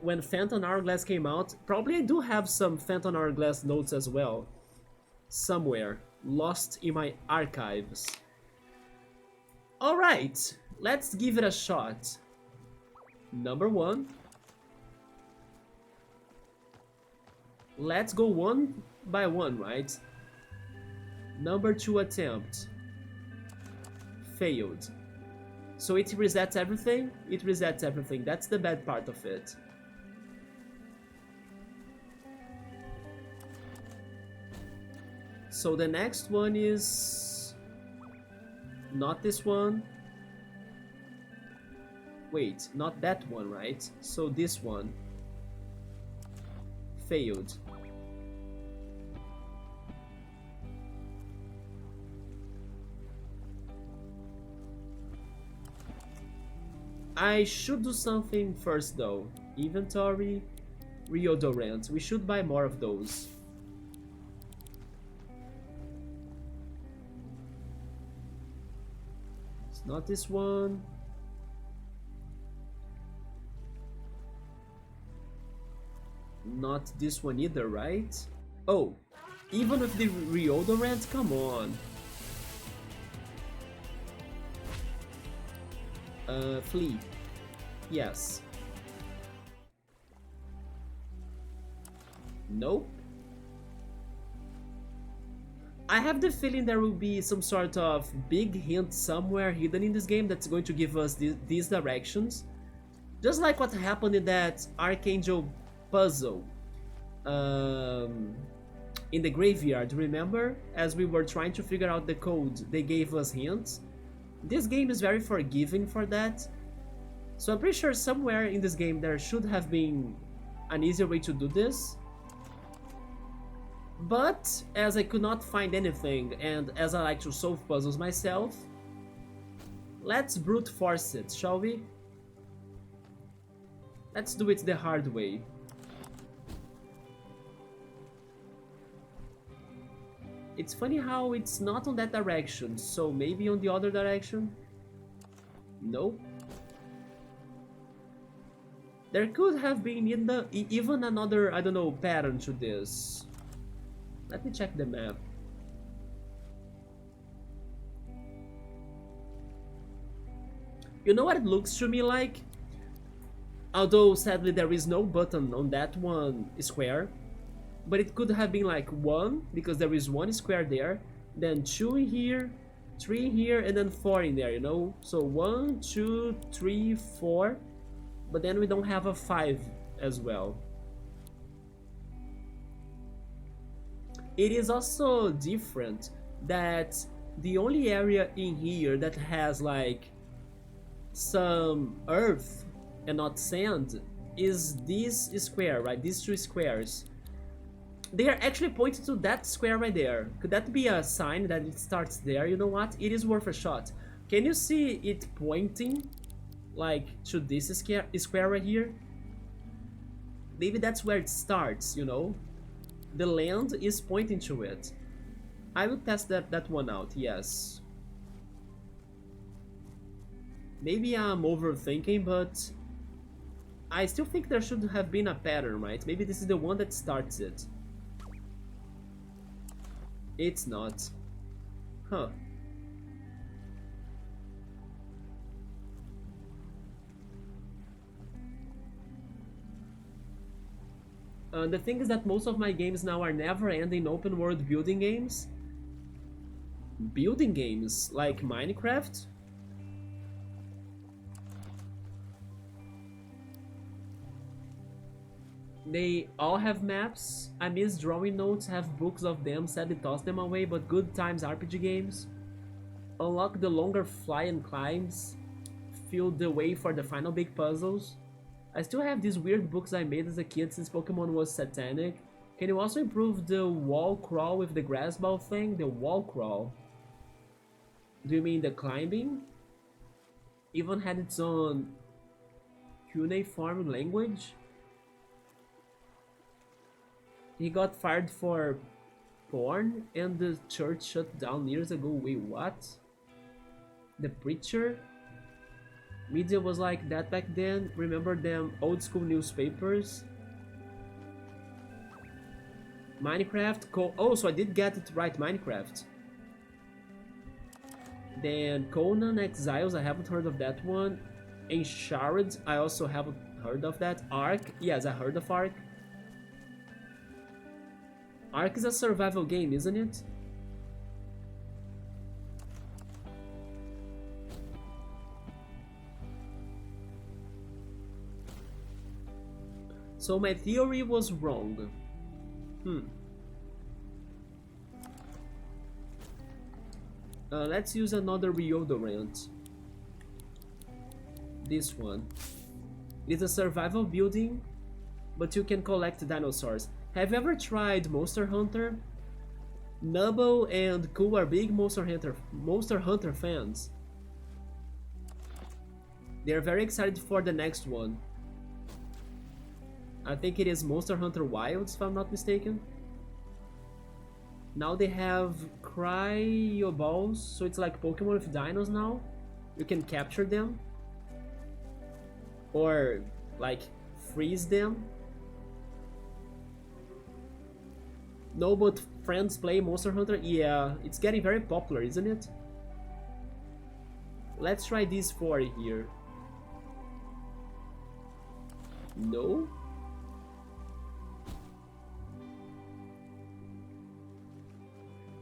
When Phantom Hourglass came out, probably I do have some Phantom Hourglass notes as well. Somewhere. Lost in my archives. Alright, let's give it a shot. Number 1. Let's go one by one, right? Number 2 attempt. Failed. So it resets everything? It resets everything. That's the bad part of it. So the next one is... not this one. Wait, not that one, right? So this one. Failed. I should do something first though. Inventory, reodorant. We should buy more of those. It's not this one. Not this one either, right? Oh, even with the reodorant? Come on. Flea. Yes. Nope. I have the feeling there will be some sort of big hint somewhere hidden in this game that's going to give us these directions. Just like what happened in that Archangel puzzle in the graveyard, remember? As we were trying to figure out the code, they gave us hints. This game is very forgiving for that. So I'm pretty sure somewhere in this game there should have been an easier way to do this. But as I could not find anything, and as I like to solve puzzles myself, let's brute force it, shall we? Let's do it the hard way. It's funny how it's not on that direction, so maybe on the other direction? Nope. There could have been even another, I don't know, pattern to this. Let me check the map. You know what it looks to me like? Although sadly there is no button on that one square. But it could have been like 1, because there is 1 square there, then 2 in here, 3 here, and then 4 in there, you know? So 1, 2, 3, 4, but then we don't have a 5 as well. It is also different that the only area in here that has like some earth and not sand is this square, right? These 2 squares. They are actually pointing to that square right there. Could that be a sign that it starts there? You know what? It is worth a shot. Can you see it pointing like to this square right here? Maybe that's where it starts, you know? The land is pointing to it. I will test that one out, yes. Maybe I'm overthinking, but I still think there should have been a pattern, right? Maybe this is the one that starts it. It's not. Huh. The thing is that most of my games now are never-ending open-world building games. building games like Minecraft. They all have maps. I miss drawing notes, have books of them, sadly toss them away, but good times RPG games. Unlock the longer fly and climbs. Feel the way for the final big puzzles. I still have these weird books I made as a kid since Pokemon was satanic. Can you also improve the wall crawl with the grass ball thing? The wall crawl? Do you mean the climbing? Even had its own cuneiform language? He got fired for porn and the church shut down years ago. Wait, what? The preacher? Media was like that back then. Remember them old school newspapers? Minecraft. Oh, so I did get it right, Minecraft. Then Conan Exiles, I haven't heard of that one. Enshard, I also haven't heard of that. Ark, yes, I heard of Ark. Ark is a survival game, isn't it? So my theory was wrong. Let's use another reodorant. This one. It's a survival building, but you can collect dinosaurs. Have you ever tried Monster Hunter? Nubble and Cool are big Monster Hunter fans. They're very excited for the next one. I think it is Monster Hunter Wilds, if I'm not mistaken. Now they have Cryoballs, so it's like Pokemon with dinos now. You can capture them. Or, like, freeze them. No, but friends play Monster Hunter? Yeah, it's getting very popular, isn't it? Let's try these 4 here. No?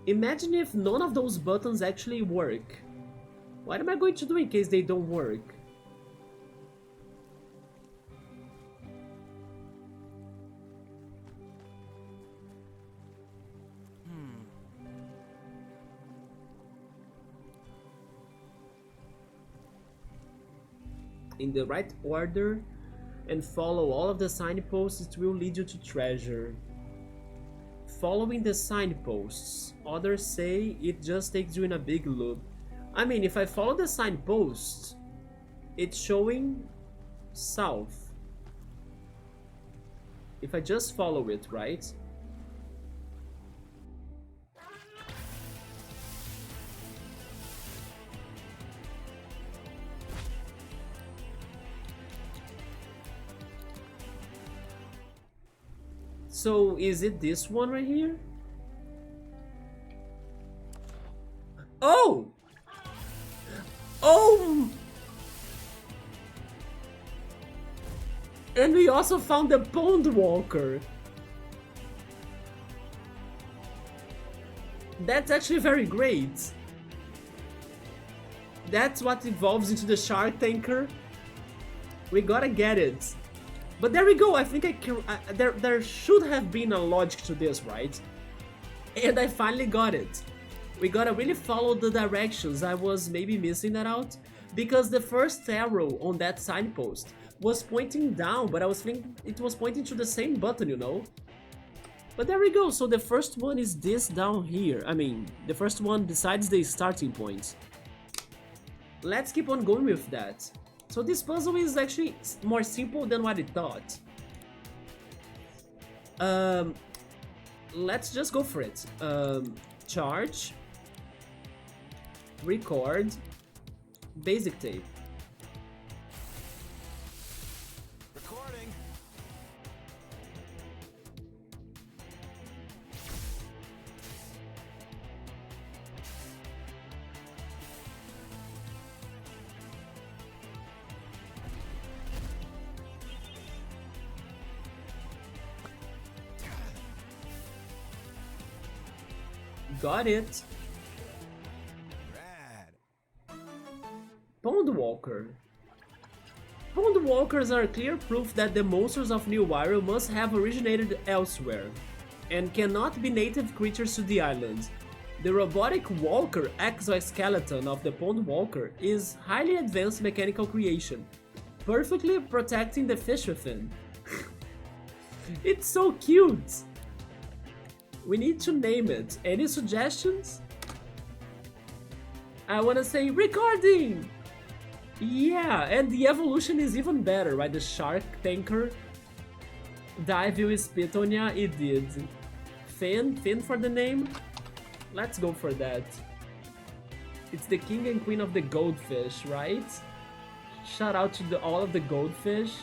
Imagine if none of those buttons actually work. What am I going to do in case they don't work? In the right order and follow all of the signposts, it will lead you to treasure. Following the signposts, others say it just takes you in a big loop. I mean, if I follow the signposts, it's showing south. If I just follow it, right? So, is it this one right here? Oh! Oh! And we also found the Pond Walker. That's actually very great. That's what evolves into the Shark Tanker. We gotta get it. But there we go, I think there should have been a logic to this, right? And I finally got it. We gotta really follow the directions. I was maybe missing that out. Because the first arrow on that signpost was pointing down, but I was thinking it was pointing to the same button, you know? But there we go, so the first one is this down here. I mean, the first one besides the starting point. Let's keep on going with that. So this puzzle is actually more simple than what I thought. Let's just go for it. Charge. Record. Basic tape. Recording. Got it. Pond Walker. Pond Walkers are clear proof that the monsters of New Wirral must have originated elsewhere, and cannot be native creatures to the island. The robotic walker exoskeleton of the Pond Walker is highly advanced mechanical creation, perfectly protecting the fish within. It's so cute! We need to name it. Any suggestions? I wanna say recording! Yeah, and the evolution is even better, right? The shark tanker. Dive will spit on ya, it did. Finn for the name? Let's go for that. It's the king and queen of the goldfish, right? Shout out to all of the goldfish.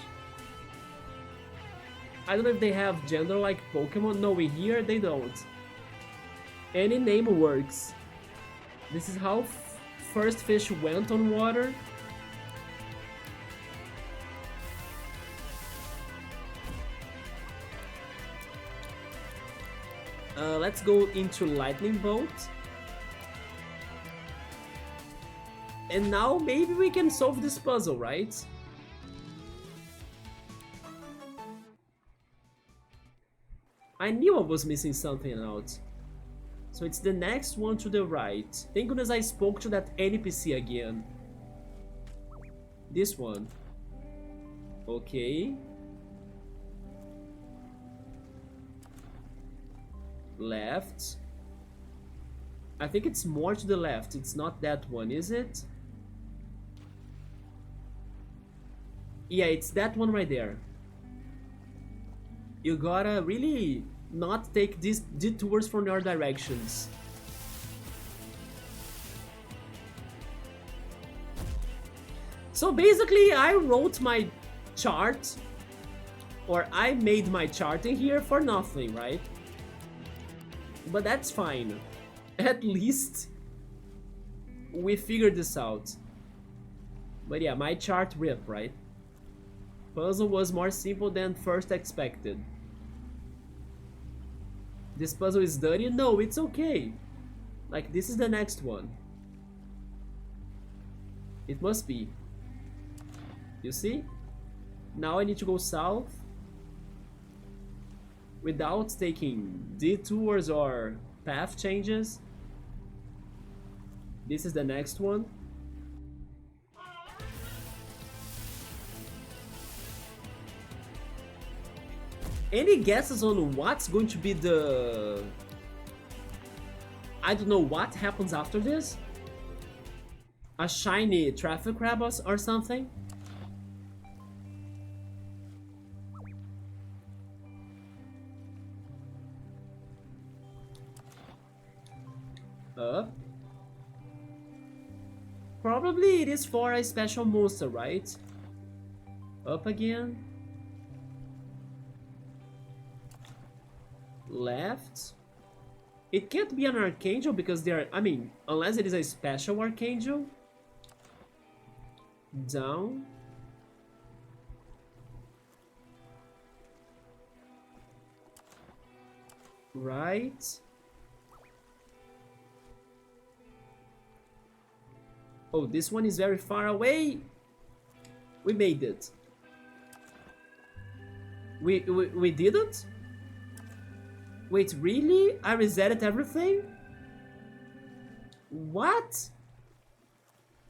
I don't know if they have gender like Pokemon. No, we here they don't. Any name works. This is how first fish went on water. Let's go into lightning bolt. And now maybe we can solve this puzzle, right? I knew I was missing something out. So it's the next one to the right. Thank goodness I spoke to that NPC again. This one. Okay. Left. I think it's more to the left. It's not that one, is it? Yeah, it's that one right there. You gotta really not take these detours from your directions. So basically I wrote my chart, or I made my chart in here for nothing, right? But that's fine. At least we figured this out. But yeah, my chart ripped, right? Puzzle was more simple than first expected. This puzzle is dirty? No, it's okay. Like, this is the next one. It must be. You see? Now I need to go south without taking detours or path changes. This is the next one. Any guesses on what's going to be the... I don't know what happens after this? A shiny traffic crab or something? Up. Probably it is for a special monster, right? Up again. Left. It can't be an archangel because they are, I mean, unless it is a special archangel. Down. Right. Oh, this one is very far away. We made it. We didn't? Wait, really? I resetted everything? What?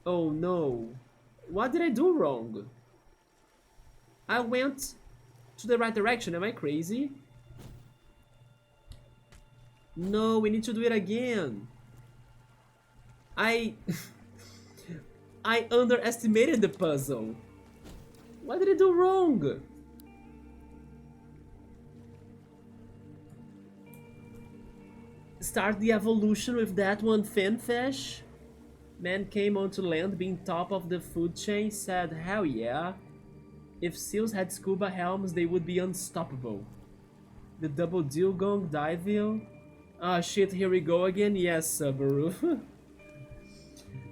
Oh no. What did I do wrong? I went to the right direction. Am I crazy? No, we need to do it again. I underestimated the puzzle. What did I do wrong? Start the evolution with that one finfish. Man came onto land being top of the food chain, said hell yeah. If seals had scuba helms they would be unstoppable. The double dugong divil. Ah shit, here we go again. Yes, Subaru.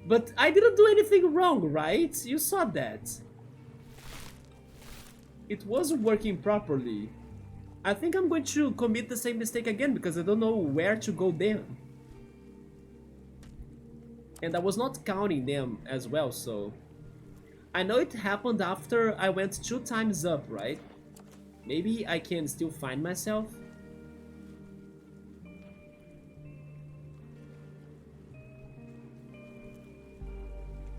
But I didn't do anything wrong, right? You saw that. It wasn't working properly. I think I'm going to commit the same mistake again because I don't know where to go then. And I was not counting them as well, so I know it happened after I went 2 times up, right? Maybe I can still find myself.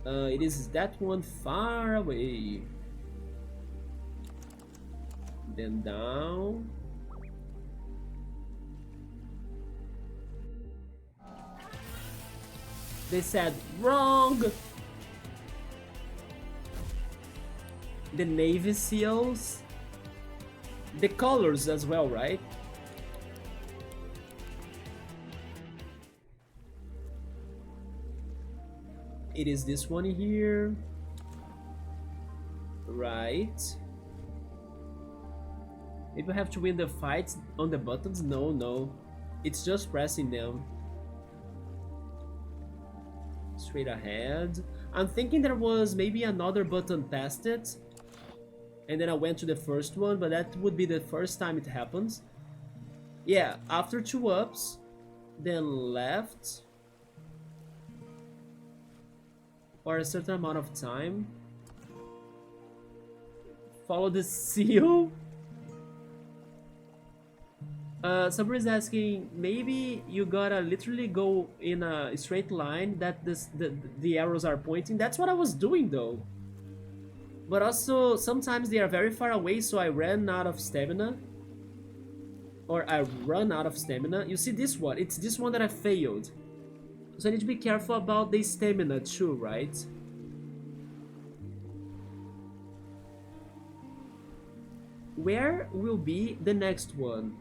It is that one far away. Then down. They said wrong. The Navy SEALs. The colors as well, right? It is this one here. Right. Maybe I have to win the fight on the buttons? No, no. It's just pressing them. Straight ahead. I'm thinking there was maybe another button past it. And then I went to the first one, but that would be the first time it happens. Yeah, after 2 ups, then left for a certain amount of time. Follow the seal. Somebody is asking, maybe you gotta literally go in a straight line that the arrows are pointing. That's what I was doing though. But also, sometimes they are very far away, so I ran out of stamina. Or I run out of stamina. You see this one? It's this one that I failed. So I need to be careful about the stamina too, right? Where will be the next one?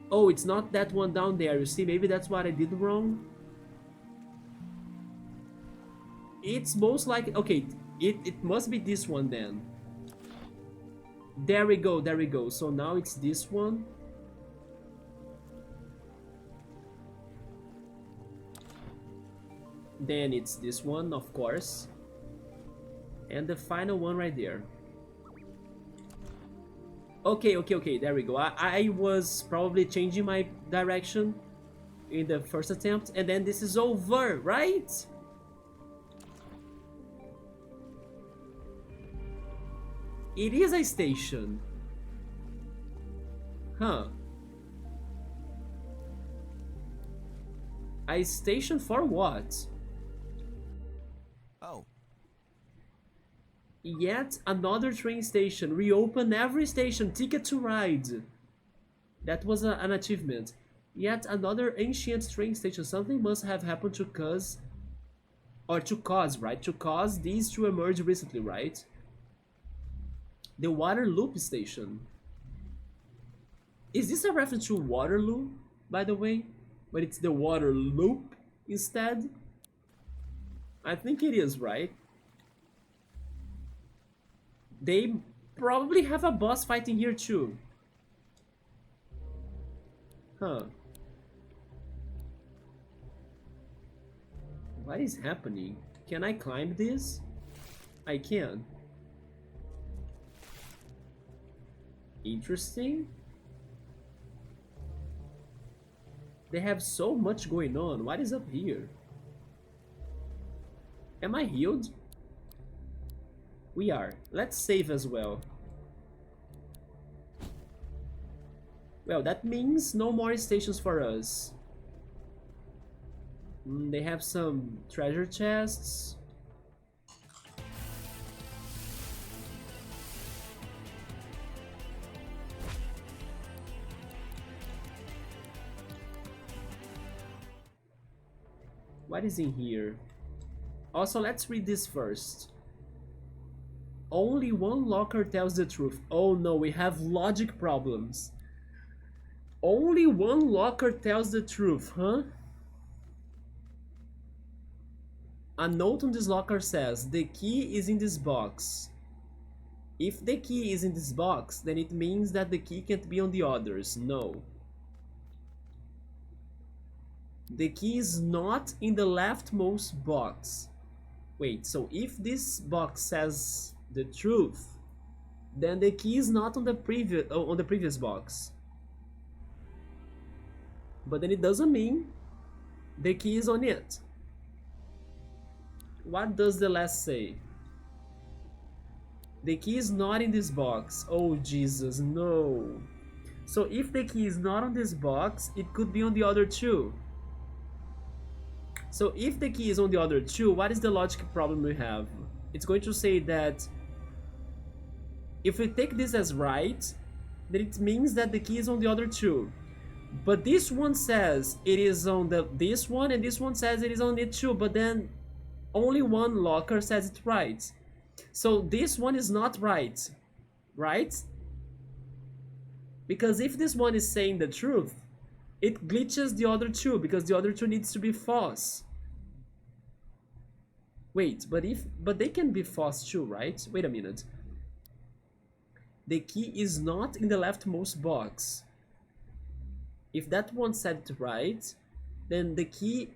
Oh, it's not that one down there. You see, maybe that's what I did wrong. It's most likely... Okay, it must be this one then. There we go, there we go. So now it's this one. Then it's this one, of course. And the final one right there. Okay, okay, okay, there we go. I was probably changing my direction in the first attempt, and then this is over, right? It is a station. Huh. A station for what? Oh. Yet another train station. Reopen every station. Ticket to ride. That was an achievement. Yet another ancient train station. Something must have happened to cause... Or to cause, right? To cause these to emerge recently, right? The Waterloo station. Is this a reference to Waterloo, by the way? But it's the Waterloo instead? I think it is, right? They probably have a boss fighting here too. Huh. What is happening? Can I climb this? I can. Interesting. They have so much going on. What is up here? Am I healed? We are. Let's save as well. Well, that means no more stations for us. They have some treasure chests. What is in here? Also, let's read this first. Only one locker tells the truth. Oh no, we have logic problems. Only one locker tells the truth, huh? A note on this locker says, the key is in this box. If the key is in this box, then it means that the key can't be on the others. No. The key is not in the leftmost box. Wait, so if this box says the truth, then the key is not on the previous box. But then it doesn't mean the key is on it. What does the last say? The key is not in this box. Oh, Jesus, no. So if the key is not on this box, it could be on the other two. So if the key is on the other two, what is the logic problem we have? It's going to say that if we take this as right, then it means that the key is on the other two. But this one says it is on this one, and this one says it is on it too, but then only one locker says it right. So this one is not right, right? Because if this one is saying the truth, it glitches the other two, because the other two needs to be false. Wait, but they can be false too, right? Wait a minute. The key is not in the leftmost box. If that one said it right, then the key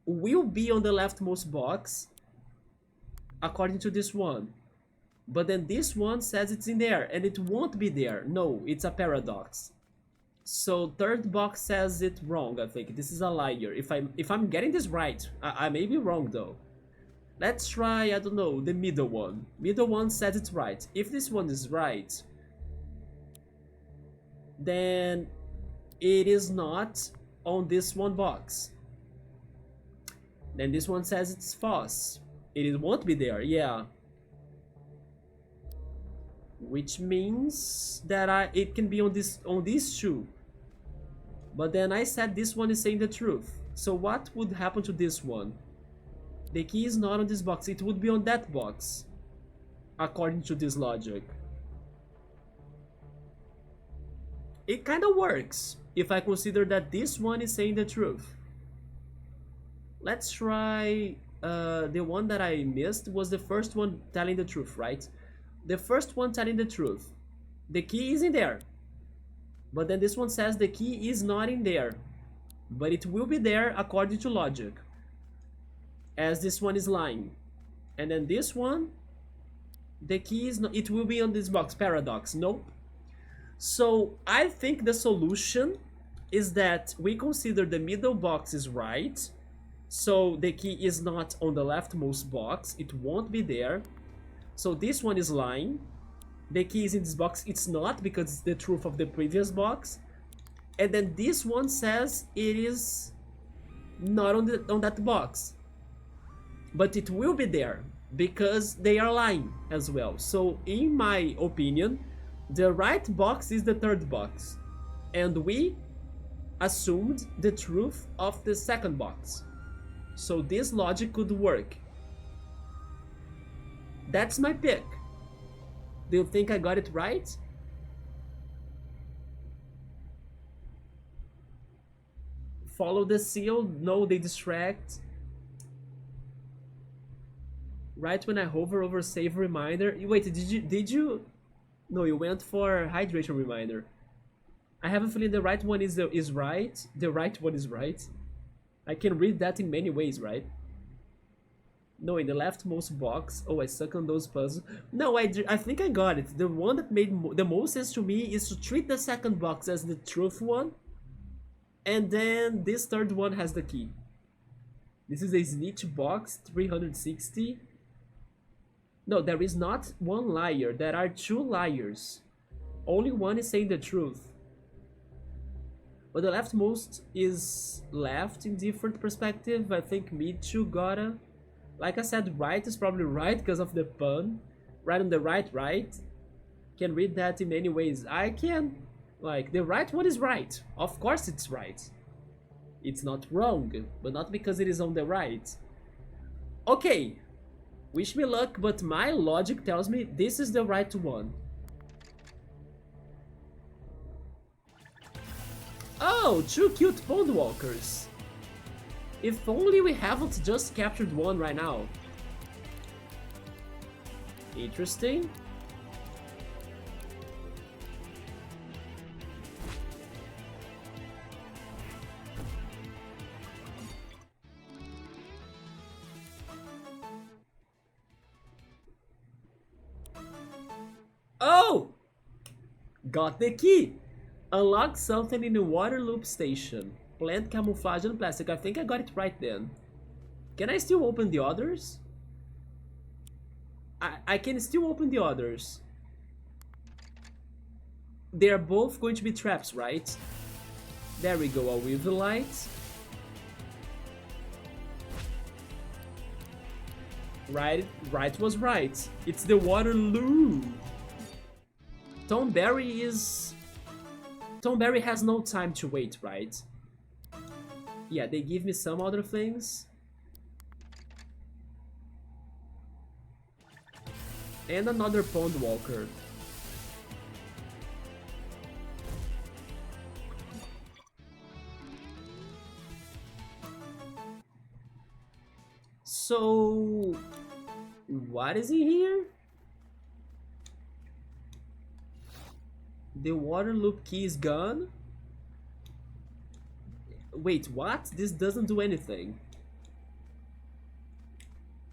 will be on the leftmost box according to this one. But then this one says it's in there, and it won't be there. No, it's a paradox. So third box says it wrong, I think. This is a liar. If I'm getting this right, I may be wrong though. Let's try, I don't know, the middle one. Middle one says it's right. If this one is right, then it is not on this one box. Then this one says it's false. It won't be there, yeah. Which means that it can be on these two. But then I said this one is saying the truth. So what would happen to this one? The key is not on this box. It would be on that box, according to this logic. It kind of works if I consider that this one is saying the truth. Let's try the one that I missed was the first one telling the truth, right? The first one telling the truth. The key is in there. But then this one says the key is not in there. But it will be there according to logic. As this one is lying. And then this one, the key is not, it will be on this box. Paradox. Nope. So I think the solution is that we consider the middle box is right. So the key is not on the leftmost box. It won't be there. So this one is lying. The key is in this box. It's not, because it's the truth of the previous box. And then this one says it is not on that box. But it will be there, because they are lying as well. So in my opinion, the right box is the third box. And we assumed the truth of the second box. So this logic could work. That's my pick. Do you think I got it right? Follow the seal. No, they distract. Right when I hover over save reminder. Wait, did you? No, you went for hydration reminder. I have a feeling the right one is right. The right one is right. I can read that in many ways, right? No, in the leftmost box. Oh, I suck on those puzzles. No, I think I got it. The one that made the most sense to me is to treat the second box as the truth one. And then this third one has the key. This is a snitch box, 360. No, there is not one liar. There are two liars. Only one is saying the truth. But the leftmost is left in different perspective. I think me too gotta. Like I said, right is probably right because of the pun. Right on the right. Can read that in many ways. I can. Like, the right one is right. Of course it's right. It's not wrong, but not because it is on the right. Okay. Wish me luck, but my logic tells me this is the right one. Oh, two cute pond walkers. If only we haven't just captured one right now. Interesting. Oh! Got the key! Unlock something in the water loop station. Plant camouflage and plastic. I think I got it right then. Can I still open the others? I can still open the others. They are both going to be traps, right? There we go, I'll with the light. Right was right. It's the Waterloo. Tonberry has no time to wait, right? Yeah, they give me some other things. And another Pond Walker. So, what is in here? The water loop key is gone? Wait, what? This doesn't do anything.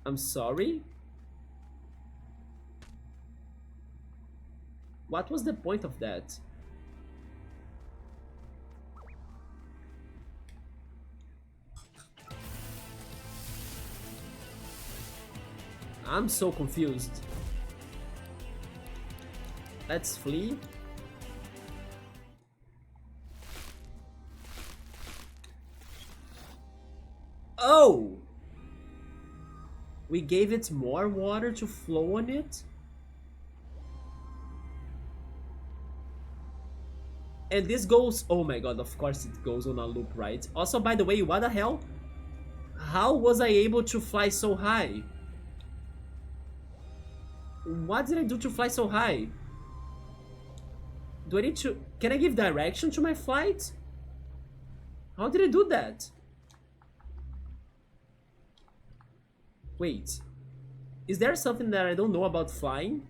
I'm sorry? What was the point of that? I'm so confused. Let's flee. Oh! We gave it more water to flow on it? And this goes... Oh my god, of course it goes on a loop, right? Also, by the way, what the hell? How was I able to fly so high? What did I do to fly so high? Do I need to... Can I give direction to my flight? How did I do that? Wait. Is there something that I don't know about flying?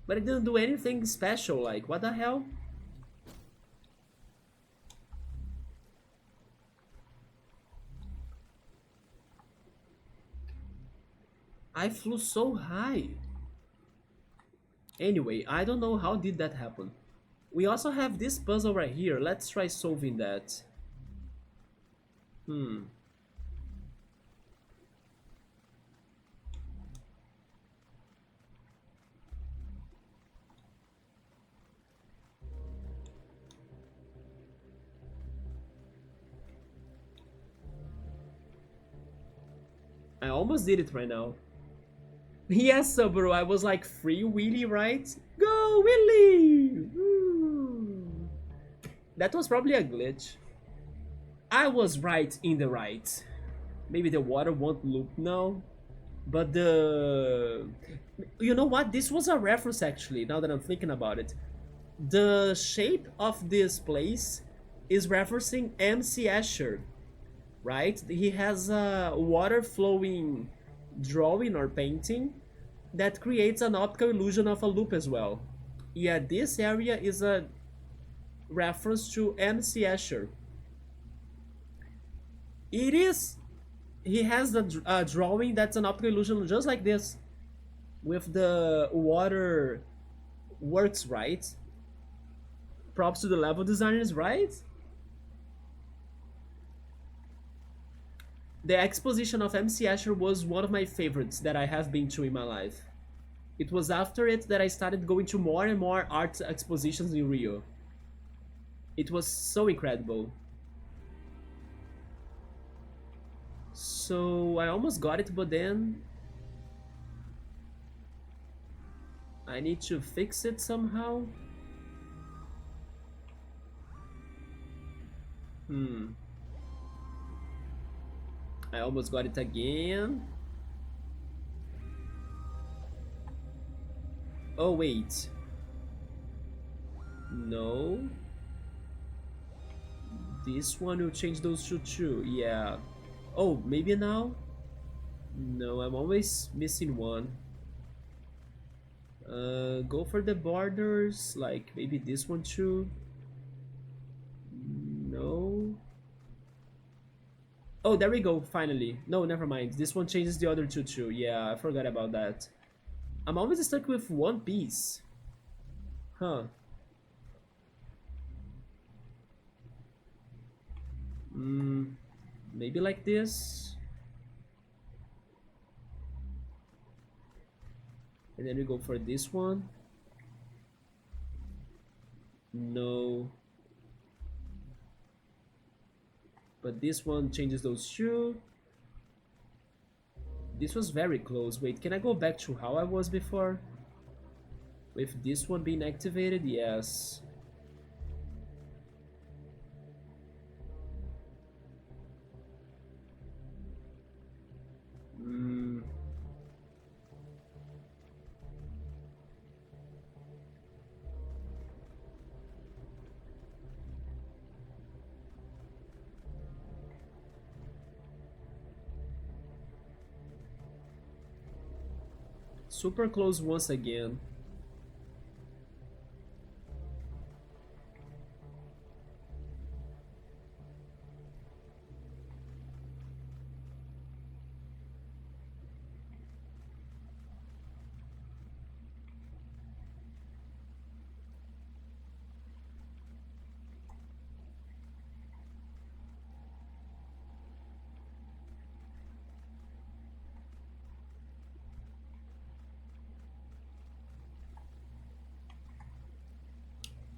But I didn't do anything special, like, what the hell? I flew so high. Anyway, I don't know how did that happen. We also have this puzzle right here. Let's try solving that. I almost did it right now. Yes, Subaru, I was like free Willy, right? Go, Willy! Woo. That was probably a glitch. I was right in the right. Maybe the water won't loop now. But the... You know what? This was a reference actually, now that I'm thinking about it. The shape of this place is referencing MC Escher, right? He has a water flowing drawing or painting that creates an optical illusion of a loop as well. Yeah, this area is a reference to MC Escher. It is. He has a drawing that's an optical illusion just like this, with the water works, right? Props to the level designers, right? The exposition of MC Escher was one of my favorites that I have been to in my life. It was after it that I started going to more and more art expositions in Rio. It was so incredible. So I almost got it, but then I need to fix it somehow. I almost got it again. Oh wait. No. This one will change those two too. Yeah. Oh, maybe now? No, I'm always missing one. Go for the borders, like maybe this one too. No. Oh, there we go, finally. No, never mind. This one changes the other two too. Yeah, I forgot about that. I'm always stuck with one piece. Huh. Maybe like this. And then we go for this one. No. But this one changes those two. This was very close. Wait, can I go back to how I was before? With this one being activated? Yes. Super close once again.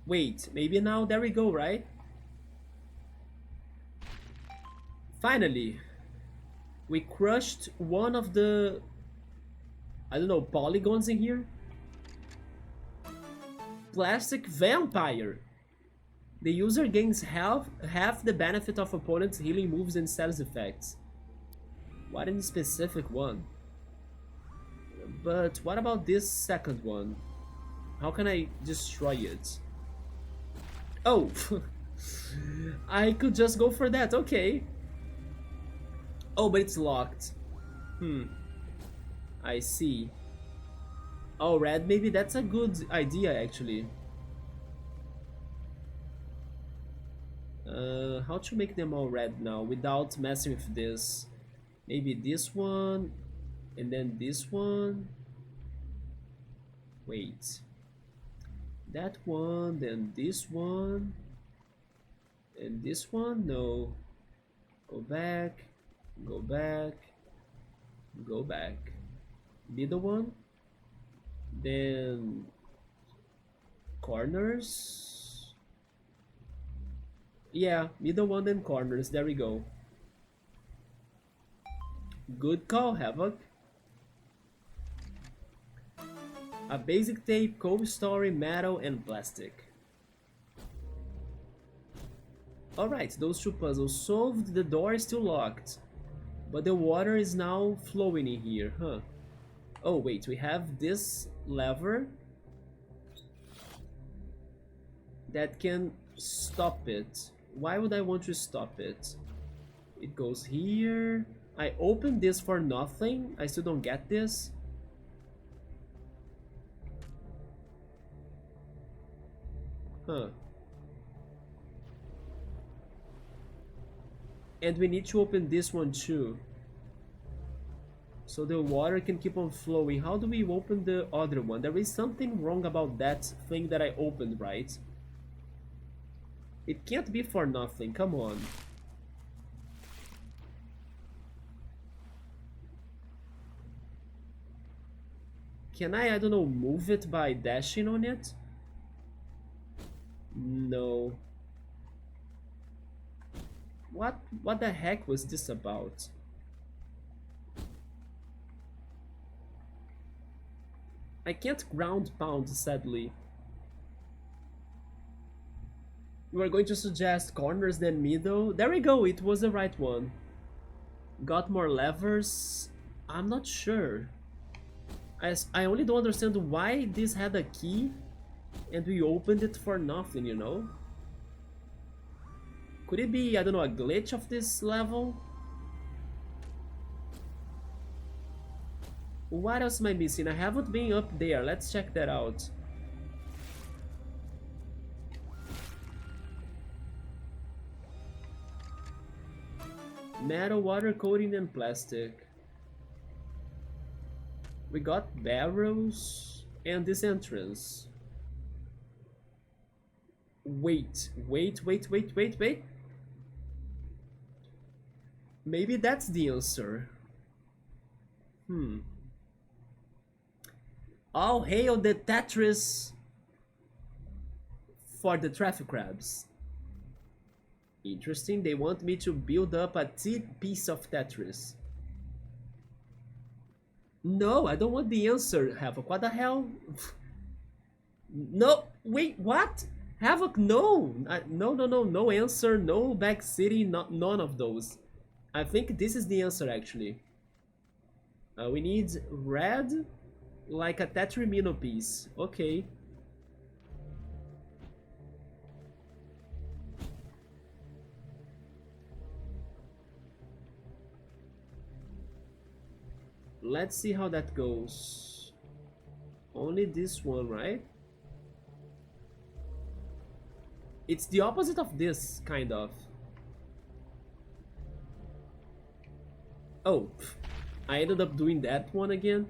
Wait, maybe now, there we go, right? Finally, we crushed one of the, I don't know, polygons in here. Plastic Vampire. The user gains half the benefit of opponents' healing moves and status effects. What in specific one? But what about this second one? How can I destroy it? Oh, I could just go for that, okay. Oh, but it's locked. I see. Oh, red, maybe that's a good idea, actually. How to make them all red now without messing with this? Maybe this one, and then this one. Wait. That one, then this one, and this one. No. Go back, go back, go back. Middle one, then corners. Yeah, middle one, then corners. There we go. Good call, Havoc. A basic tape, cold story, metal, and plastic. Alright, those two puzzles solved. The door is still locked, but the water is now flowing in here, huh? Oh wait, we have this lever that can stop it. Why would I want to stop it? It goes here. I opened this for nothing. I still don't get this. Huh. And we need to open this one too, so the water can keep on flowing. How do we open the other one? There is something wrong about that thing that I opened, right? It can't be for nothing, come on. Can I don't know, move it by dashing on it? No. What the heck was this about? I can't ground pound, sadly. We were going to suggest corners then middle. There we go, it was the right one. Got more levers? I'm not sure. I only don't understand why this had a key and we opened it for nothing, you know? Could it be, I don't know, a glitch of this level? What else am I missing? I haven't been up there. Let's check that out. Metal, water coating, and plastic. We got barrels and this entrance. Wait. Maybe that's the answer. All hail the Tetris for the traffic crabs. Interesting, they want me to build up a piece of Tetris. No, I don't want the answer, Havoc. What the hell? No, wait, what? Havoc, no. No answer, no backseating, none of those. I think this is the answer, actually. We need red, like a Tetrimino piece. Okay. Let's see how that goes. Only this one, right? It's the opposite of this, kind of. Oh, I ended up doing that one again.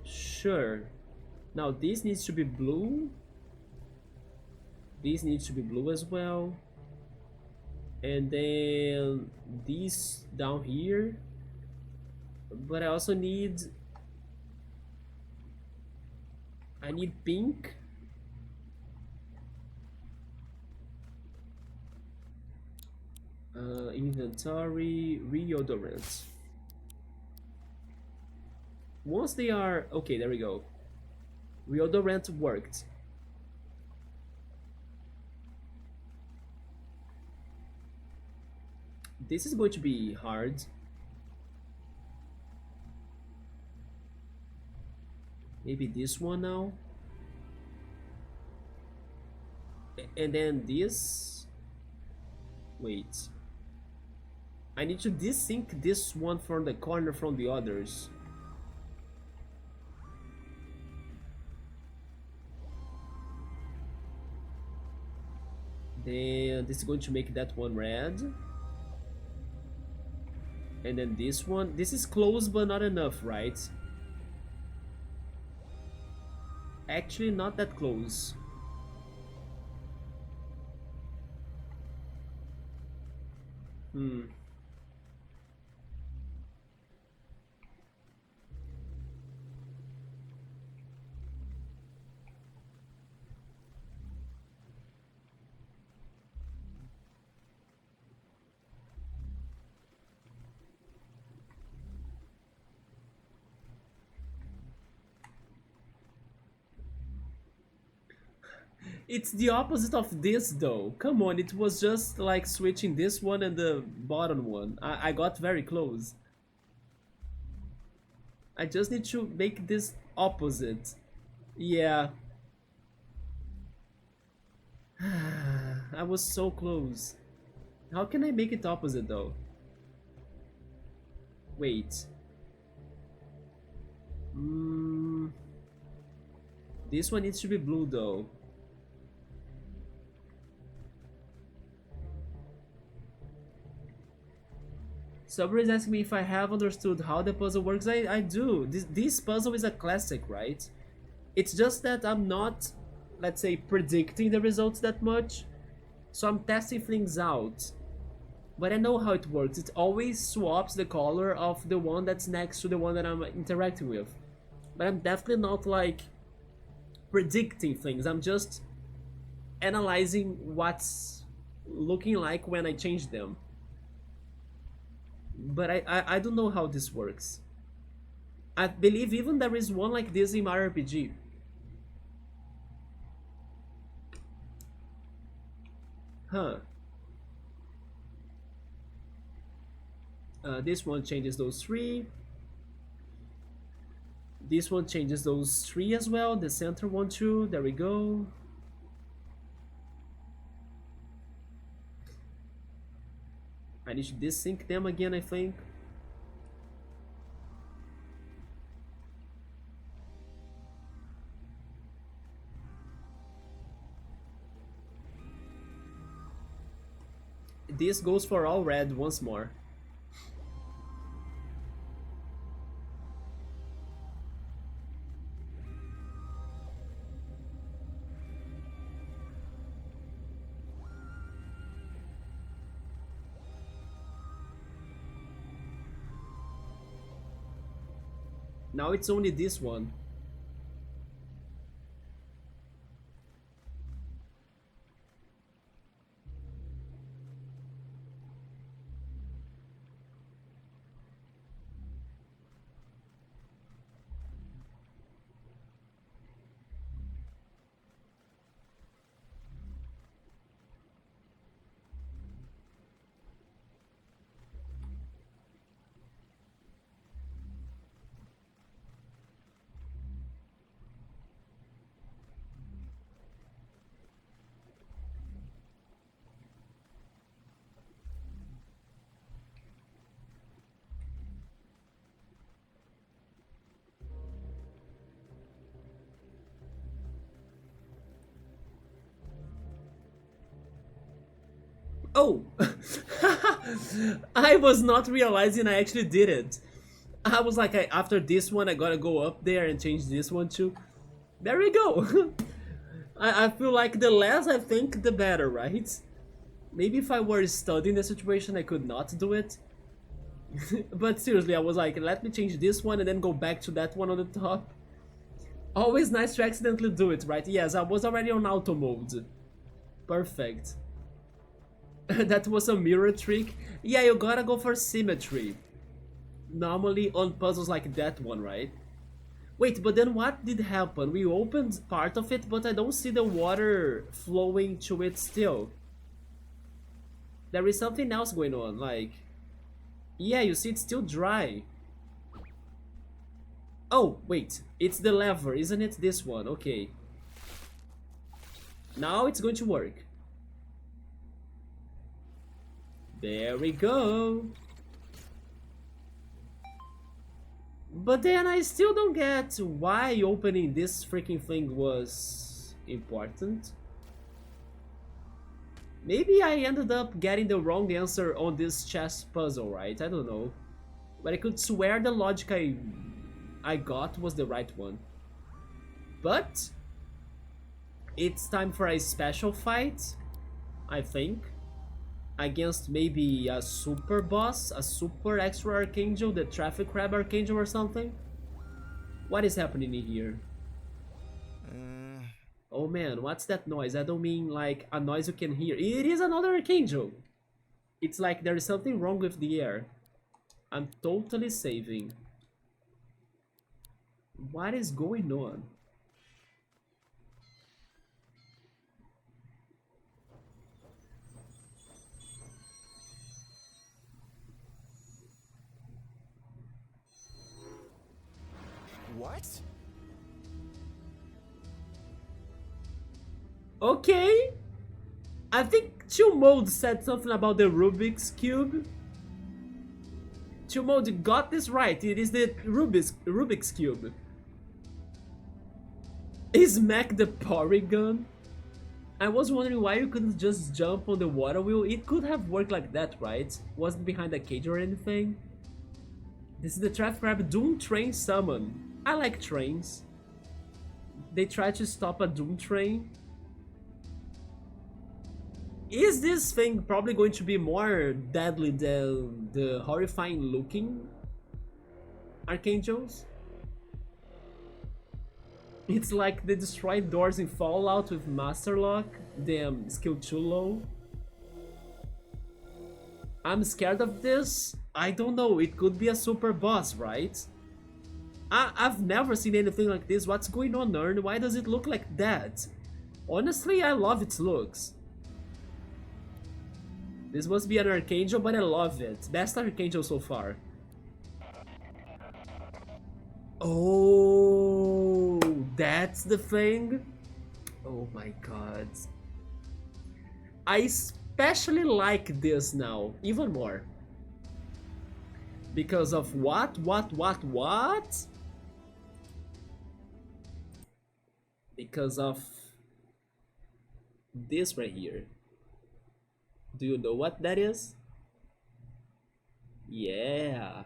Sure. Now this needs to be blue. This needs to be blue as well. And then this down here. But I also need... I need pink. Inventory, reodorant. Once they are... Okay, there we go. Reodorant worked. This is going to be hard. Maybe this one now. And then this. Wait. I need to desync this one from the corner from the others. Then this is going to make that one red. And then this one. This is close but not enough, right? Actually, not that close. It's the opposite of this though. Come on, it was just like switching this one and the bottom one. I got very close. I just need to make this opposite. Yeah. I was so close. How can I make it opposite though? Wait. This one needs to be blue though. Subway is asking me if I have understood how the puzzle works. I do. This puzzle is a classic, right? It's just that I'm not, let's say, predicting the results that much. So I'm testing things out. But I know how it works. It always swaps the color of the one that's next to the one that I'm interacting with. But I'm definitely not like predicting things. I'm just analyzing what's looking like when I change them. But I don't know how this works. I believe even there is one like this in my RPG. Huh. This one changes those three. This one changes those three as well. The center one too. There we go. I need to desync them again, I think. This goes for all red once more. Now it's only this one. Oh! I was not realizing I actually did it. I was like, after this one, I gotta go up there and change this one too. There we go. I feel like the less I think, the better, right? Maybe if I were studying the situation, I could not do it. But seriously, I was like, let me change this one and then go back to that one on the top. Always nice to accidentally do it, right? Yes, I was already on auto mode. Perfect. That was a mirror trick. Yeah, you gotta go for symmetry. Normally on puzzles like that one, right? Wait, but then what did happen? We opened part of it, but I don't see the water flowing to it still. There is something else going on, like... Yeah, you see it's still dry. Oh, wait, it's the lever, isn't it? This one, okay. Now it's going to work. There we go. But then I still don't get why opening this freaking thing was important. Maybe I ended up getting the wrong answer on this chess puzzle, right? I don't know. But I could swear the logic I got was the right one. But it's time for a special fight, I think. Against maybe a super boss, a super extra archangel, the traffic crab archangel or something. What is happening in here? Oh man, what's that noise? I don't mean like a noise you can hear. It is another archangel. It's like there is something wrong with the air. I'm totally saving. What is going on? What? Okay. I think Chill Mode said something about the Rubik's Cube. Chill Mode got this right. It is the Rubik's Cube. Is Mac the Porygon? I was wondering why you couldn't just jump on the water wheel. It could have worked like that, right? Wasn't behind a cage or anything. This is the Traffic Crab Doom Train Summon. I like trains. They try to stop a Doom Train. Is this thing probably going to be more deadly than the horrifying looking archangels? It's like the destroyed doors in Fallout with Master Lock. Damn, skill too low. I'm scared of this. I don't know, it could be a super boss, right? I've never seen anything like this. What's going on, Nern? Why does it look like that? Honestly, I love its looks. This must be an archangel, but I love it. Best archangel so far. Oh, that's the thing? Oh my god. I especially like this now, even more. Because of what? Because of this right here. Do you know what that is? Yeah.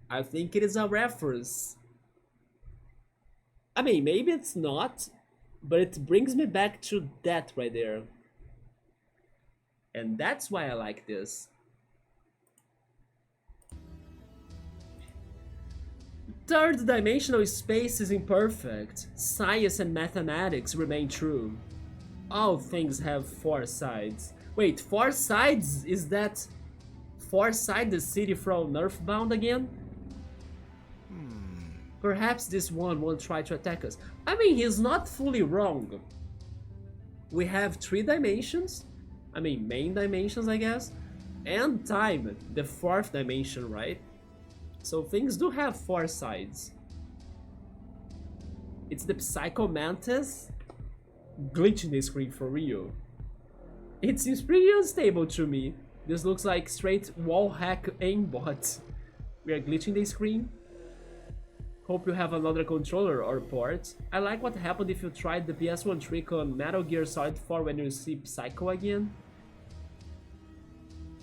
I think it is a reference. I mean, maybe it's not, but it brings me back to that right there. And that's why I like this. Third dimensional space is imperfect. Science and mathematics remain true. All things have four sides. Wait, four sides? Is that Foreside the city from Earthbound again? Perhaps this one won't try to attack us. I mean, he's not fully wrong. We have 3 dimensions. I mean, main dimensions, I guess. And time, the 4th dimension, right? So things do have 4 sides. It's the Psycho Mantis glitching the screen for real. It seems pretty unstable to me. This looks like straight wall hack aimbot. We are glitching the screen. Hope you have another controller or port. I like what happened if you tried the PS1 trick on Metal Gear Solid 4 when you see Psycho again.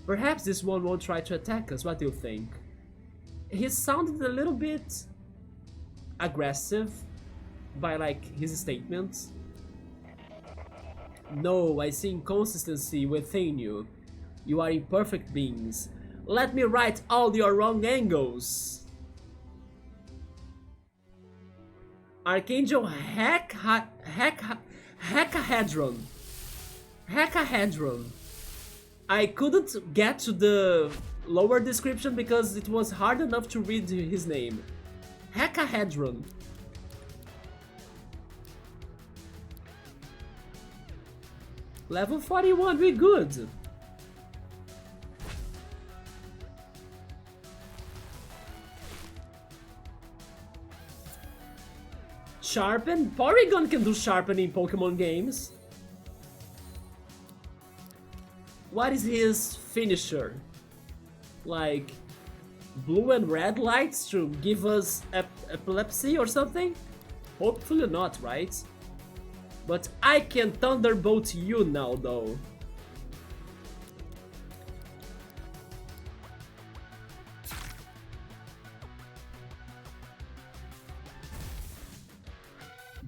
Perhaps this one won't try to attack us, what do you think? He sounded a little bit aggressive by like his statements. No, I see inconsistency within you. You are imperfect beings. Let me right all your wrong angles. Archangel Hecahedron. I couldn't get to the lower description because it was hard enough to read his name. Hecahedron. Level 41, we good. Sharpen? Porygon can do sharpen in Pokemon games. What is his finisher? Like blue and red lights to give us epilepsy or something? Hopefully not, right? But I can thunderbolt you now though.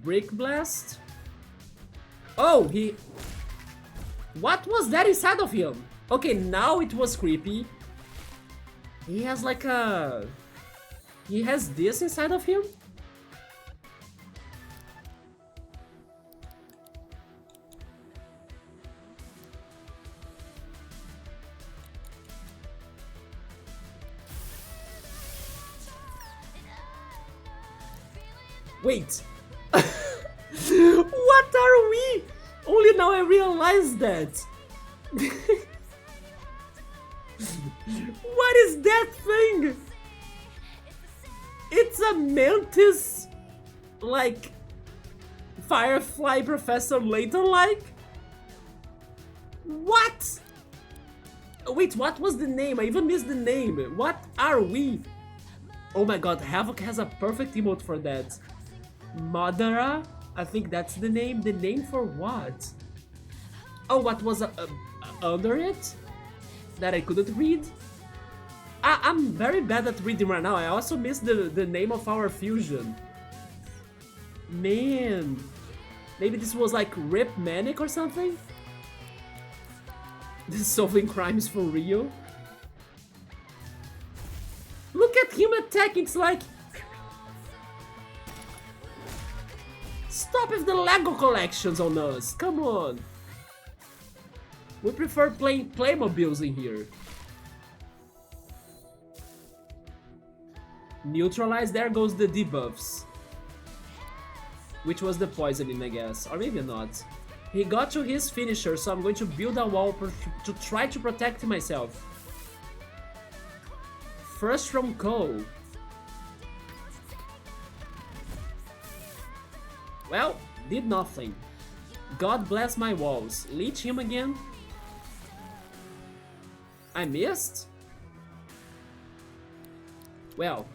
Brick Blast? Oh, he... What was that inside of him? Okay, now it was creepy. He has like a... He has this inside of him? Wait! What are we? Only now I realize that. What is that thing? It's a mantis, like Firefly Professor Layton-like. What? Wait, what was the name? I even missed the name. What are we? Oh my god, Havoc has a perfect emote for that. Madara? I think that's the name. The name for what? Oh, what was under it? That I couldn't read? I'm very bad at reading right now. I also missed the name of our fusion. Man. Maybe this was like Rip Manic or something? This is solving crimes for real? Look at him attacking, it's like... Stop with the Lego collections on us, come on. We prefer playing Playmobiles in here. Neutralize, there goes the debuffs. Which was the poisoning, I guess, or maybe not. He got to his finisher, so I'm going to build a wall to try to protect myself. First from Cole. Well, did nothing. God bless my walls. Leech him again. I missed? Well,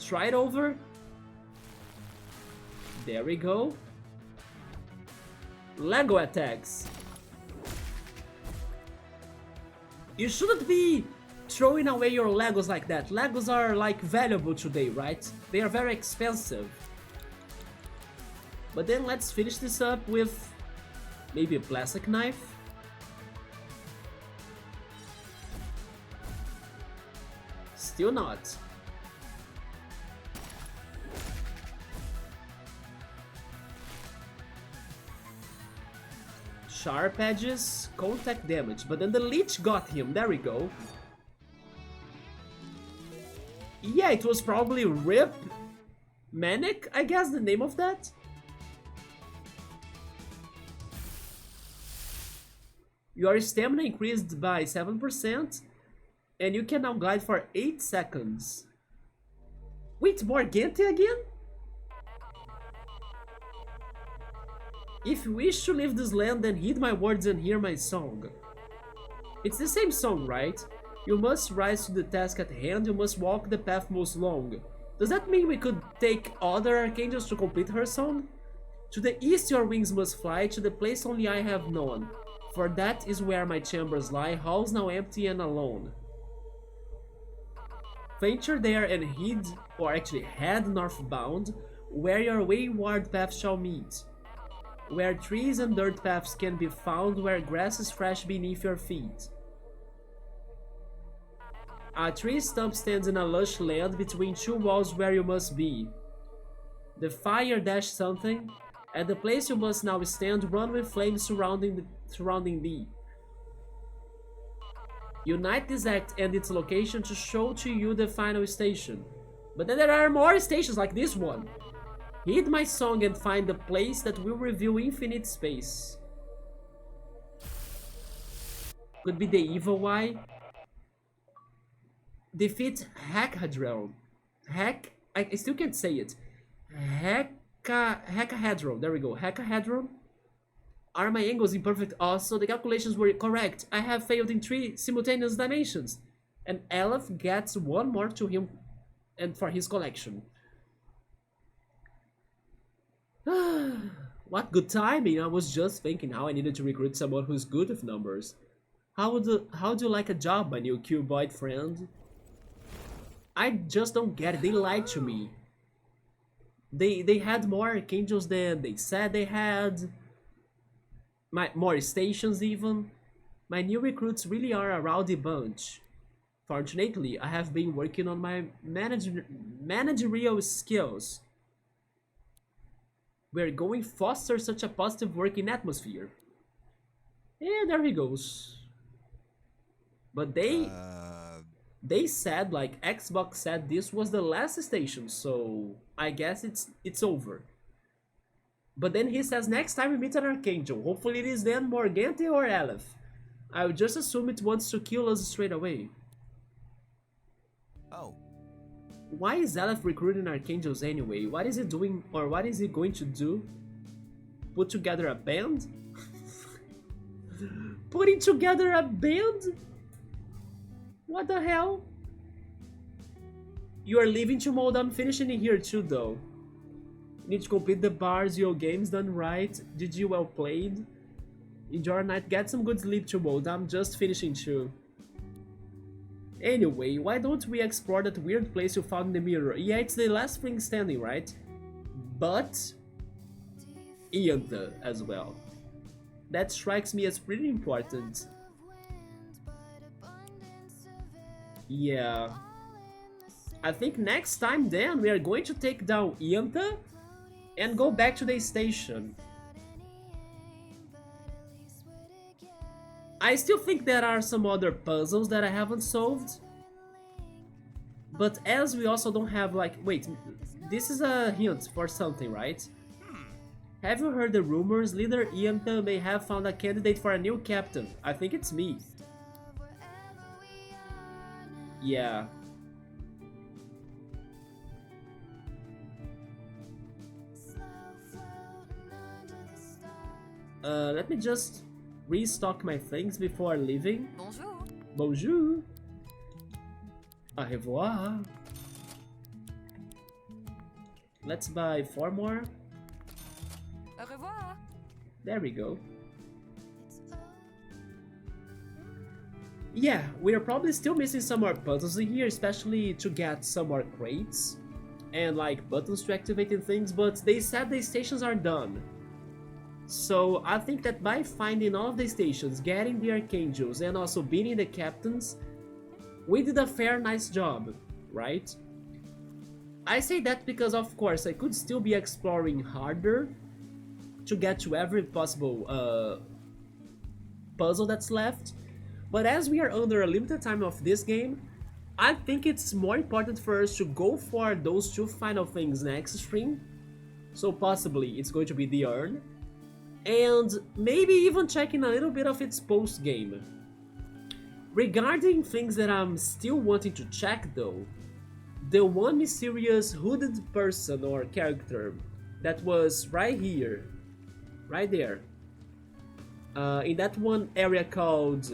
try it over. There we go. Lego attacks. You shouldn't be throwing away your Legos like that. Legos are like valuable today, right? They are very expensive. But then let's finish this up with maybe a plastic knife. Still not. Sharp edges, contact damage, but then the leech got him, there we go. Yeah, it was probably Rip Manic, I guess the name of that. Your stamina increased by 7%, and you can now glide for 8 seconds. Wait, Morgante again? If you wish to leave this land, then heed my words and hear my song. It's the same song, right? You must rise to the task at hand, you must walk the path most long. Does that mean we could take other archangels to complete her song? To the east your wings must fly, to the place only I have known. For that is where my chambers lie, halls now empty and alone. Venture there and heed, or actually head northbound, where your wayward paths shall meet. Where trees and dirt paths can be found, where grass is fresh beneath your feet. A tree stump stands in a lush land between two walls where you must be. The fire dashed something. At the place you must now stand, run with flames surrounding thee. Unite this act and its location to show to you the final station. But then there are more stations like this one. Heed my song and find the place that will reveal infinite space. Could be the evil eye. Defeat Hackadron. I still can't say it. Hackahedron. There we go. Hackahedron. Are my angles imperfect also? The calculations were correct. I have failed in 3 simultaneous dimensions. And Aleph gets 1 more to him and for his collection. What good timing. I was just thinking how I needed to recruit someone who's good with numbers. How do you like a job, my new cuboid friend? I just don't get it. They lied to me. They had more archangels than they said they had. More stations even. My new recruits really are a rowdy bunch. Fortunately, I have been working on my managerial skills. We're going to foster such a positive working atmosphere. Yeah, there he goes. But they said, like Xbox said, this was the last station, so I guess it's over. But then he says next time we meet an Archangel, hopefully it is then Morgante or Aleph. I would just assume it wants to kill us straight away. Oh. Why is Aleph recruiting Archangels anyway? What is he doing, or what is he going to do? Put together a band? Putting together a band? What the hell? You are leaving to mold. I'm finishing it here too though. Need to complete the bars, your game's done right. GG, well played. Enjoy your night, get some good sleep to mold. I'm just finishing too. Anyway, why don't we explore that weird place you found in the mirror? Yeah, it's the last thing standing, right? But Iantha as well. That strikes me as pretty important. Yeah. I think next time then we are going to take down Iantha and go back to the station. I still think there are some other puzzles that I haven't solved. But as we also don't have like... Wait, this is a hint for something, right? Have you heard the rumors? Leader Iantha may have found a candidate for a new captain. I think it's me. Yeah. Let me just restock my things before leaving. Bonjour. Bonjour. Au revoir. Let's buy 4 more. Au revoir. There we go. Yeah, we are probably still missing some more puzzles in here, especially to get some more crates and like buttons to activate and things, but they said the stations are done. So I think that by finding all of the stations, getting the Archangels and also beating the captains, we did a fair nice job, right? I say that because of course I could still be exploring harder to get to every possible puzzle that's left. But as we are under a limited time of this game, I think it's more important for us to go for those 2 final things next stream. So possibly it's going to be the urn. And maybe even checking a little bit of its post-game. Regarding things that I'm still wanting to check though, the one mysterious hooded person or character that was right here, right there, in that one area called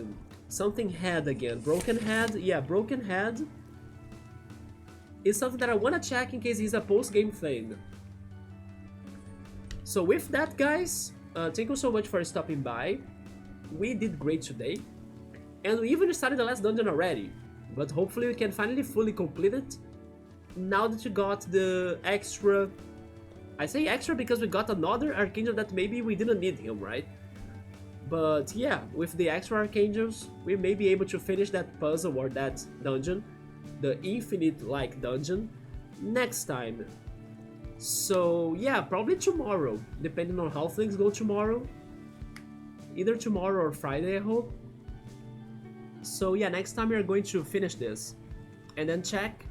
something head again, broken head, yeah, broken head, is something that I want to check in case he's a post-game thing. So with that guys, thank you so much for stopping by. we did great today. And we even started the last dungeon already. But hopefully we can finally fully complete it. Now that we got the extra... I say extra because we got another Archangel that maybe we didn't need him, right? But yeah, with the extra Archangels, we may be able to finish that puzzle or that dungeon, the Infinite-like dungeon, next time. So yeah, probably tomorrow, depending on how things go tomorrow. Either tomorrow or Friday, I hope. So yeah, next time we are going to finish this. And then check,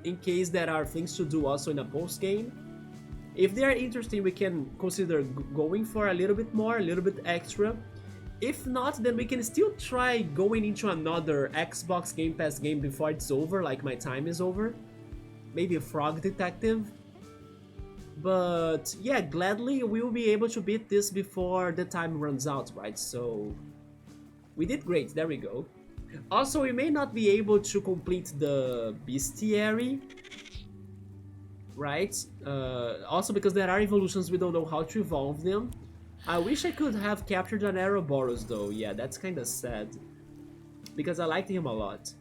in case there are things to do also in a post-game. If they are interesting, we can consider going for a little bit more, a little bit extra. If not, then we can still try going into another Xbox Game Pass game before it's over, like my time is over. Maybe a Frog Detective. But yeah, gladly we will be able to beat this before the time runs out, right? So we did great, there we go. Also, we may not be able to complete the bestiary, right? Also because there are evolutions, we don't know how to evolve them. I wish I could have captured an Ouroboros though, yeah, that's kinda sad. Because I liked him a lot.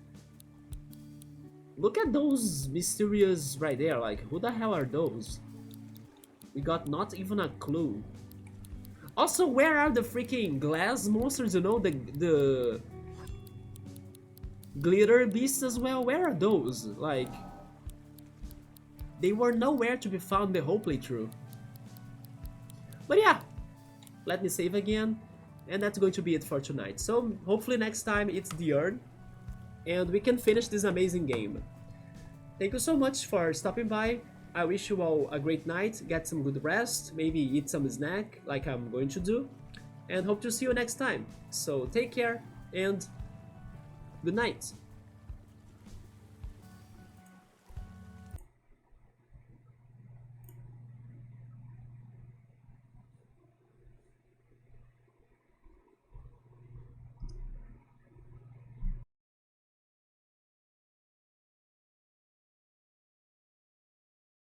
Look at those mysterious right there, like, who the hell are those? We got not even a clue. Also, where are the freaking glass monsters, you know, the glitter beasts as well? Where are those? Like, they were nowhere to be found the whole playthrough. But yeah, let me save again, and that's going to be it for tonight. So hopefully next time it's the urn, and we can finish this amazing game. Thank you so much for stopping by. I wish you all a great night, get some good rest, maybe eat some snack like I'm going to do, and hope to see you next time. So take care and good night.